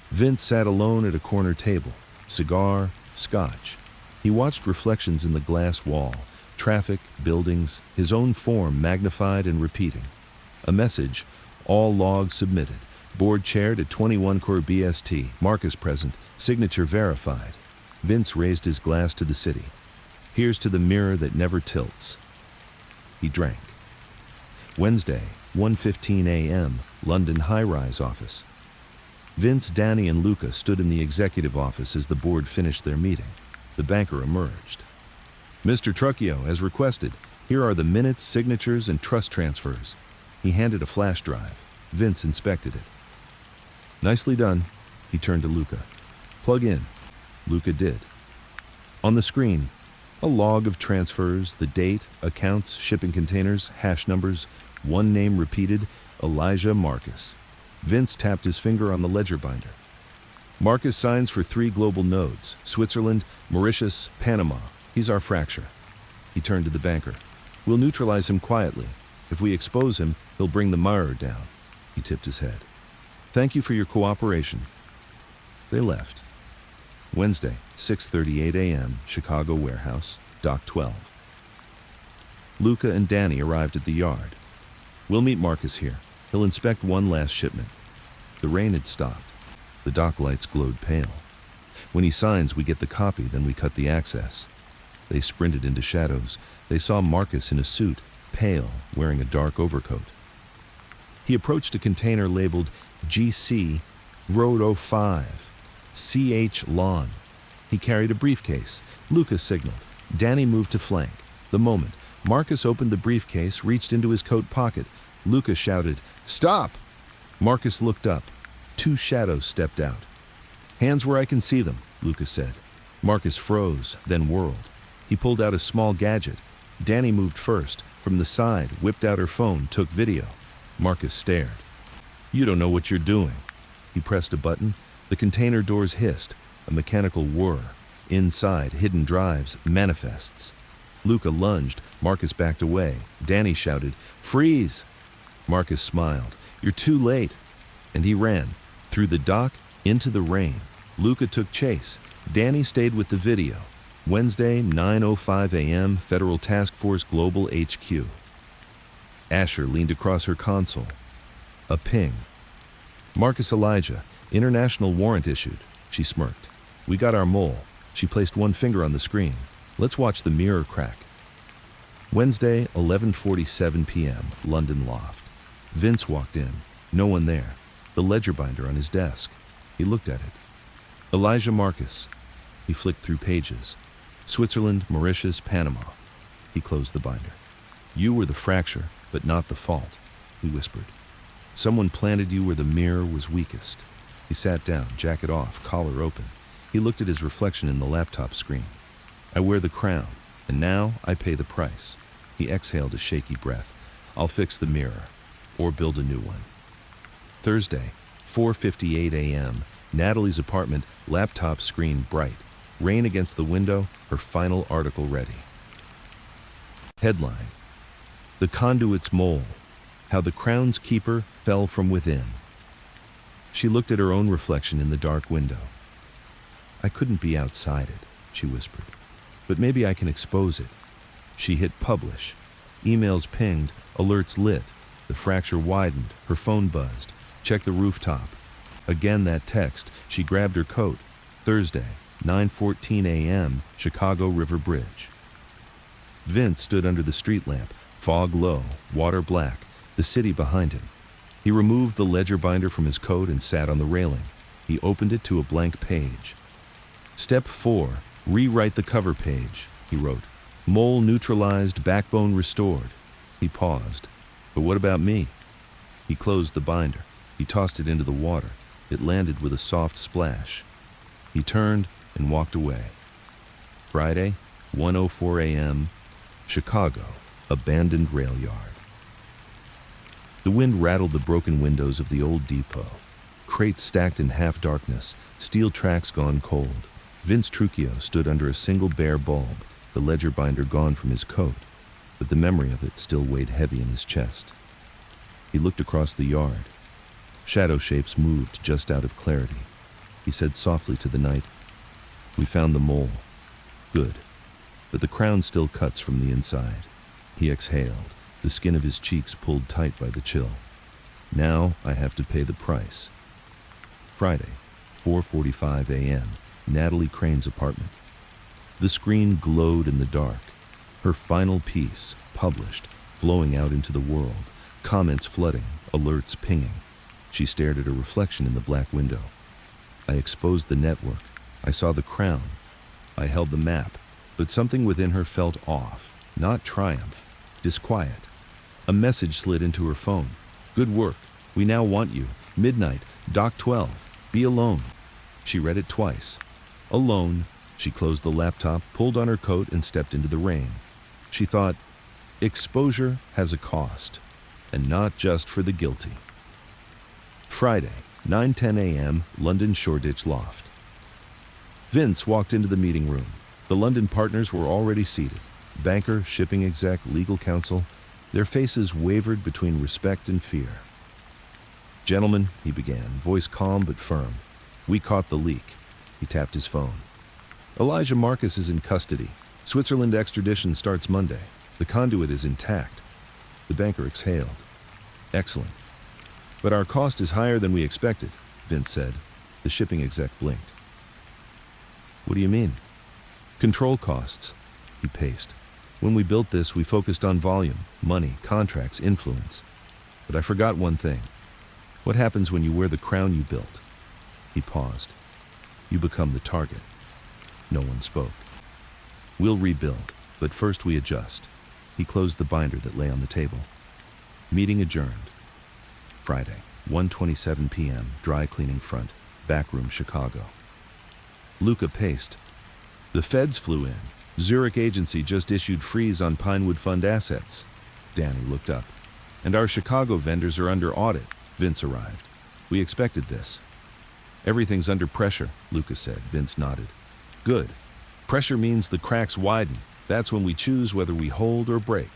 Vince sat alone at a corner table. Cigar, scotch. He watched reflections in the glass wall. Traffic, buildings, his own form magnified and repeating. A message, all logs submitted. Board chaired at 21 Core BST. Marcus present. Signature verified. Vince raised his glass to the city. "Here's to the mirror that never tilts." He drank. Wednesday, 1:15 a.m., London high-rise office. Vince, Danny, and Luca stood in the executive office as the board finished their meeting. The banker emerged. "Mr. Trucchio, as requested, here are the minutes, signatures, and trust transfers." He handed a flash drive. Vince inspected it. "Nicely done." He turned to Luca. "Plug in." Luca did. On the screen, a log of transfers, the date, accounts, shipping containers, hash numbers, one name repeated, Elijah Marcus. Vince tapped his finger on the ledger binder. "Marcus signs for 3 global nodes, Switzerland, Mauritius, Panama. He's our fracture." He turned to the banker. "We'll neutralize him quietly. If we expose him, he'll bring the mirror down." He tipped his head. "Thank you for your cooperation." They left. Wednesday, 6:38 a.m., Chicago warehouse, Dock 12. Luca and Danny arrived at the yard. "We'll meet Marcus here. He'll inspect one last shipment." The rain had stopped. The dock lights glowed pale. "When he signs, we get the copy, then we cut the access." They sprinted into shadows. They saw Marcus in a suit, pale, wearing a dark overcoat. He approached a container labeled GC Road 05, CH Lawn. He carried a briefcase. Luca signaled. Danny moved to flank. The moment Marcus opened the briefcase, reached into his coat pocket, Luca shouted, "Stop!" Marcus looked up. 2 shadows stepped out. "Hands where I can see them," Luca said. Marcus froze, then whirled. He pulled out a small gadget. Danny moved first. From the side, whipped out her phone, took video. Marcus stared. "You don't know what you're doing." He pressed a button. The container doors hissed, a mechanical whir. Inside, hidden drives, manifests. Luca lunged. Marcus backed away. Danny shouted, "Freeze!" Marcus smiled. "You're too late." And he ran. Through the dock, into the rain. Luca took chase. Danny stayed with the video. Wednesday, 9:05 a.m., Federal Task Force Global HQ. Asher leaned across her console. A ping. "Marcus Elijah, international warrant issued." She smirked. "We got our mole." She placed one finger on the screen. "Let's watch the mirror crack." Wednesday, 11:47 p.m., London loft. Vince walked in. No one there. The ledger binder on his desk. He looked at it. Elijah Marcus. He flicked through pages. Switzerland, Mauritius, Panama. He closed the binder. "You were the fracture, but not the fault," he whispered. "Someone planted you where the mirror was weakest." He sat down, jacket off, collar open. He looked at his reflection in the laptop screen. "I wear the crown, and now I pay the price." He exhaled a shaky breath. "I'll fix the mirror, or build a new one." Thursday, 4:58 a.m., Natalie's apartment, laptop screen bright. Rain against the window, her final article ready. Headline: The Conduit's Mole, How the Crown's Keeper Fell from Within. She looked at her own reflection in the dark window. "I couldn't be outside it," she whispered. "But maybe I can expose it." She hit publish. Emails pinged, alerts lit. The fracture widened, her phone buzzed. "Check the rooftop." Again that text. She grabbed her coat. Thursday, 9:14 a.m., Chicago River Bridge. Vince stood under the street lamp, fog low, water black, the city behind him. He removed the ledger binder from his coat and sat on the railing. He opened it to a blank page. "Step 4, rewrite the cover page," he wrote. "Mole neutralized, backbone restored." He paused. "But what about me?" He closed the binder. He tossed it into the water. It landed with a soft splash. He turned and walked away. Friday, 1:04 a.m., Chicago, abandoned rail yard. The wind rattled the broken windows of the old depot. Crates stacked in half-darkness, steel tracks gone cold. Vince Trucchio stood under a single bare bulb, the ledger binder gone from his coat, but the memory of it still weighed heavy in his chest. He looked across the yard. Shadow shapes moved just out of clarity. He said softly to the night, "We found the mole. Good. But the crown still cuts from the inside." He exhaled, the skin of his cheeks pulled tight by the chill. "Now I have to pay the price." Friday, 4:45 a.m., Natalie Crane's apartment. The screen glowed in the dark. Her final piece, published, flowing out into the world, comments flooding, alerts pinging. She stared at her reflection in the black window. "I exposed the network. I saw the crown. I held the map." But something within her felt off, not triumph, disquiet. A message slid into her phone. "Good work. We now want you. Midnight, Dock 12. Be alone." She read it twice. Alone. She closed the laptop, pulled on her coat, and stepped into the rain. She thought, exposure has a cost, and not just for the guilty. Friday, 9:10 a.m., London Shoreditch loft. Vince walked into the meeting room. The London partners were already seated. Banker, shipping exec, legal counsel. Their faces wavered between respect and fear. "Gentlemen," he began, voice calm but firm, "we caught the leak." He tapped his phone. "Elijah Marcus is in custody. Switzerland extradition starts Monday. The conduit is intact." The banker exhaled. "Excellent. But our cost is higher than we expected," Vince said. The shipping exec blinked. "What do you mean?" "Control costs," he paced. "When we built this, we focused on volume, money, contracts, influence. But I forgot one thing. What happens when you wear the crown you built?" He paused. "You become the target." No one spoke. "We'll rebuild, but first we adjust." He closed the binder that lay on the table. Meeting adjourned. Friday, 1:27 p.m., dry cleaning front, backroom, Chicago. Luca paced. "The feds flew in. Zurich agency just issued freeze on Pinewood Fund assets." Danny looked up. "And our Chicago vendors are under audit." Vince arrived. "We expected this." "Everything's under pressure," Luca said. Vince nodded. "Good. Pressure means the cracks widen." That's when we choose whether we hold or break.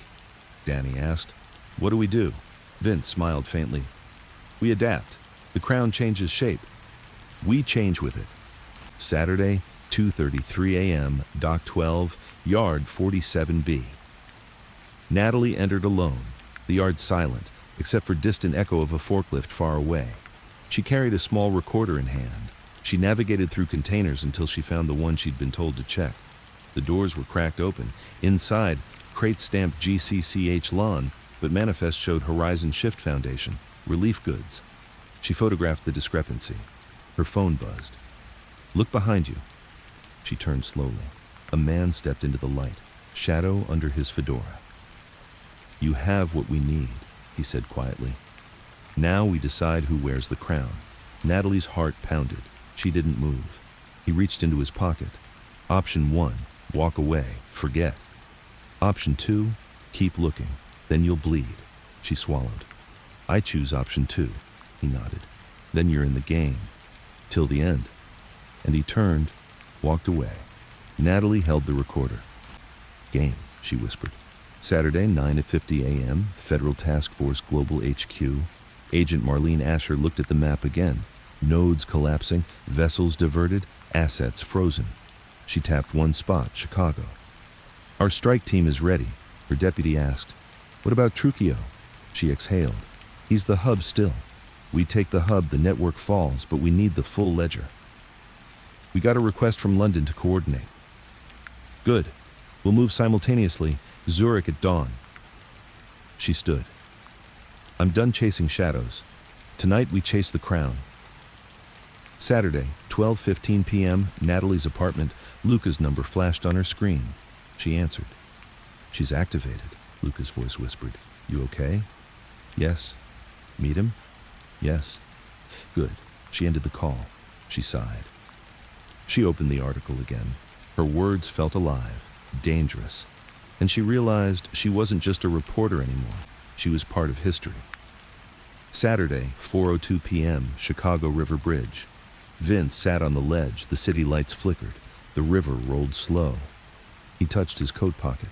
Danny asked. What do we do? Vince smiled faintly. We adapt. The crown changes shape. We change with it. Saturday, 2:33 a.m., Dock 12, Yard 47B. Natalie entered alone, the yard silent, except for distant echo of a forklift far away. She carried a small recorder in hand. She navigated through containers until she found the one she'd been told to check. The doors were cracked open. Inside, crates stamped GCCH Lawn, but manifest showed Horizon Shift Foundation, relief goods. She photographed the discrepancy. Her phone buzzed. Look behind you. She turned slowly. A man stepped into the light, shadow under his fedora. You have what we need, he said quietly. Now we decide who wears the crown. Natalie's heart pounded. She didn't move. He reached into his pocket. Option 1, walk away, forget. Option 2, keep looking, then you'll bleed. She swallowed. I choose option 2, he nodded. Then you're in the game. Till the end. And he turned, walked away. Natalie held the recorder. Game, she whispered. Saturday, 9:50 a.m., Federal Task Force Global HQ. Agent Marlene Asher looked at the map again. Nodes collapsing, vessels diverted, assets frozen. She tapped one spot, Chicago. Our strike team is ready, her deputy asked. What about Trujillo? She exhaled. He's the hub still. We take the hub, the network falls, but we need the full ledger. We got a request from London to coordinate. Good. We'll move simultaneously. Zurich at dawn. She stood. I'm done chasing shadows. Tonight we chase the crown. Saturday, 12:15 p.m., Natalie's apartment. Luca's number flashed on her screen. She answered. She's activated, Luca's voice whispered. You okay? Yes. Meet him? Yes. Good. She ended the call. She sighed. She opened the article again. Her words felt alive, dangerous. And she realized she wasn't just a reporter anymore. She was part of history. Saturday, 4:02 p.m., Chicago River Bridge. Vince sat on the ledge. The city lights flickered. The river rolled slow. He touched his coat pocket.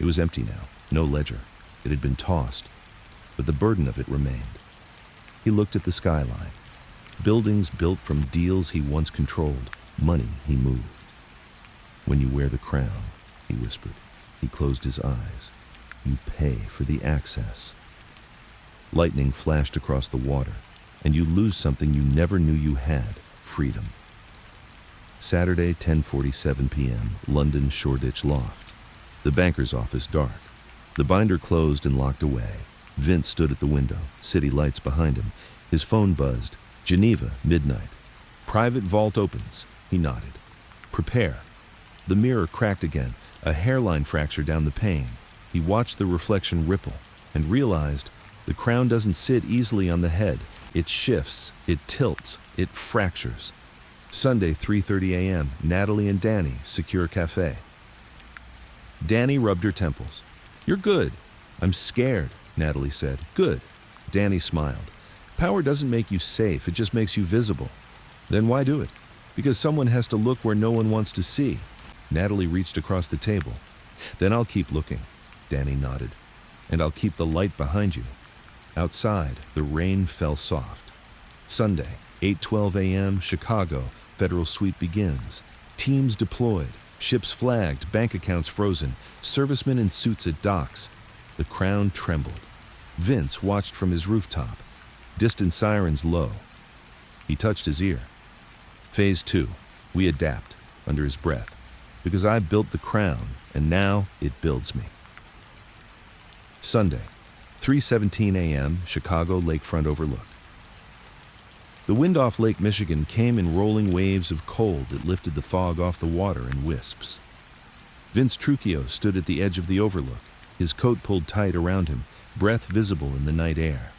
It was empty now, no ledger. It had been tossed, but the burden of it remained. He looked at the skyline. Buildings built from deals he once controlled, money he moved. When you wear the crown, he whispered. He closed his eyes. You pay for the access. Lightning flashed across the water, and you lose something you never knew you had, freedom. Saturday, 10:47 p.m., London Shoreditch Loft. The banker's office dark. The binder closed and locked away. Vince stood at the window, city lights behind him. His phone buzzed. Geneva, midnight. Private vault opens. He nodded. Prepare. The mirror cracked again, a hairline fracture down the pane. He watched the reflection ripple and realized the crown doesn't sit easily on the head. It shifts, it tilts, it fractures. Sunday, 3:30 a.m., Natalie and Danny, Secure Cafe. Danny rubbed her temples. You're good. I'm scared, Natalie said. Good. Danny smiled. Power doesn't make you safe, it just makes you visible. Then why do it? Because someone has to look where no one wants to see. Natalie reached across the table. Then I'll keep looking, Danny nodded. And I'll keep the light behind you. Outside, the rain fell soft. Sunday, 8:12 a.m., Chicago, Federal Sweep begins. Teams deployed, ships flagged, bank accounts frozen, servicemen in suits at docks. The crown trembled. Vince watched from his rooftop. Distant sirens low. He touched his ear. Phase 2. We adapt, under his breath. Because I built the crown, and now it builds me. Sunday, 3:17 a.m., Chicago Lakefront Overlook. The wind off Lake Michigan came in rolling waves of cold that lifted the fog off the water in wisps. Vince Trujillo stood at the edge of the overlook, his coat pulled tight around him, breath visible in the night air.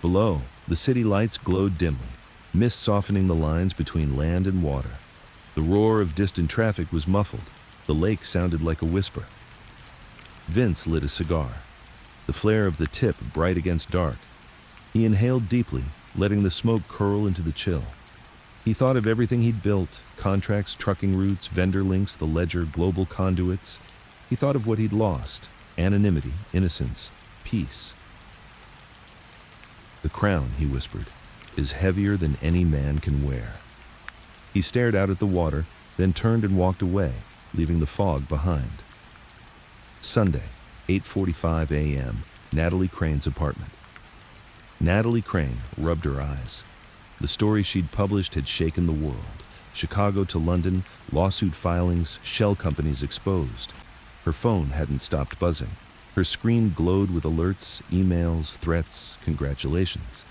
Below, the city lights glowed dimly, mist softening the lines between land and water. The roar of distant traffic was muffled. The lake sounded like a whisper. Vince lit a cigar, the flare of the tip bright against dark. He inhaled deeply, letting the smoke curl into the chill. He thought of everything he'd built: contracts, trucking routes, vendor links, the ledger, global conduits. He thought of what he'd lost: anonymity, innocence, peace. "The crown," he whispered, "is heavier than any man can wear." He stared out at the water, then turned and walked away, leaving the fog behind. Sunday, 8:45 a.m., Natalie Crane's apartment. Natalie Crane rubbed her eyes. The story she'd published had shaken the world. Chicago to London, lawsuit filings, shell companies exposed. Her phone hadn't stopped buzzing. Her screen glowed with alerts, emails, threats, congratulations.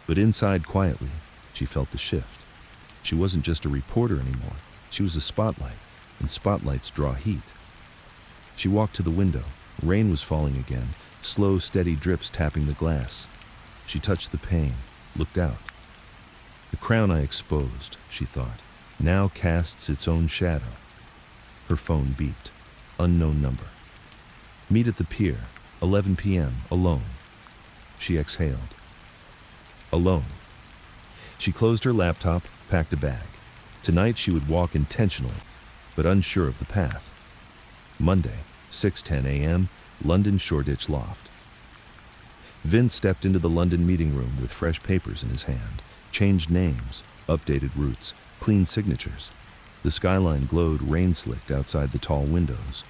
But inside, quietly, she felt the shift. She wasn't just a reporter anymore. She was a spotlight, and spotlights draw heat. She walked to the window. Rain was falling again, slow, steady drips tapping the glass. She touched the pane, looked out. "The crown I exposed," she thought, "now casts its own shadow." Her phone beeped. Unknown number. "Meet at the pier, 11 p.m., alone." She exhaled. Alone. She closed her laptop, packed a bag. Tonight she would walk intentionally, but unsure of the path. Monday, 6:10 a.m., London Shoreditch Loft. Vince stepped into the London meeting room with fresh papers in his hand. Changed names, updated routes, clean signatures. The skyline glowed rain-slicked outside the tall windows.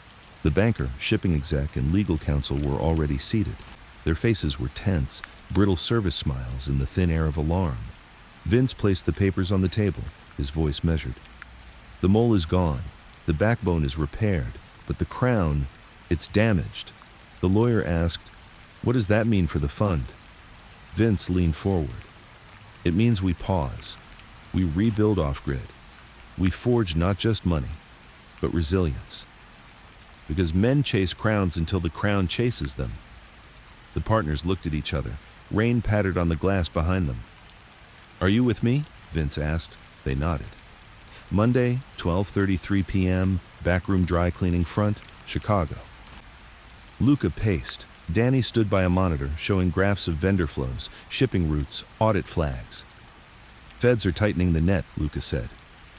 The banker, shipping exec, and legal counsel were already seated. Their faces were tense, brittle service smiles in the thin air of alarm. Vince placed the papers on the table, his voice measured. "The mole is gone. The backbone is repaired. But the crown, it's damaged." The lawyer asked, "What does that mean for the fund?" Vince leaned forward. "It means we pause. We rebuild off-grid. We forge not just money, but resilience. Because men chase crowns until the crown chases them." The partners looked at each other. Rain pattered on the glass behind them. "Are you with me?" Vince asked. They nodded. Monday, 12:33 p.m., backroom dry cleaning front, Chicago. Luca paced. Danny stood by a monitor, showing graphs of vendor flows, shipping routes, audit flags. "Feds are tightening the net," Luca said.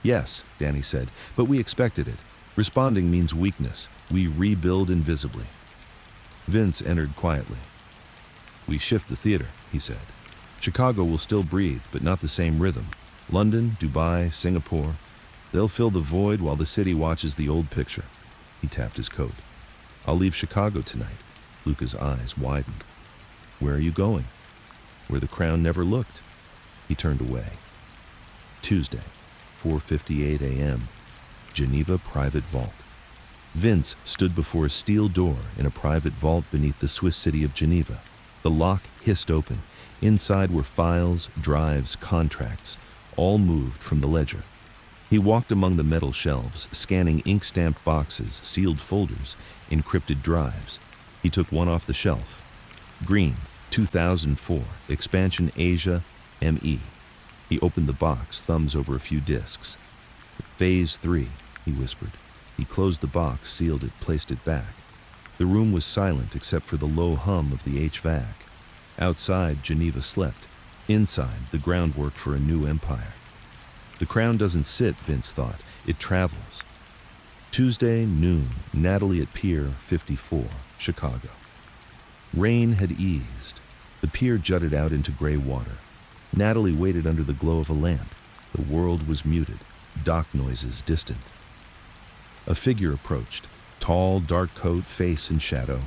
"Yes," Danny said, "but we expected it. Responding means weakness. We rebuild invisibly." Vince entered quietly. "We shift the theater," he said. "Chicago will still breathe, but not the same rhythm. London, Dubai, Singapore, they'll fill the void while the city watches the old picture." He tapped his coat. "I'll leave Chicago tonight." Luca's eyes widened. "Where are you going?" "Where the crown never looked." He turned away. Tuesday, 4:58 a.m., Geneva Private Vault. Vince stood before a steel door in a private vault beneath the Swiss city of Geneva. The lock hissed open. Inside were files, drives, contracts, all moved from the ledger. He walked among the metal shelves, scanning ink-stamped boxes, sealed folders, encrypted drives. He took one off the shelf. Green, 2004, Expansion Asia, ME. He opened the box, thumbs over a few disks. "Phase 3, he whispered. He closed the box, sealed it, placed it back. The room was silent except for the low hum of the HVAC. Outside, Geneva slept. Inside, the groundwork for a new empire. The crown doesn't sit, Vince thought. It travels. Tuesday, noon, Natalie at Pier 54, Chicago. Rain had eased. The pier jutted out into gray water. Natalie waited under the glow of a lamp. The world was muted, dock noises distant. A figure approached, tall, dark coat, face in shadow.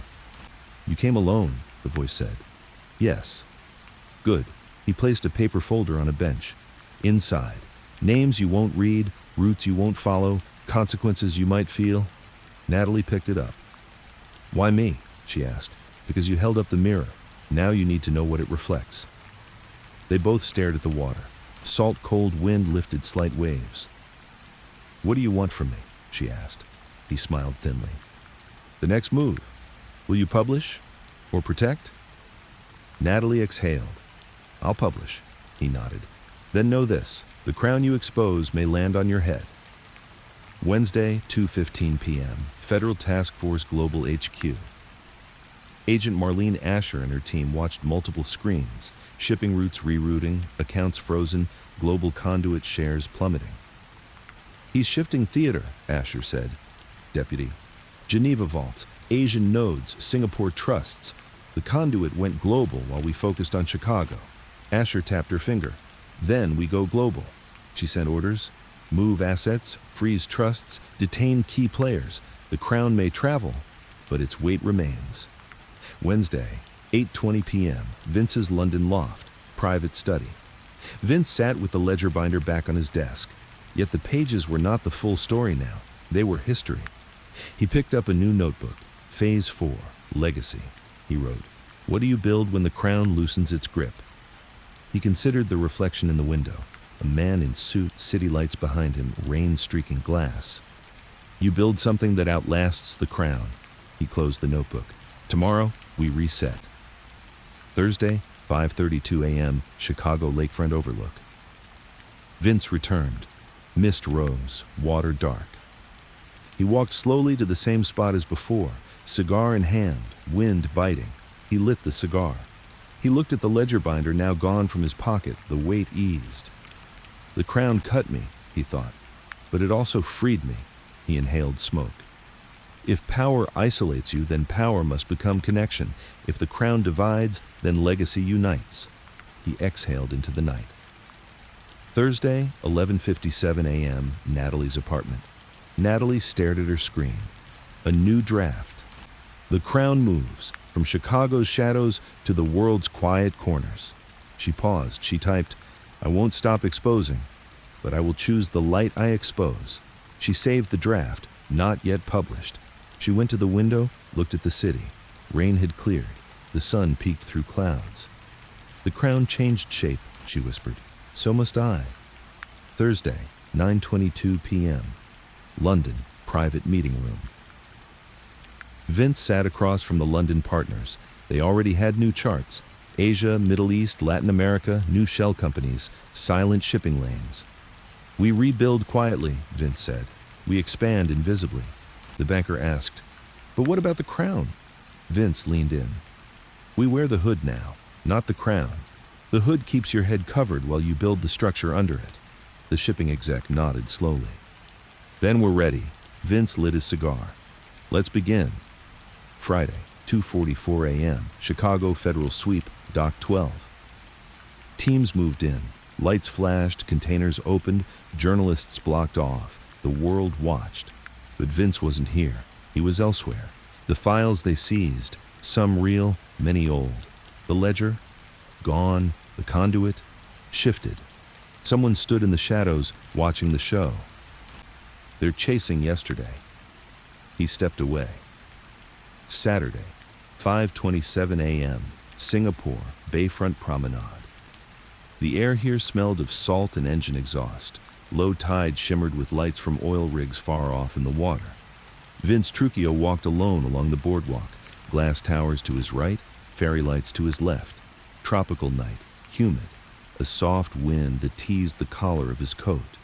"You came alone," the voice said. "Yes." "Good." He placed a paper folder on a bench. Inside, names you won't read, routes you won't follow, consequences you might feel. Natalie picked it up. "Why me?" she asked. "Because you held up the mirror. Now you need to know what it reflects." They both stared at the water. Salt, cold wind lifted slight waves. "What do you want from me?" she asked. He smiled thinly. "The next move. Will you publish? Or protect?" Natalie exhaled. "I'll publish," he nodded. "Then know this. The crown you expose may land on your head." Wednesday, 2:15 p.m., Federal Task Force Global HQ. Agent Marlene Asher and her team watched multiple screens, shipping routes rerouting, accounts frozen, global conduit shares plummeting. He's shifting theater, Asher said. Deputy. Geneva vaults, Asian nodes, Singapore trusts. The conduit went global while we focused on Chicago. Asher tapped her finger. Then we go global. She sent orders. Move assets, freeze trusts, detain key players. The crown may travel, but its weight remains. Wednesday, 8:20 p.m., Vince's London loft, private study. Vince sat with the ledger binder back on his desk. Yet the pages were not the full story now. They were history. He picked up a new notebook. Phase 4, Legacy. He wrote, "What do you build when the crown loosens its grip?" He considered the reflection in the window. A man in suit, city lights behind him, rain streaking glass. "You build something that outlasts the crown." He closed the notebook. "Tomorrow, we reset." Thursday, 5:32 a.m., Chicago lakefront overlook. Vince returned. Mist rose, water dark. He walked slowly to the same spot as before, cigar in hand, wind biting. He lit the cigar. He looked at the ledger binder now gone from his pocket, the weight eased. The crown cut me, he thought, but it also freed me. He inhaled smoke. If power isolates you, then power must become connection. If the crown divides, then legacy unites. He exhaled into the night. Thursday, 11:57 a.m., Natalie's apartment. Natalie stared at her screen. A new draft. The crown moves, from Chicago's shadows to the world's quiet corners. She paused. She typed, "I won't stop exposing, but I will choose the light I expose." She saved the draft, not yet published. She went to the window, looked at the city. Rain had cleared. The sun peeked through clouds. "The crown changed shape," she whispered. "So must I." Thursday, 9:22 p.m. London, private meeting room. Vince sat across from the London partners. They already had new charts. Asia, Middle East, Latin America, new shell companies, silent shipping lanes. "We rebuild quietly," Vince said. "We expand invisibly." The banker asked, "But what about the crown?" Vince leaned in. "We wear the hood now, not the crown. The hood keeps your head covered while you build the structure under it." The shipping exec nodded slowly. "Then we're ready." Vince lit his cigar. "Let's begin." Friday, 2:44 a.m., Chicago Federal Sweep, Dock 12. Teams moved in. Lights flashed, containers opened, journalists blocked off. The world watched. But Vince wasn't here. He was elsewhere. The files they seized, some real, many old. The ledger, gone. The conduit, shifted. Someone stood in the shadows, watching the show. "They're chasing yesterday." He stepped away. Saturday, 5:27 a.m., Singapore, Bayfront Promenade. The air here smelled of salt and engine exhaust. Low tide shimmered with lights from oil rigs far off in the water. Vince Trucchio walked alone along the boardwalk, glass towers to his right, fairy lights to his left. Tropical night, humid, a soft wind that teased the collar of his coat.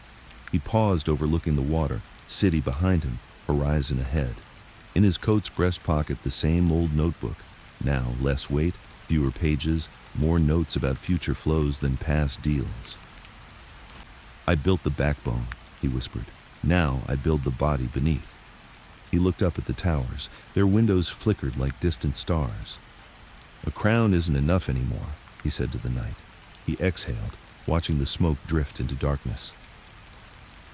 He paused overlooking the water, city behind him, horizon ahead. In his coat's breast pocket, the same old notebook. Now less weight, fewer pages, more notes about future flows than past deals. "I built the backbone," he whispered. "Now I build the body beneath." He looked up at the towers. Their windows flickered like distant stars. "A crown isn't enough anymore," he said to the night. He exhaled, watching the smoke drift into darkness.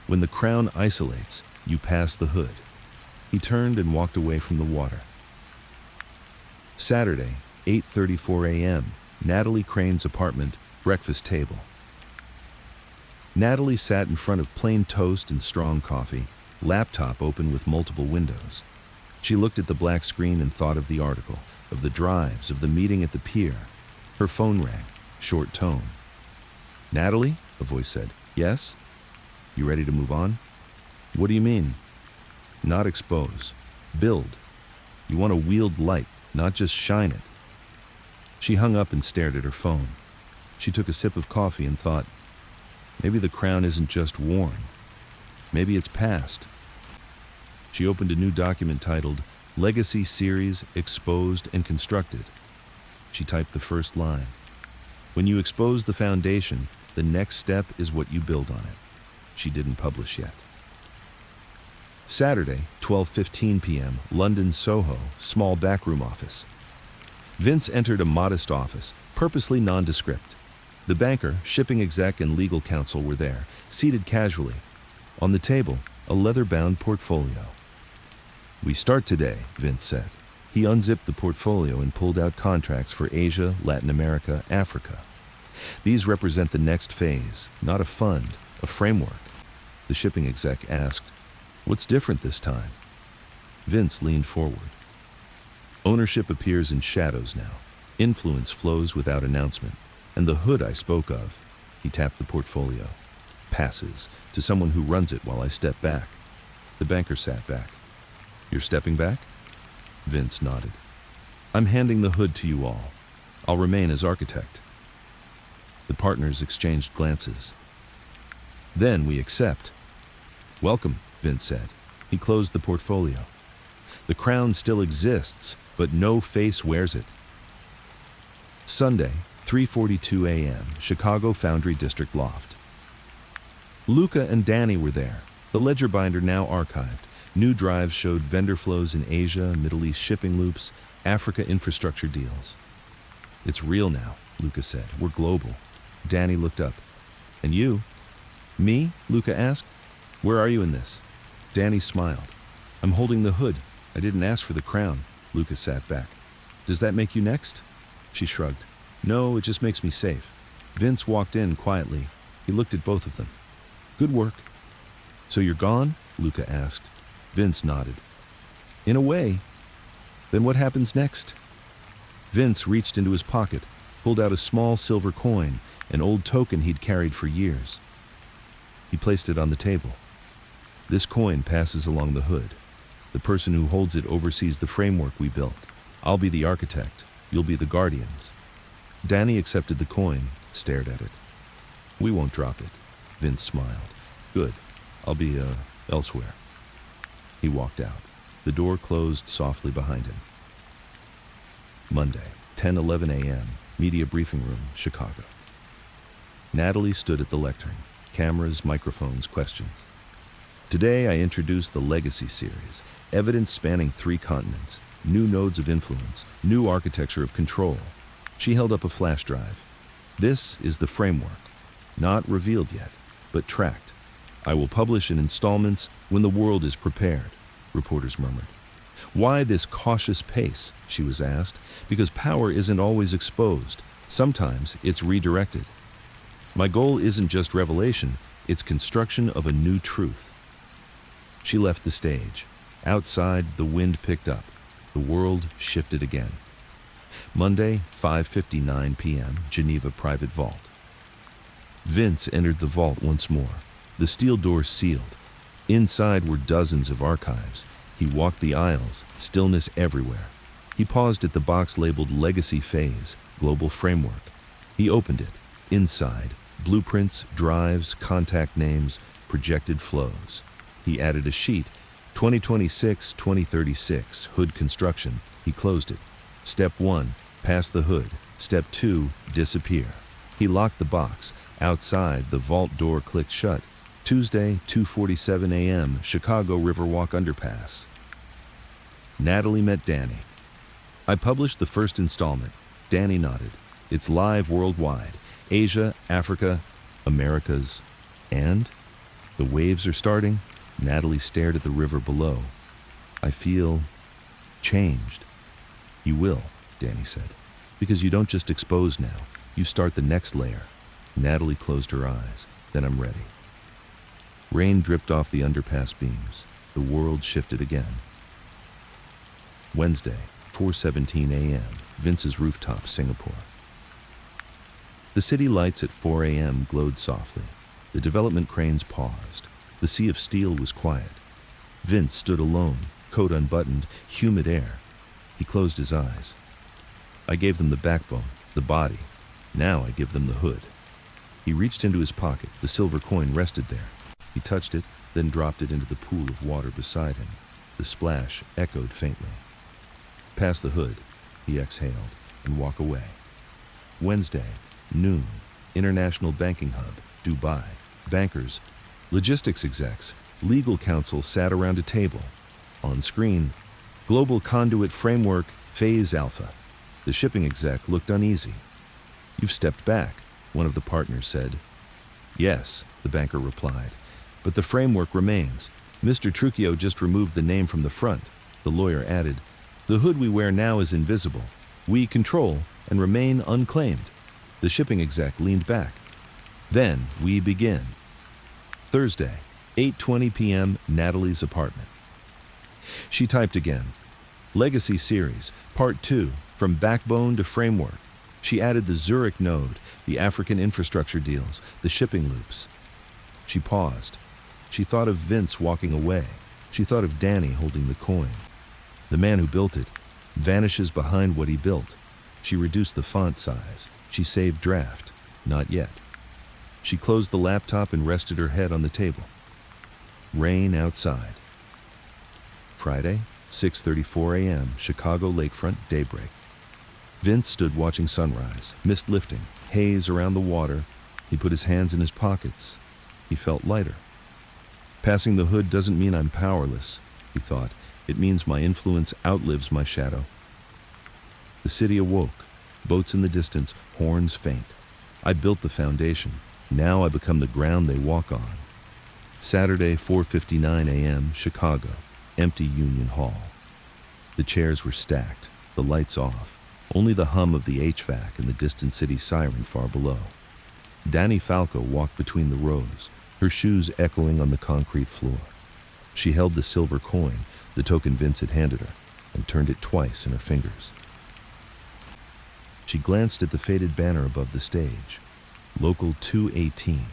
"When the crown isolates, you pass the hood." He turned and walked away from the water. Saturday, 8:34 a.m., Natalie Crane's apartment, breakfast table. Natalie sat in front of plain toast and strong coffee, laptop open with multiple windows. She looked at the black screen and thought of the article, of the drives, of the meeting at the pier. Her phone rang, short tone. "Natalie?" a voice said. "Yes? You ready to move on?" "What do you mean?" "Not expose. Build. You want to wield light, not just shine it." She hung up and stared at her phone. She took a sip of coffee and thought, maybe the crown isn't just worn. Maybe it's past. She opened a new document titled Legacy series exposed and constructed. She typed the first line. When you expose the foundation, the next step is what you build on it. She didn't publish yet. Saturday, 12:15 p.m., London, Soho, small backroom office. Vince entered a modest office, purposely nondescript. The banker, shipping exec, and legal counsel were there, seated casually. On the table, a leather-bound portfolio. "We start today," Vince said. He unzipped the portfolio and pulled out contracts for Asia, Latin America, Africa. These represent the next phase, not a fund, a framework. The shipping exec asked, "What's different this time?" Vince leaned forward. "Ownership appears in shadows now. Influence flows without announcement. And the hood I spoke of," he tapped the portfolio, "passes to someone who runs it while I step back." The banker sat back. "You're stepping back?" Vince nodded. "I'm handing the hood to you all. I'll remain as architect." The partners exchanged glances. "Then we accept." "Welcome," Vince said. He closed the portfolio. "The crown still exists, but no face wears it." Sunday, 3:42 a.m., Chicago Foundry District Loft. Luca and Danny were there, the ledger binder now archived. New drives showed vendor flows in Asia, Middle East shipping loops, Africa infrastructure deals. "It's real now," Luca said. "We're global." Danny looked up. "And you?" "Me?" Luca asked. "Where are you in this?" Danny smiled. "I'm holding the hood. I didn't ask for the crown." Luca sat back. "Does that make you next?" She shrugged. "No, it just makes me safe." Vince walked in quietly. He looked at both of them. "Good work." "So you're gone?" Luca asked. Vince nodded. "In a way." "Then what happens next?" Vince reached into his pocket, pulled out a small silver coin, an old token he'd carried for years. He placed it on the table. "This coin passes along the hood. The person who holds it oversees the framework we built. I'll be the architect. You'll be the guardians." Danny accepted the coin, stared at it. "We won't drop it." Vince smiled. "Good. I'll be, elsewhere." He walked out. The door closed softly behind him. Monday, 10:11 a.m., media briefing room, Chicago. Natalie stood at the lectern. Cameras, microphones, questions. "Today I introduce the Legacy series, evidence spanning 3 continents, new nodes of influence, new architecture of control." She held up a flash drive. "This is the framework, not revealed yet, but tracked. I will publish in installments when the world is prepared," reporters murmured. "Why this cautious pace?" she was asked. "Because power isn't always exposed. Sometimes it's redirected. My goal isn't just revelation, it's construction of a new truth." She left the stage. Outside, the wind picked up. The world shifted again. Monday, 5:59 p.m., Geneva Private Vault. Vince entered the vault once more. The steel doors sealed. Inside were dozens of archives. He walked the aisles, stillness everywhere. He paused at the box labeled Legacy Phase, Global Framework. He opened it. Inside, blueprints, drives, contact names, projected flows. He added a sheet, 2026-2036, hood construction. He closed it. Step 1, pass the hood. Step 2, disappear. He locked the box. Outside, the vault door clicked shut. Tuesday, 2:47 a.m., Chicago Riverwalk Underpass. Natalie met Danny. "I published the first installment." Danny nodded. "It's live worldwide. Asia, Africa, Americas. And? The waves are starting?" Natalie stared at the river below. "I feel changed." "You will," Danny said. "Because you don't just expose now. You start the next layer." Natalie closed her eyes. "Then I'm ready." Rain dripped off the underpass beams. The world shifted again. Wednesday, 4:17 a.m., Vince's rooftop, Singapore. The city lights at 4 a.m. glowed softly. The development cranes paused. The sea of steel was quiet. Vince stood alone, coat unbuttoned, humid air. He closed his eyes. "I gave them the backbone, the body. Now I give them the hood." He reached into his pocket. The silver coin rested there. He touched it, then dropped it into the pool of water beside him. The splash echoed faintly. Past the hood, he exhaled and walked away. Wednesday, noon, International Banking Hub, Dubai. Bankers, logistics execs, legal counsel sat around a table. On screen, Global Conduit Framework, Phase Alpha. The shipping exec looked uneasy. "You've stepped back," one of the partners said. "Yes," the banker replied, "but the framework remains. Mr. Trucchio just removed the name from the front." The lawyer added, "The hood we wear now is invisible. We control and remain unclaimed." The shipping exec leaned back. "Then we begin." Thursday, 8:20 p.m., Natalie's apartment. She typed again. Legacy Series, Part 2, From Backbone to Framework. She added the Zurich node, the African infrastructure deals, the shipping loops. She paused. She thought of Vince walking away. She thought of Danny holding the coin. The man who built it vanishes behind what he built. She reduced the font size. She saved draft. Not yet. She closed the laptop and rested her head on the table. Rain outside. Friday, 6:34 a.m., Chicago lakefront, daybreak. Vince stood watching sunrise, mist lifting, haze around the water. He put his hands in his pockets. He felt lighter. Passing the hood doesn't mean I'm powerless, he thought. It means my influence outlives my shadow. The city awoke. Boats in the distance, horns faint. I built the foundation. Now I become the ground they walk on. Saturday, 4:59 a.m., Chicago, empty Union Hall. The chairs were stacked, the lights off. Only the hum of the HVAC and the distant city siren far below. Danny Falco walked between the rows, her shoes echoing on the concrete floor. She held the silver coin, the token Vince had handed her, and turned it twice in her fingers. She glanced at the faded banner above the stage. Local 218,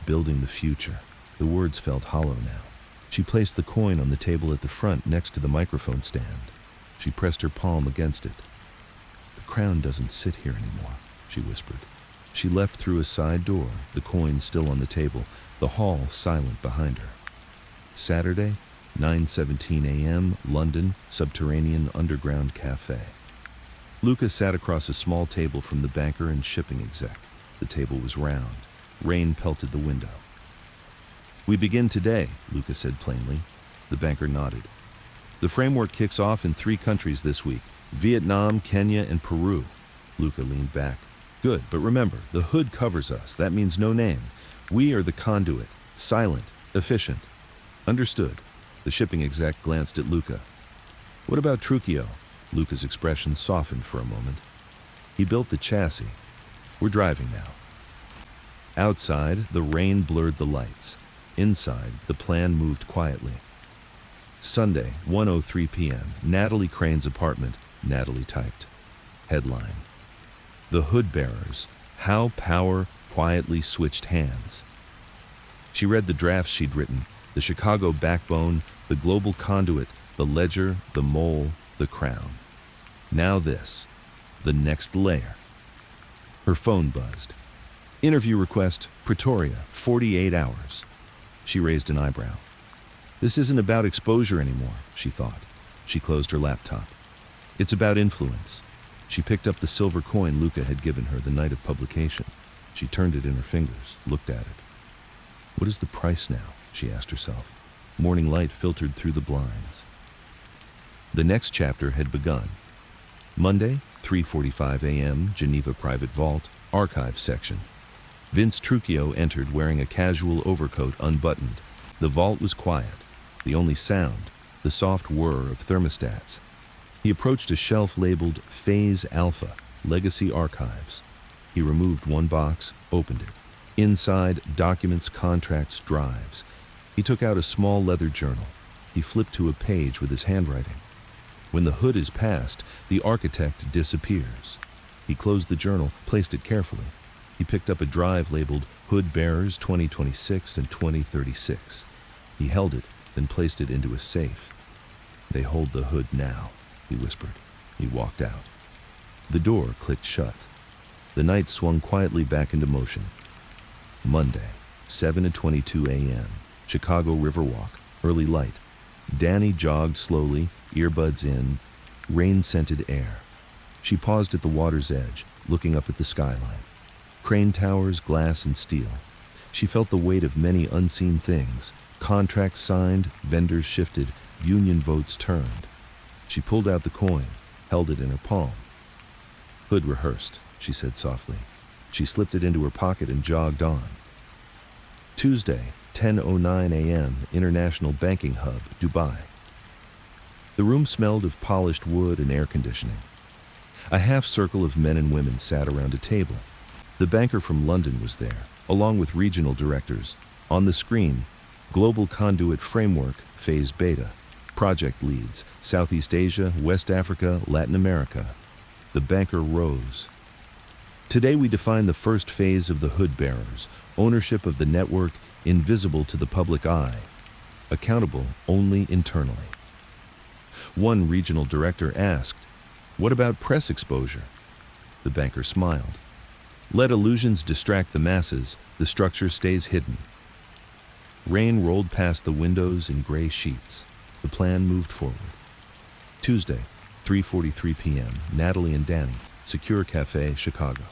building the future. The words felt hollow now. She placed the coin on the table at the front next to the microphone stand. She pressed her palm against it. "The crown doesn't sit here anymore," she whispered. She left through a side door, the coin still on the table, the hall silent behind her. Saturday, 9:17 a.m., London, subterranean underground cafe. Luca sat across a small table from the banker and shipping exec. The table was round. Rain pelted the window. "We begin today," Luca said plainly. The banker nodded. "The framework kicks off in 3 countries this week: Vietnam, Kenya, and Peru." Luca leaned back. "Good, but remember, the hood covers us. That means no name. We are the conduit. Silent, efficient." "Understood." The shipping exec glanced at Luca. "What about Trucchio?" Luca's expression softened for a moment. "He built the chassis. We're driving now." Outside, the rain blurred the lights. Inside, the plan moved quietly. Sunday, 1:03 p.m., Natalie Crane's apartment. Natalie typed. Headline: "The Hood Bearers, How Power Quietly Switched Hands." She read the drafts she'd written: the Chicago backbone, the global conduit, the ledger, the mole, the crown. Now this, the next layer. Her phone buzzed. "Interview request, Pretoria, 48 hours. She raised an eyebrow. This isn't about exposure anymore, she thought. She closed her laptop. It's about influence. She picked up the silver coin Luca had given her the night of publication. She turned it in her fingers, looked at it. What is the price now? She asked herself. Morning light filtered through the blinds. The next chapter had begun. Monday, 3:45 a.m., Geneva Private Vault, Archive Section. Vince Trucchio entered wearing a casual overcoat unbuttoned. The vault was quiet. The only sound, the soft whir of thermostats. He approached a shelf labeled Phase Alpha, Legacy Archives. He removed one box, opened it. Inside, documents, contracts, drives. He took out a small leather journal. He flipped to a page with his handwriting. When the hood is passed, the architect disappears. He closed the journal, placed it carefully. He picked up a drive labeled Hood Bearers 2026 and 2036. He held it, then placed it into a safe. They hold the hood now, he whispered. He walked out. The door clicked shut. The night swung quietly back into motion. Monday, 7:22 a.m., Chicago Riverwalk, early light. Danny jogged slowly, earbuds in, rain-scented air. She paused at the water's edge, looking up at the skyline. Crane towers, glass and steel. She felt the weight of many unseen things. Contracts signed, vendors shifted, union votes turned. She pulled out the coin, held it in her palm. "Hood rehearsed," she said softly. She slipped it into her pocket and jogged on. Tuesday, 10:09 a.m., International Banking Hub, Dubai. The room smelled of polished wood and air conditioning. A half circle of men and women sat around a table. The banker from London was there, along with regional directors. On the screen, Global Conduit Framework, Phase Beta, project leads, Southeast Asia, West Africa, Latin America. The banker rose. "Today we define the first phase of the hood bearers, ownership of the network, invisible to the public eye, accountable only internally." One regional director asked, "What about press exposure?" The banker smiled. "Let illusions distract the masses, the structure stays hidden." Rain rolled past the windows in gray sheets. The plan moved forward. Tuesday, 3:43 p.m., Natalie and Danny, Secure Cafe, Chicago.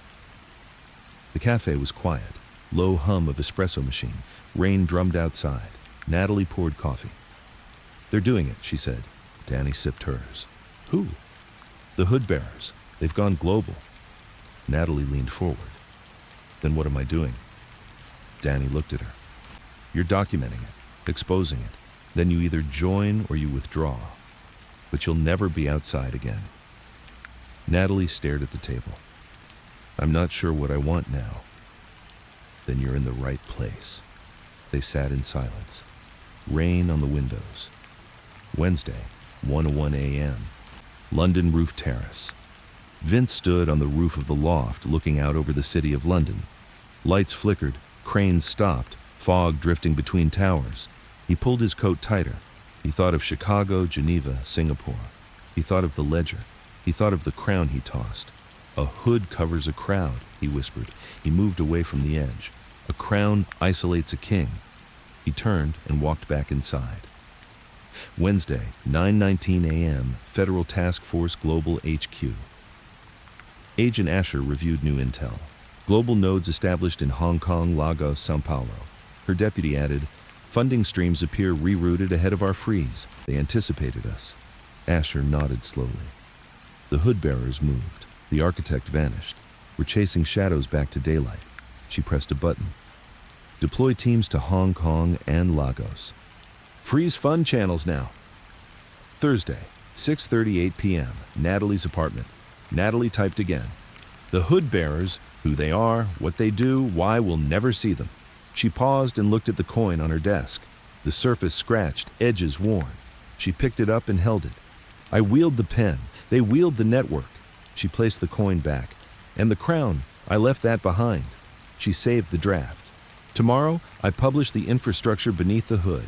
The cafe was quiet, low hum of espresso machine. Rain drummed outside. Natalie poured coffee. "They're doing it," she said. Danny sipped hers. "Who?" "The hood bearers. They've gone global." Natalie leaned forward. "Then what am I doing?" Danny looked at her. "You're documenting it, exposing it. Then you either join or you withdraw. But you'll never be outside again." Natalie stared at the table. "I'm not sure what I want now." "Then you're in the right place." They sat in silence. Rain on the windows. Wednesday, 1:01 a.m., London Roof Terrace. Vince stood on the roof of the loft, looking out over the city of London. Lights flickered, cranes stopped, fog drifting between towers. He pulled his coat tighter. He thought of Chicago, Geneva, Singapore. He thought of the ledger. He thought of the crown he tossed. "A hood covers a crowd," he whispered. He moved away from the edge. "A crown isolates a king." He turned and walked back inside. Wednesday, 9:19 a.m., Federal Task Force Global HQ. Agent Asher reviewed new intel. Global nodes established in Hong Kong, Lagos, Sao Paulo. Her deputy added, "Funding streams appear rerouted ahead of our freeze. They anticipated us." Asher nodded slowly. The hood bearers moved. The architect vanished. "We're chasing shadows back to daylight." She pressed a button. "Deploy teams to Hong Kong and Lagos. Freeze fund channels now." Thursday, 6:38 p.m., Natalie's apartment. Natalie typed again. "The hood bearers, who they are, what they do, why we'll never see them." She paused and looked at the coin on her desk. The surface scratched, edges worn. She picked it up and held it. "I wield the pen. They wield the network." She placed the coin back. "And the crown, I left that behind." She saved the draft. "Tomorrow, I publish the infrastructure beneath the hood."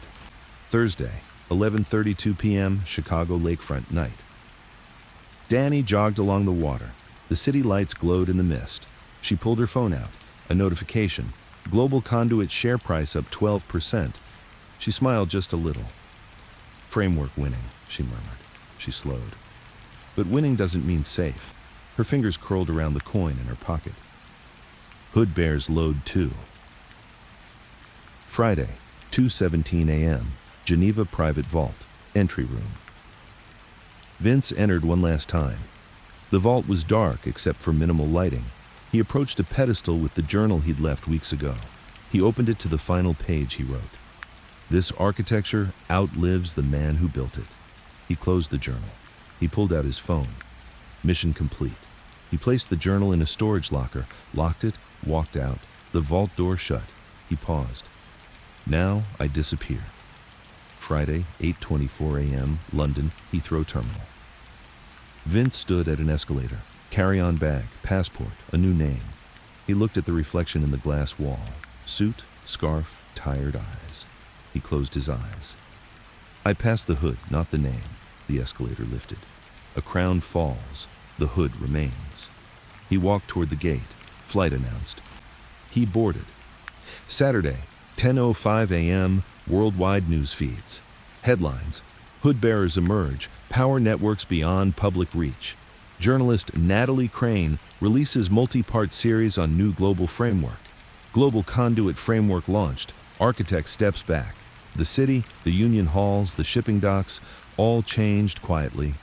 Thursday, 11:32 p.m., Chicago lakefront night. Danny jogged along the water. The city lights glowed in the mist. She pulled her phone out. A notification. Global Conduit share price up 12%. She smiled just a little. "Framework winning," she murmured. She slowed. "But winning doesn't mean safe." Her fingers curled around the coin in her pocket. Hood bears load 2. Friday, 2:17 a.m., Geneva Private Vault, entry room. Vince entered one last time. The vault was dark except for minimal lighting. He approached a pedestal with the journal he'd left weeks ago. He opened it to the final page he wrote. "This architecture outlives the man who built it." He closed the journal. He pulled out his phone. Mission complete. He placed the journal in a storage locker, locked it, walked out. The vault door shut. He paused. "Now I disappear." Friday, 8:24 a.m., London, Heathrow Terminal. Vince stood at an escalator. Carry-on bag, passport, a new name. He looked at the reflection in the glass wall. Suit, scarf, tired eyes. He closed his eyes. "I passed the hood, not the name." The escalator lifted. "A crown falls. The hood remains." He walked toward the gate. Flight announced. He boarded. Saturday, 10:05 a.m., worldwide news feeds. Headlines: Hood bearers emerge, power networks beyond public reach. Journalist Natalie Crane releases multi-part series on new global framework. Global conduit framework launched. Architect steps back. The city, the union halls, the shipping docks, all changed quietly.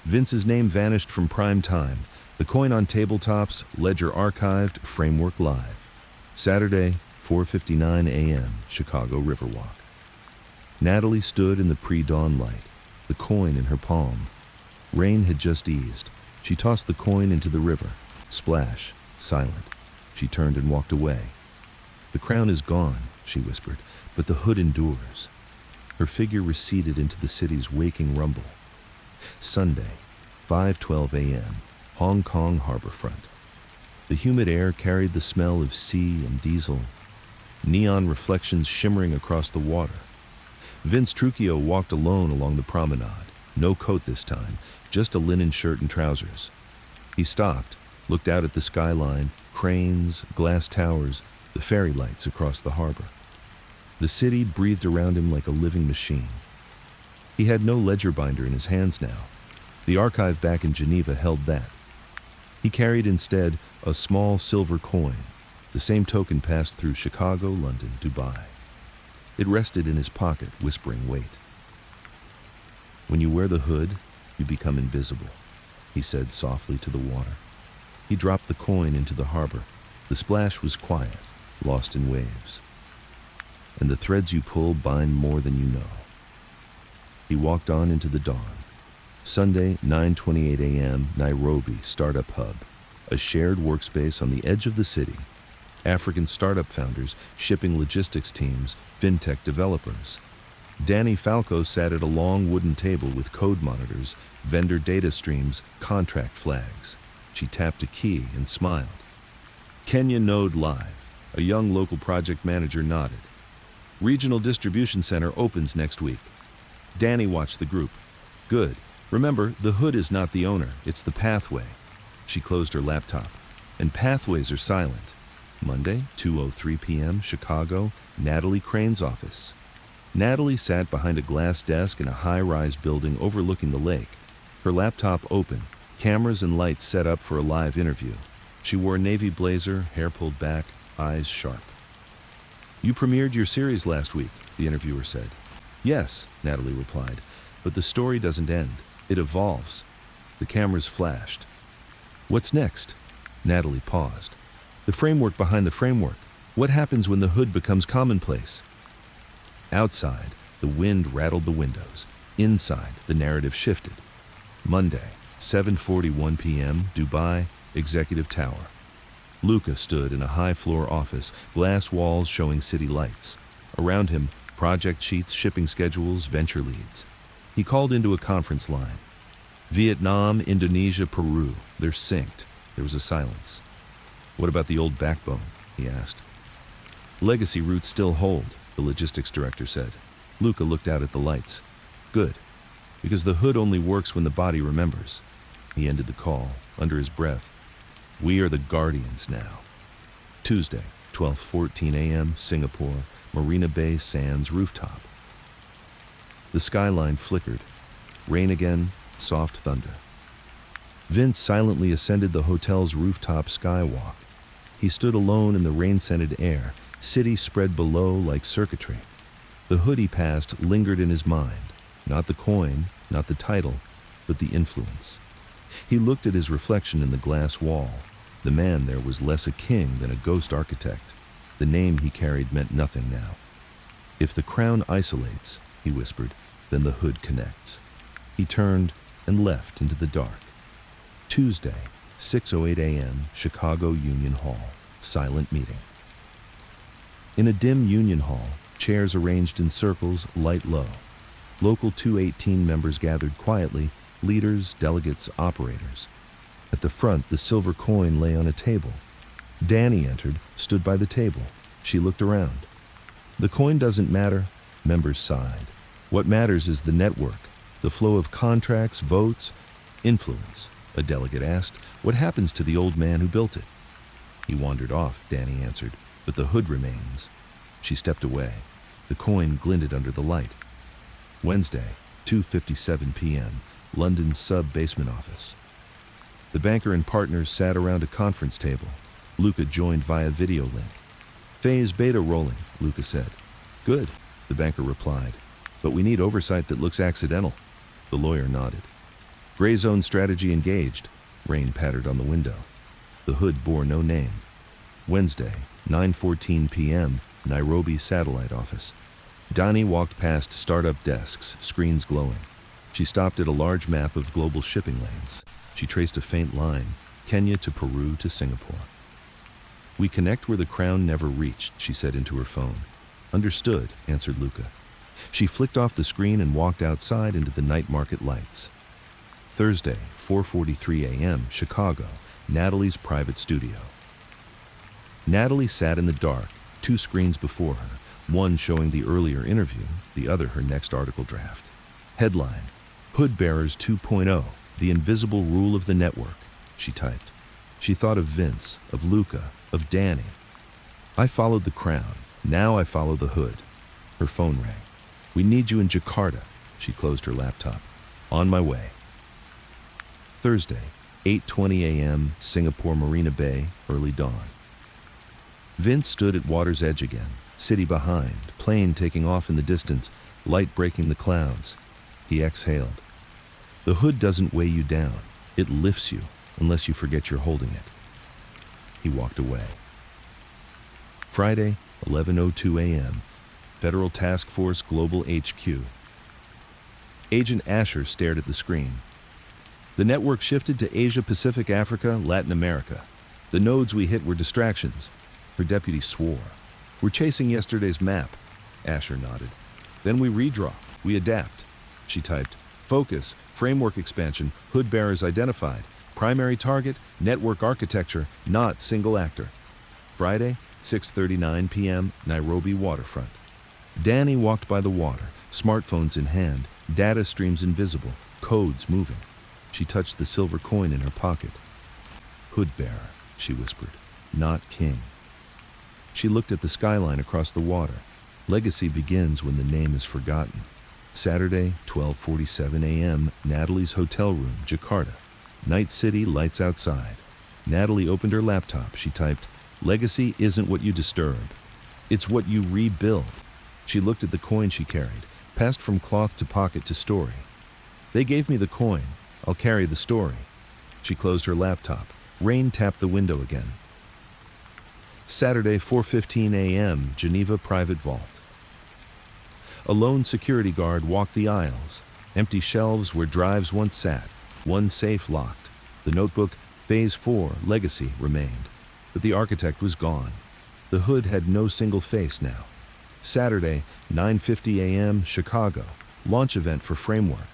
Vince's name vanished from prime time. The coin on tabletops, ledger archived, framework live. Saturday, 4:59 a.m., Chicago Riverwalk. Natalie stood in the pre-dawn light, the coin in her palm. Rain had just eased. She tossed the coin into the river. Splash, silent. She turned and walked away. "The crown is gone," she whispered, "but the hood endures." Her figure receded into the city's waking rumble. Sunday, 5:12 a.m., Hong Kong harborfront. The humid air carried the smell of sea and diesel, neon reflections shimmering across the water. Vince Trucchio walked alone along the promenade, no coat this time, just a linen shirt and trousers. He stopped, looked out at the skyline, cranes, glass towers, the ferry lights across the harbor. The city breathed around him like a living machine. He had no ledger binder in his hands now. The archive back in Geneva held that. He carried instead a small silver coin, the same token passed through Chicago, London, Dubai. It rested in his pocket, whispering, "Wait." "When you wear the hood, you become invisible," he said softly to the water. He dropped the coin into the harbor. The splash was quiet, lost in waves. "And the threads you pull bind more than you know." He walked on into the dawn. Sunday, 9:28 a.m., Nairobi Startup Hub, a shared workspace on the edge of the city. African startup founders, shipping logistics teams, fintech developers. Danny Falco sat at a long wooden table with code monitors, vendor data streams, contract flags. She tapped a key and smiled. Kenya Node Live, a young local project manager nodded. "Regional distribution center opens next week." Danny watched the group. "Good. Remember, the hood is not the owner, it's the pathway." She closed her laptop. "And pathways are silent." Monday, 2:03 p.m., Chicago, Natalie Crane's office. Natalie sat behind a glass desk in a high-rise building overlooking the lake. Her laptop open, cameras and lights set up for a live interview. She wore a navy blazer, hair pulled back, eyes sharp. "You premiered your series last week," the interviewer said. "Yes," Natalie replied, "but the story doesn't end. It evolves." The cameras flashed. "What's next?" Natalie paused. "The framework behind the framework. What happens when the hood becomes commonplace?" Outside, the wind rattled the windows. Inside, the narrative shifted. Monday, 7:41 p.m., Dubai, Executive Tower. Luca stood in a high-floor office, glass walls showing city lights. Around him, project sheets, shipping schedules, venture leads. He called into a conference line. "Vietnam, Indonesia, Peru. They're synced." There was a silence. "What about the old backbone?" he asked. "Legacy routes still hold," the logistics director said. Luca looked out at the lights. "Good. Because the hood only works when the body remembers." He ended the call, under his breath. "We are the guardians now." Tuesday, 12:14 a.m., Singapore, Marina Bay Sands rooftop. The skyline flickered. Rain again, soft thunder. Vince silently ascended the hotel's rooftop skywalk. He stood alone in the rain-scented air, city spread below like circuitry. The hood he passed lingered in his mind, not the coin, not the title, but the influence. He looked at his reflection in the glass wall. The man there was less a king than a ghost architect. The name he carried meant nothing now. "If the crown isolates," he whispered, "then the hood connects." He turned and left into the dark. Tuesday, 6:08 a.m., Chicago Union Hall, silent meeting. In a dim union hall, chairs arranged in circles, light low. Local 218 members gathered quietly, leaders, delegates, operators. At the front, the silver coin lay on a table. Danny entered, stood by the table. She looked around. "The coin doesn't matter," members sighed. "What matters is the network, the flow of contracts, votes, influence." A delegate asked, "What happens to the old man who built it?" "He wandered off," Danny answered, "but the hood remains." She stepped away. The coin glinted under the light. Wednesday, 2:57 p.m., London's sub-basement office. The banker and partners sat around a conference table. Luca joined via video link. Phase beta rolling, Luca said. Good, the banker replied. But we need oversight that looks accidental. The lawyer nodded. Gray zone strategy engaged. Rain pattered on the window. The hood bore no name. Wednesday, 9:14 p.m., Nairobi satellite office. Dani walked past startup desks, screens glowing. She stopped at a large map of global shipping lanes. She traced a faint line, Kenya to Peru to Singapore. We connect where the crown never reached, she said into her phone. Understood, answered Luca. She flicked off the screen and walked outside into the night market lights. Thursday, 4:43 a.m., Chicago, Natalie's private studio. Natalie sat in the dark, two screens before her, one showing the earlier interview, the other her next article draft. Headline, Hood Bearers 2.0, The Invisible Rule of the Network, she typed. She thought of Vince, of Luca, of Dani. I followed the crown, now I follow the hood. Her phone rang. We need you in Jakarta. She closed her laptop. On my way. Thursday, 8:20 a.m., Singapore Marina Bay, early dawn. Vince stood at water's edge again, city behind, plane taking off in the distance, light breaking the clouds. He exhaled. The hood doesn't weigh you down. It lifts you, unless you forget you're holding it. He walked away. Friday, 11:02 a.m., Federal Task Force Global HQ. Agent Asher stared at the screen. The network shifted to Asia, Pacific, Africa, Latin America. The nodes we hit were distractions. Her deputy swore. We're chasing yesterday's map. Asher nodded. Then we redraw. We adapt. She typed. Focus, framework expansion, hood bearers identified. Primary target, network architecture, not single actor. Friday, 6:39 p.m., Nairobi waterfront. Dani walked by the water, smartphones in hand, data streams invisible, codes moving. She touched the silver coin in her pocket. Hood bearer, she whispered, not king. She looked at the skyline across the water. Legacy begins when the name is forgotten. Saturday, 12:47 a.m., Natalie's hotel room, Jakarta. Night city, lights outside. Natalie opened her laptop. She typed, Legacy isn't what you disturb. It's what you rebuild. She looked at the coin she carried, passed from cloth to pocket to story. They gave me the coin. I'll carry the story. She closed her laptop. Rain tapped the window again. Saturday, 4:15 a.m., Geneva private vault. A lone security guard walked the aisles. Empty shelves where drives once sat. One safe locked. The notebook, Phase 4, Legacy, remained. But the architect was gone. The hood had no single face now. Saturday, 9:50 a.m., Chicago. Launch event for Framework.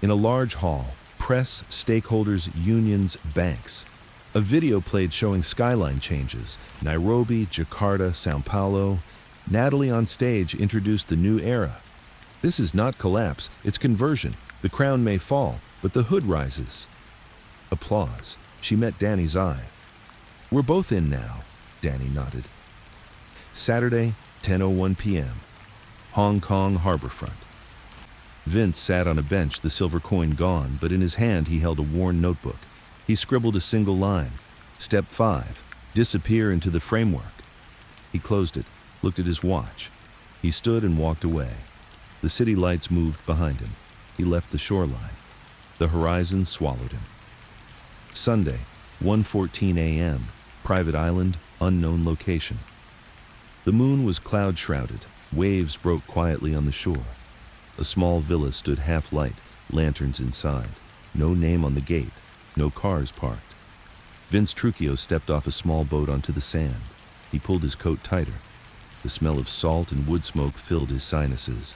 In a large hall, press, stakeholders, unions, banks. A video played showing skyline changes. Nairobi, Jakarta, Sao Paulo. Natalie on stage introduced the new era. This is not collapse, it's conversion. The crown may fall, but the hood rises. Applause. She met Dani's eye. We're both in now, Dani nodded. Saturday, 10:01 p.m. Hong Kong harborfront. Vince sat on a bench, the silver coin gone, but in his hand he held a worn notebook. He scribbled a single line. Step 5. Disappear into the framework. He closed it, looked at his watch. He stood and walked away. The city lights moved behind him. He left the shoreline. The horizon swallowed him. Sunday, 1:14 a.m., private island, unknown location. The moon was cloud-shrouded. Waves broke quietly on the shore. A small villa stood half-light, lanterns inside. No name on the gate. No cars parked. Vince Trucchio stepped off a small boat onto the sand. He pulled his coat tighter. The smell of salt and wood smoke filled his sinuses.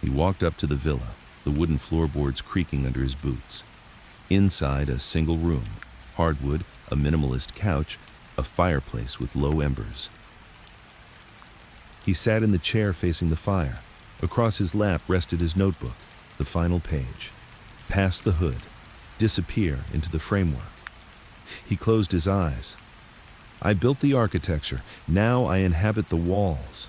He walked up to the villa, the wooden floorboards creaking under his boots. Inside, a single room. Hardwood, a minimalist couch, a fireplace with low embers. He sat in the chair facing the fire. Across his lap rested his notebook, the final page. Past the hood. Disappear into the framework. He closed his eyes. I built the architecture. Now I inhabit the walls.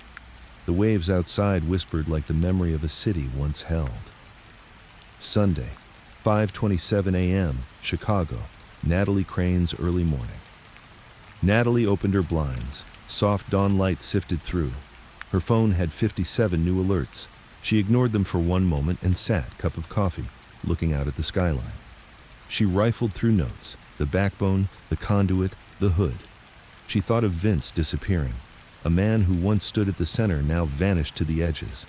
The waves outside whispered like the memory of a city once held. Sunday, 5:27 a.m., Chicago, Natalie Crane's early morning. Natalie opened her blinds. Soft dawn light sifted through. Her phone had 57 new alerts. She ignored them for one moment and sat, cup of coffee, looking out at the skyline. She rifled through notes, the backbone, the conduit, the hood. She thought of Vince disappearing. A man who once stood at the center now vanished to the edges.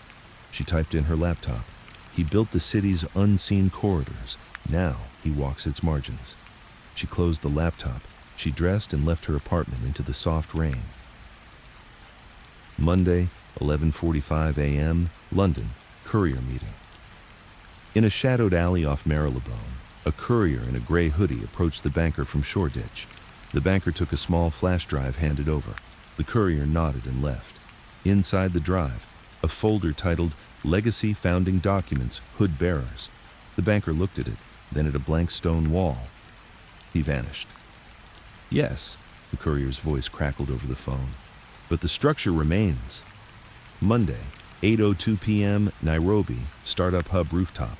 She typed in her laptop. He built the city's unseen corridors. Now he walks its margins. She closed the laptop. She dressed and left her apartment into the soft rain. Monday, 11:45 a.m., London, courier meeting. In a shadowed alley off Marylebone, a courier in a gray hoodie approached the banker from Shoreditch. The banker took a small flash drive handed over. The courier nodded and left. Inside the drive, a folder titled Legacy Founding Documents, Hood Bearers. The banker looked at it, then at a blank stone wall. He vanished. Yes, the courier's voice crackled over the phone, but the structure remains. Monday, 8:02 p.m., Nairobi, Startup Hub rooftop.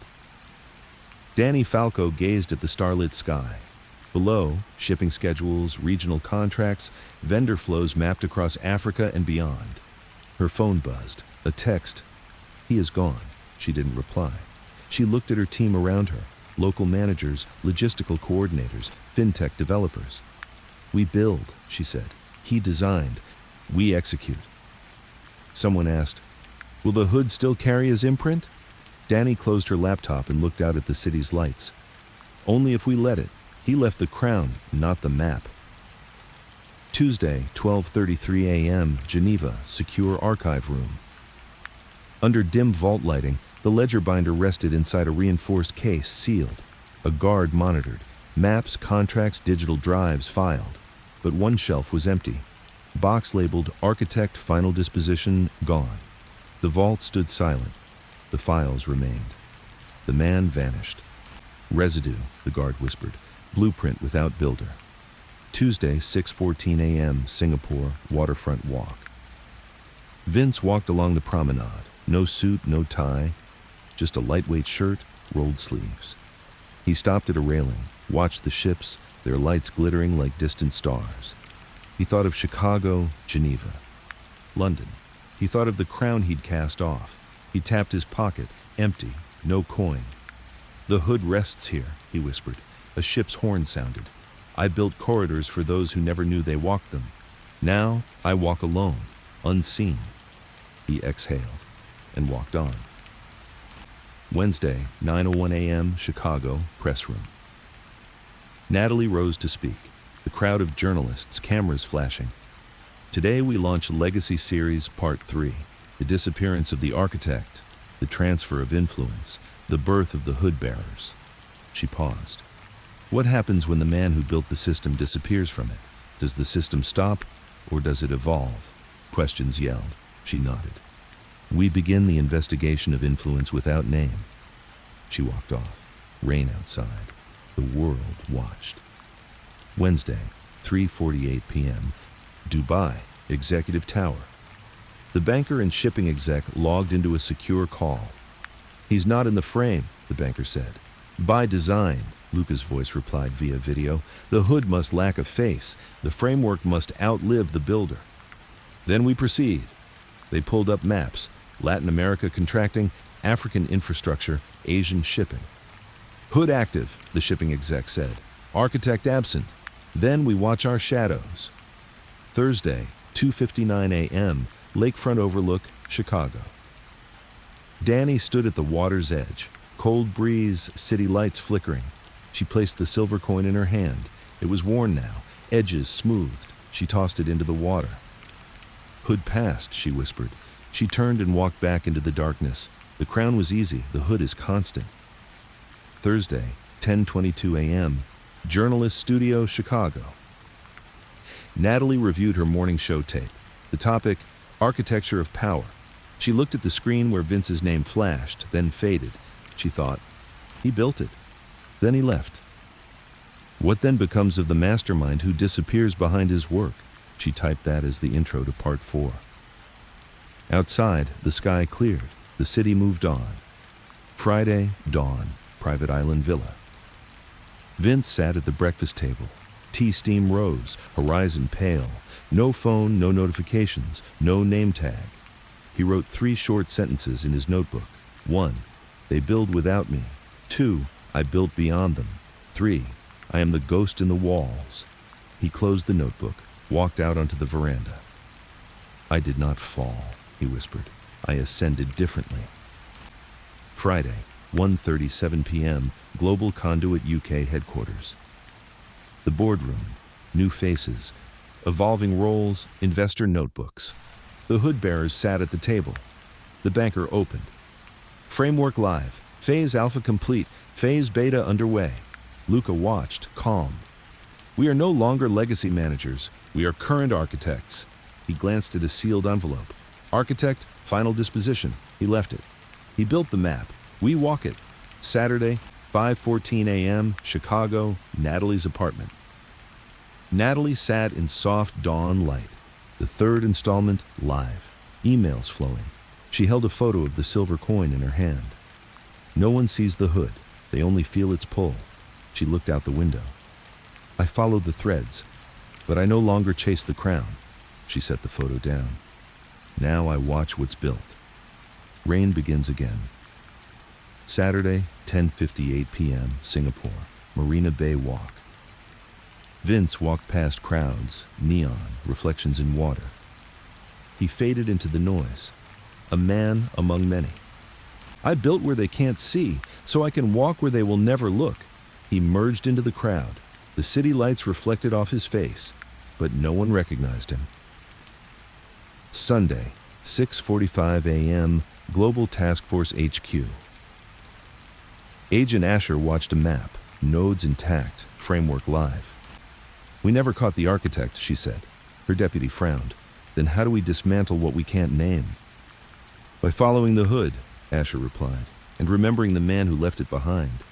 Danny Falco gazed at the starlit sky. Below, shipping schedules, regional contracts, vendor flows mapped across Africa and beyond. Her phone buzzed. A text. He is gone. She didn't reply. She looked at her team around her, local managers, logistical coordinators, fintech developers. We build, she said. He designed. We execute. Someone asked, will the hood still carry his imprint? Danny closed her laptop and looked out at the city's lights. Only if we let it. He left the crown, not the map. Tuesday, 12:33 a.m., Geneva, secure archive room. Under dim vault lighting, the ledger binder rested inside a reinforced case, sealed. A guard monitored. Maps, contracts, digital drives filed. But one shelf was empty. Box labeled Architect Final Disposition, gone. The vault stood silent. The files remained. The man vanished. Residue, the guard whispered. Blueprint without builder. Tuesday, 6:14 a.m., Singapore, waterfront walk. Vince walked along the promenade. No suit, no tie, just a lightweight shirt, rolled sleeves. He stopped at a railing, watched the ships, their lights glittering like distant stars. He thought of Chicago, Geneva, London. He thought of the crown he'd cast off. He tapped his pocket, empty, no coin. The hood rests here, he whispered. A ship's horn sounded. I built corridors for those who never knew they walked them. Now I walk alone, unseen. He exhaled and walked on. Wednesday, 9:01 a.m., Chicago, press room. Natalie rose to speak. The crowd of journalists, cameras flashing. Today we launch Legacy Series Part 3, the disappearance of the architect, the transfer of influence, the birth of the hood bearers. She paused. What happens when the man who built the system disappears from it? Does the system stop, or does it evolve? Questions yelled. She nodded. We begin the investigation of influence without name. She walked off. Rain outside. The world watched. Wednesday, 3:48 p.m., Dubai, Executive Tower. The banker and shipping exec logged into a secure call. He's not in the frame, the banker said. By design, Luca's voice replied via video. The hood must lack a face. The framework must outlive the builder. Then we proceed. They pulled up maps. Latin America contracting, African infrastructure, Asian shipping. Hood active, the shipping exec said. Architect absent. Then we watch our shadows. Thursday, 2:59 a.m., lakefront overlook, Chicago. Danny stood at the water's edge. Cold breeze, city lights flickering. She placed the silver coin in her hand. It was worn now, edges smoothed. She tossed it into the water. Hood passed, she whispered. She turned and walked back into the darkness. The crown was easy, the hood is constant. Thursday, 10:22 a.m., Journalist Studio, Chicago. Natalie reviewed her morning show tape. The topic, Architecture of Power. She looked at the screen where Vince's name flashed, then faded. She thought, he built it. Then he left. What then becomes of the mastermind who disappears behind his work? She typed that as the intro to part 4. Outside, the sky cleared. The city moved on. Friday, dawn, private island villa. Vince sat at the breakfast table. Tea steam rose, horizon pale. No phone, no notifications, no name tag. He wrote 3 short sentences in his notebook. 1. They build without me. 2. I built beyond them. 3. I am the ghost in the walls. He closed the notebook, walked out onto the veranda. I did not fall, he whispered. I ascended differently. Friday, 1:37 p.m., Global Conduit UK headquarters. The boardroom, new faces, evolving roles, investor notebooks. The hood bearers sat at the table. The banker opened. Framework live, phase alpha complete, phase beta underway. Luca watched, calm. We are no longer legacy managers, we are current architects. He glanced at a sealed envelope. Architect, final disposition. He left it. He built the map. We walk it. Saturday, 5:14 a.m., Chicago, Natalie's apartment. Natalie sat in soft dawn light. The 3rd installment live. Emails flowing. She held a photo of the silver coin in her hand. No one sees the hood. They only feel its pull. She looked out the window. I followed the threads, but I no longer chase the crown. She set the photo down. Now I watch what's built. Rain begins again. Saturday, 10:58 p.m., Singapore, Marina Bay Walk. Vince walked past crowds, neon, reflections in water. He faded into the noise. A man among many. I built where they can't see, so I can walk where they will never look. He merged into the crowd. The city lights reflected off his face, but no one recognized him. Sunday, 6:45 a.m., Global Task Force HQ. Agent Asher watched a map, nodes intact, framework live. We never caught the architect, she said. Her deputy frowned. Then how do we dismantle what we can't name? By following the hood, Asher replied, and remembering the man who left it behind.